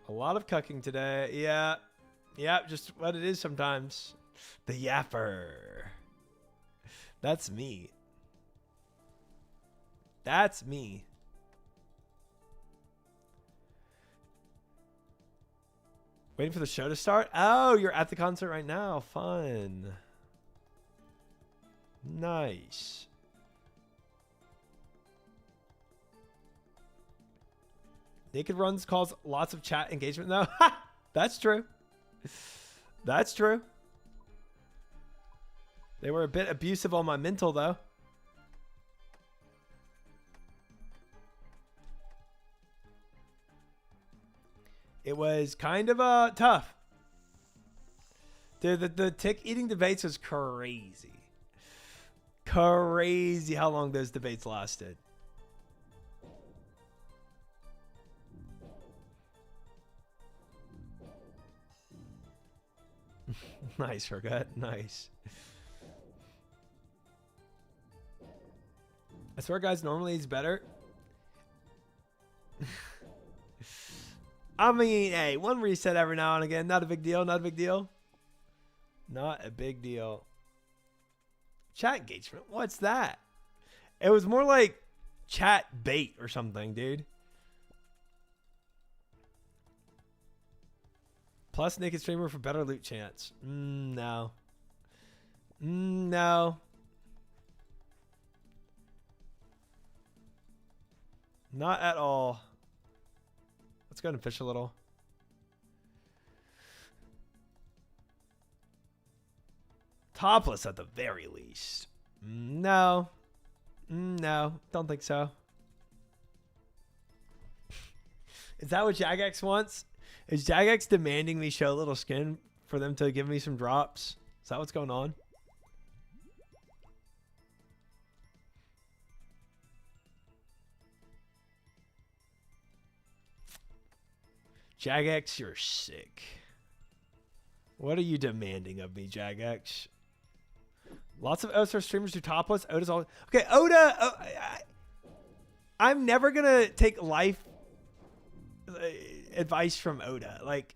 A lot of cucking today. Yeah. Yeah, just what it is sometimes. The yapper. That's me. That's me. Waiting for the show to start? Oh, you're at the concert right now. Fun. Nice. Naked Runs cause lots of chat engagement though. That's true. That's true. They were a bit abusive on my mental though. It was kind of tough. Dude, the tick eating debates was crazy. Crazy how long those debates lasted. Nice, Forgot. Nice. I swear, guys, normally he's better. I mean, hey, one reset every now and again. Not a big deal. Not a big deal. Not a big deal. Chat engagement? What's that? It was more like chat bait or something, dude. Plus naked streamer for better loot chance. No. No. Not at all. Let's go and fish a little. Topless at the very least. No. No, don't think so. Is that what Jagex wants? Is Jagex demanding me show a little skin for them to give me some drops? Is that what's going on? Jagex, you're sick. What are you demanding of me, Jagex? Lots of OSR streamers do topless. Oda's all okay. Oda, I'm never gonna take life advice from Oda. Like,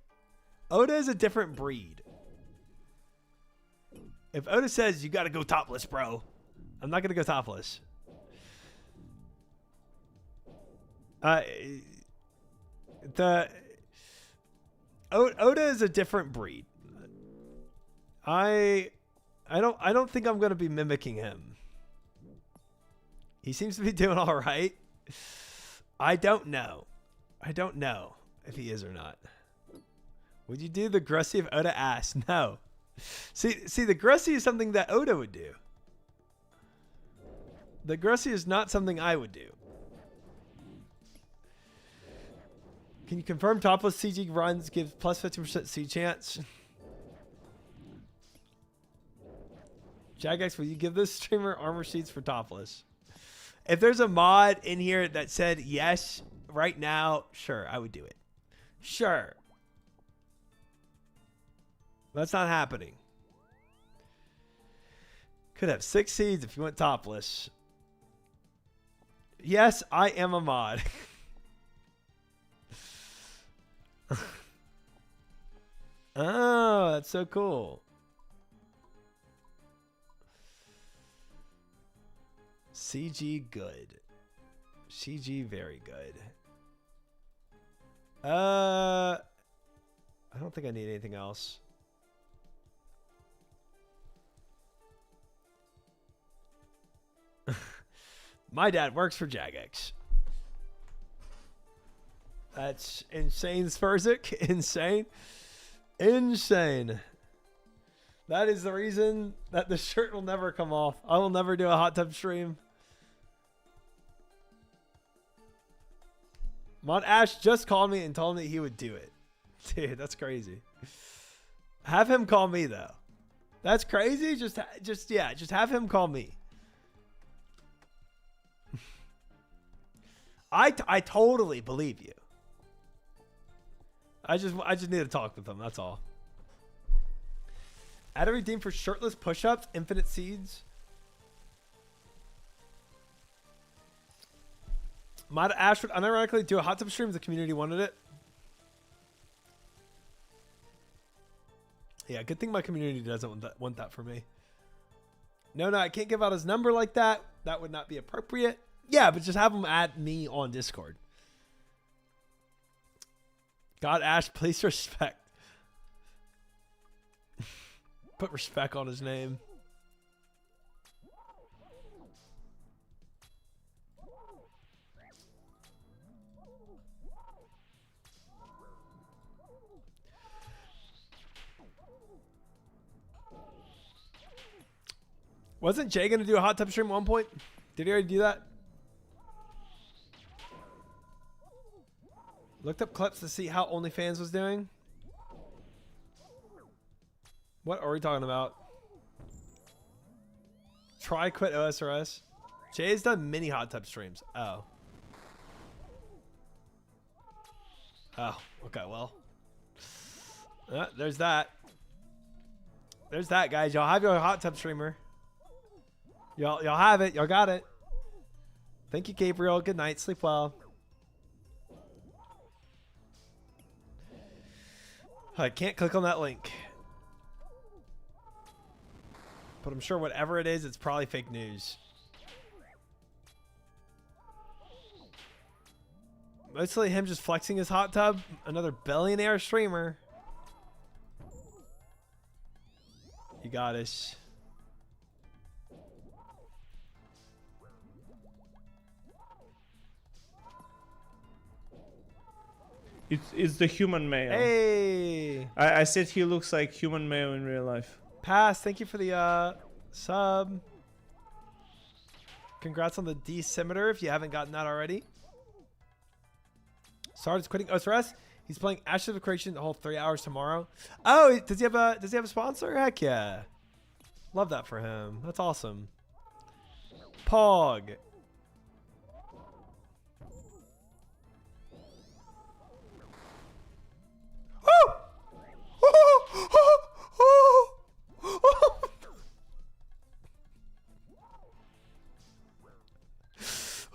Oda is a different breed. If Oda says you got to go topless, bro, I'm not gonna go topless. Oda is a different breed. I don't think I'm gonna be mimicking him. He seems to be doing all right. I don't know. I don't know if he is or not. Would you do the Grussy if Oda asked? No. See, the Grussy is something that Oda would do. The Grussy is not something I would do. Can you confirm topless CG runs gives plus 50% C chance? Jagex, will you give this streamer armor sheets for topless? If there's a mod in here that said yes right now, sure, I would do it. Sure. That's not happening. Could have 6 seeds if you went topless. Yes, I am a mod. Oh, that's so cool. CG good. CG very good. I don't think I need anything else. My dad works for Jagex. That's insane, Spurzik. Insane. Insane. That is the reason that the shirt will never come off. I will never do a hot tub stream. Mod Ash just called me and told me he would do it. Dude, that's crazy. Have him call me though. That's crazy. Just have him call me. I totally believe you. I just need to talk with him. That's all. Add a redeem for shirtless push-ups, infinite seeds. Mod Ash would unironically do a hot tub stream if the community wanted it. Yeah, good thing my community doesn't want that for me. No, I can't give out his number like that. That would not be appropriate. Yeah, but just have them add me on Discord. God, Ash, please respect. Put respect on his name. Wasn't Jay going to do a hot tub stream at one point? Did he already do that? Looked up clips to see how OnlyFans was doing. What are we talking about? Try quit OSRS. Jay's done mini hot tub streams. Oh. Oh, okay, well. There's that. There's that, guys. Y'all have your hot tub streamer. Y'all have it. Y'all got it. Thank you, Gabriel. Good night. Sleep well. I can't click on that link. But I'm sure whatever it is, it's probably fake news. Mostly him just flexing his hot tub. Another billionaire streamer. You got us. It's the human male. Hey. I said he looks like human male in real life. Pass. Thank you for the sub. Congrats on the decimeter if you haven't gotten that already. Sarge's quitting OSRS. He's playing Ashes of Creation the whole 3 hours tomorrow. Oh, does he have a sponsor? Heck yeah. Love that for him. That's awesome. Pog.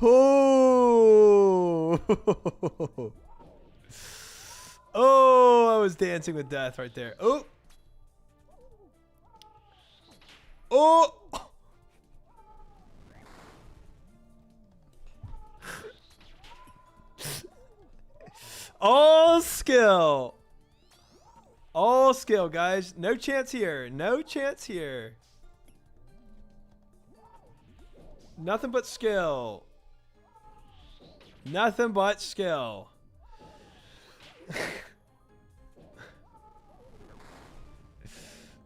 Oh. Oh, I was dancing with death right there. Oh. Oh. All skill. All skill, guys. No chance here. No chance here. Nothing but skill. Nothing but skill.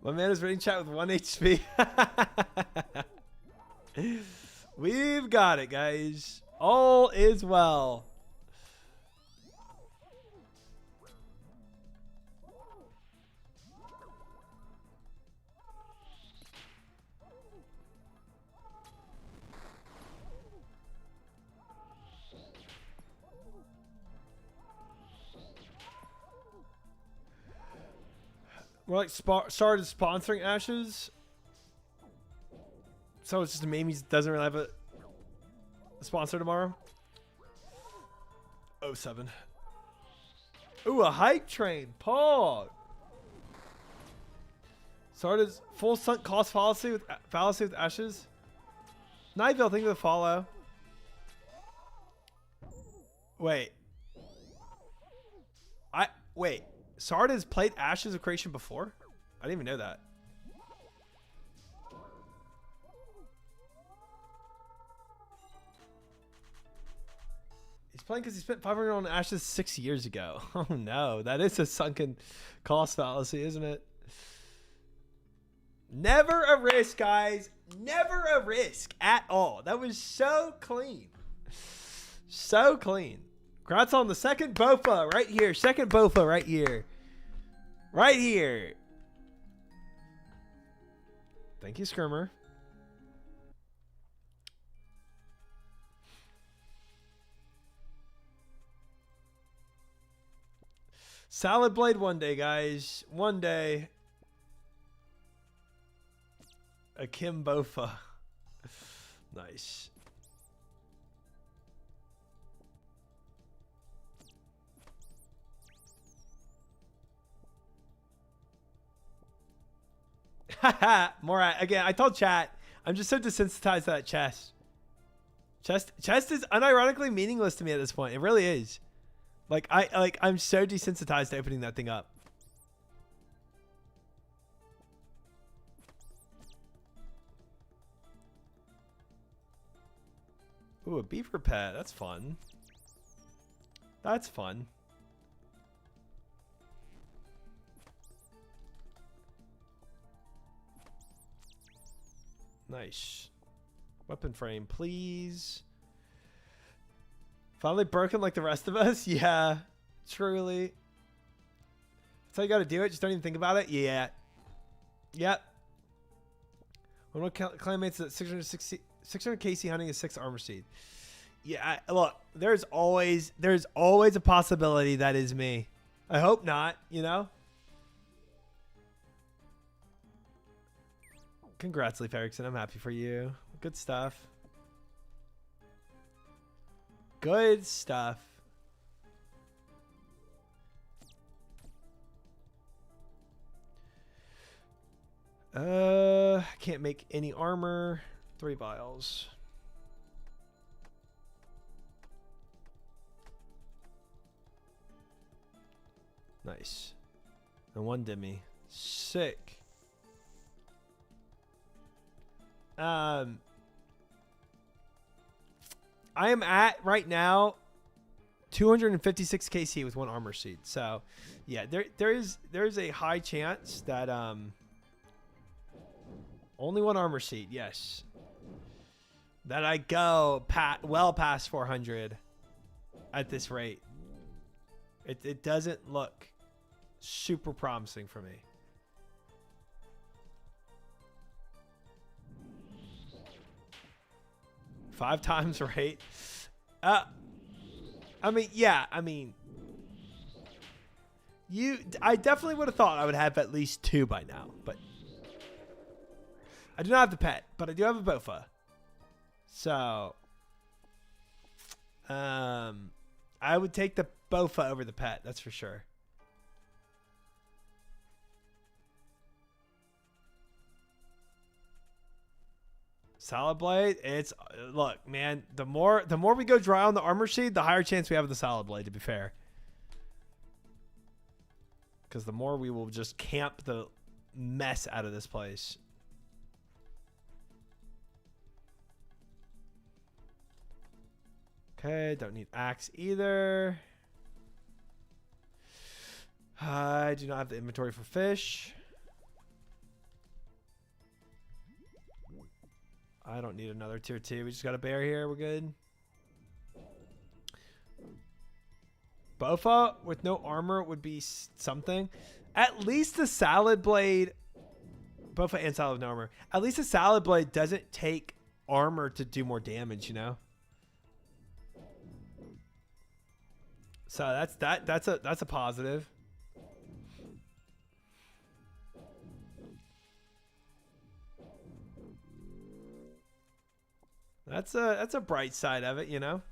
My man is reading chat with 1 HP. We've got it, guys. All is well. We're like started sponsoring Ashes, so it's just Mamie doesn't really have a sponsor tomorrow. 07. Ooh, a hype train, Paul. Started full sunk cost fallacy with Ashes. Niville, thank you for the follow. Wait. Wait. Sarda's played Ashes of Creation before? I didn't even know that. He's playing because he spent 500 on Ashes 6 years ago. Oh no, that is a sunken cost fallacy, isn't it? Never a risk, guys. Never a risk at all. That was so clean. So clean. Congrats on the second bowfa right here. Second bowfa right here. Right here. Thank you, Skirmer. Salad Blade one day, guys. One day. A Kim Bofa. Nice. Haha, more again. I told chat, I'm just so desensitized to that chest. Chest is unironically meaningless to me at this point. It really is. I'm so desensitized to opening that thing up. Ooh, a beaver pet. That's fun. That's fun. Nice. Weapon frame, please. Finally broken like the rest of us? Yeah, truly. That's how you gotta do it? Just don't even think about it? Yeah. Yep. One clanmates at 600 KC hunting is 6 armor seed. Yeah, look, there's always a possibility that is me. I hope not, you know? Congrats, Leif Erikson. I'm happy for you. Good stuff. Good stuff. Can't make any armor. 3 vials. Nice. And 1 demi. Sick. I am at right now 256 KC with 1 armor seed. So, yeah, there is a high chance that only 1 armor seed. Yes, that I go well past 400 at this rate. It doesn't look super promising for me. Five times rate. I mean, yeah. I mean, I definitely would have thought I would have at least 2 by now, but I do not have the pet, but I do have a bowfa. So, I would take the bowfa over the pet. That's for sure. Salad blade, it's look, man, the more we go dry on the armor seed, the higher chance we have of the salad blade, to be fair. Because the more we will just camp the mess out of this place. Okay, don't need axe either. I do not have the inventory for fish. I don't need another tier 2. We just got a bear here. We're good. Bowfa with no armor would be something. At least the salad blade. Bowfa and salad with no armor. At least the salad blade doesn't take armor to do more damage, you know? So that's a positive. That's a bright side of it, you know.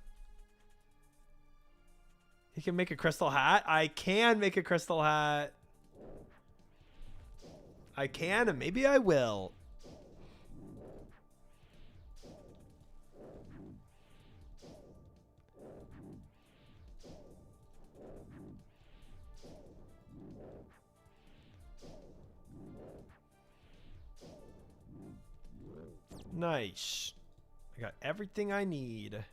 He can make a crystal hat. I can make a crystal hat. I can, and maybe I will. Nice. I got everything I need.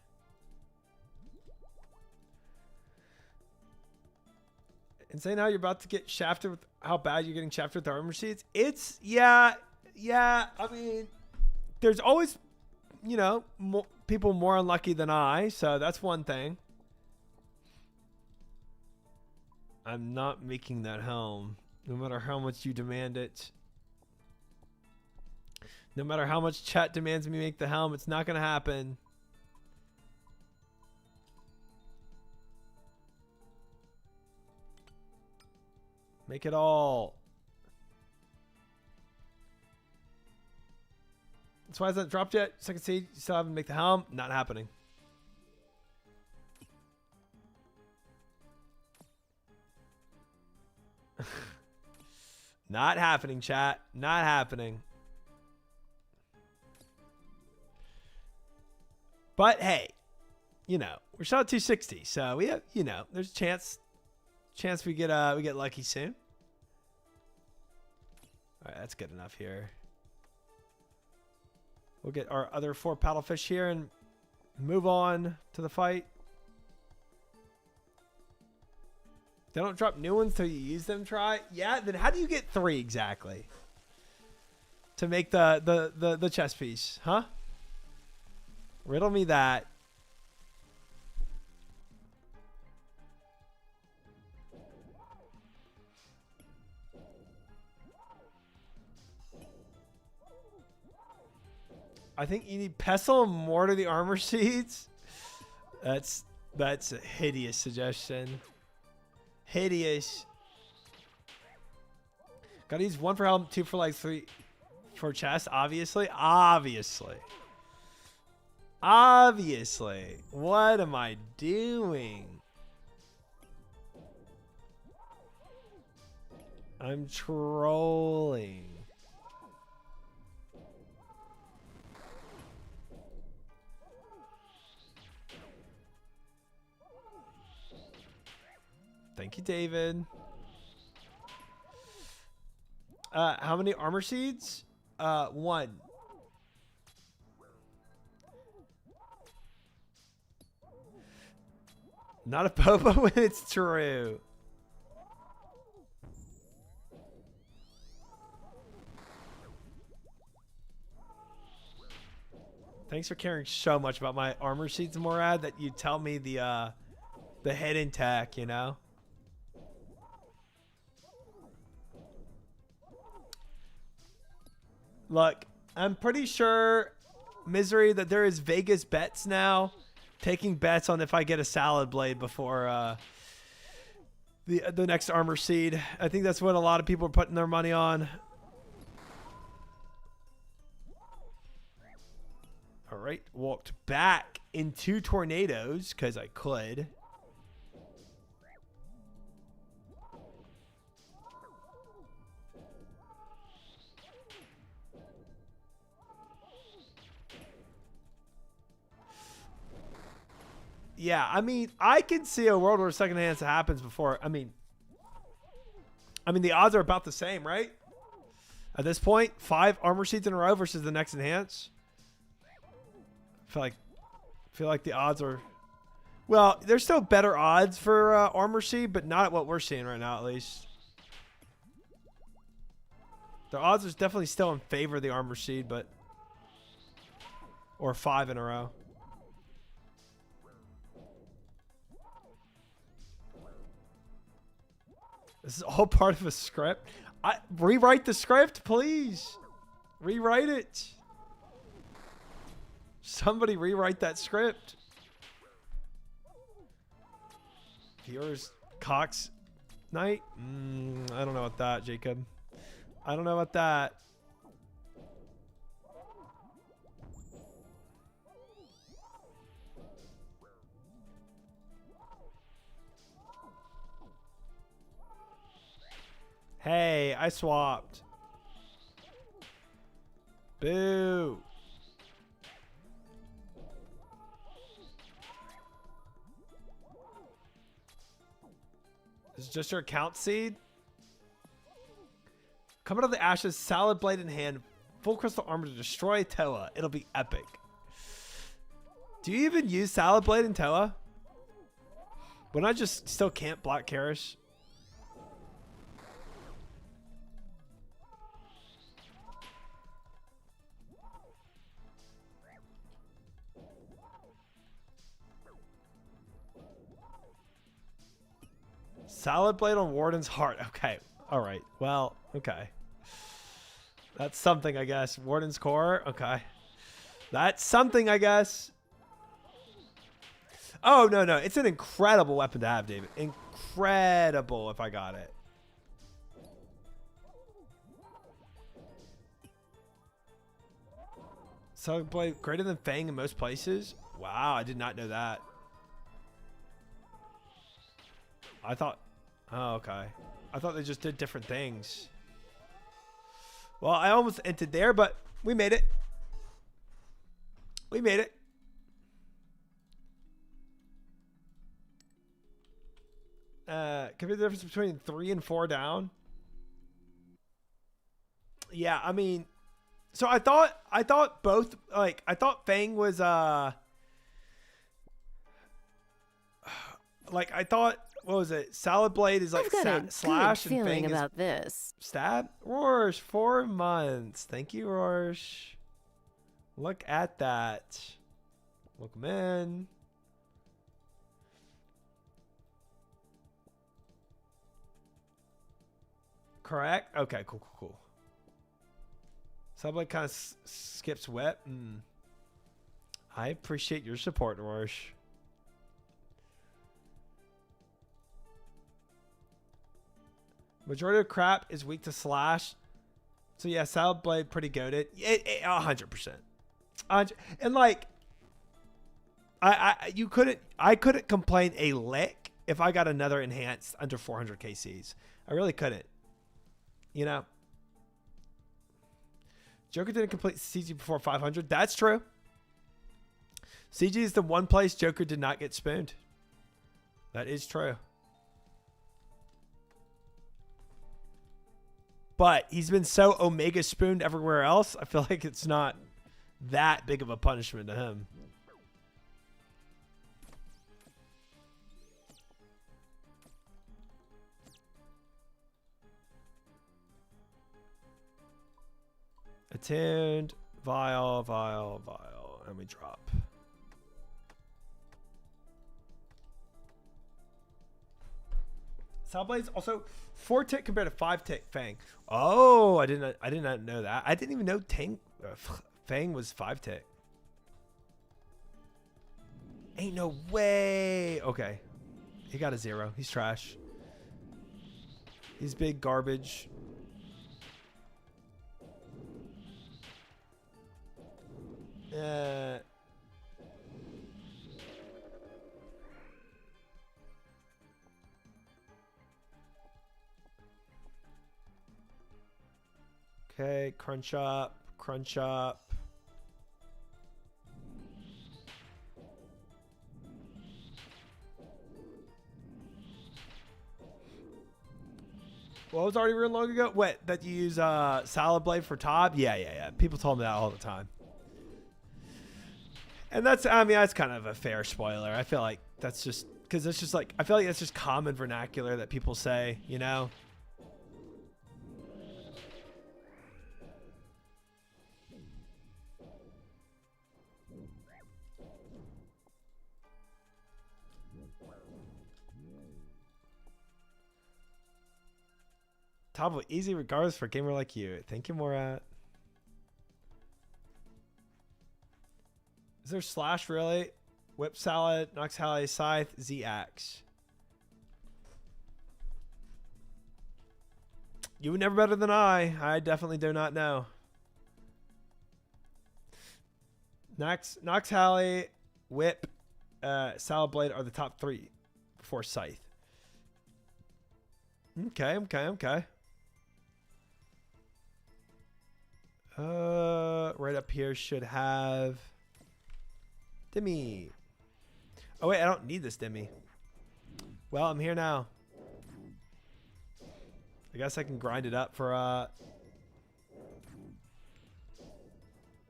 Insane how you're about to get shafted with how bad you're getting shafted with the armor seeds. It's yeah. I mean, there's always, you know, people more unlucky than I, so that's one thing. I'm not making that helm, no matter how much you demand it. No matter how much chat demands me make the helm, it's not going to happen. Make it all. That's why it's not dropped yet. Second seed, you still haven't make the helm. Not happening. Not happening, chat. Not happening. But hey, you know, we're still at 260, so we have, you know, there's a chance we get lucky soon. All right, that's good enough here. We'll get our other 4 paddlefish here and move on to the fight. They don't drop new ones till you use them. Try. Yeah. Then how do you get 3 exactly to make the chess piece? Huh? Riddle me that. I think you need pestle and more to the armor seeds. That's a hideous suggestion. Hideous. Gotta use 1 for helmet, 2 for like 3 for chest. Obviously. What am I doing? I'm trolling. Thank you, David. How many armor seeds? 1. Not a boba when it's true. Thanks for caring so much about my armor seeds, Morad, that you tell me the hidden tech, you know? Look, I'm pretty sure, Misery, that there is Vegas bets now. Taking bets on if I get a salad blade before the next armor seed. I think that's what a lot of people are putting their money on. All right, walked back into tornadoes because I could. Yeah, I mean, I can see a world where second enhance happens before. I mean, the odds are about the same, right? At this point, 5 armor seeds in a row versus the next enhance. I feel like the odds are, well, there's still better odds for armor seed, but not what we're seeing right now, at least. The odds are definitely still in favor of the armor seed, but or 5 in a row. This is all part of a script. Rewrite the script, please. Rewrite it. Somebody rewrite that script. Viewers, Cox Knight? I don't know about that, Jacob. I don't know about that. Hey, I swapped. Boo. This is just your account seed. Come out of the ashes, salad blade in hand, full crystal armor to destroy Toa. It'll be epic. Do you even use salad blade in Toa? Wouldn't I just still can't block Karish? Salad blade on Warden's heart. Okay. All right. Well, okay. That's something, I guess. Warden's core. Okay. That's something, I guess. Oh, no, no. It's an incredible weapon to have, David. Incredible if I got it. Salad blade greater than Fang in most places. Wow. I did not know that. I thought... Oh, okay. I thought they just did different things. Well, I almost entered there, but we made it. We made it. Could be the difference between 3 and 4 down. Yeah, I mean, so I thought both, like, I thought Fang was, like, I thought, what was it? Salad Blade is like I've got a slash good and feeling Fang about is this. stab. Rorsch, 4 months. Thank you, Rorsch. Look at that. Welcome in. Correct? Okay, cool. Subway kind of skips wet. I appreciate your support, Rorsch. Majority of crap is weak to slash. So yeah, Salad Blade pretty goated. 100%. And like, I couldn't complain a lick if I got another enhanced under 400 KCs. I really couldn't. You know, Joker didn't complete CG before 500. That's true. CG is the one place Joker did not get spooned. That is true. But he's been so Omega spooned everywhere else, I feel like it's not that big of a punishment to him. Attuned, vial, and we drop. Soundblade's also 4 tick compared to 5 tick Fang. Oh, I did not know that. I didn't even know Fang was 5 tick. Ain't no way. Okay, he got a 0. He's trash. He's big garbage. Okay, crunch up. Well, it was already real long ago. What, that you use Salad Blade for top? Yeah. People told me that all the time. And that's, I mean, that's kind of a fair spoiler. I feel like that's just, because it's just like, I feel like that's just common vernacular that people say, you know? Top of easy regards for a gamer like you. Thank you, Morat. Is there slash really? Whip salad, Nox Halley, Scythe, Z-Axe. You would never better than I. I definitely do not know. Nox Halley, Whip, Salad Blade are the top 3 before Scythe. Okay. Right up here should have Demi. Oh wait, I don't need this Demi. Well, I'm here now. I guess I can grind it up for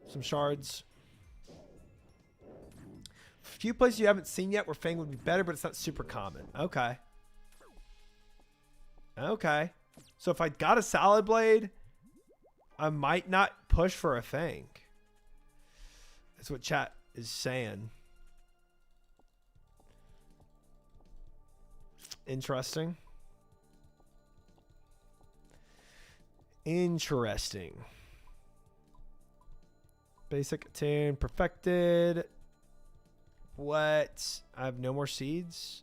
some shards. Few places you haven't seen yet where Fang would be better, but it's not super common. Okay. So if I got a Salad Blade, I might not push for a Fang. That's what chat is saying. Interesting. Basic tune perfected. What? I have no more seeds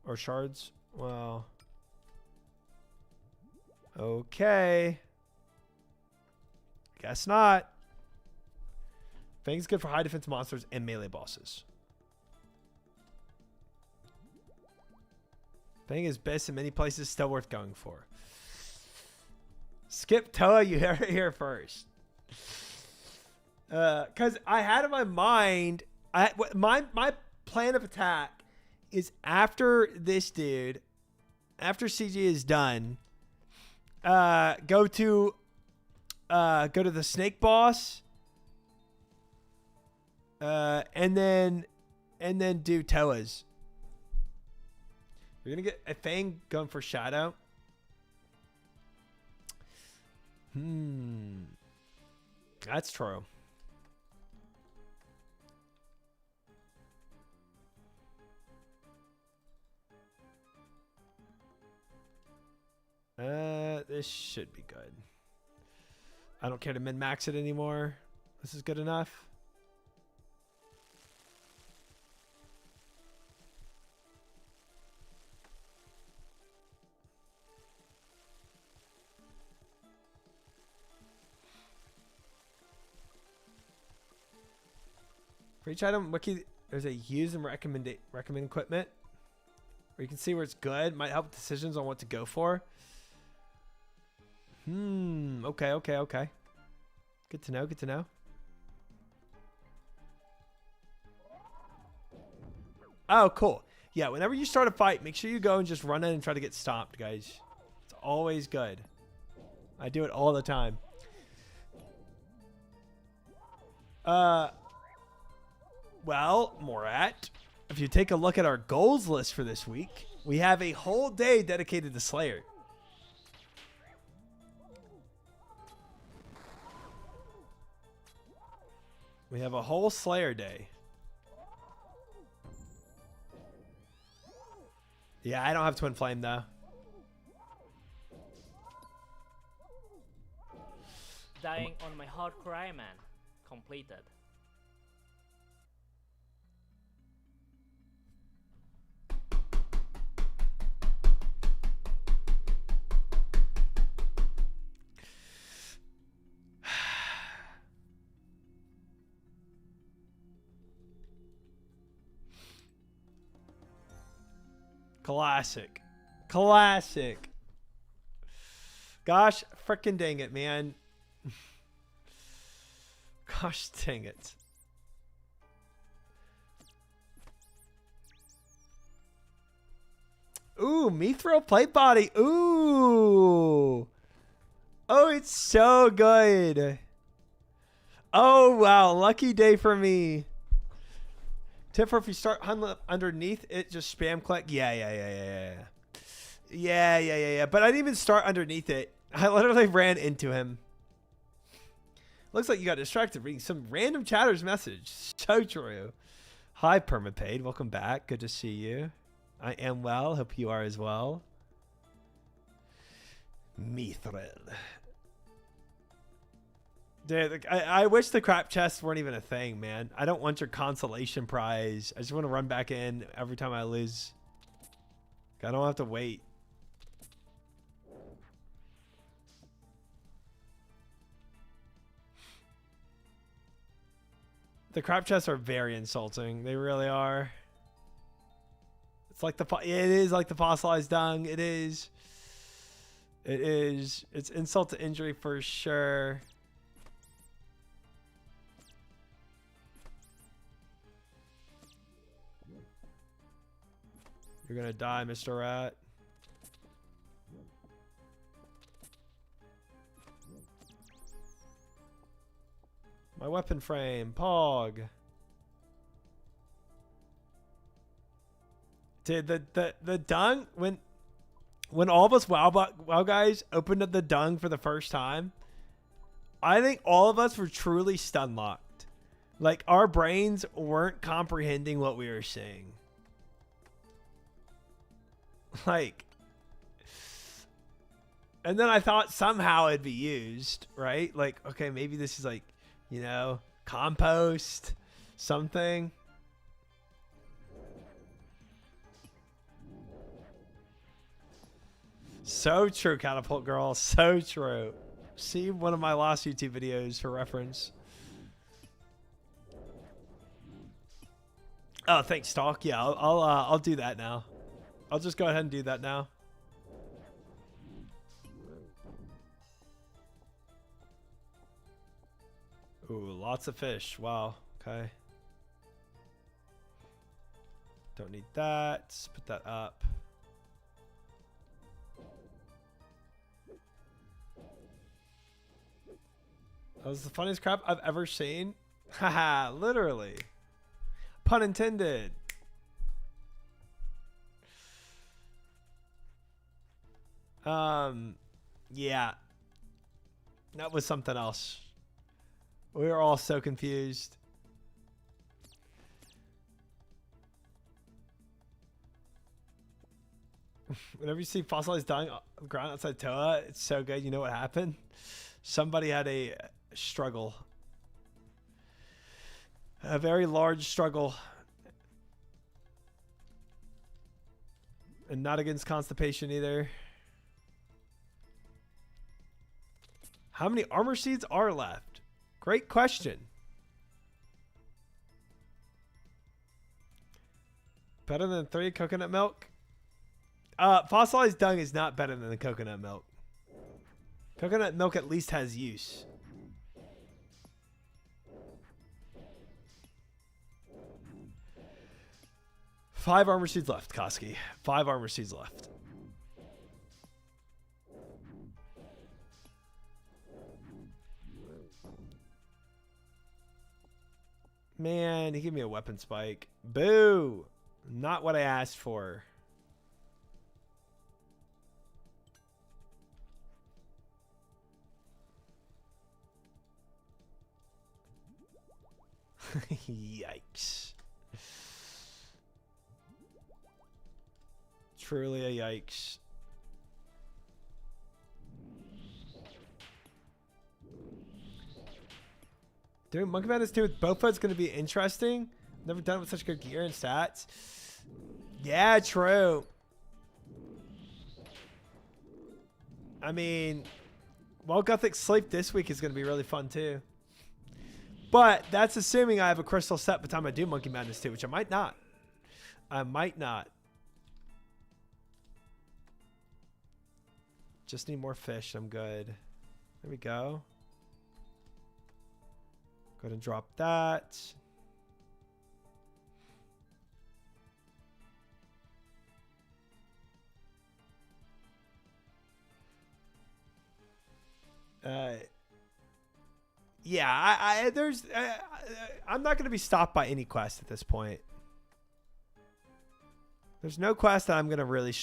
or shards. Well, okay. Guess not. Fang's good for high defense monsters and melee bosses. Fang is best in many places, still worth going for. Skip Toa, you heard it here first. Because I had in my mind, my plan of attack is after this dude, after CG is done, go to the snake boss, and then do Toa's. You're gonna get a Fang going for Shadow. That's true. This should be good. I don't care to min-max it anymore. This is good enough. For each item, wiki, there's a use and recommend equipment where you can see where it's good. Might help with decisions on what to go for. Okay. Good to know. Oh, cool. Yeah, whenever you start a fight, make sure you go and just run in and try to get stomped, guys. It's always good. I do it all the time. Well, Morat, if you take a look at our goals list for this week, we have a whole day dedicated to Slayer. We have a whole Slayer day. Yeah, I don't have Twin Flame though. Dying on my hardcore Iron Man. Completed. Classic. Gosh, frickin' dang it, man. Gosh dang it. Ooh, Mithril plate body. Ooh. Oh, it's so good. Oh, wow. Lucky day for me. Tip for if you start underneath it, just spam click. Yeah. But I didn't even start underneath it. I literally ran into him. Looks like you got distracted reading some random chatter's message. So true. Hi, Permapaid. Welcome back. Good to see you. I am well. Hope you are as well. Mithril. Dude, I wish the crap chests weren't even a thing, man. I don't want your consolation prize. I just want to run back in every time I lose. I don't have to wait. The crap chests are very insulting. They really are. It's like it is like the fossilized dung. It is. It's insult to injury for sure. You're gonna die, Mr. Rat. My weapon frame, Pog. Dude, the dung, when all of us WoW guys opened up the dung for the first time, I think all of us were truly stun locked. Like, our brains weren't comprehending what we were seeing. Like, and then I thought somehow it'd be used, right? Like, okay, maybe this is like, you know, compost, something. So true, Catapult Girl. So true. See one of my last YouTube videos for reference. Oh, thanks, Stalk. Yeah, I'll do that now. I'll just go ahead and do that now. Ooh, lots of fish. Wow. Okay. Don't need that. Let's put that up. That was the funniest crap I've ever seen. Haha, literally. Pun intended. Yeah. That was something else. We were all so confused. Whenever you see fossilized dying on the ground outside Toa, it's so good. You know what happened? Somebody had a struggle. A very large struggle. And not against constipation either. How many armor seeds are left? Great question. Better than 3 coconut milk? Fossilized dung is not better than the coconut milk. Coconut milk at least has use. Five armor seeds left, Koski. 5 armor seeds left. Man, he gave me a weapon spike. Boo! Not what I asked for. Yikes. Truly a yikes. Doing Monkey Madness 2 with bowfa is going to be interesting. Never done it with such good gear and stats. Yeah, true. I mean, well, Gothic Sleep this week is going to be really fun too. But that's assuming I have a crystal set by the time I do Monkey Madness 2, which I might not. I might not. Just need more fish. I'm good. There we go. Go ahead and drop that. Yeah, I'm not going to be stopped by any quest at this point. There's no quest that I'm going to really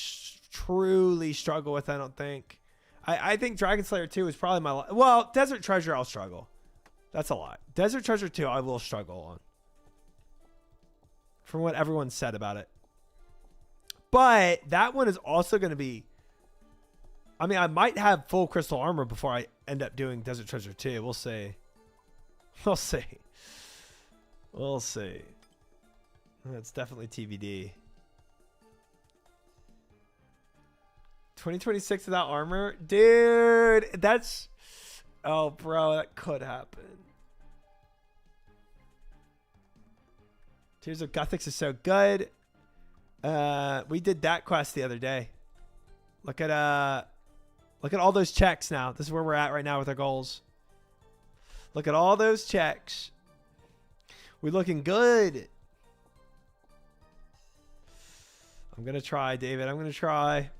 truly struggle with, I don't think. I think Dragon Slayer 2 is probably my... Well, Desert Treasure, I'll struggle. That's a lot. Desert Treasure 2, I will struggle on. From what everyone said about it. But that one is also going to be... I mean, I might have full crystal armor before I end up doing Desert Treasure 2. We'll see. We'll see. We'll see. That's definitely TBD. 2026 without armor? Dude, that's... Oh, bro, that could happen. Tears of Gothics is so good. We did that quest the other day. Look at all those checks now. This is where we're at right now with our goals. Look at all those checks. We're looking good. I'm going to try, David. I'm going to try.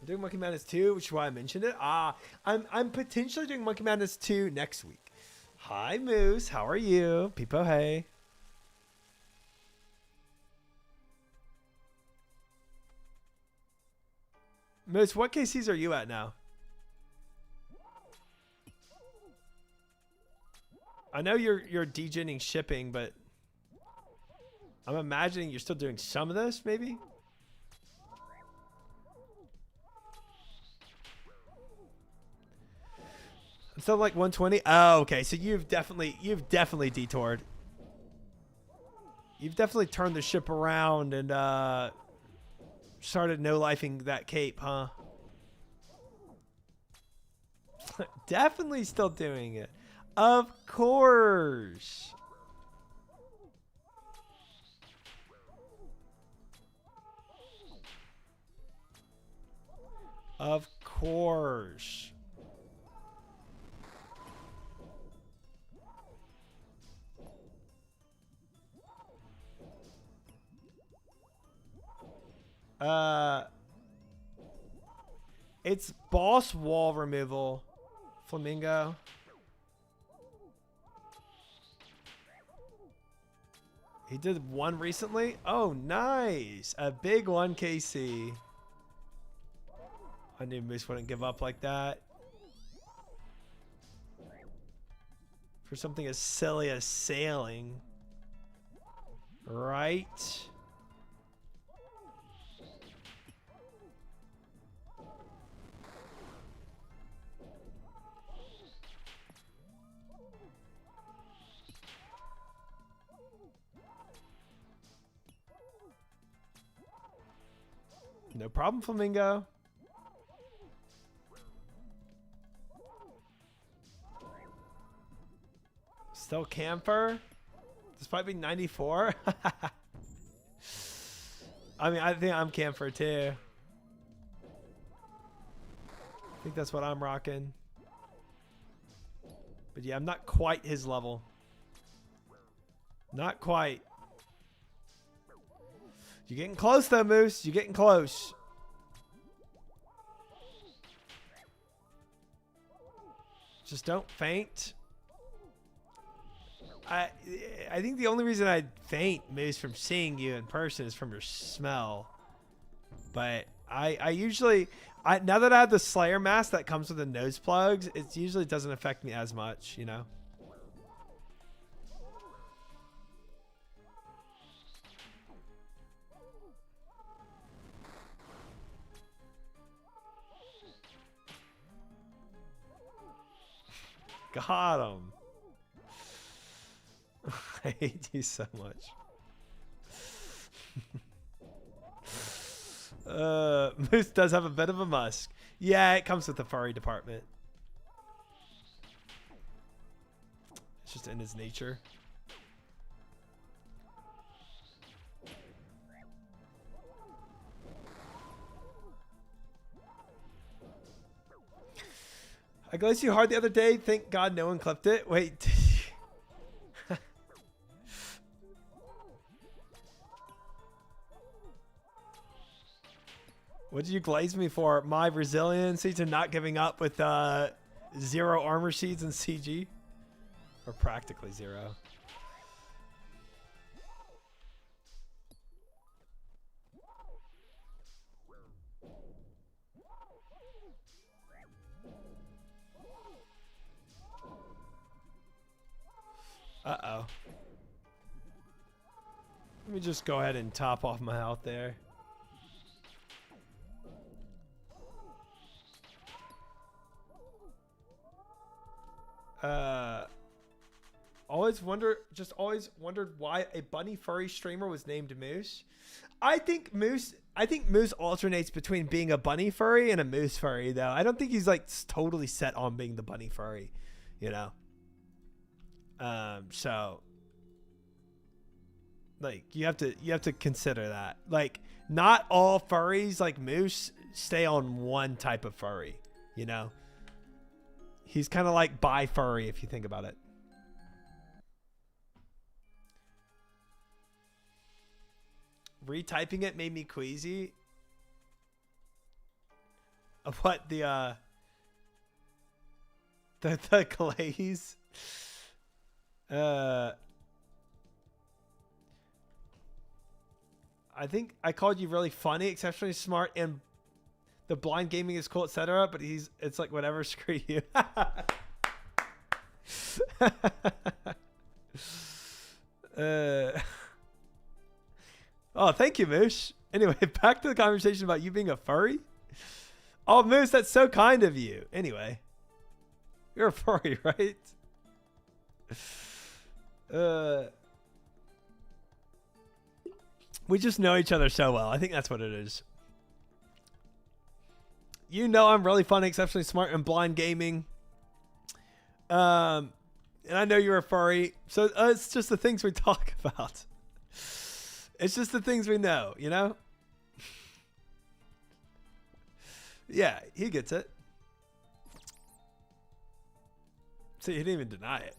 I'm doing Monkey Madness 2, which is why I mentioned it. I'm potentially doing Monkey Madness 2 next week. Hi, Moose. How are you? Peepo, hey. Moose, what KCs are you at now? I know you're degenning shipping, but I'm imagining you're still doing some of this, maybe? Still like 120? Oh, okay. So you've definitely detoured. You've definitely turned the ship around and started no-lifing that cape, huh? Definitely still doing it. Of course. Of course. It's boss wall removal. Flamingo. He did one recently. Oh, nice. A big one, KC. I knew Moose wouldn't give up like that. For something as silly as sailing. Right? No problem, Flamingo. Still camper? Despite being 94? I mean, I think I'm camper too. I think that's what I'm rocking. But yeah, I'm not quite his level. Not quite. You're getting close though, Moose. You're getting close. Just don't faint. I think the only reason I'd faint, Moose, from seeing you in person is from your smell. But I usually, now that I have the Slayer mask that comes with the nose plugs, it usually doesn't affect me as much, you know? Got him. I hate you so much. Moose does have a bit of a musk. Yeah, it comes with the furry department. It's just in his nature. I glazed you hard the other day. Thank God no one clipped it. Wait, did you? What did you glaze me for? My resiliency to not giving up with 0 armor sheets and CG? Or practically 0. Uh-oh. Let me just go ahead and top off my health there. Always wondered why a bunny furry streamer was named Moose. I think Moose alternates between being a bunny furry and a moose furry though. I don't think he's like totally set on being the bunny furry, you know. So like you have to consider that. Like not all furries like Moose stay on one type of furry, you know. He's kind of like bi-furry if you think about it. Retyping it made me queasy. Of what the glaze? I think I called you really funny, exceptionally smart, and the blind gaming is cool, etc. But it's like whatever, screw you. Oh, thank you, Moose. Anyway, back to the conversation about you being a furry. Oh, Moose, that's so kind of you. Anyway, you're a furry, right? We just know each other so well. I think that's what it is. You know I'm really funny, exceptionally smart, and blind gaming. And I know you're a furry. So it's just the things we talk about. It's just the things we know, you know? Yeah, he gets it. See, he didn't even deny it.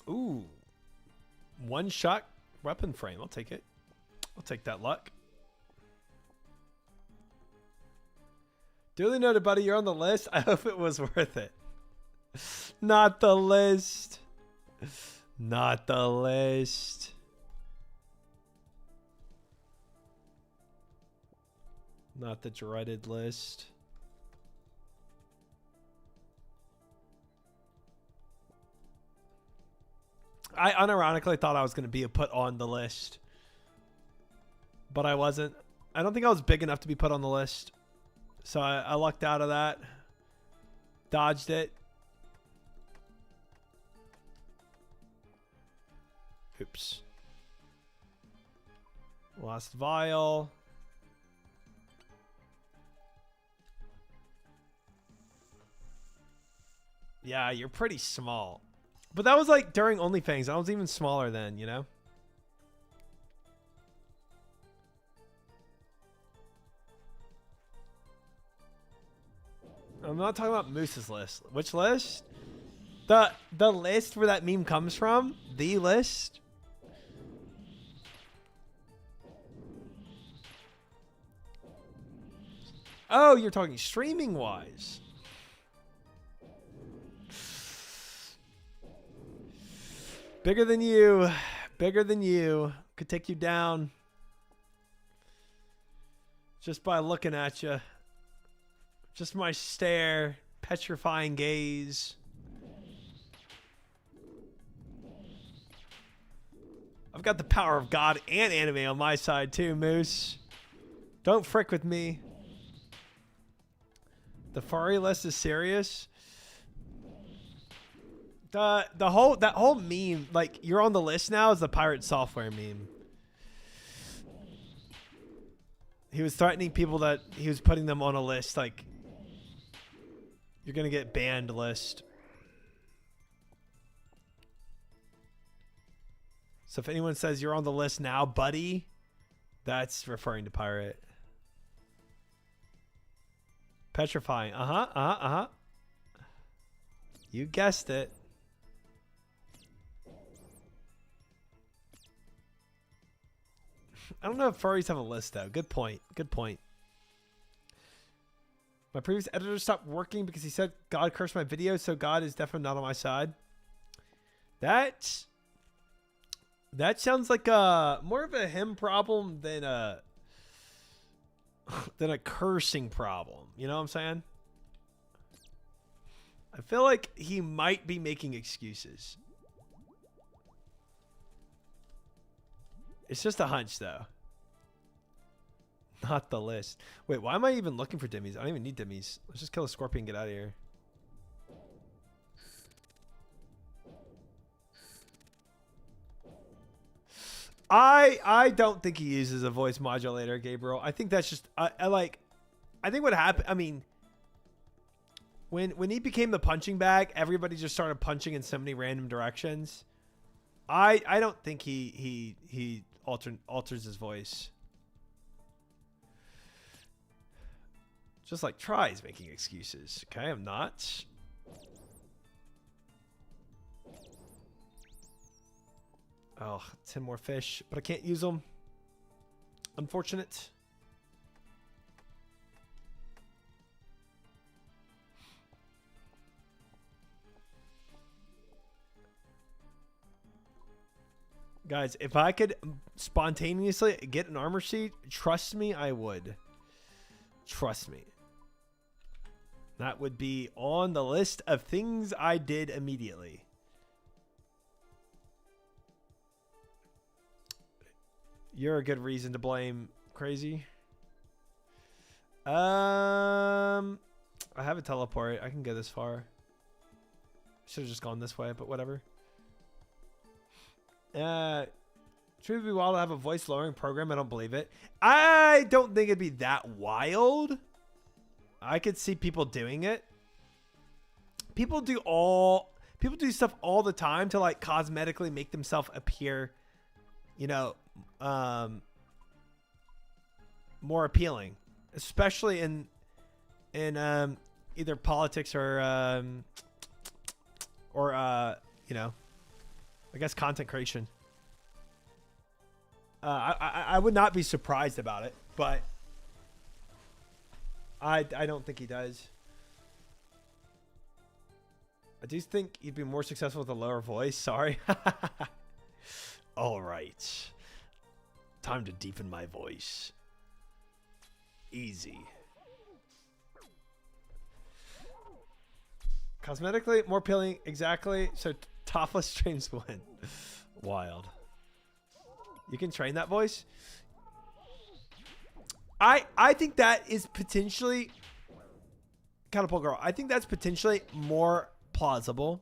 Ooh. One shot weapon frame. I'll take it. I'll take that luck. Duly noted, buddy. You're on the list. I hope it was worth it. Not the list. Not the list. Not the dreaded list. I unironically thought I was going to be put on the list. But I wasn't. I don't think I was big enough to be put on the list. So I lucked out of that. Dodged it. Oops. Lost vial. Yeah, you're pretty small. But that was like during OnlyFans. I was even smaller then, you know? I'm not talking about Moose's list. Which list? The list where that meme comes from? The list? Oh, you're talking streaming wise. Bigger than you. Bigger than you. Could take you down. Just by looking at you. Just my stare. Petrifying gaze. I've got the power of God and anime on my side too, Moose. Don't frick with me. The furry list is serious. That whole meme, like you're on the list now, is the pirate software meme. He was threatening people that he was putting them on a list, like you're gonna get banned list. So if anyone says you're on the list now, buddy, that's referring to pirate. Petrifying. You guessed it. I don't know if furries have a list though. Good point. Good point. My previous editor stopped working because he said God cursed my videos, so God is definitely not on my side. That sounds like more of a him problem than a cursing problem. You know what I'm saying? I feel like he might be making excuses. It's just a hunch, though. Not the list. Wait, why am I even looking for dimmies? I don't even need dimmies. Let's just kill a scorpion and get out of here. I don't think he uses a voice modulator, Gabriel. I think that's just I think what happened. I mean, when he became the punching bag, everybody just started punching in so many random directions. I don't think he alters his voice. Just like tries making excuses. Okay, I'm not. Oh, 10 more fish, but I can't use them. Unfortunate. Guys, if I could spontaneously get an armor sheet, trust me, I would. Trust me. That would be on the list of things I did immediately. You're a good reason to blame Crazy. I have a teleport. I can go this far. Should have just gone this way, but whatever. Truth be wild to have a voice lowering program. I don't believe it. I don't think it'd be that wild. I could see people doing it. People do stuff all the time to like cosmetically make themselves appear, you know, more appealing, especially in either politics or you know, I guess content creation. I would not be surprised about it, but I don't think he does. I do think he'd be more successful with a lower voice. Sorry. All right. Time to deepen my voice. Easy. Cosmetically, more appealing. Exactly. So topless streams win. Wild. You can train that voice. I think that is potentially Catapult Girl. I think that's potentially more plausible.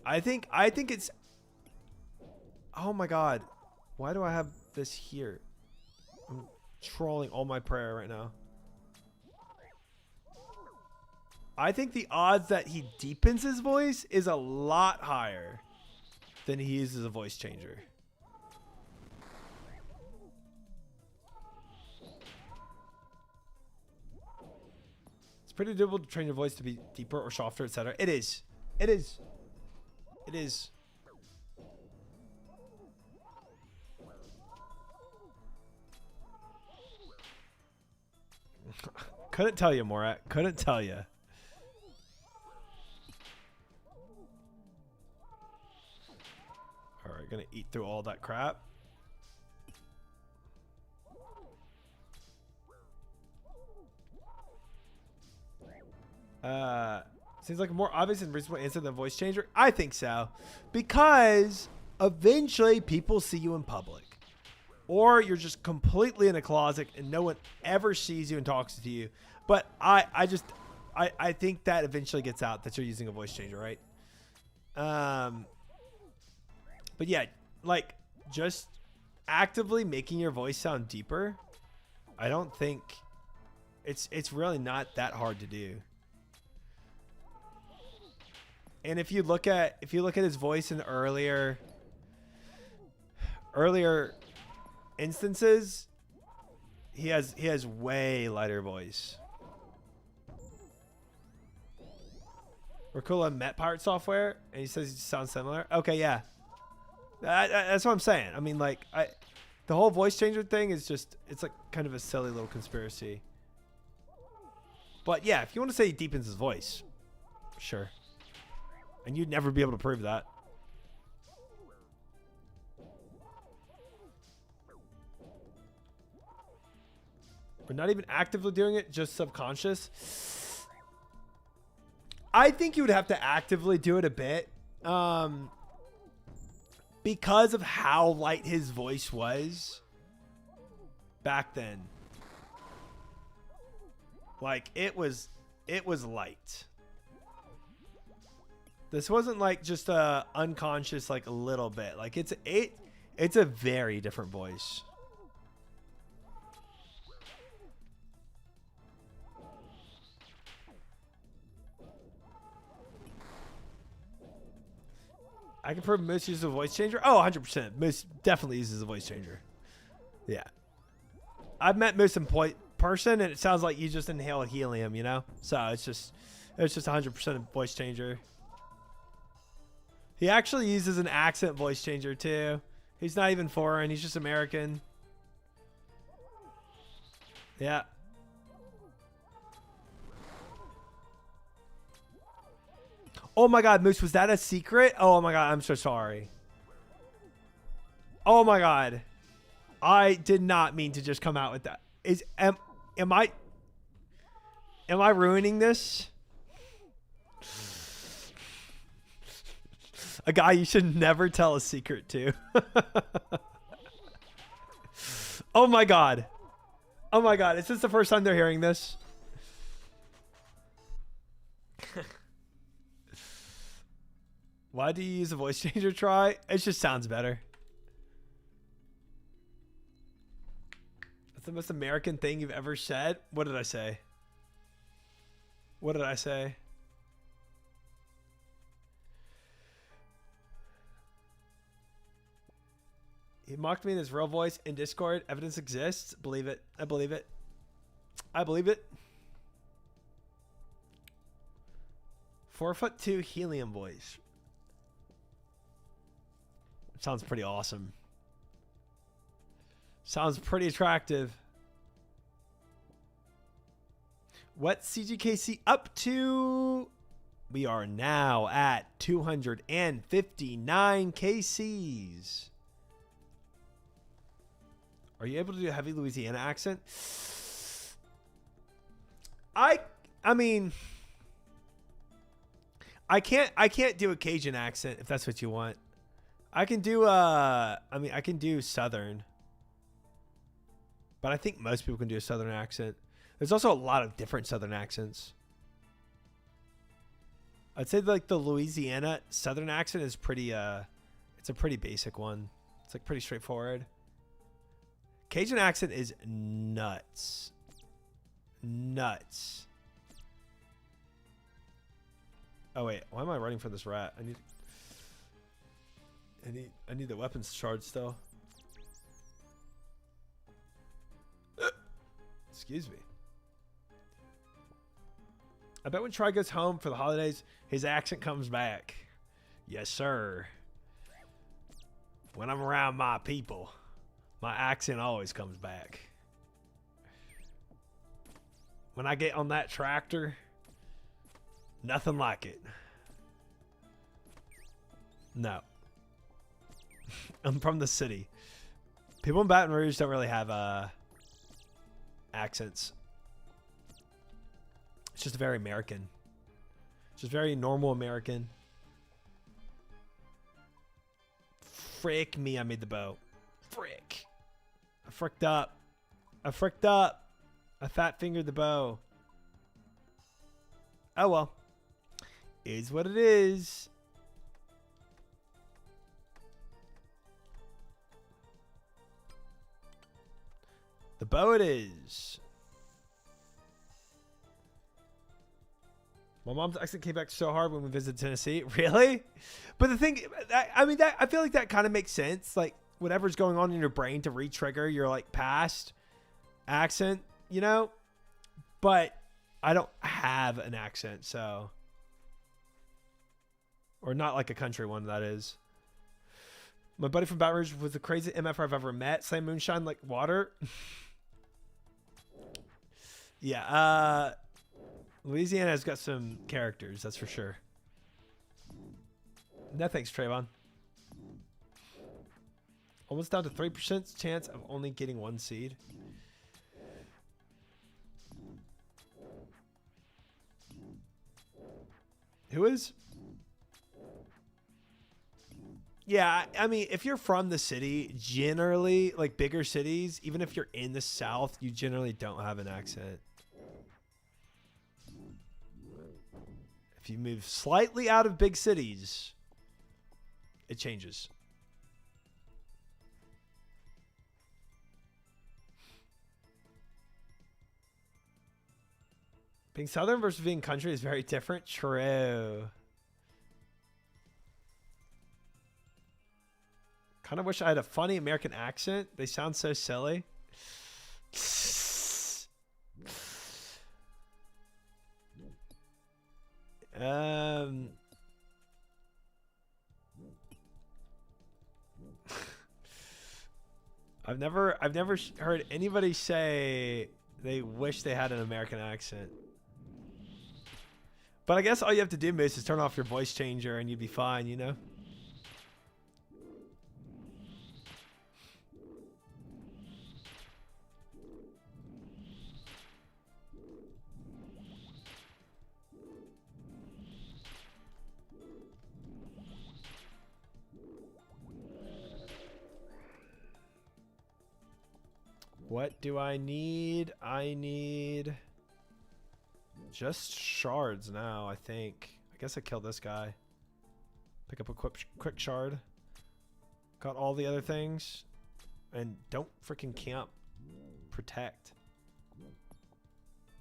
I think it's. Oh my god, why do I have this here? I'm trolling all my prayer right now. I think the odds that he deepens his voice is a lot higher than he uses a voice changer. It's pretty doable to train your voice to be deeper or softer, etc. It is. It is. It is. Couldn't tell you, Morat. Couldn't tell you. All right, gonna eat through all that crap. Seems like a more obvious and reasonable answer than voice changer. I think so, because eventually people see you in public, or you're just completely in a closet and no one ever sees you and talks to you. But I think that eventually gets out that you're using a voice changer, right? But yeah, like just actively making your voice sound deeper. I don't think it's really not that hard to do. And if you look at his voice in earlier instances, he has way lighter voice. Rakula met Pirate Software, and he says he sounds similar. Okay, yeah, that's what I'm saying. I mean, like, the whole voice changer thing is just, it's like kind of a silly little conspiracy. But yeah, if you want to say he deepens his voice, sure. And you'd never be able to prove that. But not even actively doing it, just subconscious. I think you would have to actively do it a bit. Because of how light his voice was back then. Like, it was light. This wasn't like just a unconscious, like a little bit. Like it's a very different voice. I can prove Moose uses a voice changer. Oh, 100%. Moose definitely uses a voice changer. Yeah. I've met Moose in person, and it sounds like you just inhale helium, you know? So it's just 100% a voice changer. He actually uses an accent voice changer too. He's not even foreign. He's just American. Yeah. Oh my God, Moose, was that a secret? Oh my God, I'm so sorry. Oh my God. I did not mean to just come out with that. Am I ruining this? A guy you should never tell a secret to. Oh my God. Oh my God. Is this the first time they're hearing this? Why do you use a voice changer try? It just sounds better. That's the most American thing you've ever said. What did I say? What did I say? He mocked me in his real voice in Discord. Evidence exists. Believe it. I believe it. I believe it. 4'2" helium voice. Sounds pretty awesome. Sounds pretty attractive. What's CGKC up to? We are now at 259 KCs. Are you able to do a heavy Louisiana accent? I mean, I can't do a Cajun accent if that's what you want. I can do I can do Southern. But I think most people can do a Southern accent. There's also a lot of different Southern accents. I'd say like the Louisiana Southern accent is pretty it's a pretty basic one. It's like pretty straightforward. Cajun accent is nuts. Nuts. Oh wait, why am I running for this rat? I need the weapons charge still. Excuse me. I bet when Try goes home for the holidays, his accent comes back. Yes, sir. When I'm around my people, my accent always comes back. When I get on that tractor, nothing like it. No. I'm from the city. People in Baton Rouge don't really have accents. It's just very American. It's just very normal American. Frick me, I made the bow. Frick. I fricked up. I fricked up. I fat fingered the bow. Oh well. Is what it is. The bow it is. My mom's accent came back so hard when we visited Tennessee. Really? But the thing, I feel like that kind of makes sense. Like whatever's going on in your brain to re-trigger your like past accent, you know? But I don't have an accent, so. Or not like a country one, that is. My buddy from Baton Rouge was the craziest MFR I've ever met. Slam moonshine like water. Yeah, Louisiana has got some characters, that's for sure. No thanks, Trayvon. Almost down to 3% chance of only getting one seed. Who is? Yeah, I mean, if you're from the city, generally, like bigger cities, even if you're in the South, you generally don't have an accent. If you move slightly out of big cities, it changes. Being Southern versus being country is very different. True. Kind of wish I had a funny American accent. They sound so silly. I've never heard anybody say they wish they had an American accent. But I guess all you have to do, Moose, is turn off your voice changer and you'd be fine, you know? What do I need? I need just shards now, I think. I guess I killed this guy. Pick up a quick shard. Got all the other things. And don't freaking camp. Protect.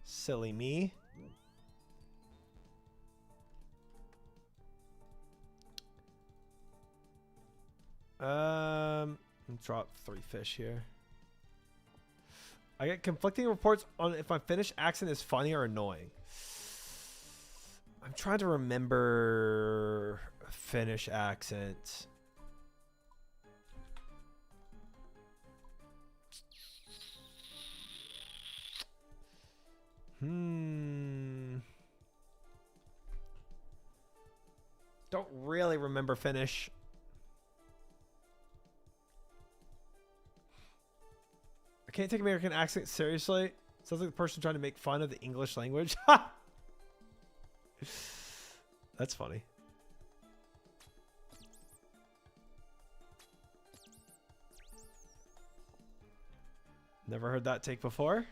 Silly me. Drop 3 fish here. I get conflicting reports on if my Finnish accent is funny or annoying. I'm trying to remember a Finnish accent. Don't really remember Finnish. I can't take American accent seriously. Sounds like the person trying to make fun of the English language. That's funny. Never heard that take before.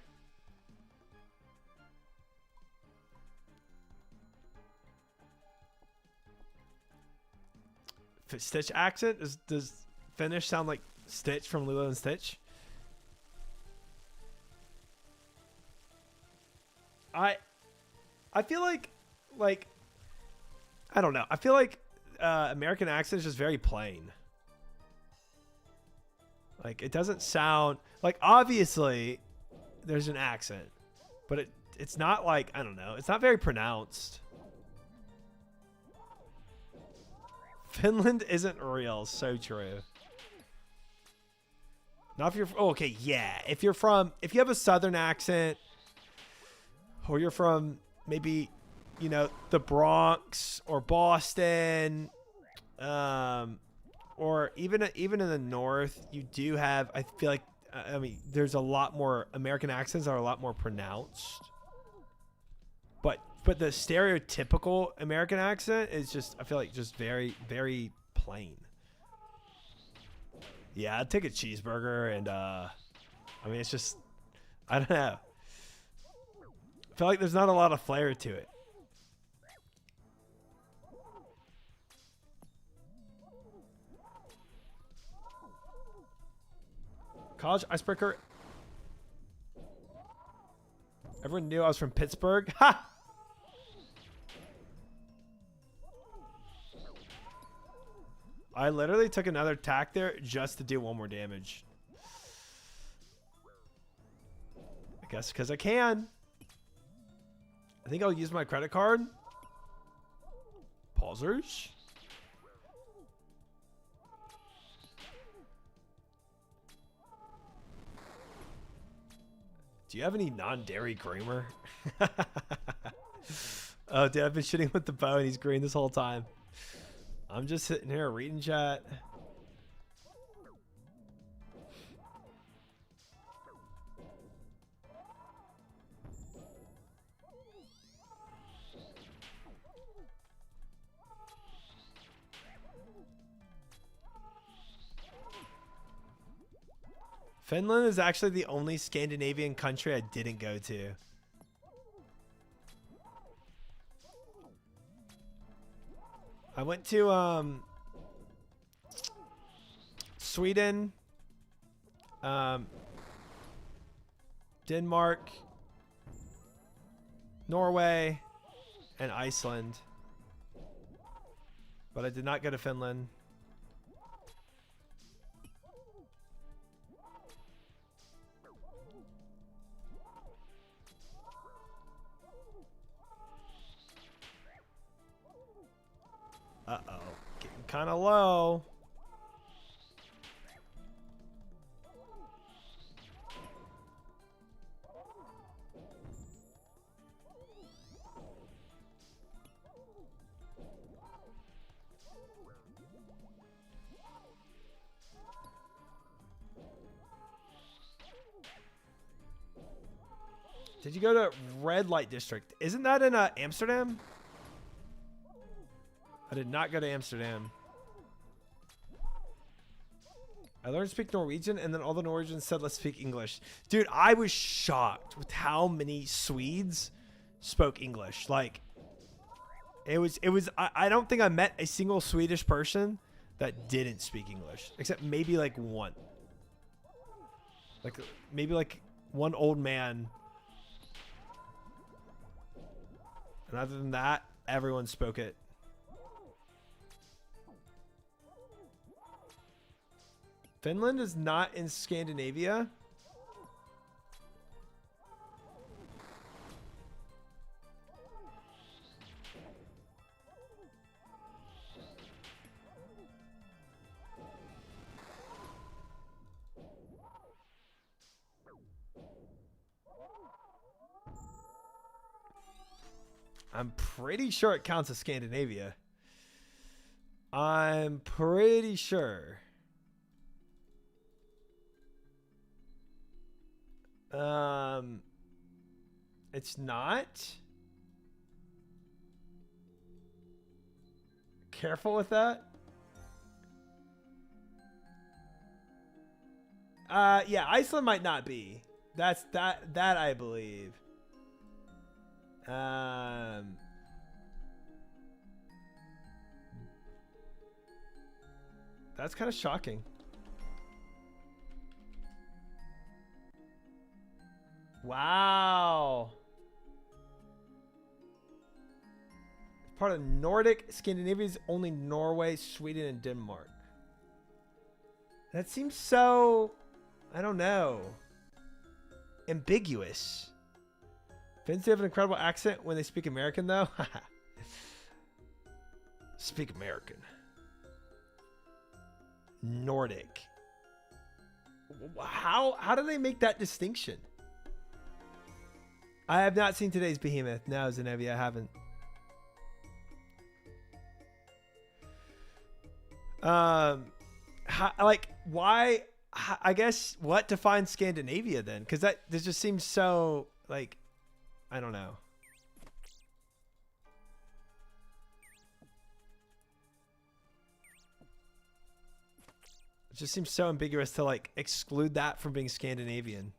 Stitch accent? Does Finnish sound like Stitch from Lilo and Stitch? I feel like I don't know. I feel like American accent is just very plain. Like it doesn't sound like, obviously there's an accent, but it's not like, I don't know. It's not very pronounced. Finland isn't real. So true. Not if you're, oh, okay, yeah. If you have a southern accent, or you're from maybe, you know, the Bronx or Boston, or even in the North, you do have, I feel like, I mean, there's a lot more American accents that are a lot more pronounced. But the stereotypical American accent is just, I feel like, just very, very plain. Yeah, I'd take a cheeseburger, and I mean, it's just, I don't know. I feel like there's not a lot of flair to it. College icebreaker. Everyone knew I was from Pittsburgh. Ha! I literally took another tack there just to do one more damage. I guess because I can. I think I'll use my credit card. Pausers. Do you have any non-dairy creamer? Oh, dude, I've been shooting with the bow and he's green this whole time. I'm just sitting here reading chat. Finland is actually the only Scandinavian country I didn't go to. I went to Sweden, Denmark, Norway, and Iceland. But I did not go to Finland. Uh-oh. Getting kind of low. Did you go to Red Light District? Isn't that in Amsterdam? I did not go to Amsterdam. I learned to speak Norwegian, and then all the Norwegians said, let's speak English. Dude, I was shocked with how many Swedes spoke English. Like, I don't think I met a single Swedish person that didn't speak English. Except maybe like one. Like, maybe like one old man. And other than that, everyone spoke it. Finland is not in Scandinavia. I'm pretty sure it counts as Scandinavia. I'm pretty sure. It's not. Careful with that. Yeah, Iceland might not be. That's that I believe. That's kind of shocking. Wow. Part of Nordic Scandinavia is only Norway, Sweden, and Denmark. That seems so, I don't know, ambiguous. Finns have an incredible accent when they speak American, though. Speak American. Nordic. How do they make that distinction? I have not seen today's Behemoth. No, Zenevia, I haven't. Why? I guess what defines Scandinavia then? Because this just seems so like, I don't know. It just seems so ambiguous to like exclude that from being Scandinavian.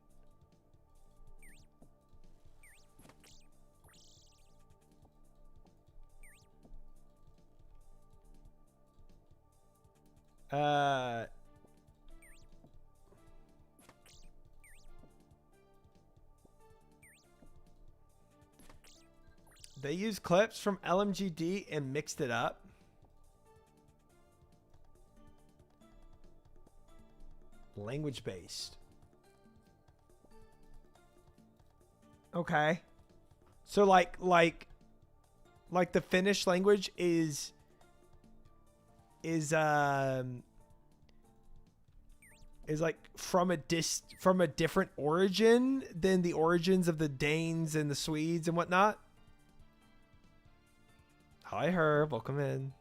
They used clips from LMGD and mixed it up. Language based. Okay. So like the Finnish language is like from a different origin than the origins of the Danes and the Swedes and whatnot. Hi Herb, welcome in.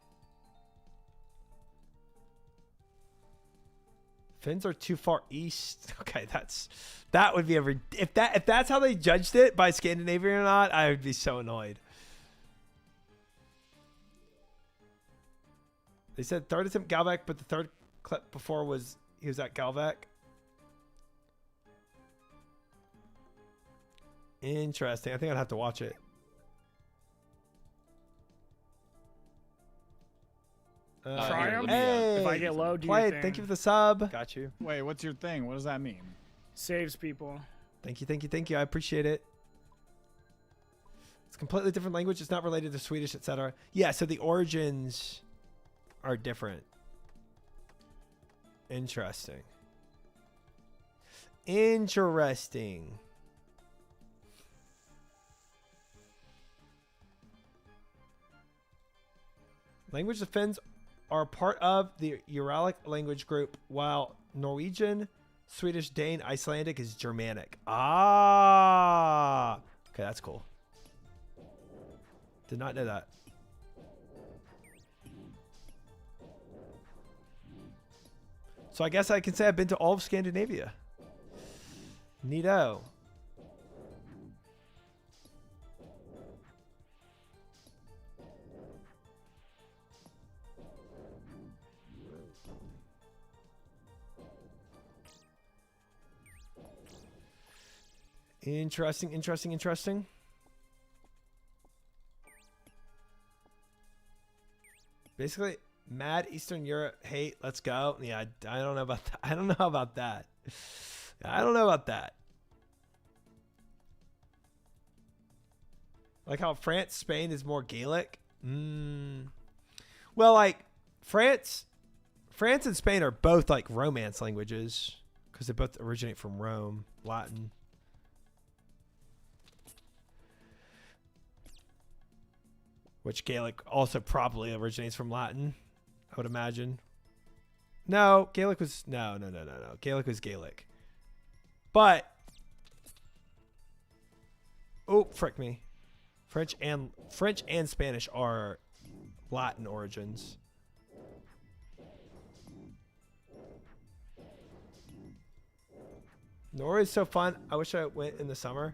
Finns are too far east. Okay, that would be if that's how they judged it by Scandinavia or not, I would be so annoyed. They said third attempt Galvek, but the third clip before he was at Galvek. Interesting. I think I'd have to watch it. Triumph? Hey, If I get low, do play your it. thing. Thank you for the sub. Got you. Wait, what's your thing? What does that mean? Saves people. Thank you. I appreciate it. It's a completely different language. It's not related to Swedish, etc. Yeah, so the origins are different. Interesting. Language of Finns are part of the Uralic language group, while Norwegian, Swedish, Dane, Icelandic is Germanic. Ah, okay, that's cool. Did not know that. So I guess I can say I've been to all of Scandinavia. Neato. Interesting. Basically, mad Eastern Europe hate. Let's go. Yeah, I don't know about that. I don't know about that. Like how France, Spain is more Gaelic. Well, like France and Spain are both like Romance languages because they both originate from Rome, Latin. Which Gaelic also probably originates from Latin, I would imagine. No, Gaelic was no. Gaelic was Gaelic. But oh, frick me. French and Spanish are Latin origins. Norway's so fun. I wish I went in the summer.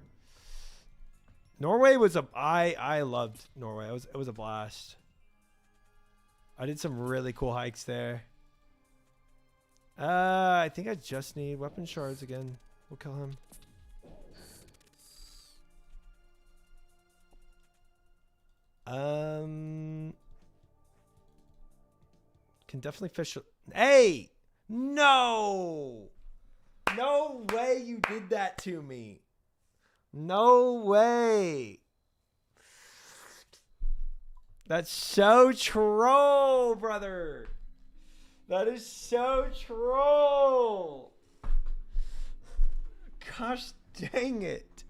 Norway was I loved Norway. It was a blast. I did some really cool hikes there. I think I just need weapon shards again. We'll kill him. Can definitely fish. Hey! No! No way you did that to me. No way. That's so troll, brother. That is so troll. Gosh dang it.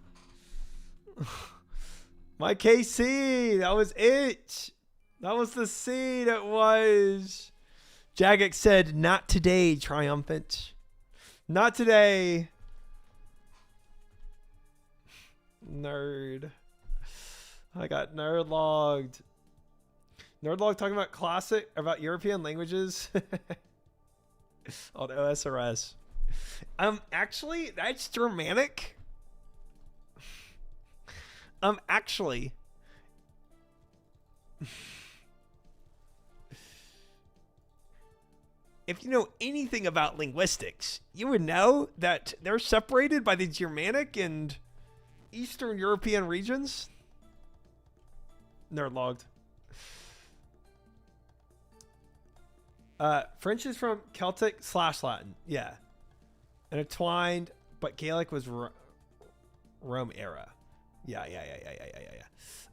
My KC, that was it. That was the seed, it was. Jagex said, not today, triumphant. Not today. Nerd. I got nerd logged. Nerd log talking about about European languages on OSRS. Actually, that's Germanic. Actually. If you know anything about linguistics, you would know that they're separated by the Germanic and Eastern European regions. Nerd logged. French is from Celtic / Latin. Yeah. Intertwined, but Gaelic was Rome era. Yeah.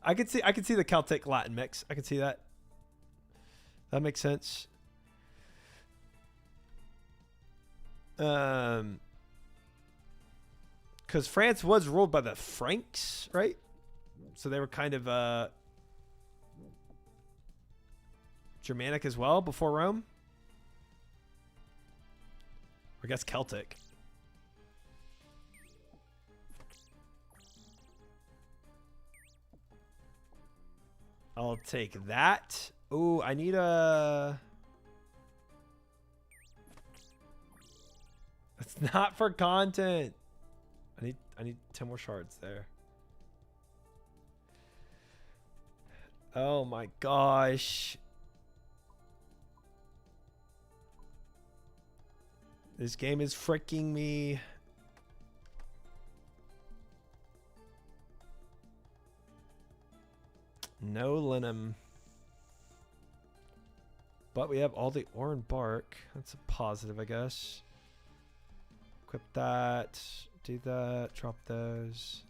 I could see the Celtic Latin mix. I could see that. That makes sense. Because France was ruled by the Franks, right? So they were kind of Germanic as well before Rome. I guess Celtic. I'll take that. Ooh, I need a... It's not for content. I need 10 more shards there. Oh my gosh. This game is freaking me. No linum. But we have all the ore and bark. That's a positive, I guess. Equip that. Do that. Drop those.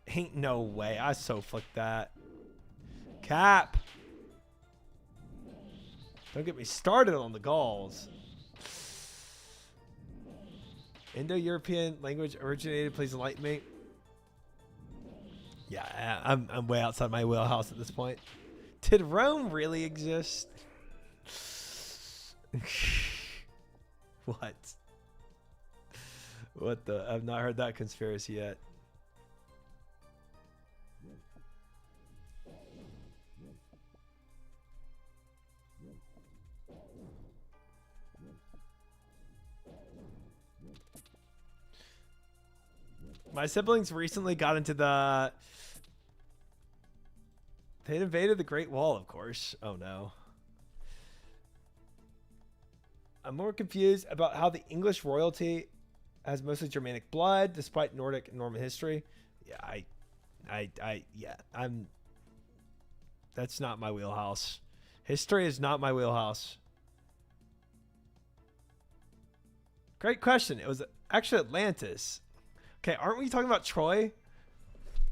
Ain't no way. I so flicked that. Cap. Don't get me started on the Gauls. Indo-European language originated. Please enlighten me. Yeah, I'm way outside my wheelhouse at this point. Did Rome really exist? What? What the? I've not heard that conspiracy yet. My siblings recently got into the... They invaded the Great Wall, of course. Oh, no. I'm more confused about how the English royalty has mostly Germanic blood, despite Nordic and Norman history. Yeah, that's not my wheelhouse. History is not my wheelhouse. Great question. It was actually Atlantis. Okay, aren't we talking about Troy?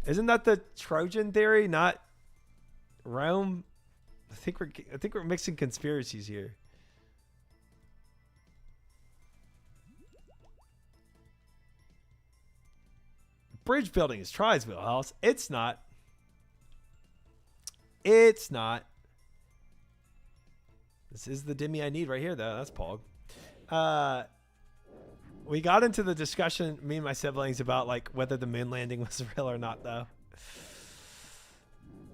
Isn't that the Trojan theory, not Rome? I think we're mixing conspiracies here. Bridge building is Troy's wheelhouse. It's not. It's not. This is the Dimmy I need right here, though. That's Pog. We got into the discussion, me and my siblings, about like whether the moon landing was real or not, though.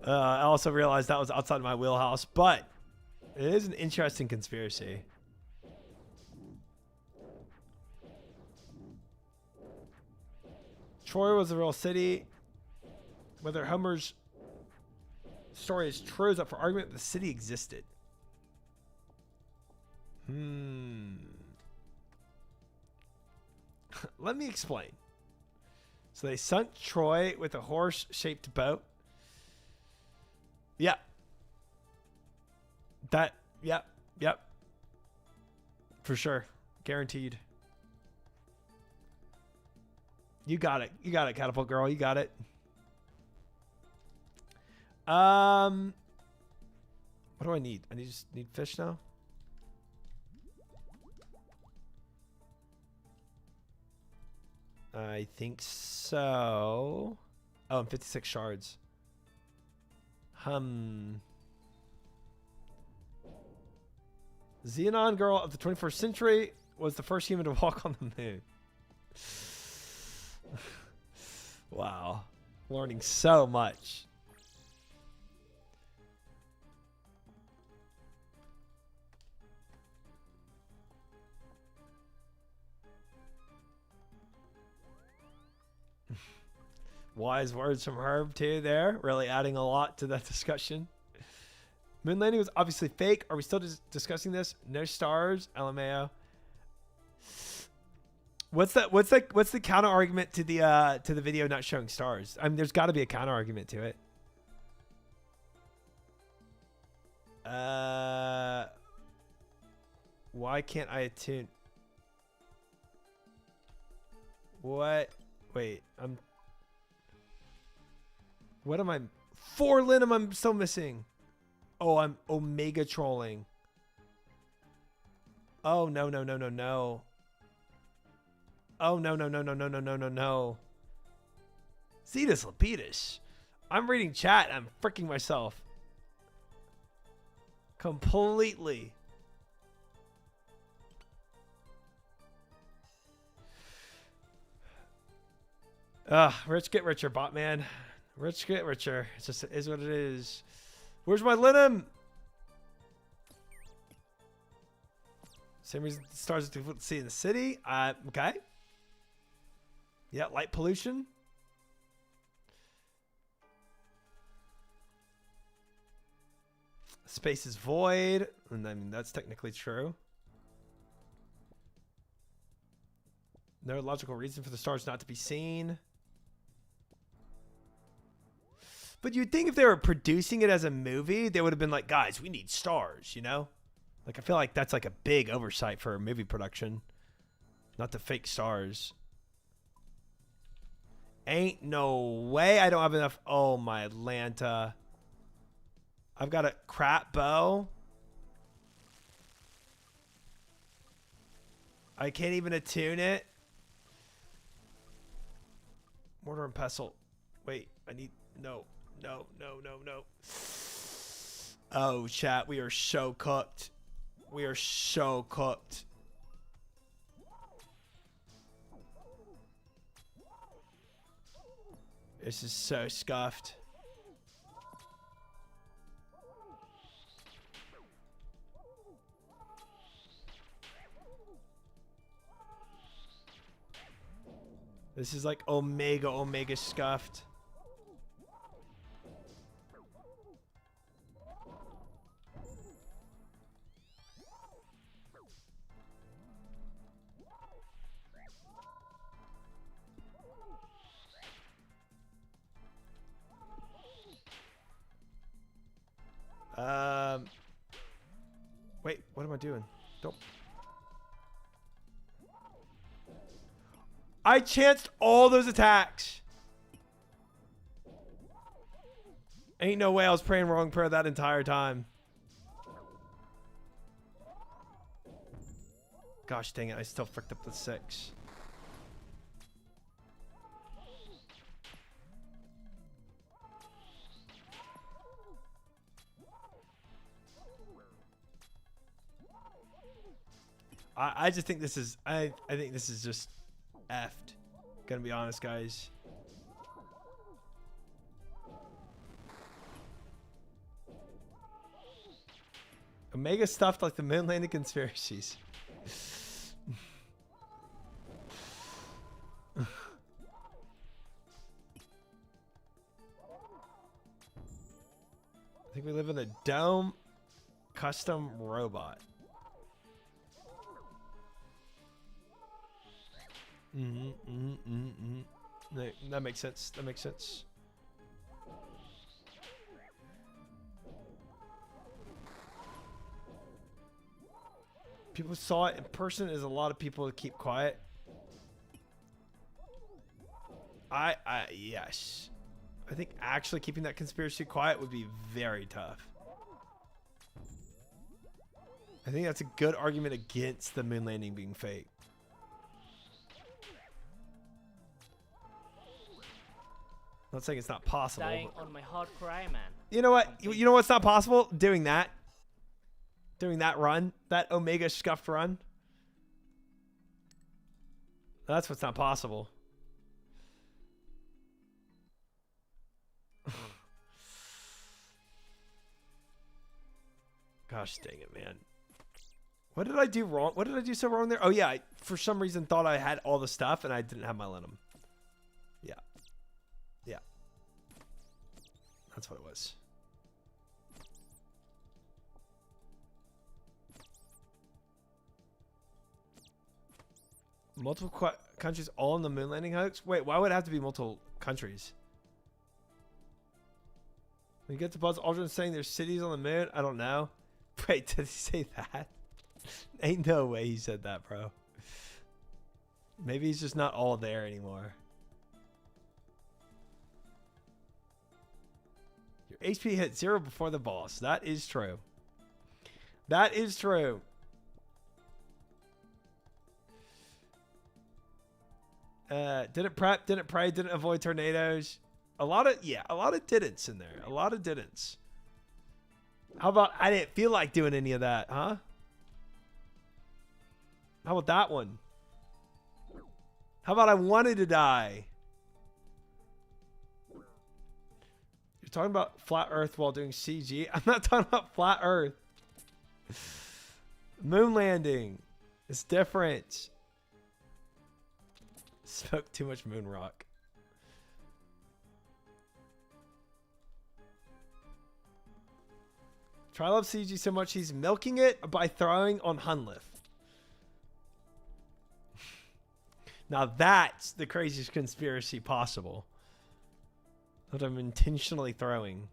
I also realized that was outside of my wheelhouse, but it is an interesting conspiracy. Troy was a real city. Whether Homer's story is true is up for argument. The city existed. Let me explain. So they sunk Troy with a horse-shaped boat. Yeah. Yep. For sure. Guaranteed. You got it. You got it, Catapult Girl. You got it. What do I need? I just need fish now. I think so. Oh, and 56 shards. Xenon girl of the 21st century was the first human to walk on the moon. Wow. Learning so much. Wise words from Herb too there. Really adding a lot to that discussion. Moon landing was obviously fake. Are we still discussing this? No stars. LMAO. What's the counter argument to the video not showing stars? I mean, there's got to be a counter argument to it. Why can't I attune? What? Wait, what am I? 4 Linum I'm still missing. Oh, I'm Omega trolling. Oh, no. Oh, no. Cetus Lapidus. I'm reading chat. I'm freaking myself. Completely. Rich get richer, bot man. Rich get richer. It just is what it is. Where's my Linum? Same reason the stars are difficult to see in the city. Okay. Yeah, light pollution. Space is void. And I mean, that's technically true. No logical reason for the stars not to be seen. But you'd think if they were producing it as a movie, they would have been like, guys, we need stars, you know? Like, I feel like that's like a big oversight for a movie production. Not to fake stars. Ain't no way I don't have enough. Oh, my Atlanta. I've got a crap bow. I can't even attune it. Mortar and pestle. Wait, I need... No. Oh, chat, we are so cooked. We are so cooked. This is so scuffed. This is like Omega scuffed. Wait, what am I doing? Don't. I chanced all those attacks. Ain't no way I was praying wrong prayer that entire time. Gosh dang it, I still fricked up the 6. I just think this is I think this is just effed. Gonna be honest, guys. Omega stuffed like the moon landing conspiracies. think we live in a dome custom robot. That makes sense. That makes sense. People saw it in person. Is a lot of people to keep quiet. Yes. I think actually keeping that conspiracy quiet would be very tough. I think that's a good argument against the moon landing being fake. Not saying it's not possible. Dying on my hard cry, man. You know what? You know what's not possible? Doing that. Doing that run. That Omega scuffed run. That's what's not possible. Gosh dang it, man. What did I do wrong? What did I do so wrong there? Oh, yeah. I, for some reason, thought I had all the stuff, and I didn't have my Lenum. Yeah. Yeah. That's what it was. Multiple countries all in the moon landing hoax? Wait, why would it have to be multiple countries? When you get to Buzz Aldrin saying there's cities on the moon, I don't know. Wait, did he say that? Ain't no way he said that, bro. Maybe he's just not all there anymore. Your HP hit 0 before the boss. That is true. That is true. Didn't prep, didn't pray, didn't avoid tornadoes. A lot of didn'ts in there. A lot of didn'ts. How about I didn't feel like doing any of that, huh? How about that one? How about I wanted to die? You're talking about flat Earth while doing CG? I'm not talking about flat Earth. Moon landing. It's different. Smoked too much moon rock. Try love CG so much he's milking it by throwing on Hunlith. Now that's the craziest conspiracy possible. That I'm intentionally throwing.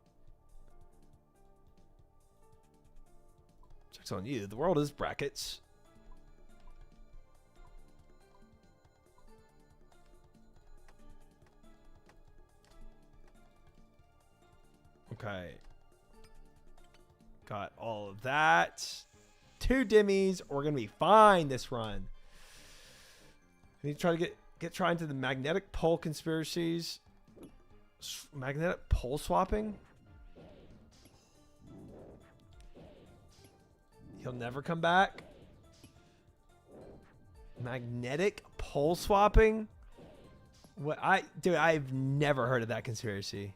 Joke's on you. The world is brackets. Okay. Got all of that. 2 dimmies. We're going to be fine this run. We need to try to get trying to the magnetic pole conspiracies. Magnetic pole swapping? He'll never come back. Magnetic pole swapping? What dude, I've never heard of that conspiracy.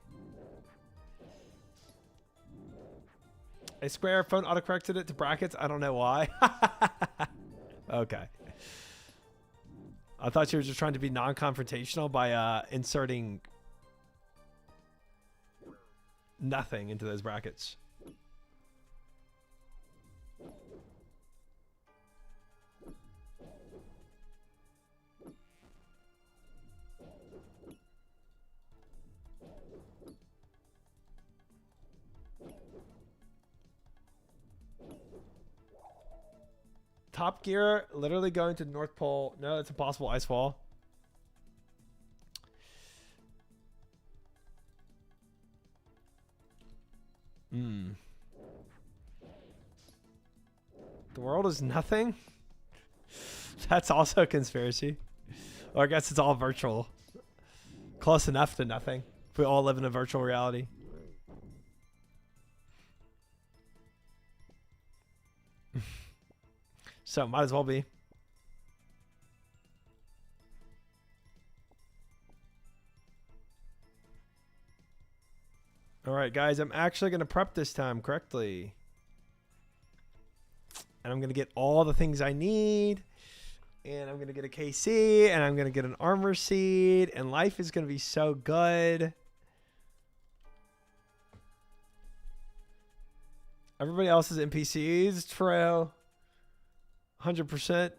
A Square phone autocorrected it to brackets. I don't know why. Okay. I thought you were just trying to be non-confrontational by inserting nothing into those brackets. Top Gear, literally going to the North Pole. No, it's a possible ice wall. The world is nothing? That's also a conspiracy. Or I guess it's all virtual. Close enough to nothing. If we all live in a virtual reality. So, might as well be. Alright, guys. I'm actually going to prep this time correctly. And I'm going to get all the things I need. And I'm going to get a KC. And I'm going to get an armor seed. And life is going to be so good. Everybody else is NPCs. True. 100%.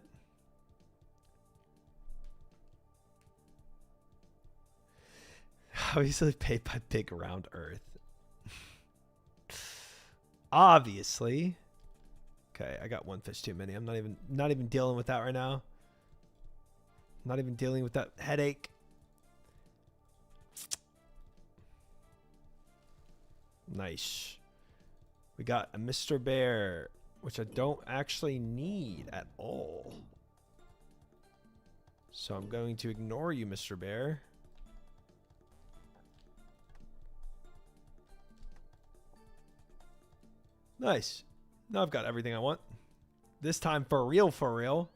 Obviously paid by big round earth. Obviously. Okay, I got one fish too many. I'm not even dealing with that right now. Not even dealing with that headache. Nice. We got a Mr. Bear, which I don't actually need at all. So I'm going to ignore you, Mr. Bear. Nice. Now I've got everything I want. This time for real, for real.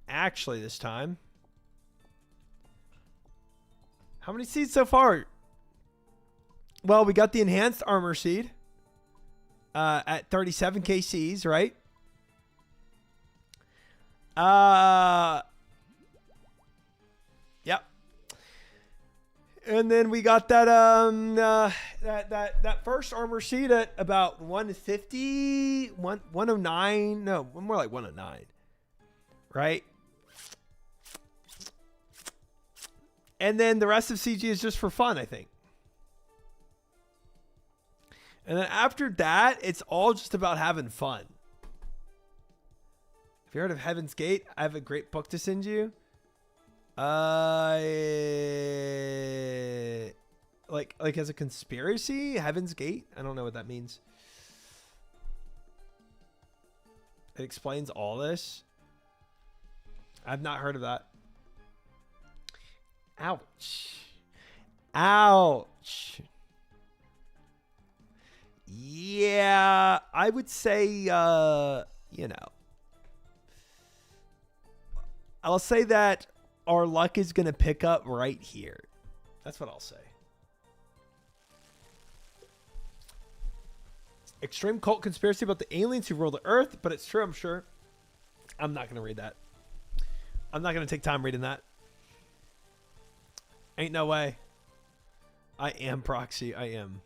Actually, this time. How many seeds so far? Well, we got the enhanced armor seed at 37 KCs, right? Yep. And then we got that that first armor seed at about 150, 109, no, more like 109. Right? And then the rest of CG is just for fun, I think. And then after that, it's all just about having fun. Have you heard of Heaven's Gate? I have a great book to send you. Like as a conspiracy, Heaven's Gate? I don't know what that means. It explains all this. I've not heard of that. Ouch. Ouch. Yeah, I would say, you know, I'll say that our luck is going to pick up right here. That's what I'll say. Extreme cult conspiracy about the aliens who rule the earth, but it's true, I'm sure. I'm not going to read that. I'm not going to take time reading that. Ain't no way. I am proxy. I am.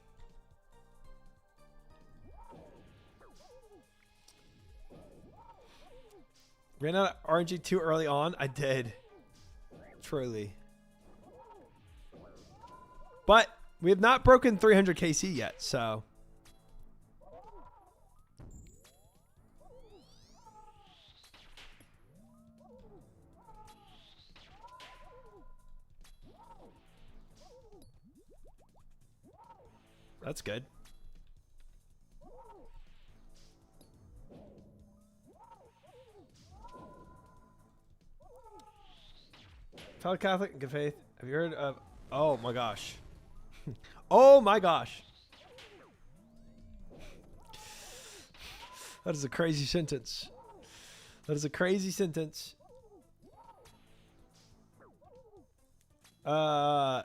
Ran out of RNG too early on. I did. Truly. But we have not broken 300 KC yet, so. That's good. Fellow Catholic and good faith. Have you heard of... Oh my gosh. Oh my gosh. That is a crazy sentence. That is a crazy sentence. I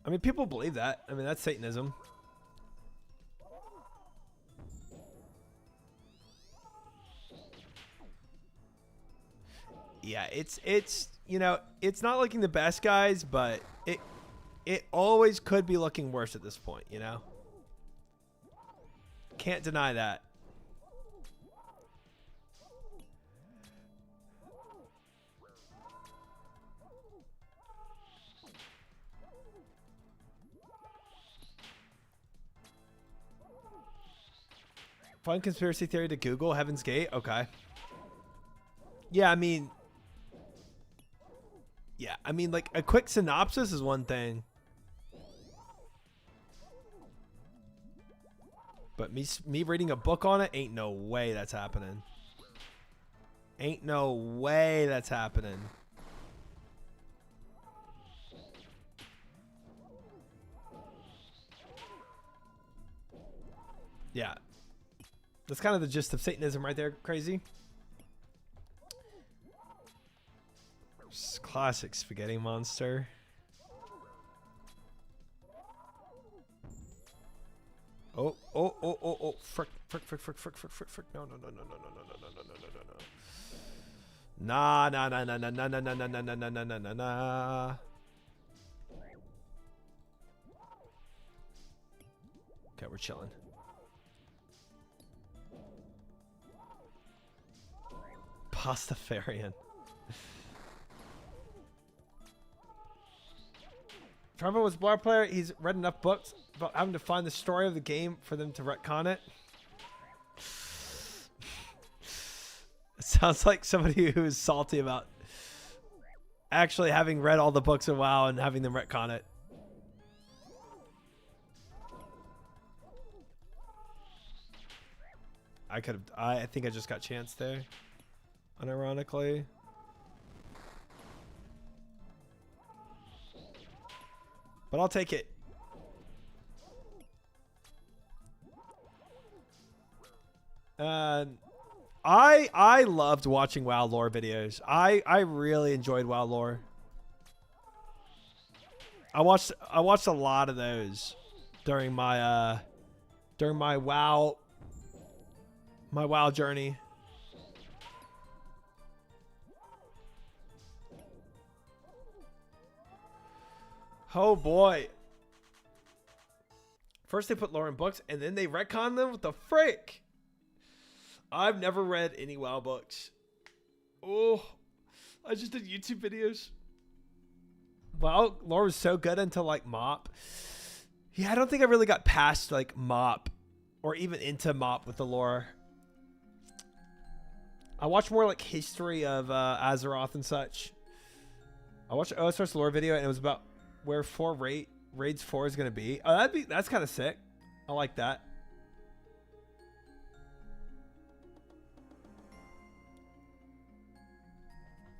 mean, people believe that. I mean, that's Satanism. Yeah, it's you know, it's not looking the best, guys, but it always could be looking worse at this point, you know? Can't deny that. Fun conspiracy theory to Google, Heaven's Gate. Okay. Yeah, I mean, like a quick synopsis is one thing. But me reading a book on it, ain't no way that's happening. Ain't no way that's happening. Yeah. That's kind of the gist of Satanism right there, crazy. Just classic spaghetti monster. Oh, frick. No. Nah. Okay, we're chilling. Pastafarian. Trevor was a blog player. He's read enough books about having to find the story of the game for them to retcon it. It sounds like somebody who is salty about actually having read all the books of WoW and having them retcon it. I think I just got chanced there, unironically. But I'll take it. I loved watching WoW lore videos. I really enjoyed WoW lore. I watched a lot of those during my WoW journey. Oh boy. First they put lore in books and then they retcon them? What the frick? I've never read any WoW books. Oh, I just did YouTube videos. WoW lore was so good until like MOP. Yeah, I don't think I really got past like MOP or even into MOP with the lore. I watched more like history of Azeroth and such. I watched OSR's lore video and it was about where raids 4 is gonna be. Oh, that's kind of sick. I like that.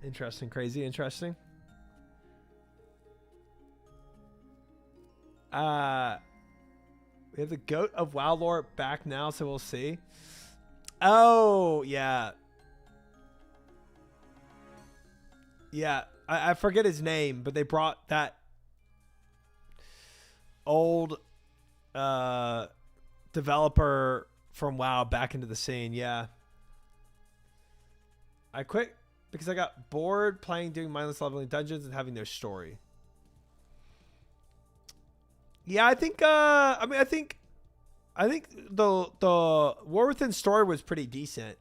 Interesting, crazy, interesting. We have the goat of WoW lore back now, so we'll see. Oh yeah, yeah. I forget his name, but they brought that old developer from WoW back into the scene. Yeah. I quit because I got bored playing doing mindless leveling dungeons and having no story. Yeah, I think I think the War Within story was pretty decent.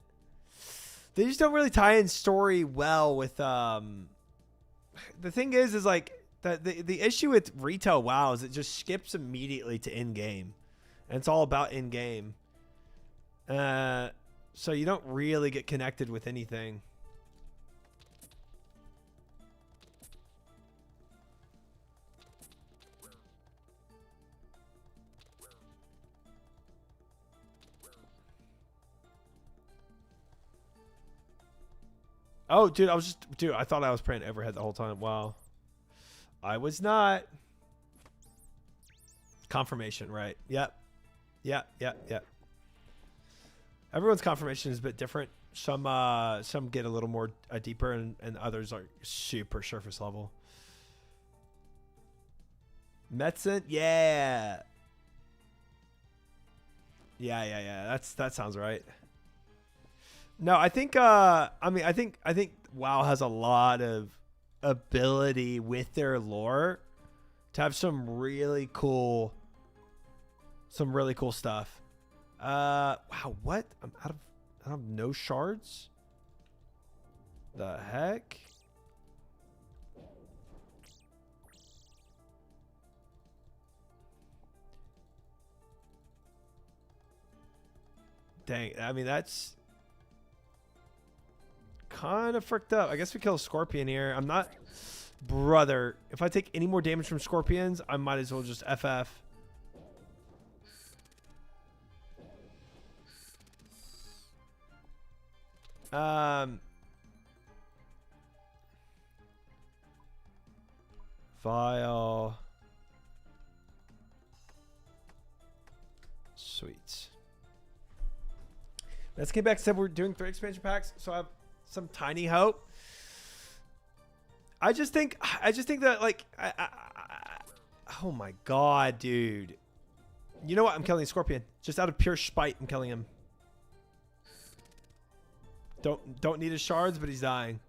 They just don't really tie in story well with the thing is like the issue with retail WoW is it just skips immediately to in-game. And it's all about in-game. So you don't really get connected with anything. Oh, dude, I thought I was praying overhead the whole time. Wow. I was not. Confirmation, right? Yep. Yep. Everyone's confirmation is a bit different. Some get a little more deeper and others are super surface level. Metzen? Yeah. Yeah. That sounds right. No, I think I think WoW has a lot of ability with their lore to have some really cool stuff. Wow, what? I'm out of no shards? The heck? Dang, I mean that's kind of fricked up. I guess we kill a scorpion here. I'm not... Brother, if I take any more damage from scorpions, I might as well just FF. Vile. Sweet. Let's get back. Said we're doing 3 expansion packs, so I have some tiny hope. I just think that like oh my god, dude. You know what? I'm killing a scorpion just out of pure spite. I'm killing him. Don't need his shards, but he's dying.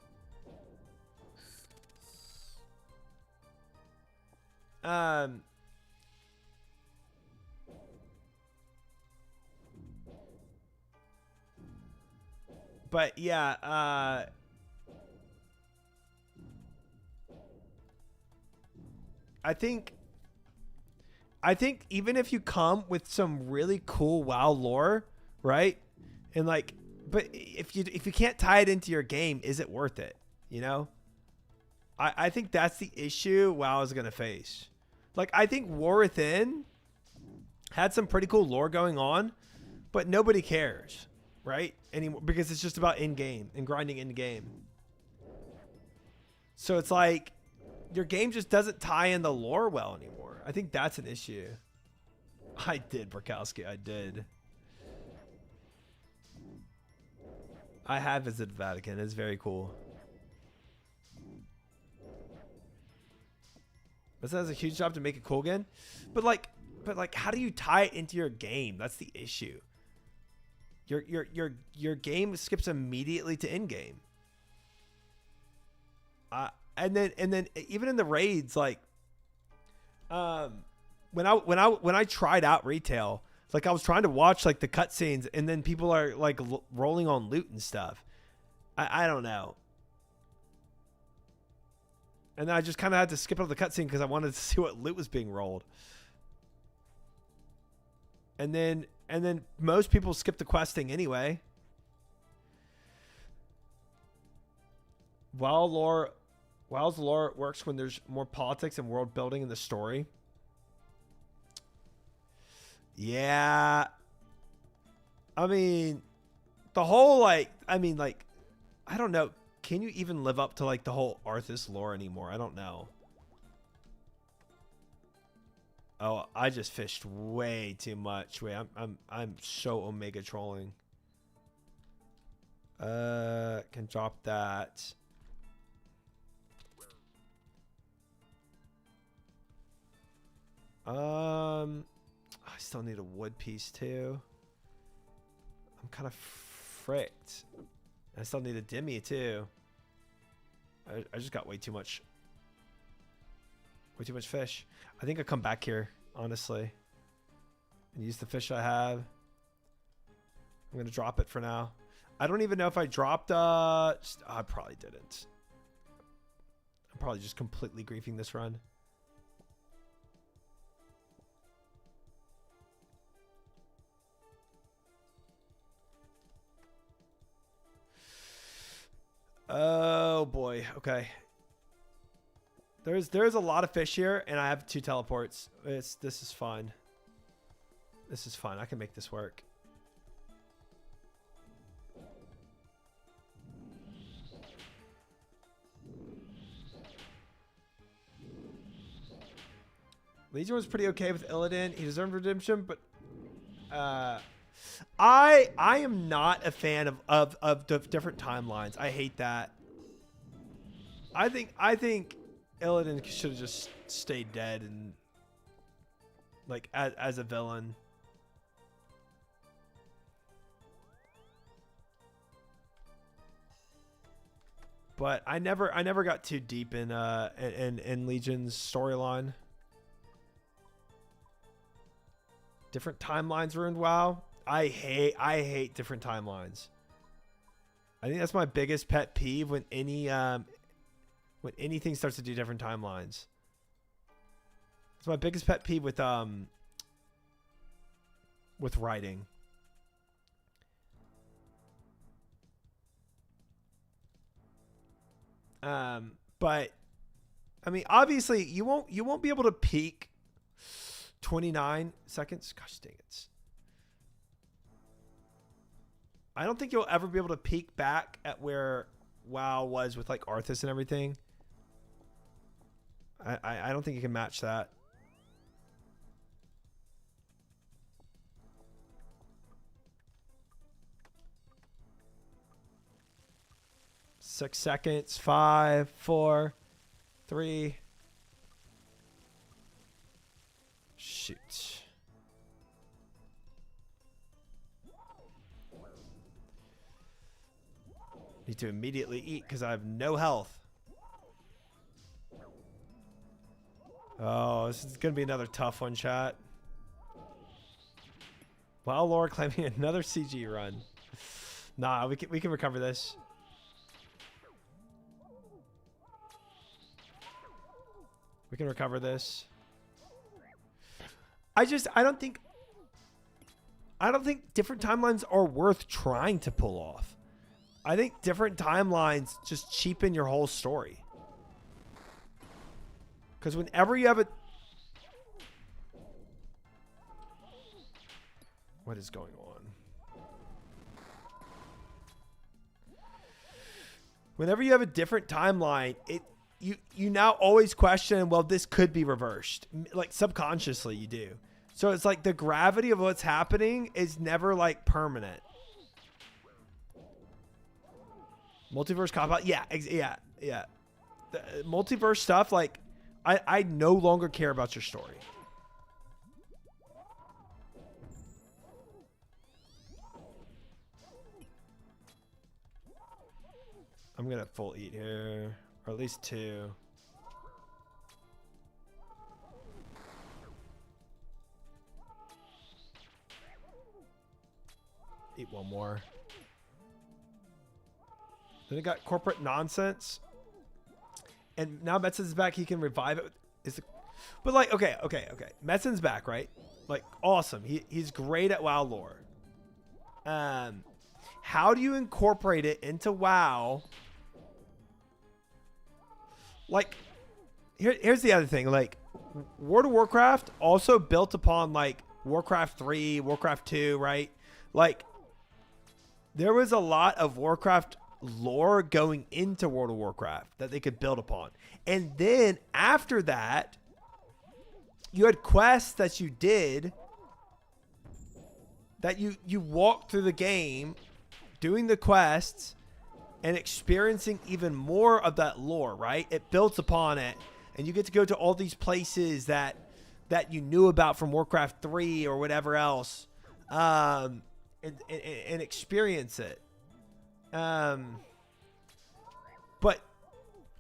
But yeah, I think even if you come with some really cool WoW lore, right? And like, but if you can't tie it into your game, is it worth it? You know? I think that's the issue WoW is gonna face. Like, I think War Within had some pretty cool lore going on, but nobody cares, right? Anymore, because it's just about in-game and grinding in-game. So it's like your game just doesn't tie in the lore well anymore. I think that's an issue. I did, Burkowski. I did. I have visited Vatican. It's very cool. This has a huge job to make it cool again. But like, how do you tie it into your game? That's the issue. Your game skips immediately to in-game. And then even in the raids, like, when I tried out retail, it's like I was trying to watch like the cutscenes, and then people are like rolling on loot and stuff. I don't know. And then I just kind of had to skip over the cutscene because I wanted to see what loot was being rolled. And then most people skip the questing anyway. WoW's lore works when there's more politics and world building in the story. Yeah. I mean, the whole, like, I don't know. Can you even live up to, like, the whole Arthas lore anymore? I don't know. Oh, I just fished way too much. Wait, I'm so Omega trolling. Can drop that. I still need a wood piece too. I'm kind of fricked. I still need a Demi too. I just got way too much fish. I think I'll come back here, honestly, and use the fish I have. I'm gonna drop it for now. I don't even know if I dropped I probably didn't. I'm probably just completely griefing this run. Oh boy. Okay. There's a lot of fish here, and I have 2 teleports. This is fine. This is fine. I can make this work. Legion was pretty okay with Illidan. He deserved redemption, but I am not a fan of the different timelines. I hate that. I think Illidan should have just stayed dead and like as a villain. But I never got too deep in Legion's storyline. Different timelines ruined WoW. I hate different timelines. I think that's my biggest pet peeve when anything starts to do different timelines. It's my biggest pet peeve with writing. But I mean, obviously you won't be able to peak 29 seconds. Gosh dang it. I don't think you'll ever be able to peek back at where WoW was with like Arthas and everything. I don't think you can match that. Six seconds. 5, 4, 3. Shoot. Need to immediately eat because I have no health. Oh, this is going to be another tough one, chat. Wow, Laura claiming another CG run. Nah, we can recover this. We can recover this. I don't think different timelines are worth trying to pull off. I think different timelines just cheapen your whole story. Because whenever you have a... What is going on? Whenever you have a different timeline, you now always question, well, this could be reversed. Like subconsciously you do. So it's like the gravity of what's happening is never like permanent. Multiverse cop out. Yeah. The multiverse stuff, like I no longer care about your story. I'm gonna full eat here, or at least 2. Eat 1 more. Then it got corporate nonsense, and now Metson's back. He can revive it. But like, okay. Metson's back, right? Like, awesome. He's great at WoW lore. How do you incorporate it into WoW? Like, here's the other thing. Like, World of Warcraft also built upon like Warcraft 3, Warcraft 2, right? Like, there was a lot of Warcraft lore going into World of Warcraft that they could build upon. And then after that, you had quests that you did that you walked through the game doing the quests and experiencing even more of that lore, right? It builds upon it, and you get to go to all these places that you knew about from Warcraft 3 or whatever else, and experience it. But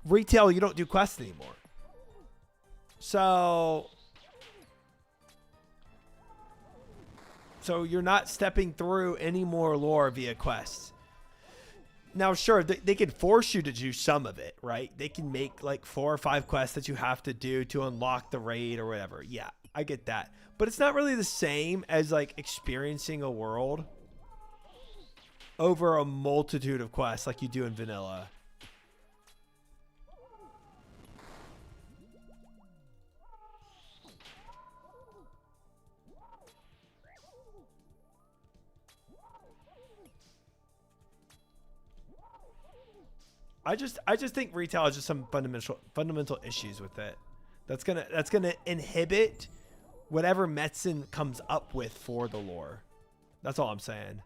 retail, you don't do quests anymore. So you're not stepping through any more lore via quests. Now, sure, they can force you to do some of it, right? They can make like 4 or 5 quests that you have to do to unlock the raid or whatever. Yeah, I get that. But it's not really the same as like experiencing a world over a multitude of quests like you do in vanilla. I just think retail has just some fundamental issues with it. That's gonna inhibit whatever Metzen comes up with for the lore. That's all I'm saying.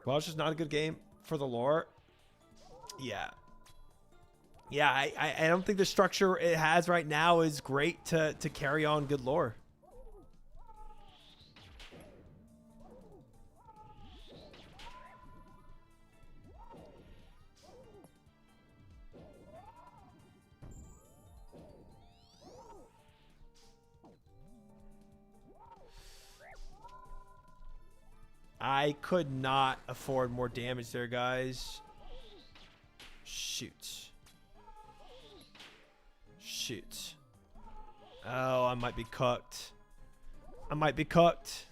Well, it's just not a good game for the lore. Yeah. Yeah, I don't think the structure it has right now is great to carry on good lore. I could not afford more damage there, guys. Shoot. Shoot. Oh, I might be cooked. I might be cooked.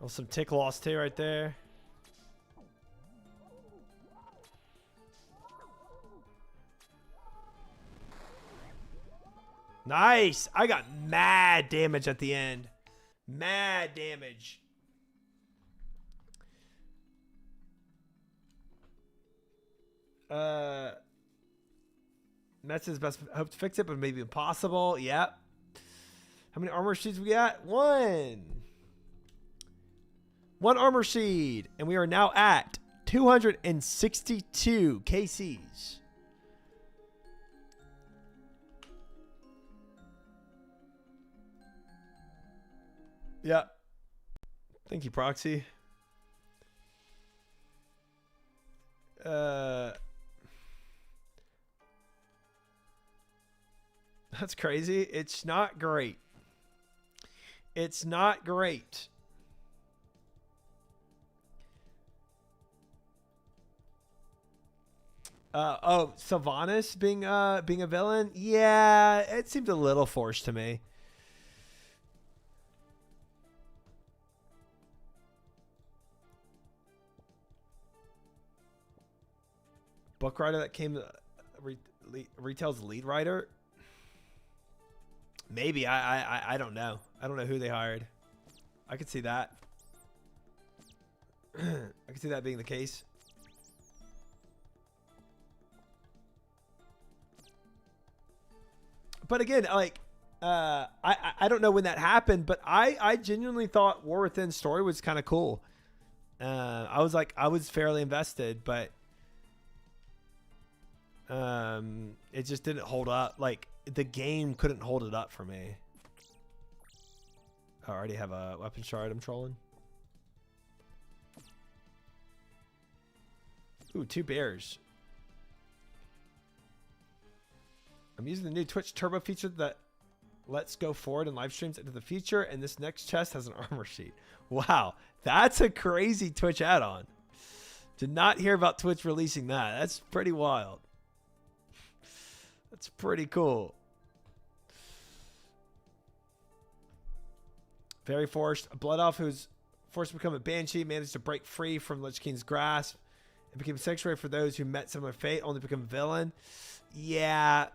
Oh, some tick loss too right there. Nice. I got mad damage at the end. Mad damage. Mets his best hope to fix it, but maybe impossible. Yep. How many armor sheets we got? One armor seed. And we are now at 262 KCs. Yeah. Thank you, Proxy. That's crazy. It's not great. It's not great. Oh, Sylvanas being a villain? Yeah, it seemed a little forced to me. Book writer that came retail's lead writer. Maybe I don't know. I don't know who they hired. I could see that. I could see that being the case. But again, like I don't know when that happened, but I genuinely thought War Within's story was kind of cool. I was fairly invested, but it just didn't hold up. Like the game couldn't hold it up for me. I already have a weapon shard I'm trolling. Ooh, 2 bears. I'm using the new Twitch Turbo feature that lets go forward in live streams into the future, and this next chest has an armor sheet. Wow, that's a crazy Twitch add-on. Did not hear about Twitch releasing that. That's pretty wild. That's pretty cool. Very forced. A Blood Elf who's forced to become a Banshee managed to break free from Lich King's grasp and became a sanctuary for those who met similar fate, only to become a villain. Yeah.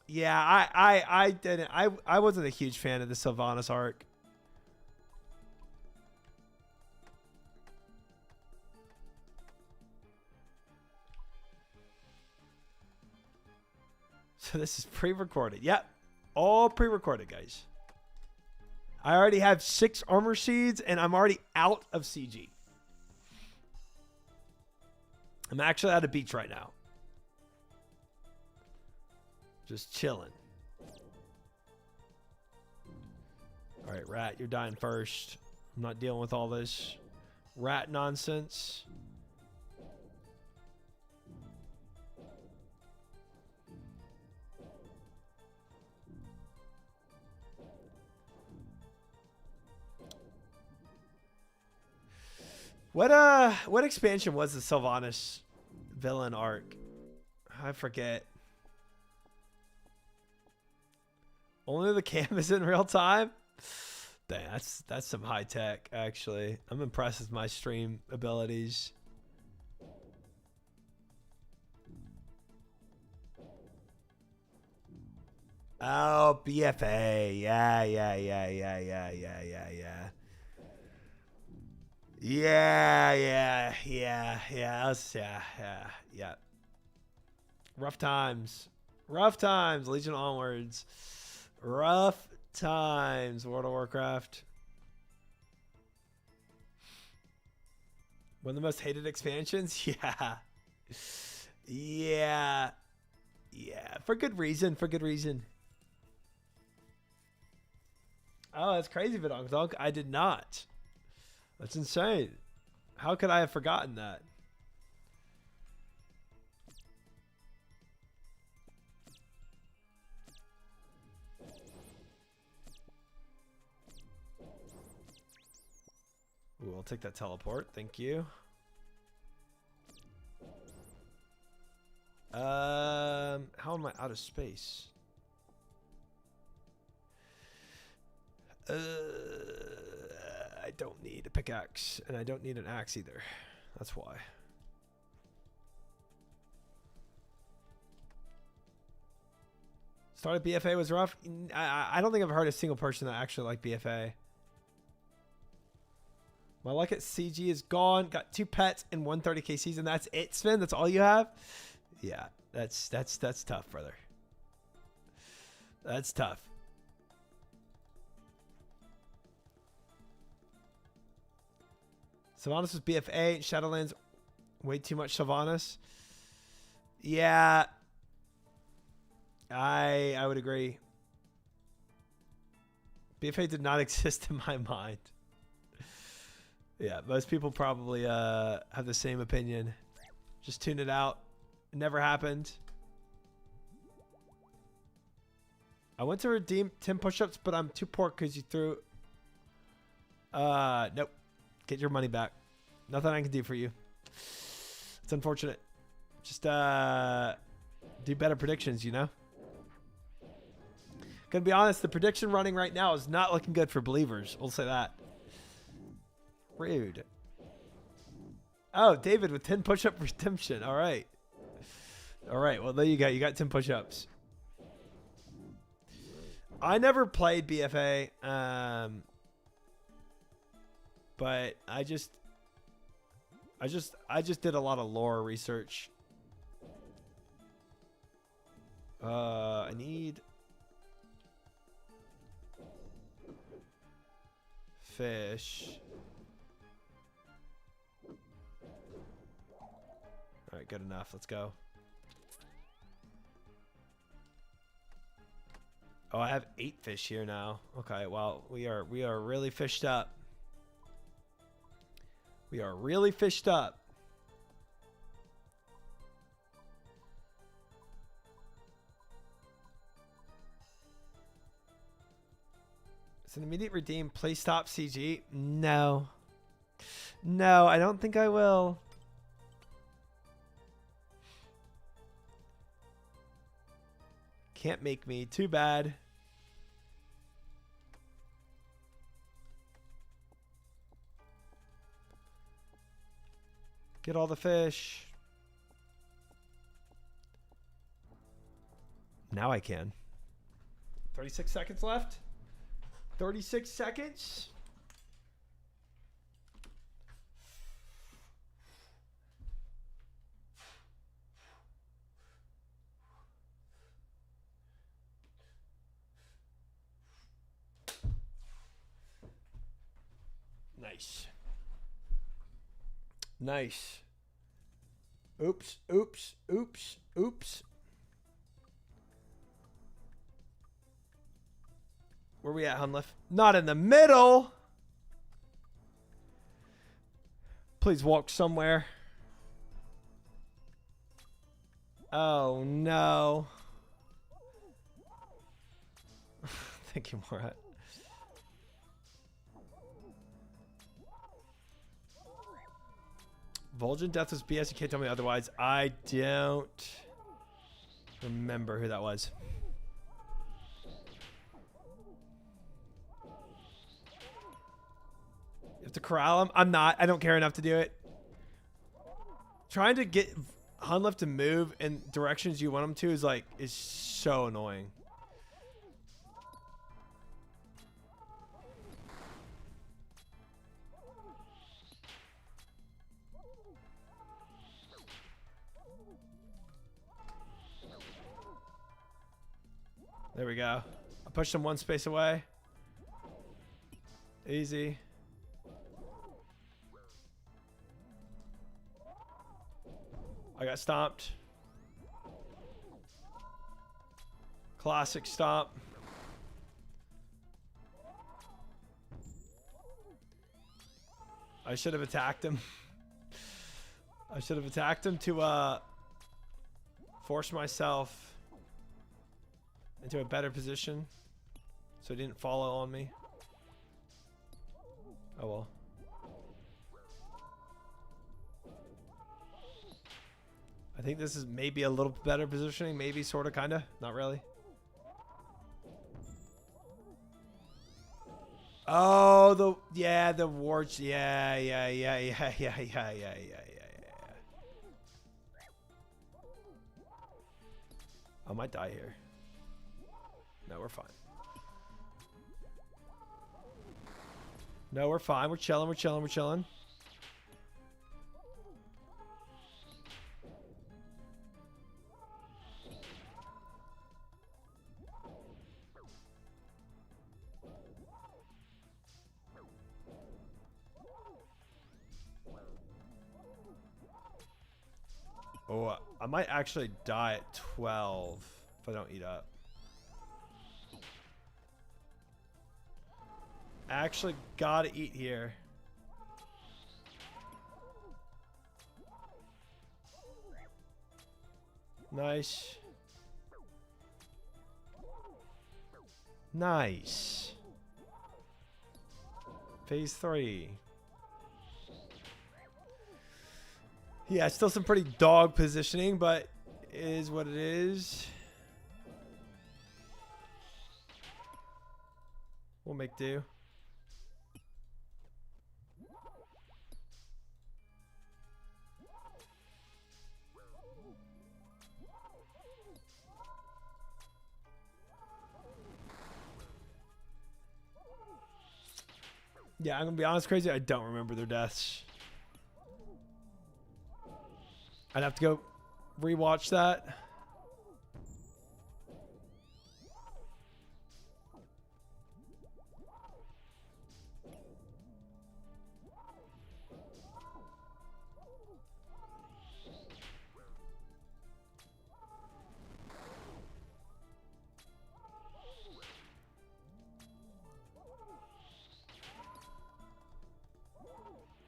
Yeah, I didn't. I wasn't a huge fan of the Sylvanas arc. So this is pre-recorded. Yep. All pre-recorded, guys. I already have 6 armor seeds, and I'm already out of CG. I'm actually at a beach right now. Just chilling. All right, Rat, you're dying first. I'm not dealing with all this rat nonsense. What expansion was the Sylvanas villain arc? I forget. Only the cam is in real time? Dang, that's some high tech, actually. I'm impressed with my stream abilities. Oh, BFA. Yeah. Yeah. Rough times. Legion onwards. Rough times. World of Warcraft. One of the most hated expansions? Yeah. For good reason. Oh, that's crazy, Vidonk. I did not. That's insane. How could I have forgotten that? Ooh, I'll take that teleport. Thank you. How am I out of space? I don't need a pickaxe, and I don't need an axe either. That's why. Started BFA was rough. I don't think I've heard a single person that actually liked BFA. My luck at CG is gone. Got 2 pets and 130k season. That's it, Sven. That's all you have. Yeah, that's tough, brother. That's tough. Sylvanas was BFA. Shadowlands, way too much Sylvanas. Yeah. I would agree. BFA did not exist in my mind. Yeah, most people probably have the same opinion. Just tune it out. It never happened. I went to redeem 10 push-ups, but I'm too poor because you threw... Nope. Get your money back. Nothing I can do for you. It's unfortunate. Just do better predictions, you know? Gonna be honest, the prediction running right now is not looking good for believers. We'll say that. Rude. Oh, David with 10 push-up redemption. All right. All right. Well, there you go. You got 10 push-ups. I never played BFA, but I just did a lot of lore research. I need fish. All right, good enough. Let's go. Oh, I have 8 fish here now. Okay, well, we are really fished up. We are really fished up. It's an immediate redeem. Play stop CG. No. No, I don't think I will. Can't make me. Too bad. Get all the fish. Now I can. 36 seconds left. 36 seconds. Nice. Nice. Oops, oops, oops, oops. Where we at, Hunliff? Not in the middle. Please walk somewhere. Oh, no. Thank you, Morat. Vol'jin death was BS. You can't tell me otherwise. I don't remember who that was. You have to corral him. I'm not. I don't care enough to do it. Trying to get Hunliff to move in directions you want him to is so annoying. There we go. I pushed him one space away. Easy. I got stomped. Classic stomp. I should have attacked him. I should have attacked him to force myself into a better position so he didn't follow on me. Oh well. I think this is maybe a little better positioning, maybe, sort of, kind of, not really. Oh, the wards, yeah. I might die here. No, we're fine. No, we're fine. We're chilling. We're chilling. We're chilling. I might actually die at 12 if I don't eat up. Actually gotta eat here. Nice. Nice. Phase 3. Yeah, still some pretty dog positioning, but it is what it is. We'll make do. Yeah, I'm gonna be honest, crazy. I don't remember their deaths. I'd have to go rewatch that.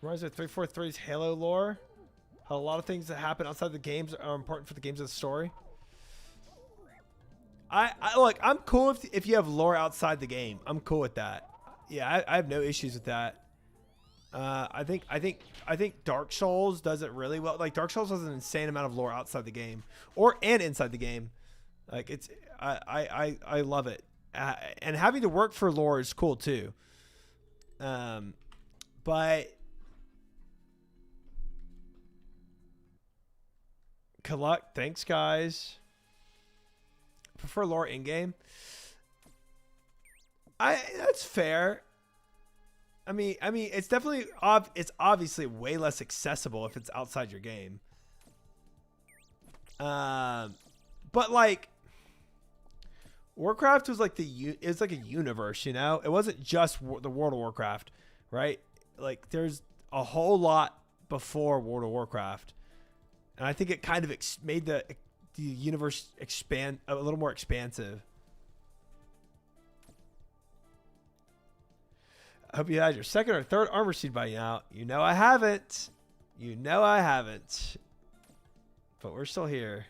Reminds me of 343's Halo lore. How a lot of things that happen outside the games are important for the games of the story. I look, I'm cool if you have lore outside the game. I'm cool with that. Yeah, I have no issues with that. I think Dark Souls does it really well. Like Dark Souls has an insane amount of lore outside the game and inside the game. Like it's I love it. And having to work for lore is cool too. But collect, thanks guys. Prefer lore in game. That's fair. I mean, it's definitely it's obviously way less accessible if it's outside your game. But like Warcraft was like it's like a universe, you know. It wasn't just the World of Warcraft, right? Like there's a whole lot before World of Warcraft, and I think it kind of made the universe expand a little more expansive. I hope you had your second or third armor seed by now. You know I haven't. You know I haven't. But we're still here.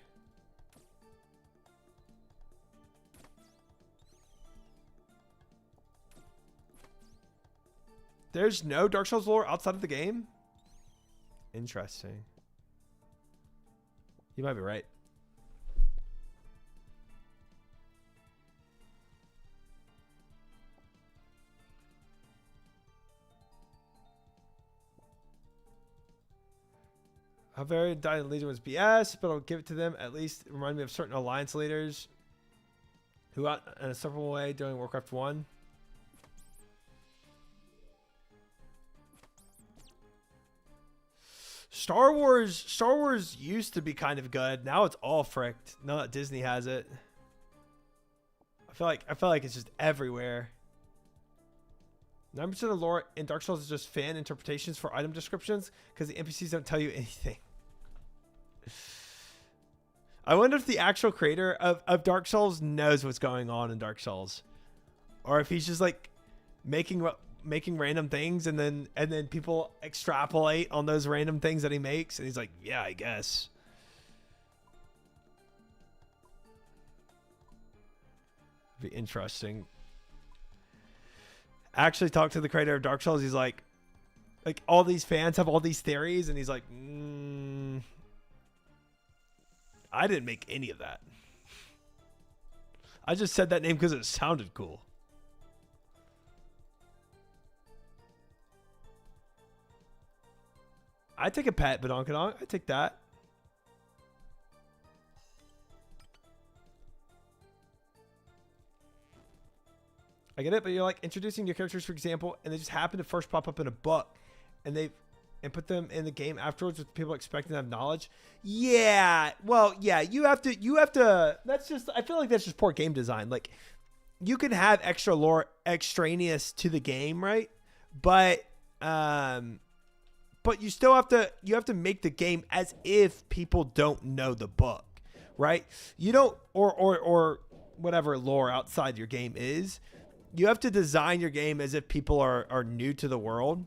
There's no Dark Souls lore outside of the game? Interesting. You might be right. How very Dying Legion was BS, but I'll give it to them. At least it reminded me of certain alliance leaders who out in a separate way during Warcraft 1. Star Wars used to be kind of good. Now it's all fricked. Now that Disney has it. I feel like it's just everywhere. 9% of the lore in Dark Souls is just fan interpretations for item descriptions because the NPCs don't tell you anything. I wonder if the actual creator of Dark Souls knows what's going on in Dark Souls, or if he's just like making random things and then people extrapolate on those random things that he makes, and he's like, yeah, I guess. Be interesting. Actually talked to the creator of Dark Souls. He's like all these fans have all these theories, and he's like, I didn't make any of that. I just said that name because it sounded cool. I take a pet, Badonkadonk. I take that. I get it, but you're like introducing new characters, for example, and they just happen to first pop up in a book, and put them in the game afterwards with people expecting to have knowledge. Yeah, well, yeah, you have to. That's just. I feel like that's just poor game design. Like, you can have extra lore extraneous to the game, right? But but you still have to make the game as if people don't know the book, right? You don't or whatever lore outside your game is. You have to design your game as if people are new to the world,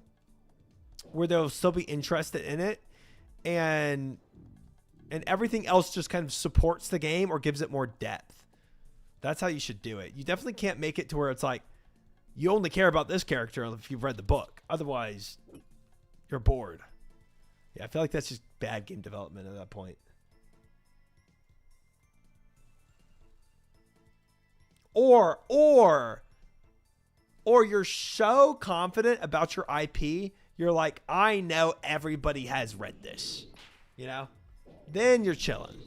where they'll still be interested in it, and everything else just kind of supports the game or gives it more depth. That's how you should do it. You definitely can't make it to where it's like you only care about this character if you've read the book. Otherwise, you're bored. Yeah, I feel like that's just bad game development at that point. Or you're so confident about your IP, you're like, I know everybody has read this. You know? Then you're chilling.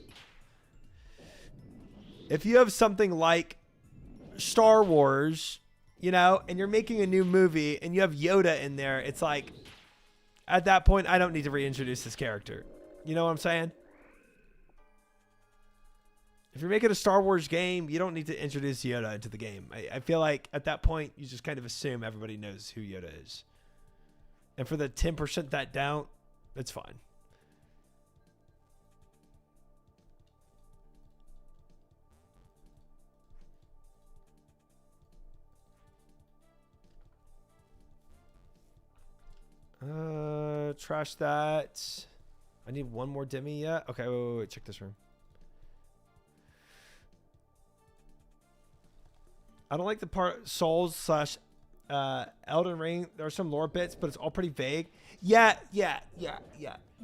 If you have something like Star Wars, you know, and you're making a new movie and you have Yoda in there, it's like, at that point, I don't need to reintroduce this character. You know what I'm saying? If you're making a Star Wars game, you don't need to introduce Yoda into the game. I feel like at that point, you just kind of assume everybody knows who Yoda is. And for the 10% that don't, it's fine. Trash that. I need one more demi yet. Okay, wait, check this room. I don't like the part Souls slash Elden Ring. There are some lore bits, but it's all pretty vague. Yeah.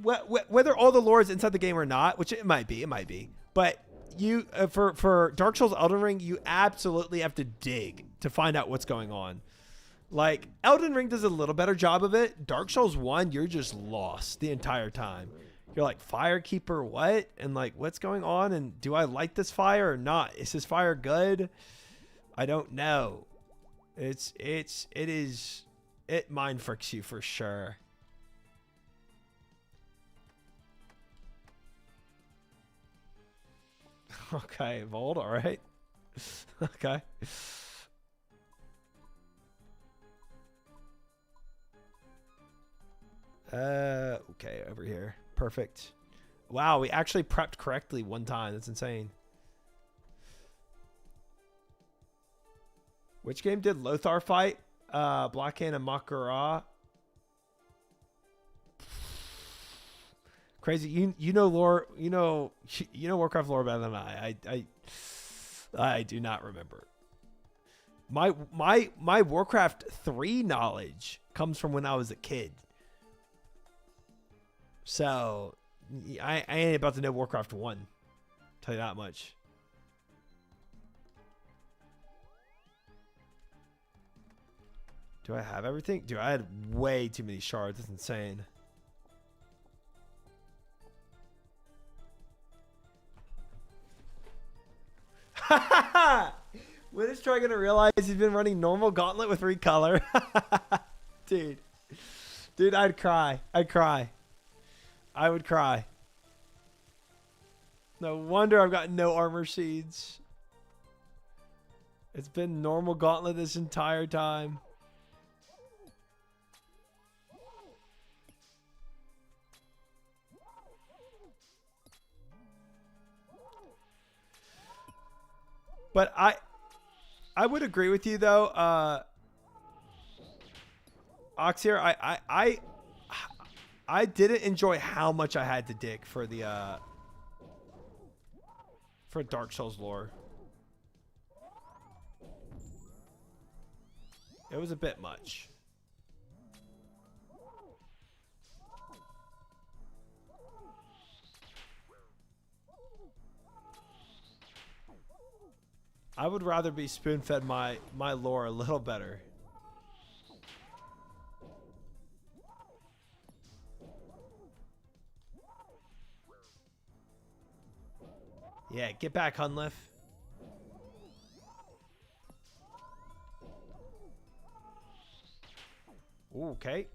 Whether all the lore is inside the game or not, which it might be. But you for Dark Souls Elden Ring, you absolutely have to dig to find out what's going on. Like, Elden Ring does a little better job of it. Dark Souls 1, you're just lost the entire time. You're like, Firekeeper, what? And like, what's going on? And do I light this fire or not? Is this fire good? I don't know. It mind fricks you for sure. Okay, Vold, all right. Okay. Okay, over here. Perfect. Wow, we actually prepped correctly one time. That's insane. Which game did Lothar fight? Blackhand and Makara. Crazy. You know lore. You know Warcraft lore better than I do not remember. My Warcraft 3 knowledge comes from when I was a kid. So I ain't about to know Warcraft 1. Tell you that much. Do I have everything? Dude, I had way too many shards. That's insane. When is Troy gonna realize he's been running normal gauntlet with recolor? Dude, I'd cry. I would cry. No wonder I've got no armor seeds. It's been normal gauntlet this entire time. But I would agree with you though, Oxir. I didn't enjoy how much I had to dig for the for Dark Souls lore. It was a bit much. I would rather be spoon-fed my lore a little better. Yeah, get back, Hunliff. Ooh, okay.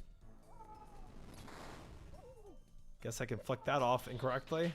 Guess I can flick that off incorrectly.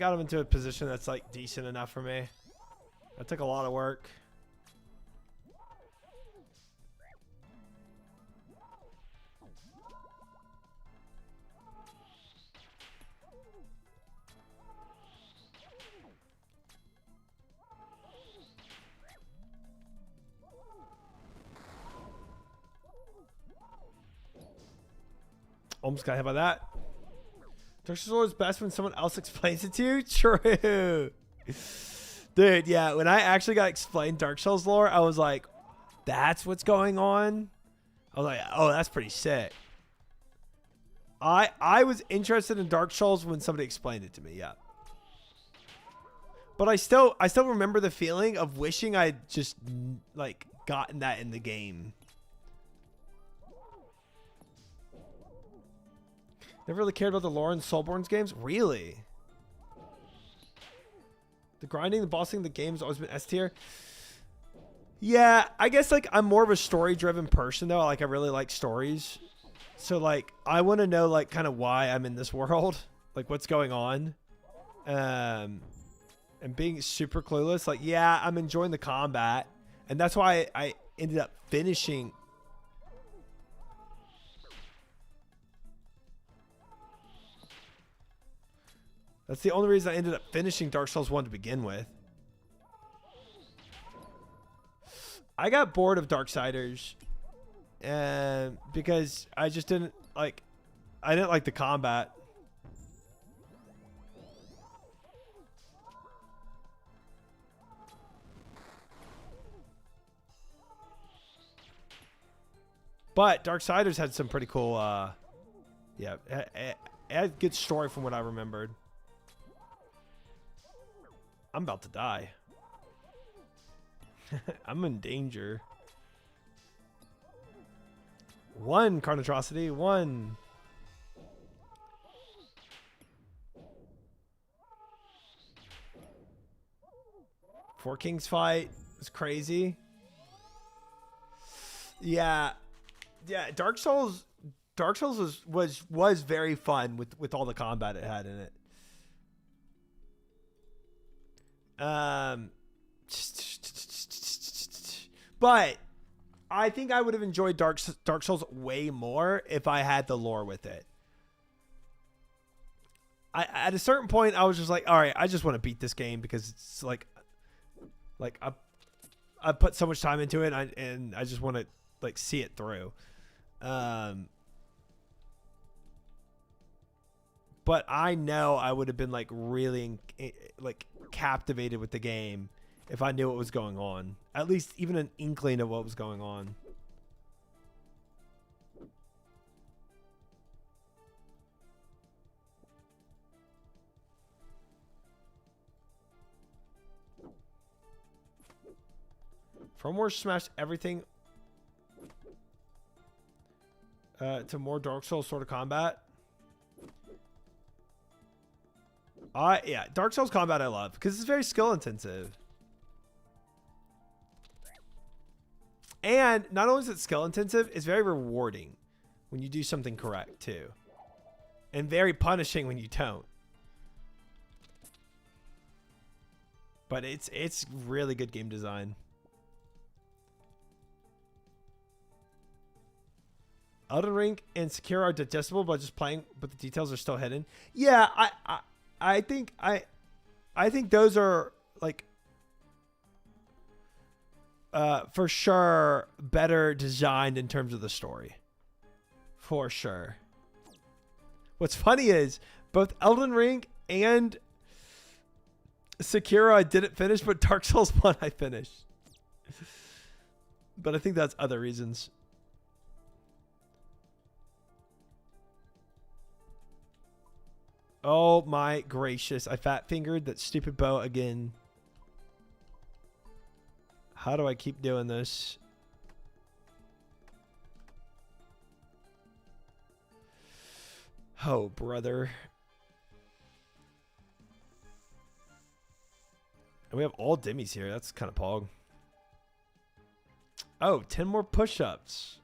got him into a position that's like decent enough for me. That took a lot of work. Almost got hit by that. Dark Souls is best when someone else explains it to you. True. Dude, yeah. When I actually got explained Dark Souls lore, I was like, that's what's going on? I was like, oh, that's pretty sick. I was interested in Dark Souls when somebody explained it to me, yeah. But I still remember the feeling of wishing I'd just like gotten that in the game. Never really cared about the lore in Soulborne's games? Really? The grinding, the bossing, the game's always been S tier? Yeah, I guess like I'm more of a story-driven person though. Like I really like stories. So like I want to know like kind of why I'm in this world. Like what's going on. And being super clueless. Like yeah, I'm enjoying the combat. And that's why I ended up finishing... That's the only reason I ended up finishing Dark Souls 1 to begin with. I got bored of Darksiders. Because I just didn't like... I didn't like the combat. But Darksiders had some pretty cool... yeah, it had a good story from what I remembered. I'm about to die. I'm in danger. One Carnitrosity. One. Four Kings fight was crazy. Yeah. Yeah, Dark Souls was very fun with all the combat it had in it. But I think I would have enjoyed Dark Souls way more if I had the lore with it. At a certain point, I was just like, all right, I just want to beat this game because it's like I put so much time into it, and I just want to like see it through. But I know I would have been like really like captivated with the game if I knew what was going on. At least even an inkling of what was going on. FromWars smashed everything to more Dark Souls sort of combat. Yeah, Dark Souls combat I love because it's very skill intensive. And not only is it skill intensive, it's very rewarding when you do something correct too. And very punishing when you don't. But it's really good game design. Elden Ring and Sekiro are digestible by just playing, but the details are still hidden. Yeah, I think those are like for sure better designed in terms of the story. For sure. What's funny is both Elden Ring and Sekiro I didn't finish, but Dark Souls 1 I finished. But I think that's other reasons. Oh my gracious. I fat fingered that stupid bow again. How do I keep doing this? Oh, brother. And we have all dimmies here. That's kind of pog. Oh, 10 more push-ups.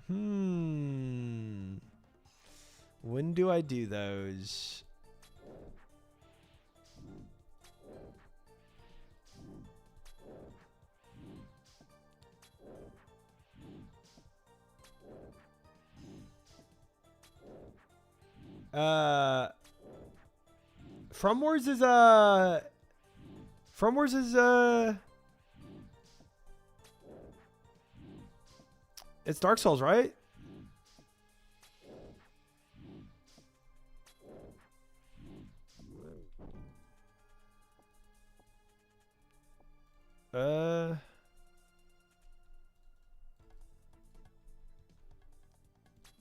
When do I do those? From Wars is it's Dark Souls, right?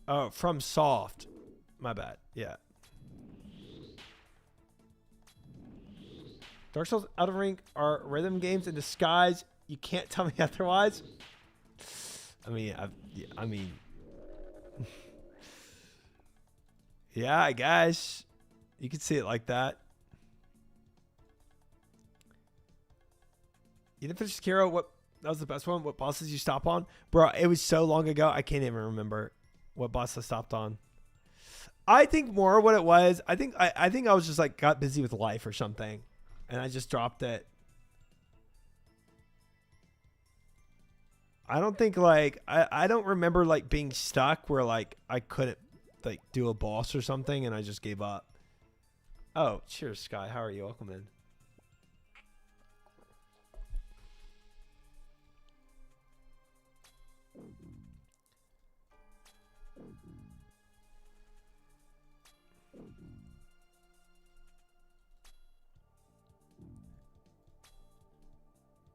Oh, From Soft. My bad. Yeah. Dark Souls, Elden Ring are rhythm games in disguise. You can't tell me otherwise. I mean, yeah, I guess you could see it like that. You didn't finish Sekiro. What? That was the best one. What bosses you stop on, bro? It was so long ago. I can't even remember what boss I stopped on. I think more what it was. I think I was just like got busy with life or something, and I just dropped it. I don't think like I don't remember like being stuck where like I couldn't like do a boss or something and I just gave up. Oh, cheers, Sky. How are you? Welcome in.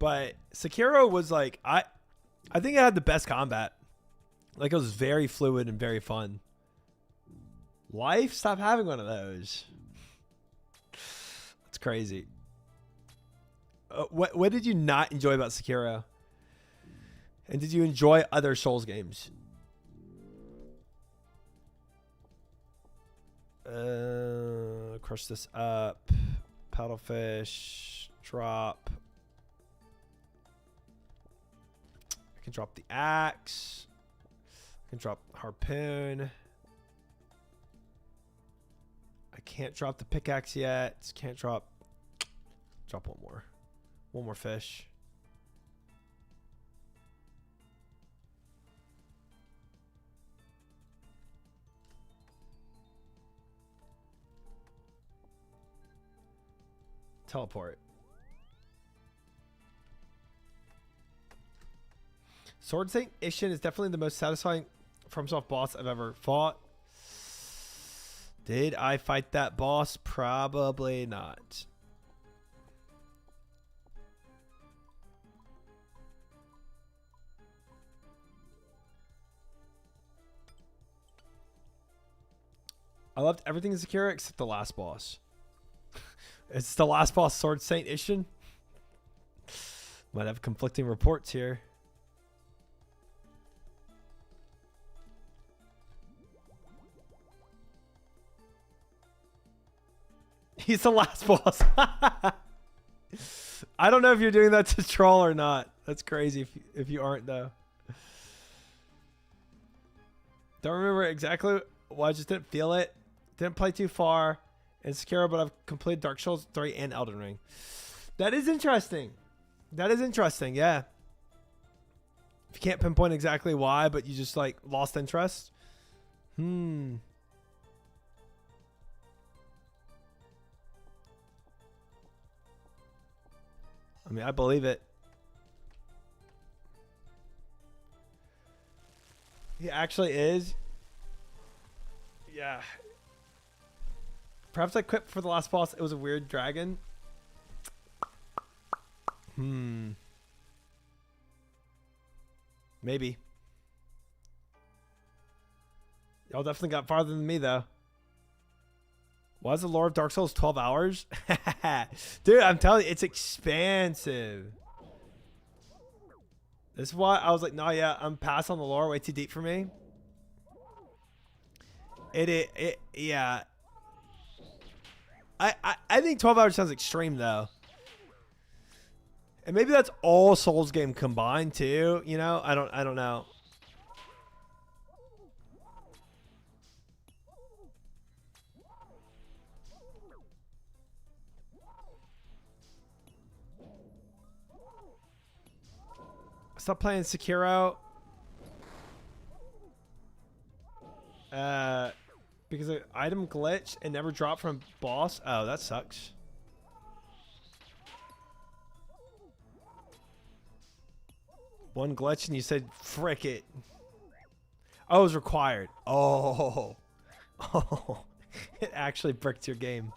But Sekiro was like I think it had the best combat. Like it was very fluid and very fun. Life, stop having one of those. That's crazy. What did you not enjoy about Sekiro? And did you enjoy other Souls games? Crush this up. Paddlefish. Drop. I can drop the axe. I can drop harpoon. I can't drop the pickaxe yet. Can't drop one more. One more fish. Teleport. Sword Saint Ishin is definitely the most satisfying FromSoft boss I've ever fought. Did I fight that boss? Probably not. I loved everything in Sekiro except the last boss. It's the last boss, Sword Saint Ishin. Might have conflicting reports here. He's the last boss. I don't know if you're doing that to troll or not. That's crazy if you aren't, though. Don't remember exactly why. I just didn't feel it. Didn't play too far in Sekiro, but I've completed Dark Souls 3 and Elden Ring. That is interesting. That is interesting, yeah. If you can't pinpoint exactly why, but you just like lost interest. I mean, I believe it. He actually is. Yeah. Perhaps I quit for the last boss. It was a weird dragon. Maybe. Y'all definitely got farther than me, though. Why is the lore of Dark Souls 12 hours? Dude, I'm telling you, it's expansive. This is why I was like, no, yeah, I'm past on the lore. Way too deep for me. Yeah. I think 12 hours sounds extreme, though. And maybe that's all Souls game combined, too. You know, I don't know. Stop playing Sekiro. Because an item glitched and never dropped from boss? Oh, that sucks. One glitch and you said, frick it. Oh, it was required. Oh. Oh. It actually bricked your game.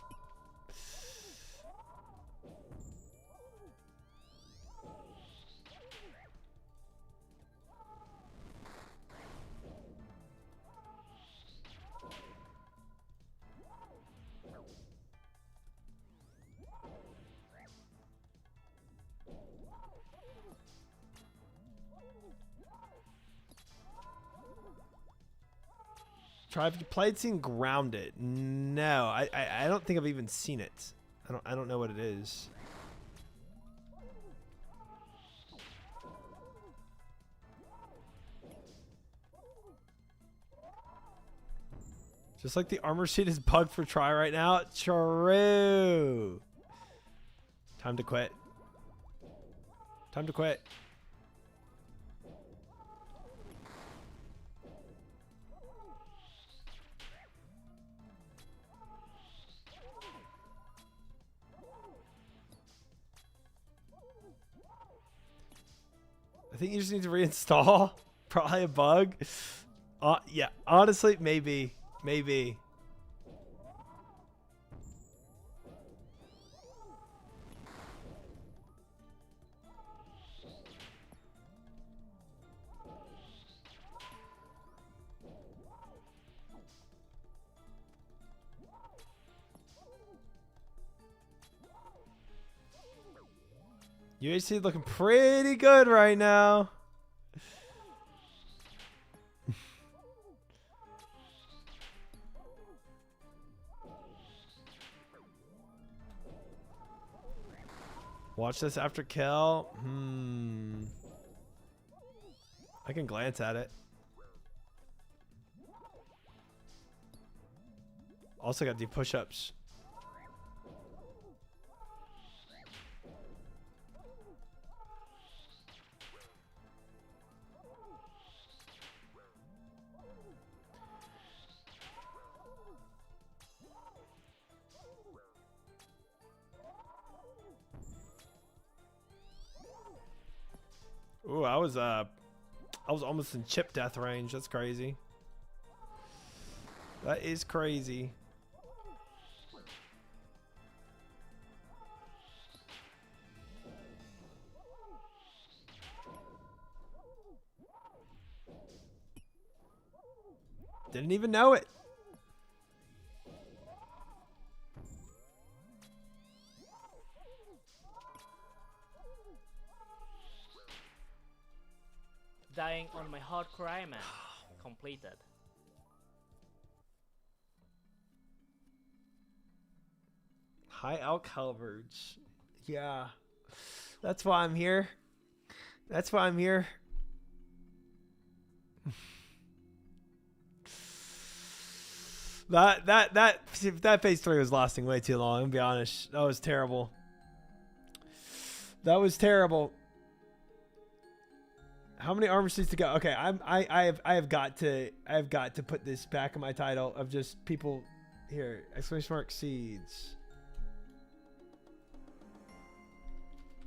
Try if you played scene Grounded. No, I don't think I've even seen it. I don't know what it is. Just like the armor sheet is bugged for try right now. True. Time to quit. Time to quit. I think you just need to reinstall. Probably a bug. Yeah, honestly, maybe. Maybe. UHC looking pretty good right now. Watch this after kill. I can glance at it. Also got to do push-ups. Ooh, I was almost in chip death range. That's crazy. That is crazy. Didn't even know it. Dying on my hardcore Iron Man. Completed. High elk halberds. Yeah. That's why I'm here. That's why I'm here. That phase 3 was lasting way too long, I'll be honest. That was terrible. That was terrible. How many armor suits to go? Okay, I have got to put this back in my title of just people here. Exclamation mark seeds.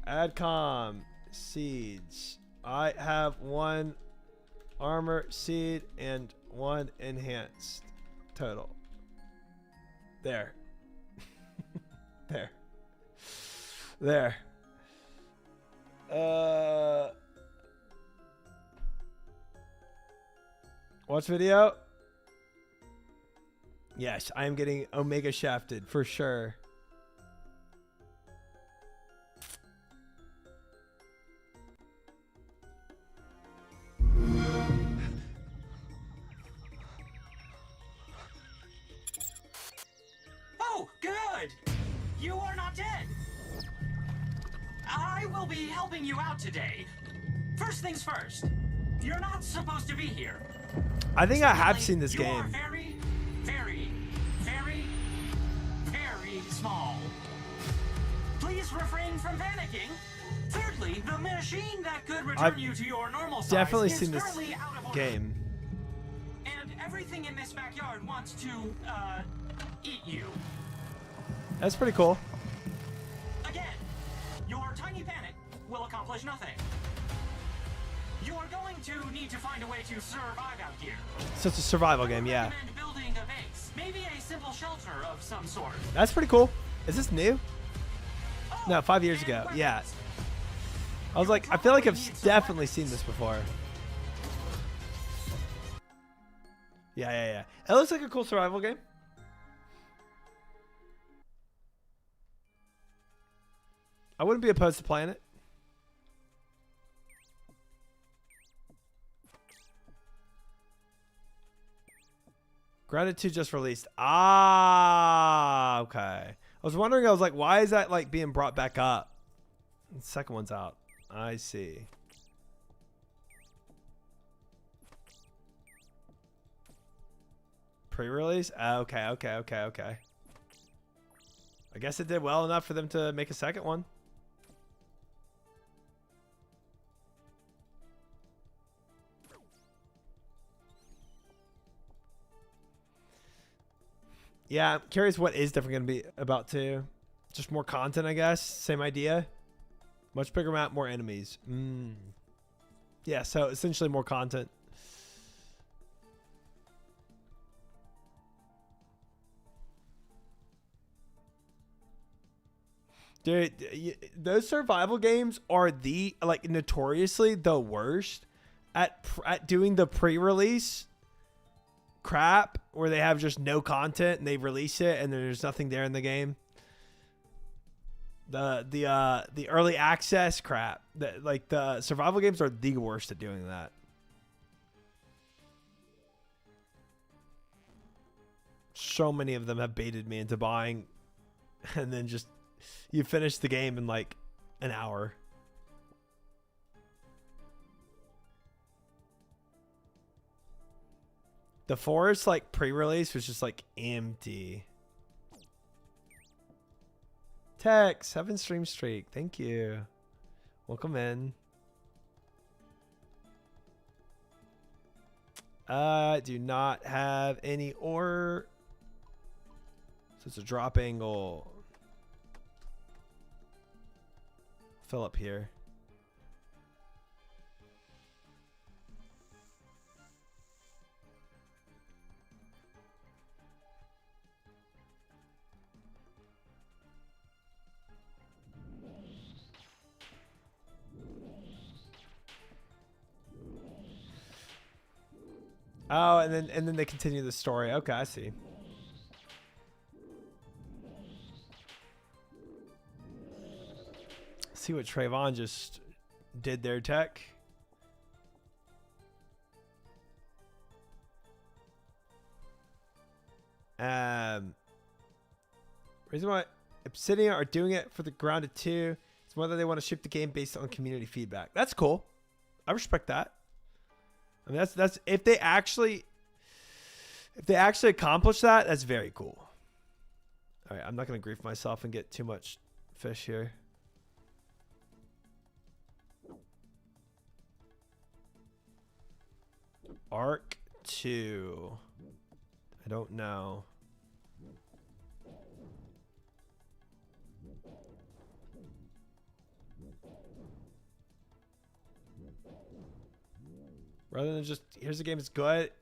Adcom seeds. I have 1 armor seed and 1 enhanced total. There. There. There. Watch video. Yes, I am getting Omega shafted for sure. Oh, good! You are not dead! I will be helping you out today. First things first, you're not supposed to be here. I think I have seen this You game. are very, very, very, very small. Please refrain from panicking. Thirdly, the machine that could return I've you to your normal size definitely is seen this currently out of order. game. And everything everything in this backyard wants to, eat you. That's pretty cool. Again, your tiny panic will accomplish nothing. You are going to need to find a way to survive out here. So it's a survival game, yeah. Recommend building a base, maybe a simple shelter of some sort. That's pretty cool. Is this new? Oh, No, 5 years and ago. weapons. Yeah. I was like, I feel like I've definitely seen this before. Yeah. It looks like a cool survival game. I wouldn't be opposed to playing it. Grounded 2 just released. Ah, okay. I was wondering, I was like, why is that like being brought back up? The second one's out. I see. Pre-release? Okay. I guess it did well enough for them to make a second one. Yeah, I'm curious what is different going to be about 2. Just more content, I guess. Same idea. Much bigger map, more enemies. Yeah, so essentially more content. Dude, those survival games are the, like, notoriously the worst at doing the pre-release crap where they have just no content and they release it and there's nothing there in the game. The early access crap. Like the survival games are the worst at doing that. So many of them have baited me into buying and then just you finish the game in like an hour. The forest like pre-release was just like empty. Tex, 7 stream streak. Thank you. Welcome in. Do not have any ore. So it's a drop angle. Fill up here. Oh, and then they continue the story. Okay, I see. See what Trayvon just did there, Tech. Reason why Obsidian are doing it for the Grounded 2 is whether they want to ship the game based on community feedback. That's cool. I respect that. I mean, that's if they actually accomplish that, that's very cool. All right, I'm not gonna grief myself and get too much fish here. Arc 2. I don't know. Rather than just, here's the game, it's good.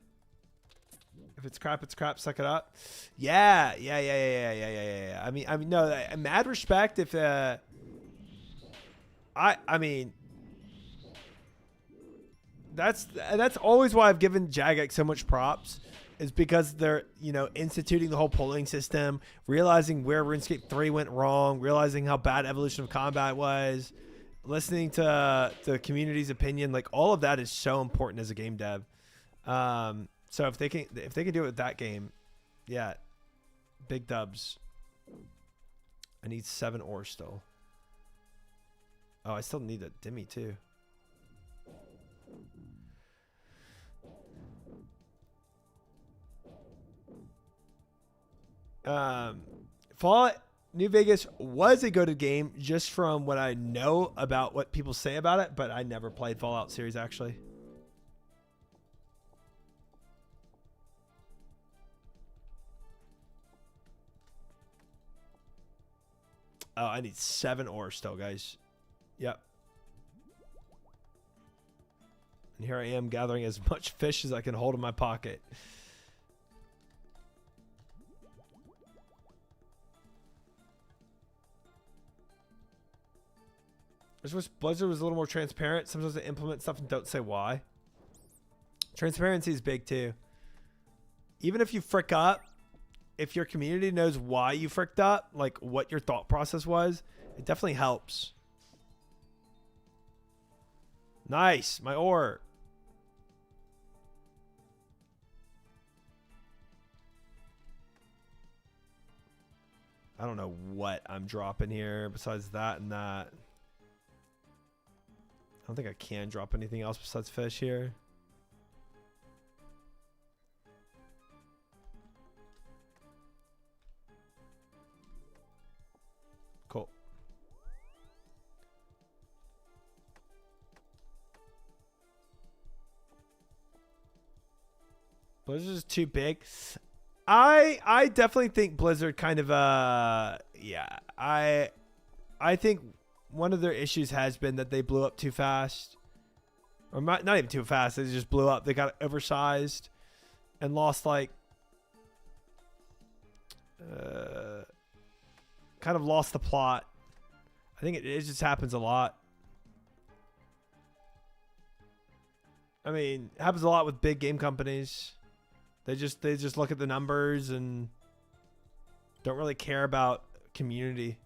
If it's crap, suck it up. Yeah. I mean, no, mad respect if, I mean, that's always why I've given Jagex so much props, is because they're, instituting the whole polling system, realizing where RuneScape 3 went wrong, realizing how bad Evolution of Combat was, listening to the community's opinion. Like, all of that is so important as a game dev. So if they can do it with that game, yeah, big dubs. I need 7 ore still. Oh, I still need a Demi too. Fallout New Vegas was a goated game just from what I know about what people say about it, but I never played Fallout series actually. Oh, I need 7 ore still, guys. Yep. And here I am gathering as much fish as I can hold in my pocket. I just wish Blizzard was a little more transparent. Sometimes they implement stuff and don't say why. Transparency is big too. Even if you frick up, if your community knows why you fricked up, like what your thought process was, it definitely helps. Nice, my ore. I don't know what I'm dropping here besides that and that. I don't think I can drop anything else besides fish here. Cool. Blizzard is too big. I definitely think Blizzard kind of yeah. I think one of their issues has been that they blew up too fast. Or not even too fast, they just blew up. They got oversized and lost like kind of lost the plot. I think it just happens a lot. I mean, it happens a lot with big game companies. They just look at the numbers and don't really care about community.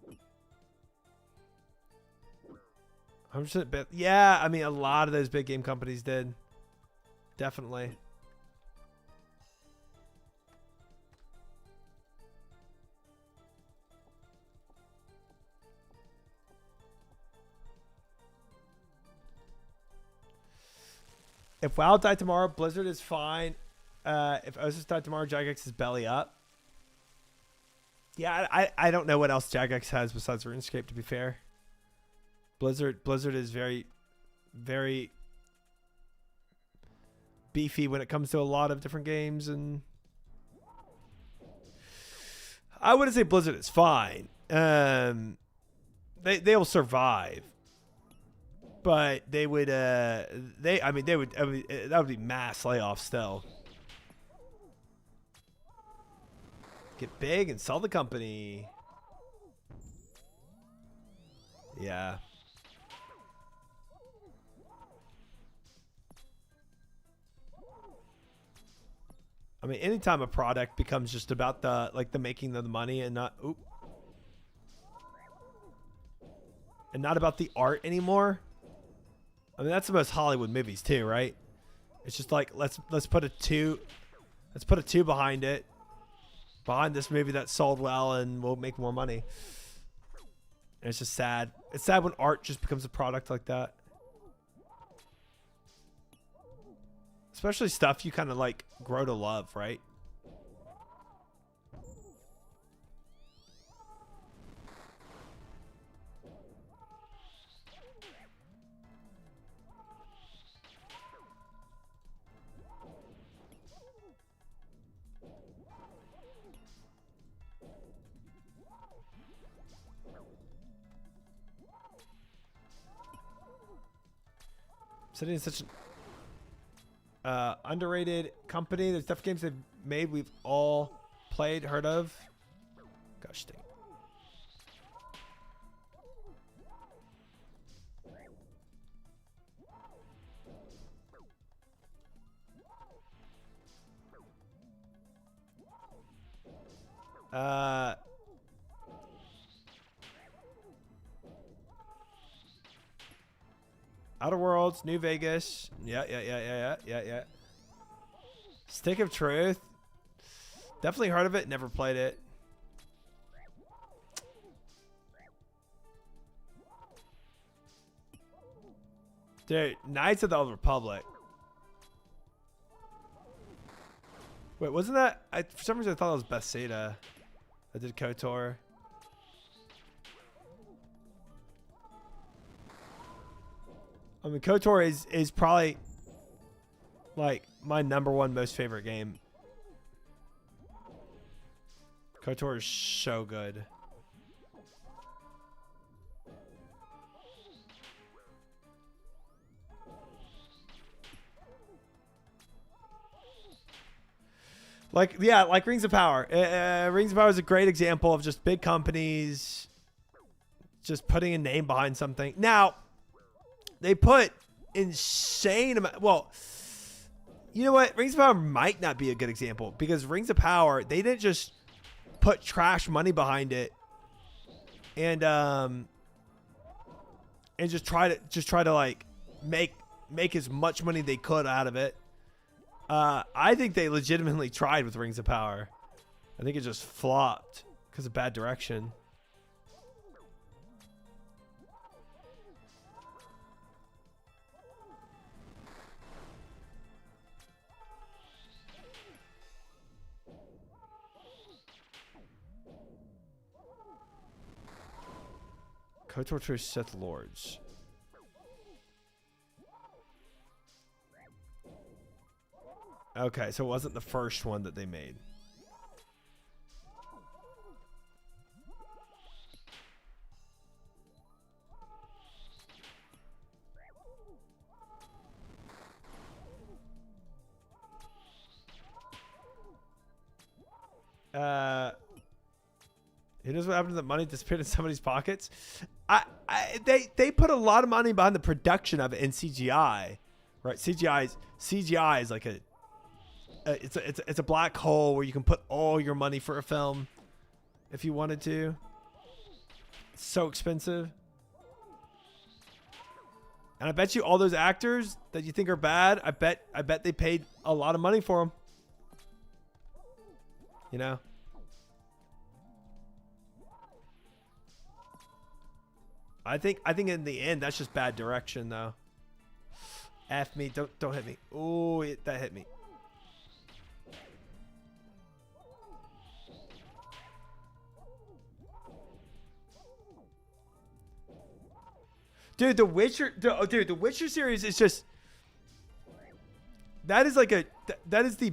100% bet. Yeah, I mean, a lot of those big game companies did. Definitely. If WoW died tomorrow, Blizzard is fine. If Osis died tomorrow, Jagex is belly up. Yeah, I don't know what else Jagex has besides RuneScape, to be fair. Blizzard is very, very beefy when it comes to a lot of different games, and I wouldn't say Blizzard is fine. They'll survive, but they would that would be mass layoffs still. Get big and sell the company. Yeah. I mean, anytime a product becomes just about the making of the money and not about the art anymore. I mean, that's the most Hollywood movies too, right? It's just like let's put a two behind it. Behind this movie that sold well and we'll make more money. And it's just sad. It's sad when art just becomes a product like that. Especially stuff you kind of like grow to love, right? Sitting in such an underrated company. There's definitely games they've made we've all played, heard of. Gosh dang. Outer Worlds, New Vegas. Yeah. Stick of Truth. Definitely heard of it. Never played it. Dude, Knights of the Old Republic. Wait, wasn't that... for some reason I thought it was Bethesda. I did KOTOR. I mean, KOTOR is probably like my #1 most favorite game. KOTOR is so good. Like Rings of Power. Rings of Power is a great example of just big companies just putting a name behind something. Now, they put insane amount. Well, you know what? Rings of Power might not be a good example because Rings of Power, they didn't just put trash money behind it and just try to like make as much money they could out of it. I think they legitimately tried with Rings of Power. I think it just flopped because of bad direction. Co-torture Sith Lords. Okay, so it wasn't the first one that they made. Who knows what happened to the money disappeared in somebody's pockets? They put a lot of money behind the production of it in CGI, right? CGI is like it's a black hole where you can put all your money for a film if you wanted to. It's so expensive. And I bet you all those actors that you think are bad, I bet they paid a lot of money for them. You know? I think in the end that's just bad direction though. F me, don't hit me. Oh, that hit me. Dude, the Witcher series is just that is the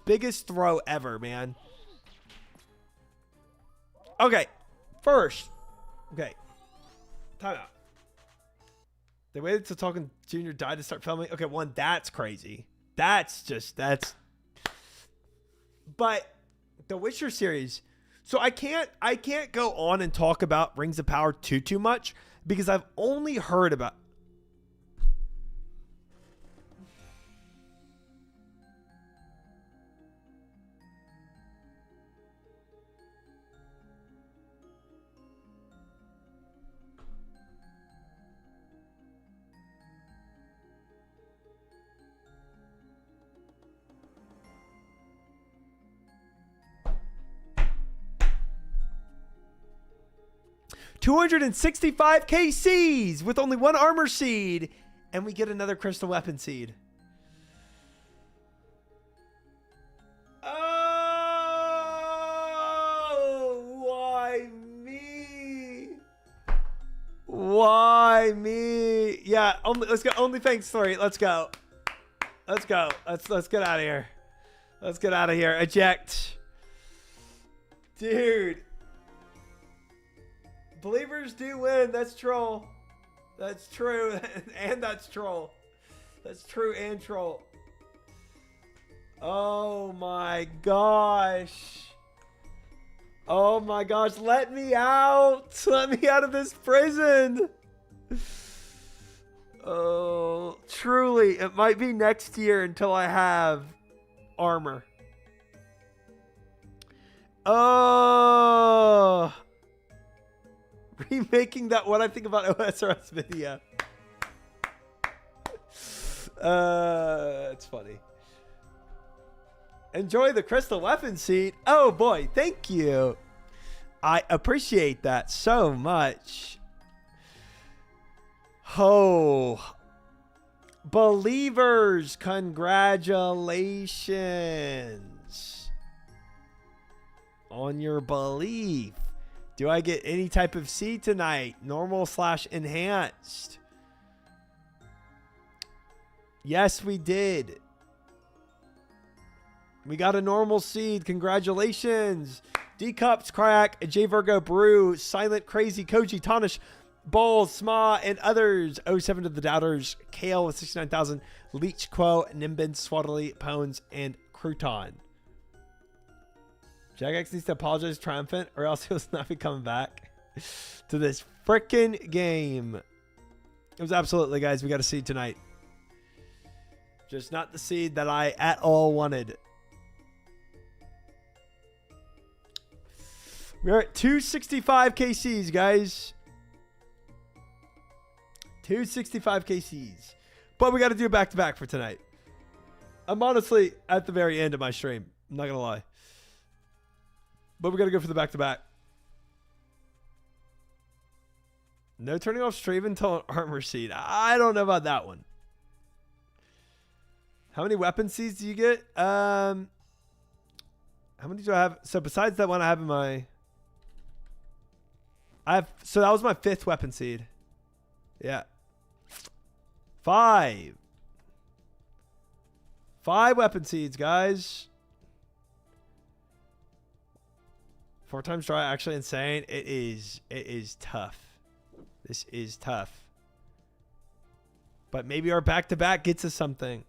biggest throw ever, man. Okay. First. Okay. Time out. They waited till Tolkien Jr. died to start filming. Okay, one, that's crazy. That's but the Witcher series. So I can't go on and talk about Rings of Power too much because I've only heard about 265 KCs with only one armor seed, and we get another crystal weapon seed. Oh, why me? Why me? Yeah, let's go. OnlyFans story. Let's go. Let's go. Let's get out of here. Let's get out of here. Eject. Dude. Believers do win. That's troll. That's true. And that's troll. That's true and troll. Oh my gosh. Oh my gosh. Let me out. Let me out of this prison. Oh, truly. It might be next year until I have armor. Oh. Remaking that What I Think About OSRS video. It's funny. Enjoy the crystal weapon seed. Oh boy, thank you. I appreciate that so much. Oh. Believers, congratulations on your belief. Do I get any type of seed tonight? Normal / enhanced. Yes, we did. We got a normal seed. Congratulations. D-Cups, Crack, J Virgo, Brew, Silent, Crazy, Koji, Tonish, Balls, Sma, and others. 07 to the Doubters, Kale with 69,000, Leech, Quo, Nimbin, Swaddly, Pones, and Crouton. Jagex needs to apologize triumphant or else he'll not be coming back to this freaking game. It was absolutely, guys. We got a seed tonight. Just not the seed that I at all wanted. We're at 265 KCs, guys. 265 KCs. But we got to do back-to-back for tonight. I'm honestly at the very end of my stream. I'm not going to lie. But we got to go for the back-to-back. No turning off stream until an armor seed. I don't know about that one. How many weapon seeds do you get? How many do I have? So besides that one I have in my... So that was my 5th weapon seed. Yeah. 5 weapon seeds, guys. 4 times dry, actually insane. It is tough. This is tough. But maybe our back-to-back gets us something.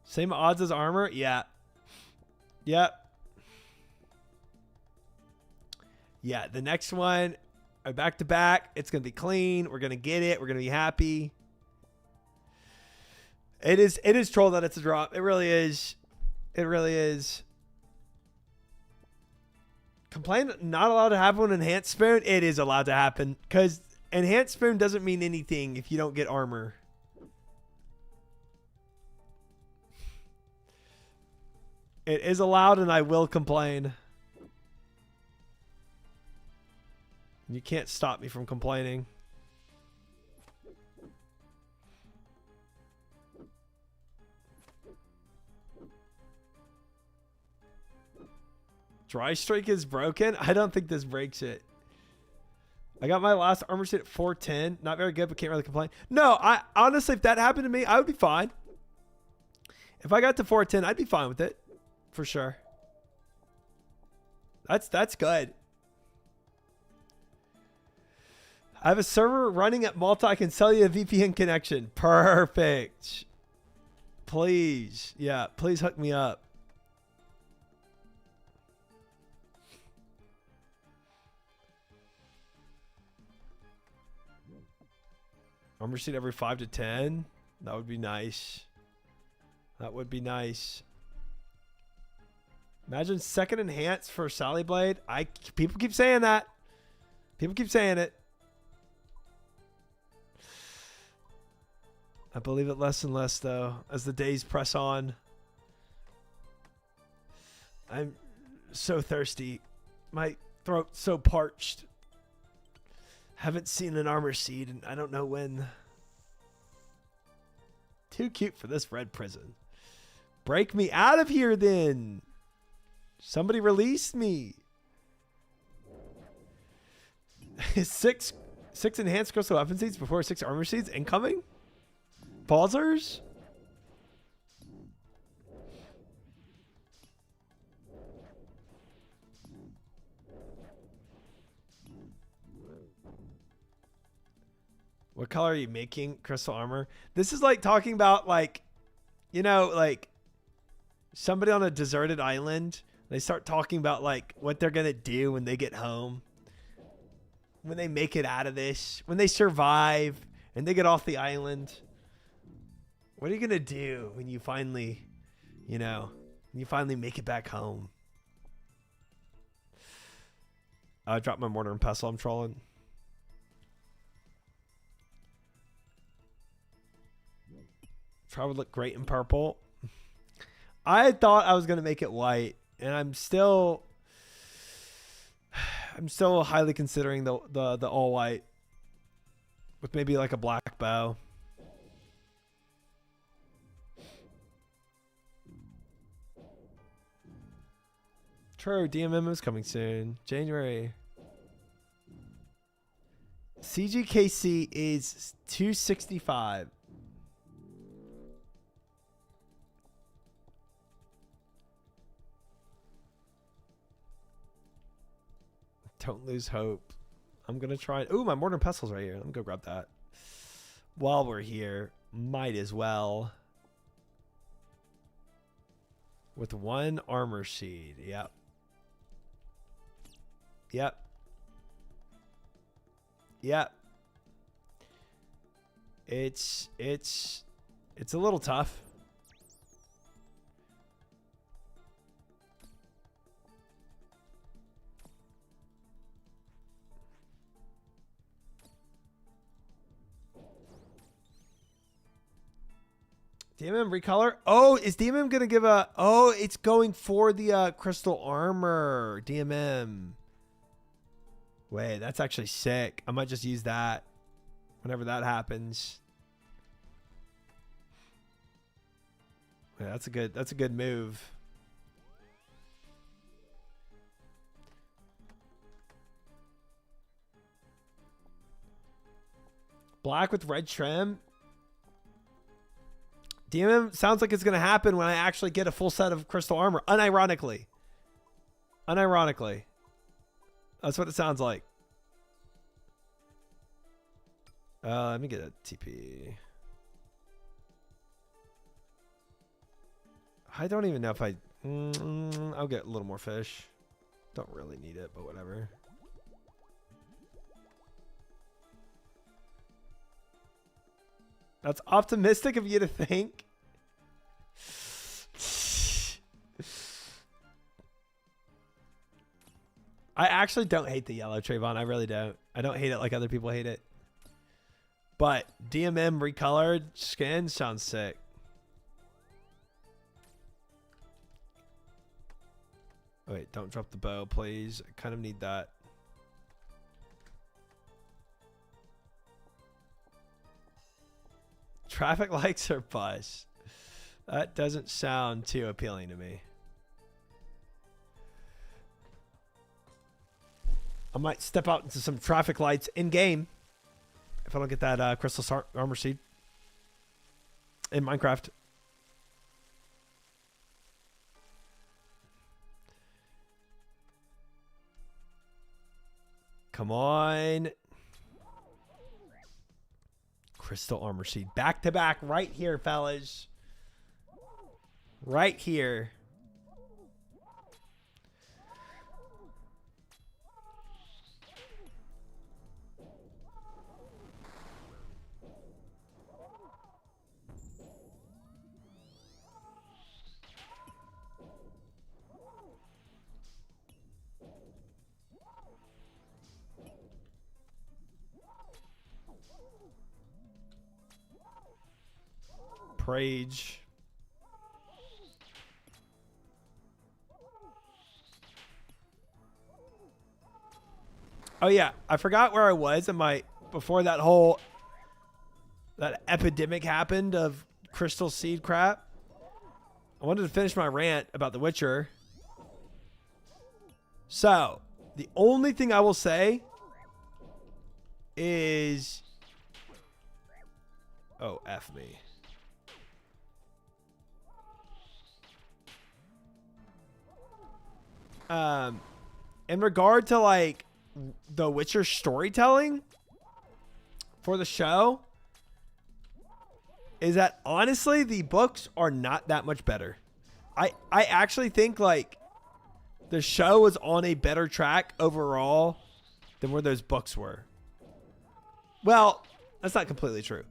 Same odds as armor? Yeah. Yep. Yeah, the next one, back-to-back. It's going to be clean. We're going to get it. We're going to be happy. It is troll that it's a drop. It really is. It really is. Complain not allowed to happen on enhanced spoon. It is allowed to happen because enhanced spoon doesn't mean anything if you don't get armor. It is allowed and I will complain. You can't stop me from complaining. Dry streak is broken. I don't think this breaks it. I got my last armor seed at 410. Not very good, but can't really complain. No, I honestly, if that happened to me, I would be fine. If I got to 410, I'd be fine with it. For sure. That's good. I have a server running at Malta. I can sell you a VPN connection. Perfect. Please. Yeah, please hook me up. Armor seed every 5 to 10. That would be nice. That would be nice. Imagine second enhance for Sally Blade. People keep saying that. People keep saying it. I believe it less and less, though, as the days press on. I'm so thirsty. My throat's so parched. Haven't seen an armor seed, and I don't know when. Too cute for this red prison. Break me out of here, then. Somebody release me. 6 enhanced crystal weapon seeds before 6 armor seeds incoming? Pausers? What color are you making crystal armor? This is like talking about, like, you know, like somebody on a deserted island. They start talking about like what they're going to do when they get home. When they make it out of this. When they survive and they get off the island. What are you going to do when you finally, you know, when you finally make it back home? I dropped my mortar and pestle. I'm trolling. Probably look great in purple. I thought I was going to make it white, and I'm still highly considering the all white with maybe like a black bow. True, DMM is coming soon. January. CGKC is 265. Don't lose hope. I'm going to try. Ooh, my mortar and pestle's right here. Let me go grab that. While we're here, might as well. With 1 armor seed. Yep. Yep. Yep. It's a little tough. DMM recolor. Oh, is DMM gonna give a? Oh, it's going for the crystal armor. DMM. Wait, that's actually sick. I might just use that whenever that happens. Yeah, that's a good move. Black with red trim. DMM sounds like it's going to happen when I actually get a full set of crystal armor. Unironically. Unironically. That's what it sounds like. Let me get a TP. I don't even know if I... I'll get a little more fish. Don't really need it, but whatever. That's optimistic of you to think. I actually don't hate the yellow Trayvon. I really don't. I don't hate it like other people hate it. But DMM recolored skin sounds sick. Wait, don't drop the bow, please. I kind of need that. Traffic lights or bus? That doesn't sound too appealing to me. I might step out into some traffic lights in game if I don't get that crystal armor seed in Minecraft. Come on. Crystal armor seed. Back to back right here, fellas. Right here. Prage. Oh yeah, I forgot where I was in my before that epidemic happened of crystal seed crap. I wanted to finish my rant about The Witcher. So, the only thing I will say is oh, F me. In regard to like The Witcher storytelling for the show, is that honestly the books are not that much better. I actually think like the show was on a better track overall than where those books were. Well, that's not completely true.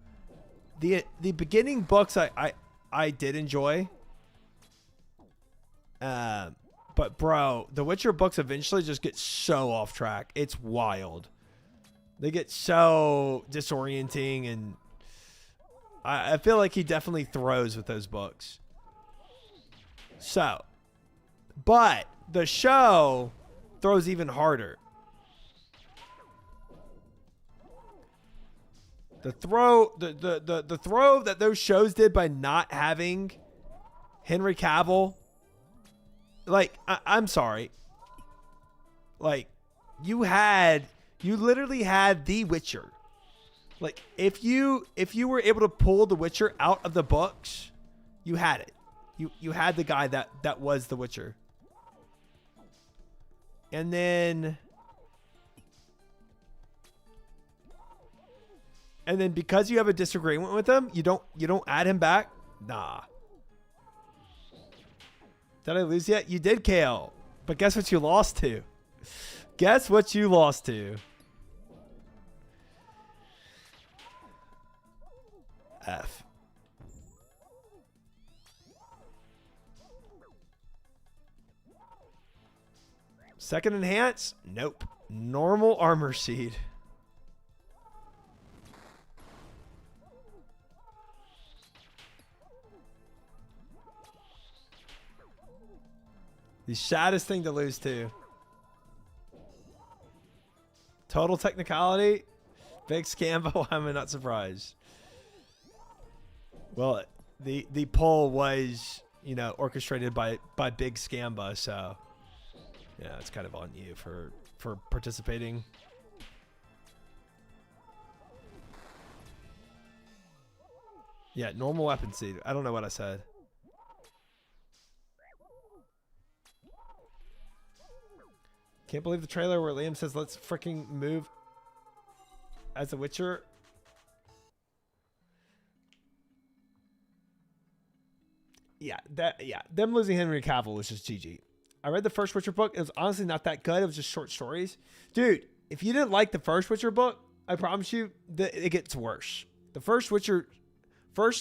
The beginning books I did enjoy. But bro, the Witcher books eventually just get so off track. It's wild. They get so disorienting, and I feel like he definitely throws with those books. So, but the show throws even harder. The throw that those shows did by not having Henry Cavill. Like, I'm sorry. Like, you literally had The Witcher. Like, if you were able to pull The Witcher out of the books, you had it. You had the guy that was The Witcher. And then because you have a disagreement with him, you don't add him back? Nah. Did I lose yet? You did, Kale. But guess what you lost to? Guess what you lost to? F. Second enhance? Nope. Normal armor seed. The saddest thing to lose to. Total technicality. Big scam, but why am I not surprised? Well, the poll was, you know, orchestrated by Big Scamba, so yeah, it's kind of on you for participating. Yeah, normal weapon seed. I don't know what I said. Can't believe the trailer where Liam says, let's freaking move as a Witcher. Yeah, them losing Henry Cavill was just GG. I read the first Witcher book. It was honestly not that good. It was just short stories. Dude, if you didn't like the first Witcher book, I promise you that it gets worse. The first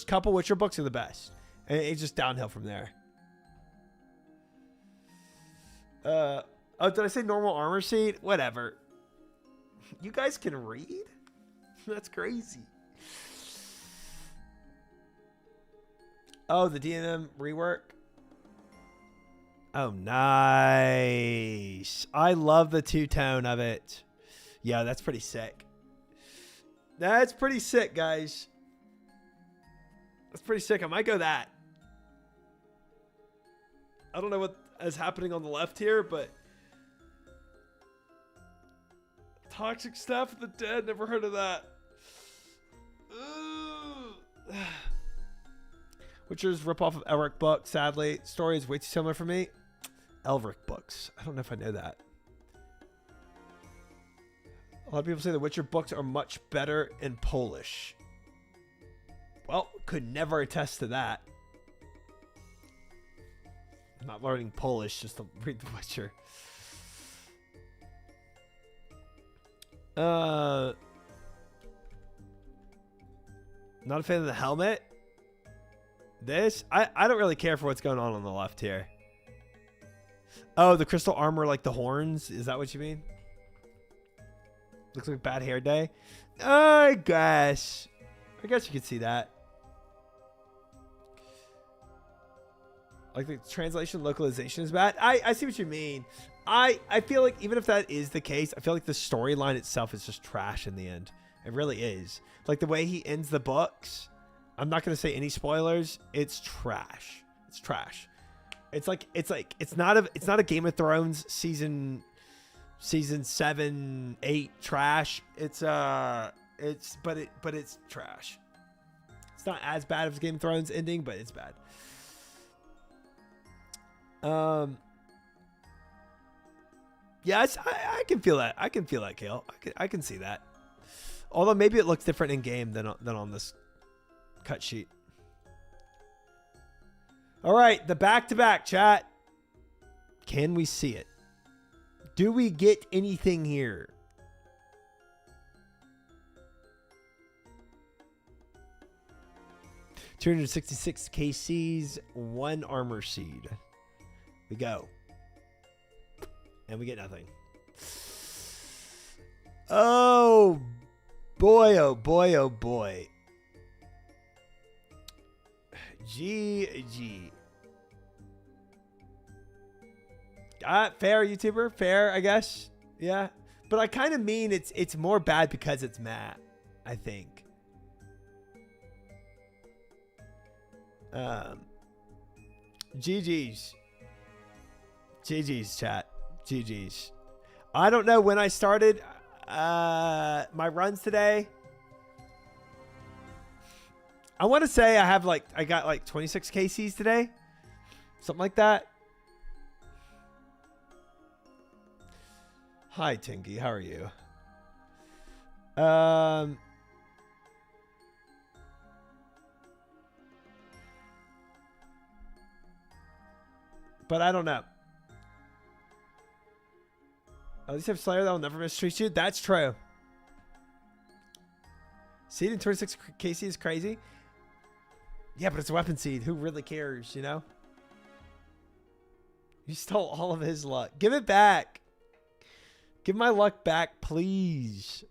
couple Witcher books are the best. And it's just downhill from there. Oh, did I say normal armor seed? Whatever. You guys can read? That's crazy. Oh, the DNM rework. Oh, nice. I love the two-tone of it. Yeah, that's pretty sick. That's pretty sick, guys. That's pretty sick. I might go that. I don't know what is happening on the left here, but Toxic Staff of the Dead, never heard of that. Witcher's ripoff of Elric book, sadly. Story is way too similar for me. Elric books. I don't know if I know that. A lot of people say the Witcher books are much better in Polish. Well, could never attest to that. I'm not learning Polish just to read The Witcher. Not a fan of the helmet. This, I don't really care for what's going on the left here. Oh, the crystal armor, like the horns. Is that what you mean? Looks like Bad Hair Day. I guess you could see that. Like the translation localization is bad. I see what you mean. I feel like even if that is the case, I feel like the storyline itself is just trash in the end. It really is. Like the way he ends the books. I'm not going to say any spoilers. It's trash. It's trash. It's not a Game of Thrones season 7, 8 trash. But it's trash. It's not as bad as Game of Thrones ending, but it's bad. Yes, I can feel that. I can feel that, Kale. I can see that. Although maybe it looks different in game than on this cut sheet. All right, the back-to-back, chat. Can we see it? Do we get anything here? $266 KCs, 1 armor seed. We go. And we get nothing. Oh boy, oh boy, oh boy. GG. Fair, YouTuber. Fair, I guess. Yeah. But I kind of mean it's more bad because it's Matt, I think. GG's. GG's, chat. GG's. I don't know when I started my runs today. I want to say I got like 26 KCs today. Something like that. Hi, Tinky. How are you? But I don't know. At least I have Slayer that will never mistreat you. That's true. Seed in 26 KC is crazy. Yeah, but it's a weapon seed. Who really cares, you know? You stole all of his luck. Give it back. Give my luck back, please.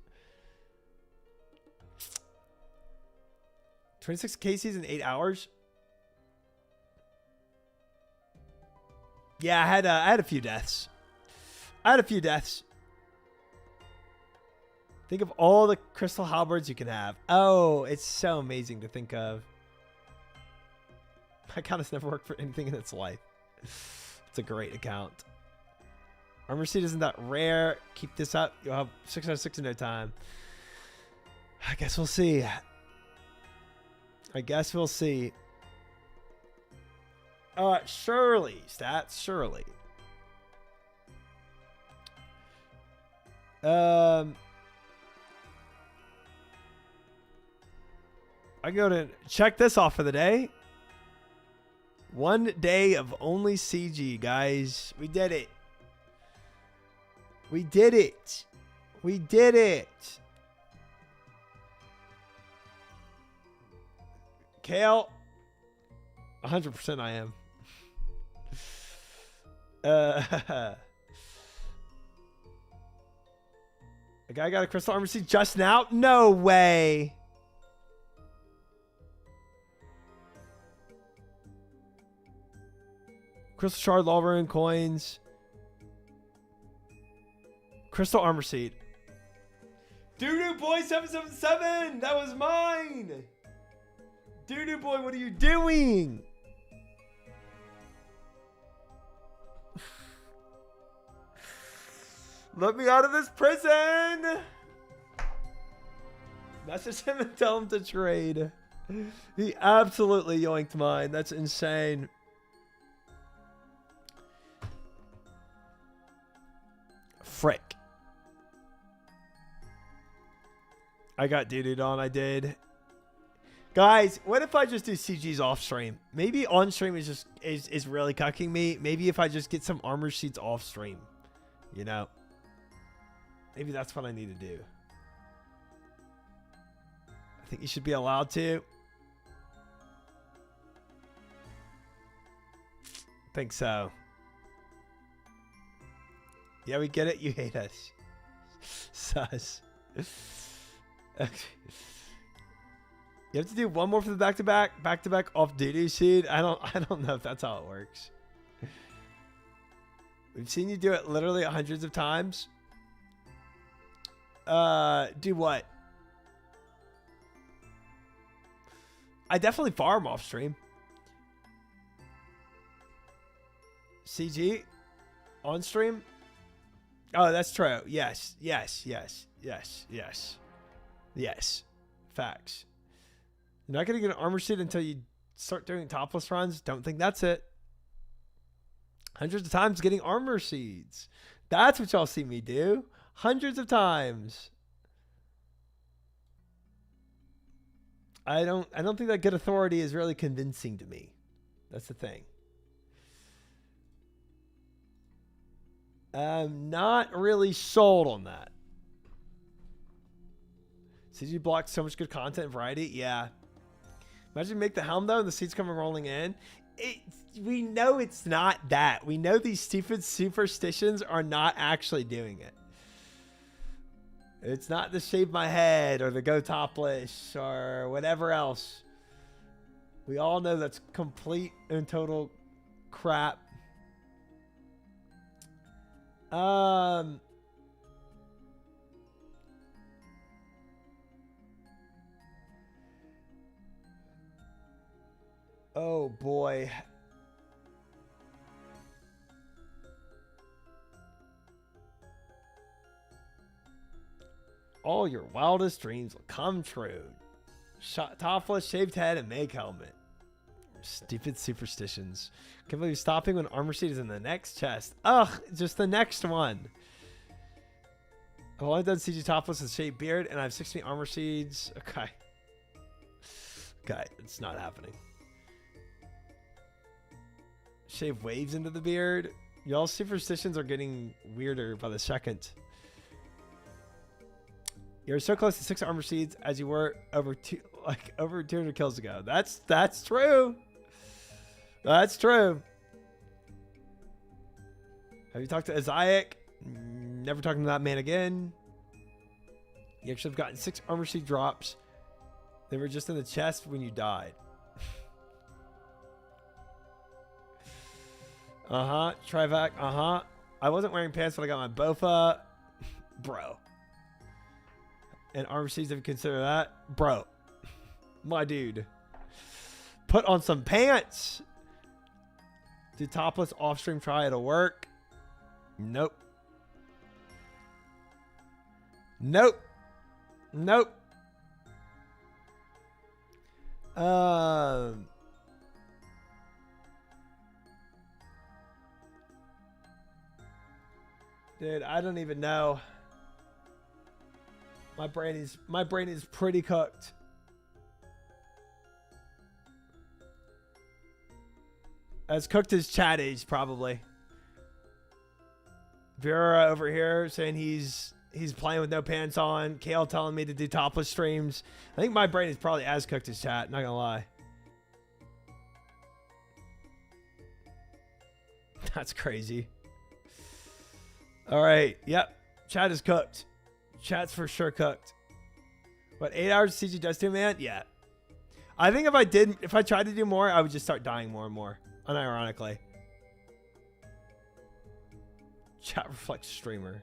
26 KCs in 8 hours. Yeah, I had a few deaths. Think of all the crystal halberds you can have. Oh, it's so amazing to think of. My account has never worked for anything in its life. It's a great account. Armor seed isn't that rare. Keep this up. You'll have 6 out of 6 in no time. I guess we'll see. Surely. Stats. Surely. I go to check this off for the day. 1 day of only CG, guys. We did it. We did it. We did it. Kale. 100% I am. A guy got a crystal armor seed just now? No way. Crystal shard, lava and coins. Crystal armor seed. Doo-doo boy 777. That was mine. Doo-doo boy, what are you doing? Let me out of this prison. Message him and tell him to trade. He absolutely yoinked mine. That's insane. Frick. I got doo-dooed on. I did. Guys, what if I just do CGs off stream? Maybe on stream is really cucking me. Maybe if I just get some armor sheets off stream. You know? Maybe that's what I need to do. I think you should be allowed to. Think so. Yeah, we get it. You hate us. Sus. Okay. You have to do one more for the back-to-back off doo-doo seed. I don't know if that's how it works. We've seen you do it literally hundreds of times. Do what? I definitely farm off stream. CG on stream. Oh, that's true. Yes. Facts. You're not going to get an armor seed until you start doing topless runs. Don't think that's it. Hundreds of times getting armor seeds. That's what y'all see me do. Hundreds of times. I don't think that good authority is really convincing to me. That's the thing. I'm not really sold on that. CG blocked so much good content and variety. Yeah. Imagine you make the helm though and the seeds come rolling in. We know it's not that. We know these stupid superstitions are not actually doing it. It's not the shave my head or the go topless or whatever else. We all know that's complete and total crap. Oh boy. All your wildest dreams will come true. Topless, shaved head, and make helmet. Stupid superstitions. Can't believe you're stopping when armor seed is in the next chest. Ugh, just the next one. I've only done CG topless with shaved beard, and I have 16 armor seeds. Okay. Okay, it's not happening. Shave waves into the beard. Y'all's superstitions are getting weirder by the second. You're so close to 6 armor seeds as you were over 200 kills ago. That's true. That's true. Have you talked to Isaac? Never talking to that man again. You actually have gotten 6 armor seed drops. They were just in the chest when you died. Uh-huh. Trivac. Uh-huh. I wasn't wearing pants when I got my bowfa. Bro. And armor seeds, if you consider that. Bro. My dude. Put on some pants. Do topless off-stream try it'll work? Nope. Nope. Nope. Dude, I don't even know. My brain is pretty cooked. As cooked as chat is, probably. Vera over here saying he's playing with no pants on. Kale telling me to do topless streams. I think my brain is probably as cooked as chat, not gonna lie. That's crazy. All right. Yep. Chat is cooked. Chat's for sure cooked. What, 8 hours of CG does to, man? Yeah. I think if I tried to do more, I would just start dying more and more. Unironically. Chat reflects streamer.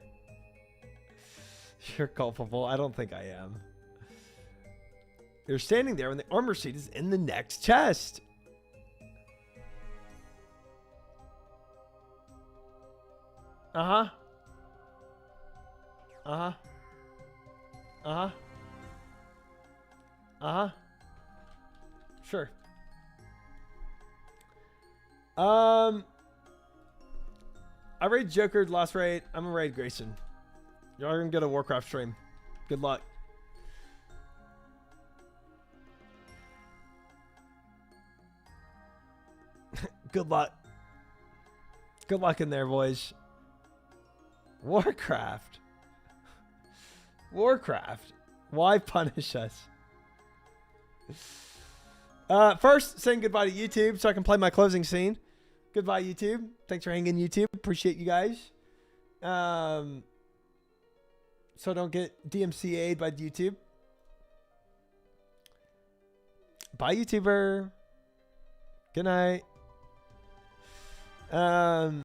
You're culpable. I don't think I am. You're standing there when the armor seat is in the next chest. Uh-huh. Uh-huh. Uh-huh. Uh-huh. Sure. I raid Joker last raid. I'm gonna raid Grayson. Y'all are gonna get a Warcraft stream. Good luck. Good luck. Good luck in there, boys. Warcraft. Warcraft. Why punish us? First, saying goodbye to YouTube so I can play my closing scene. Goodbye, YouTube. Thanks for hanging, YouTube. Appreciate you guys. So don't get DMCA'd by YouTube. Bye, YouTuber. Good night.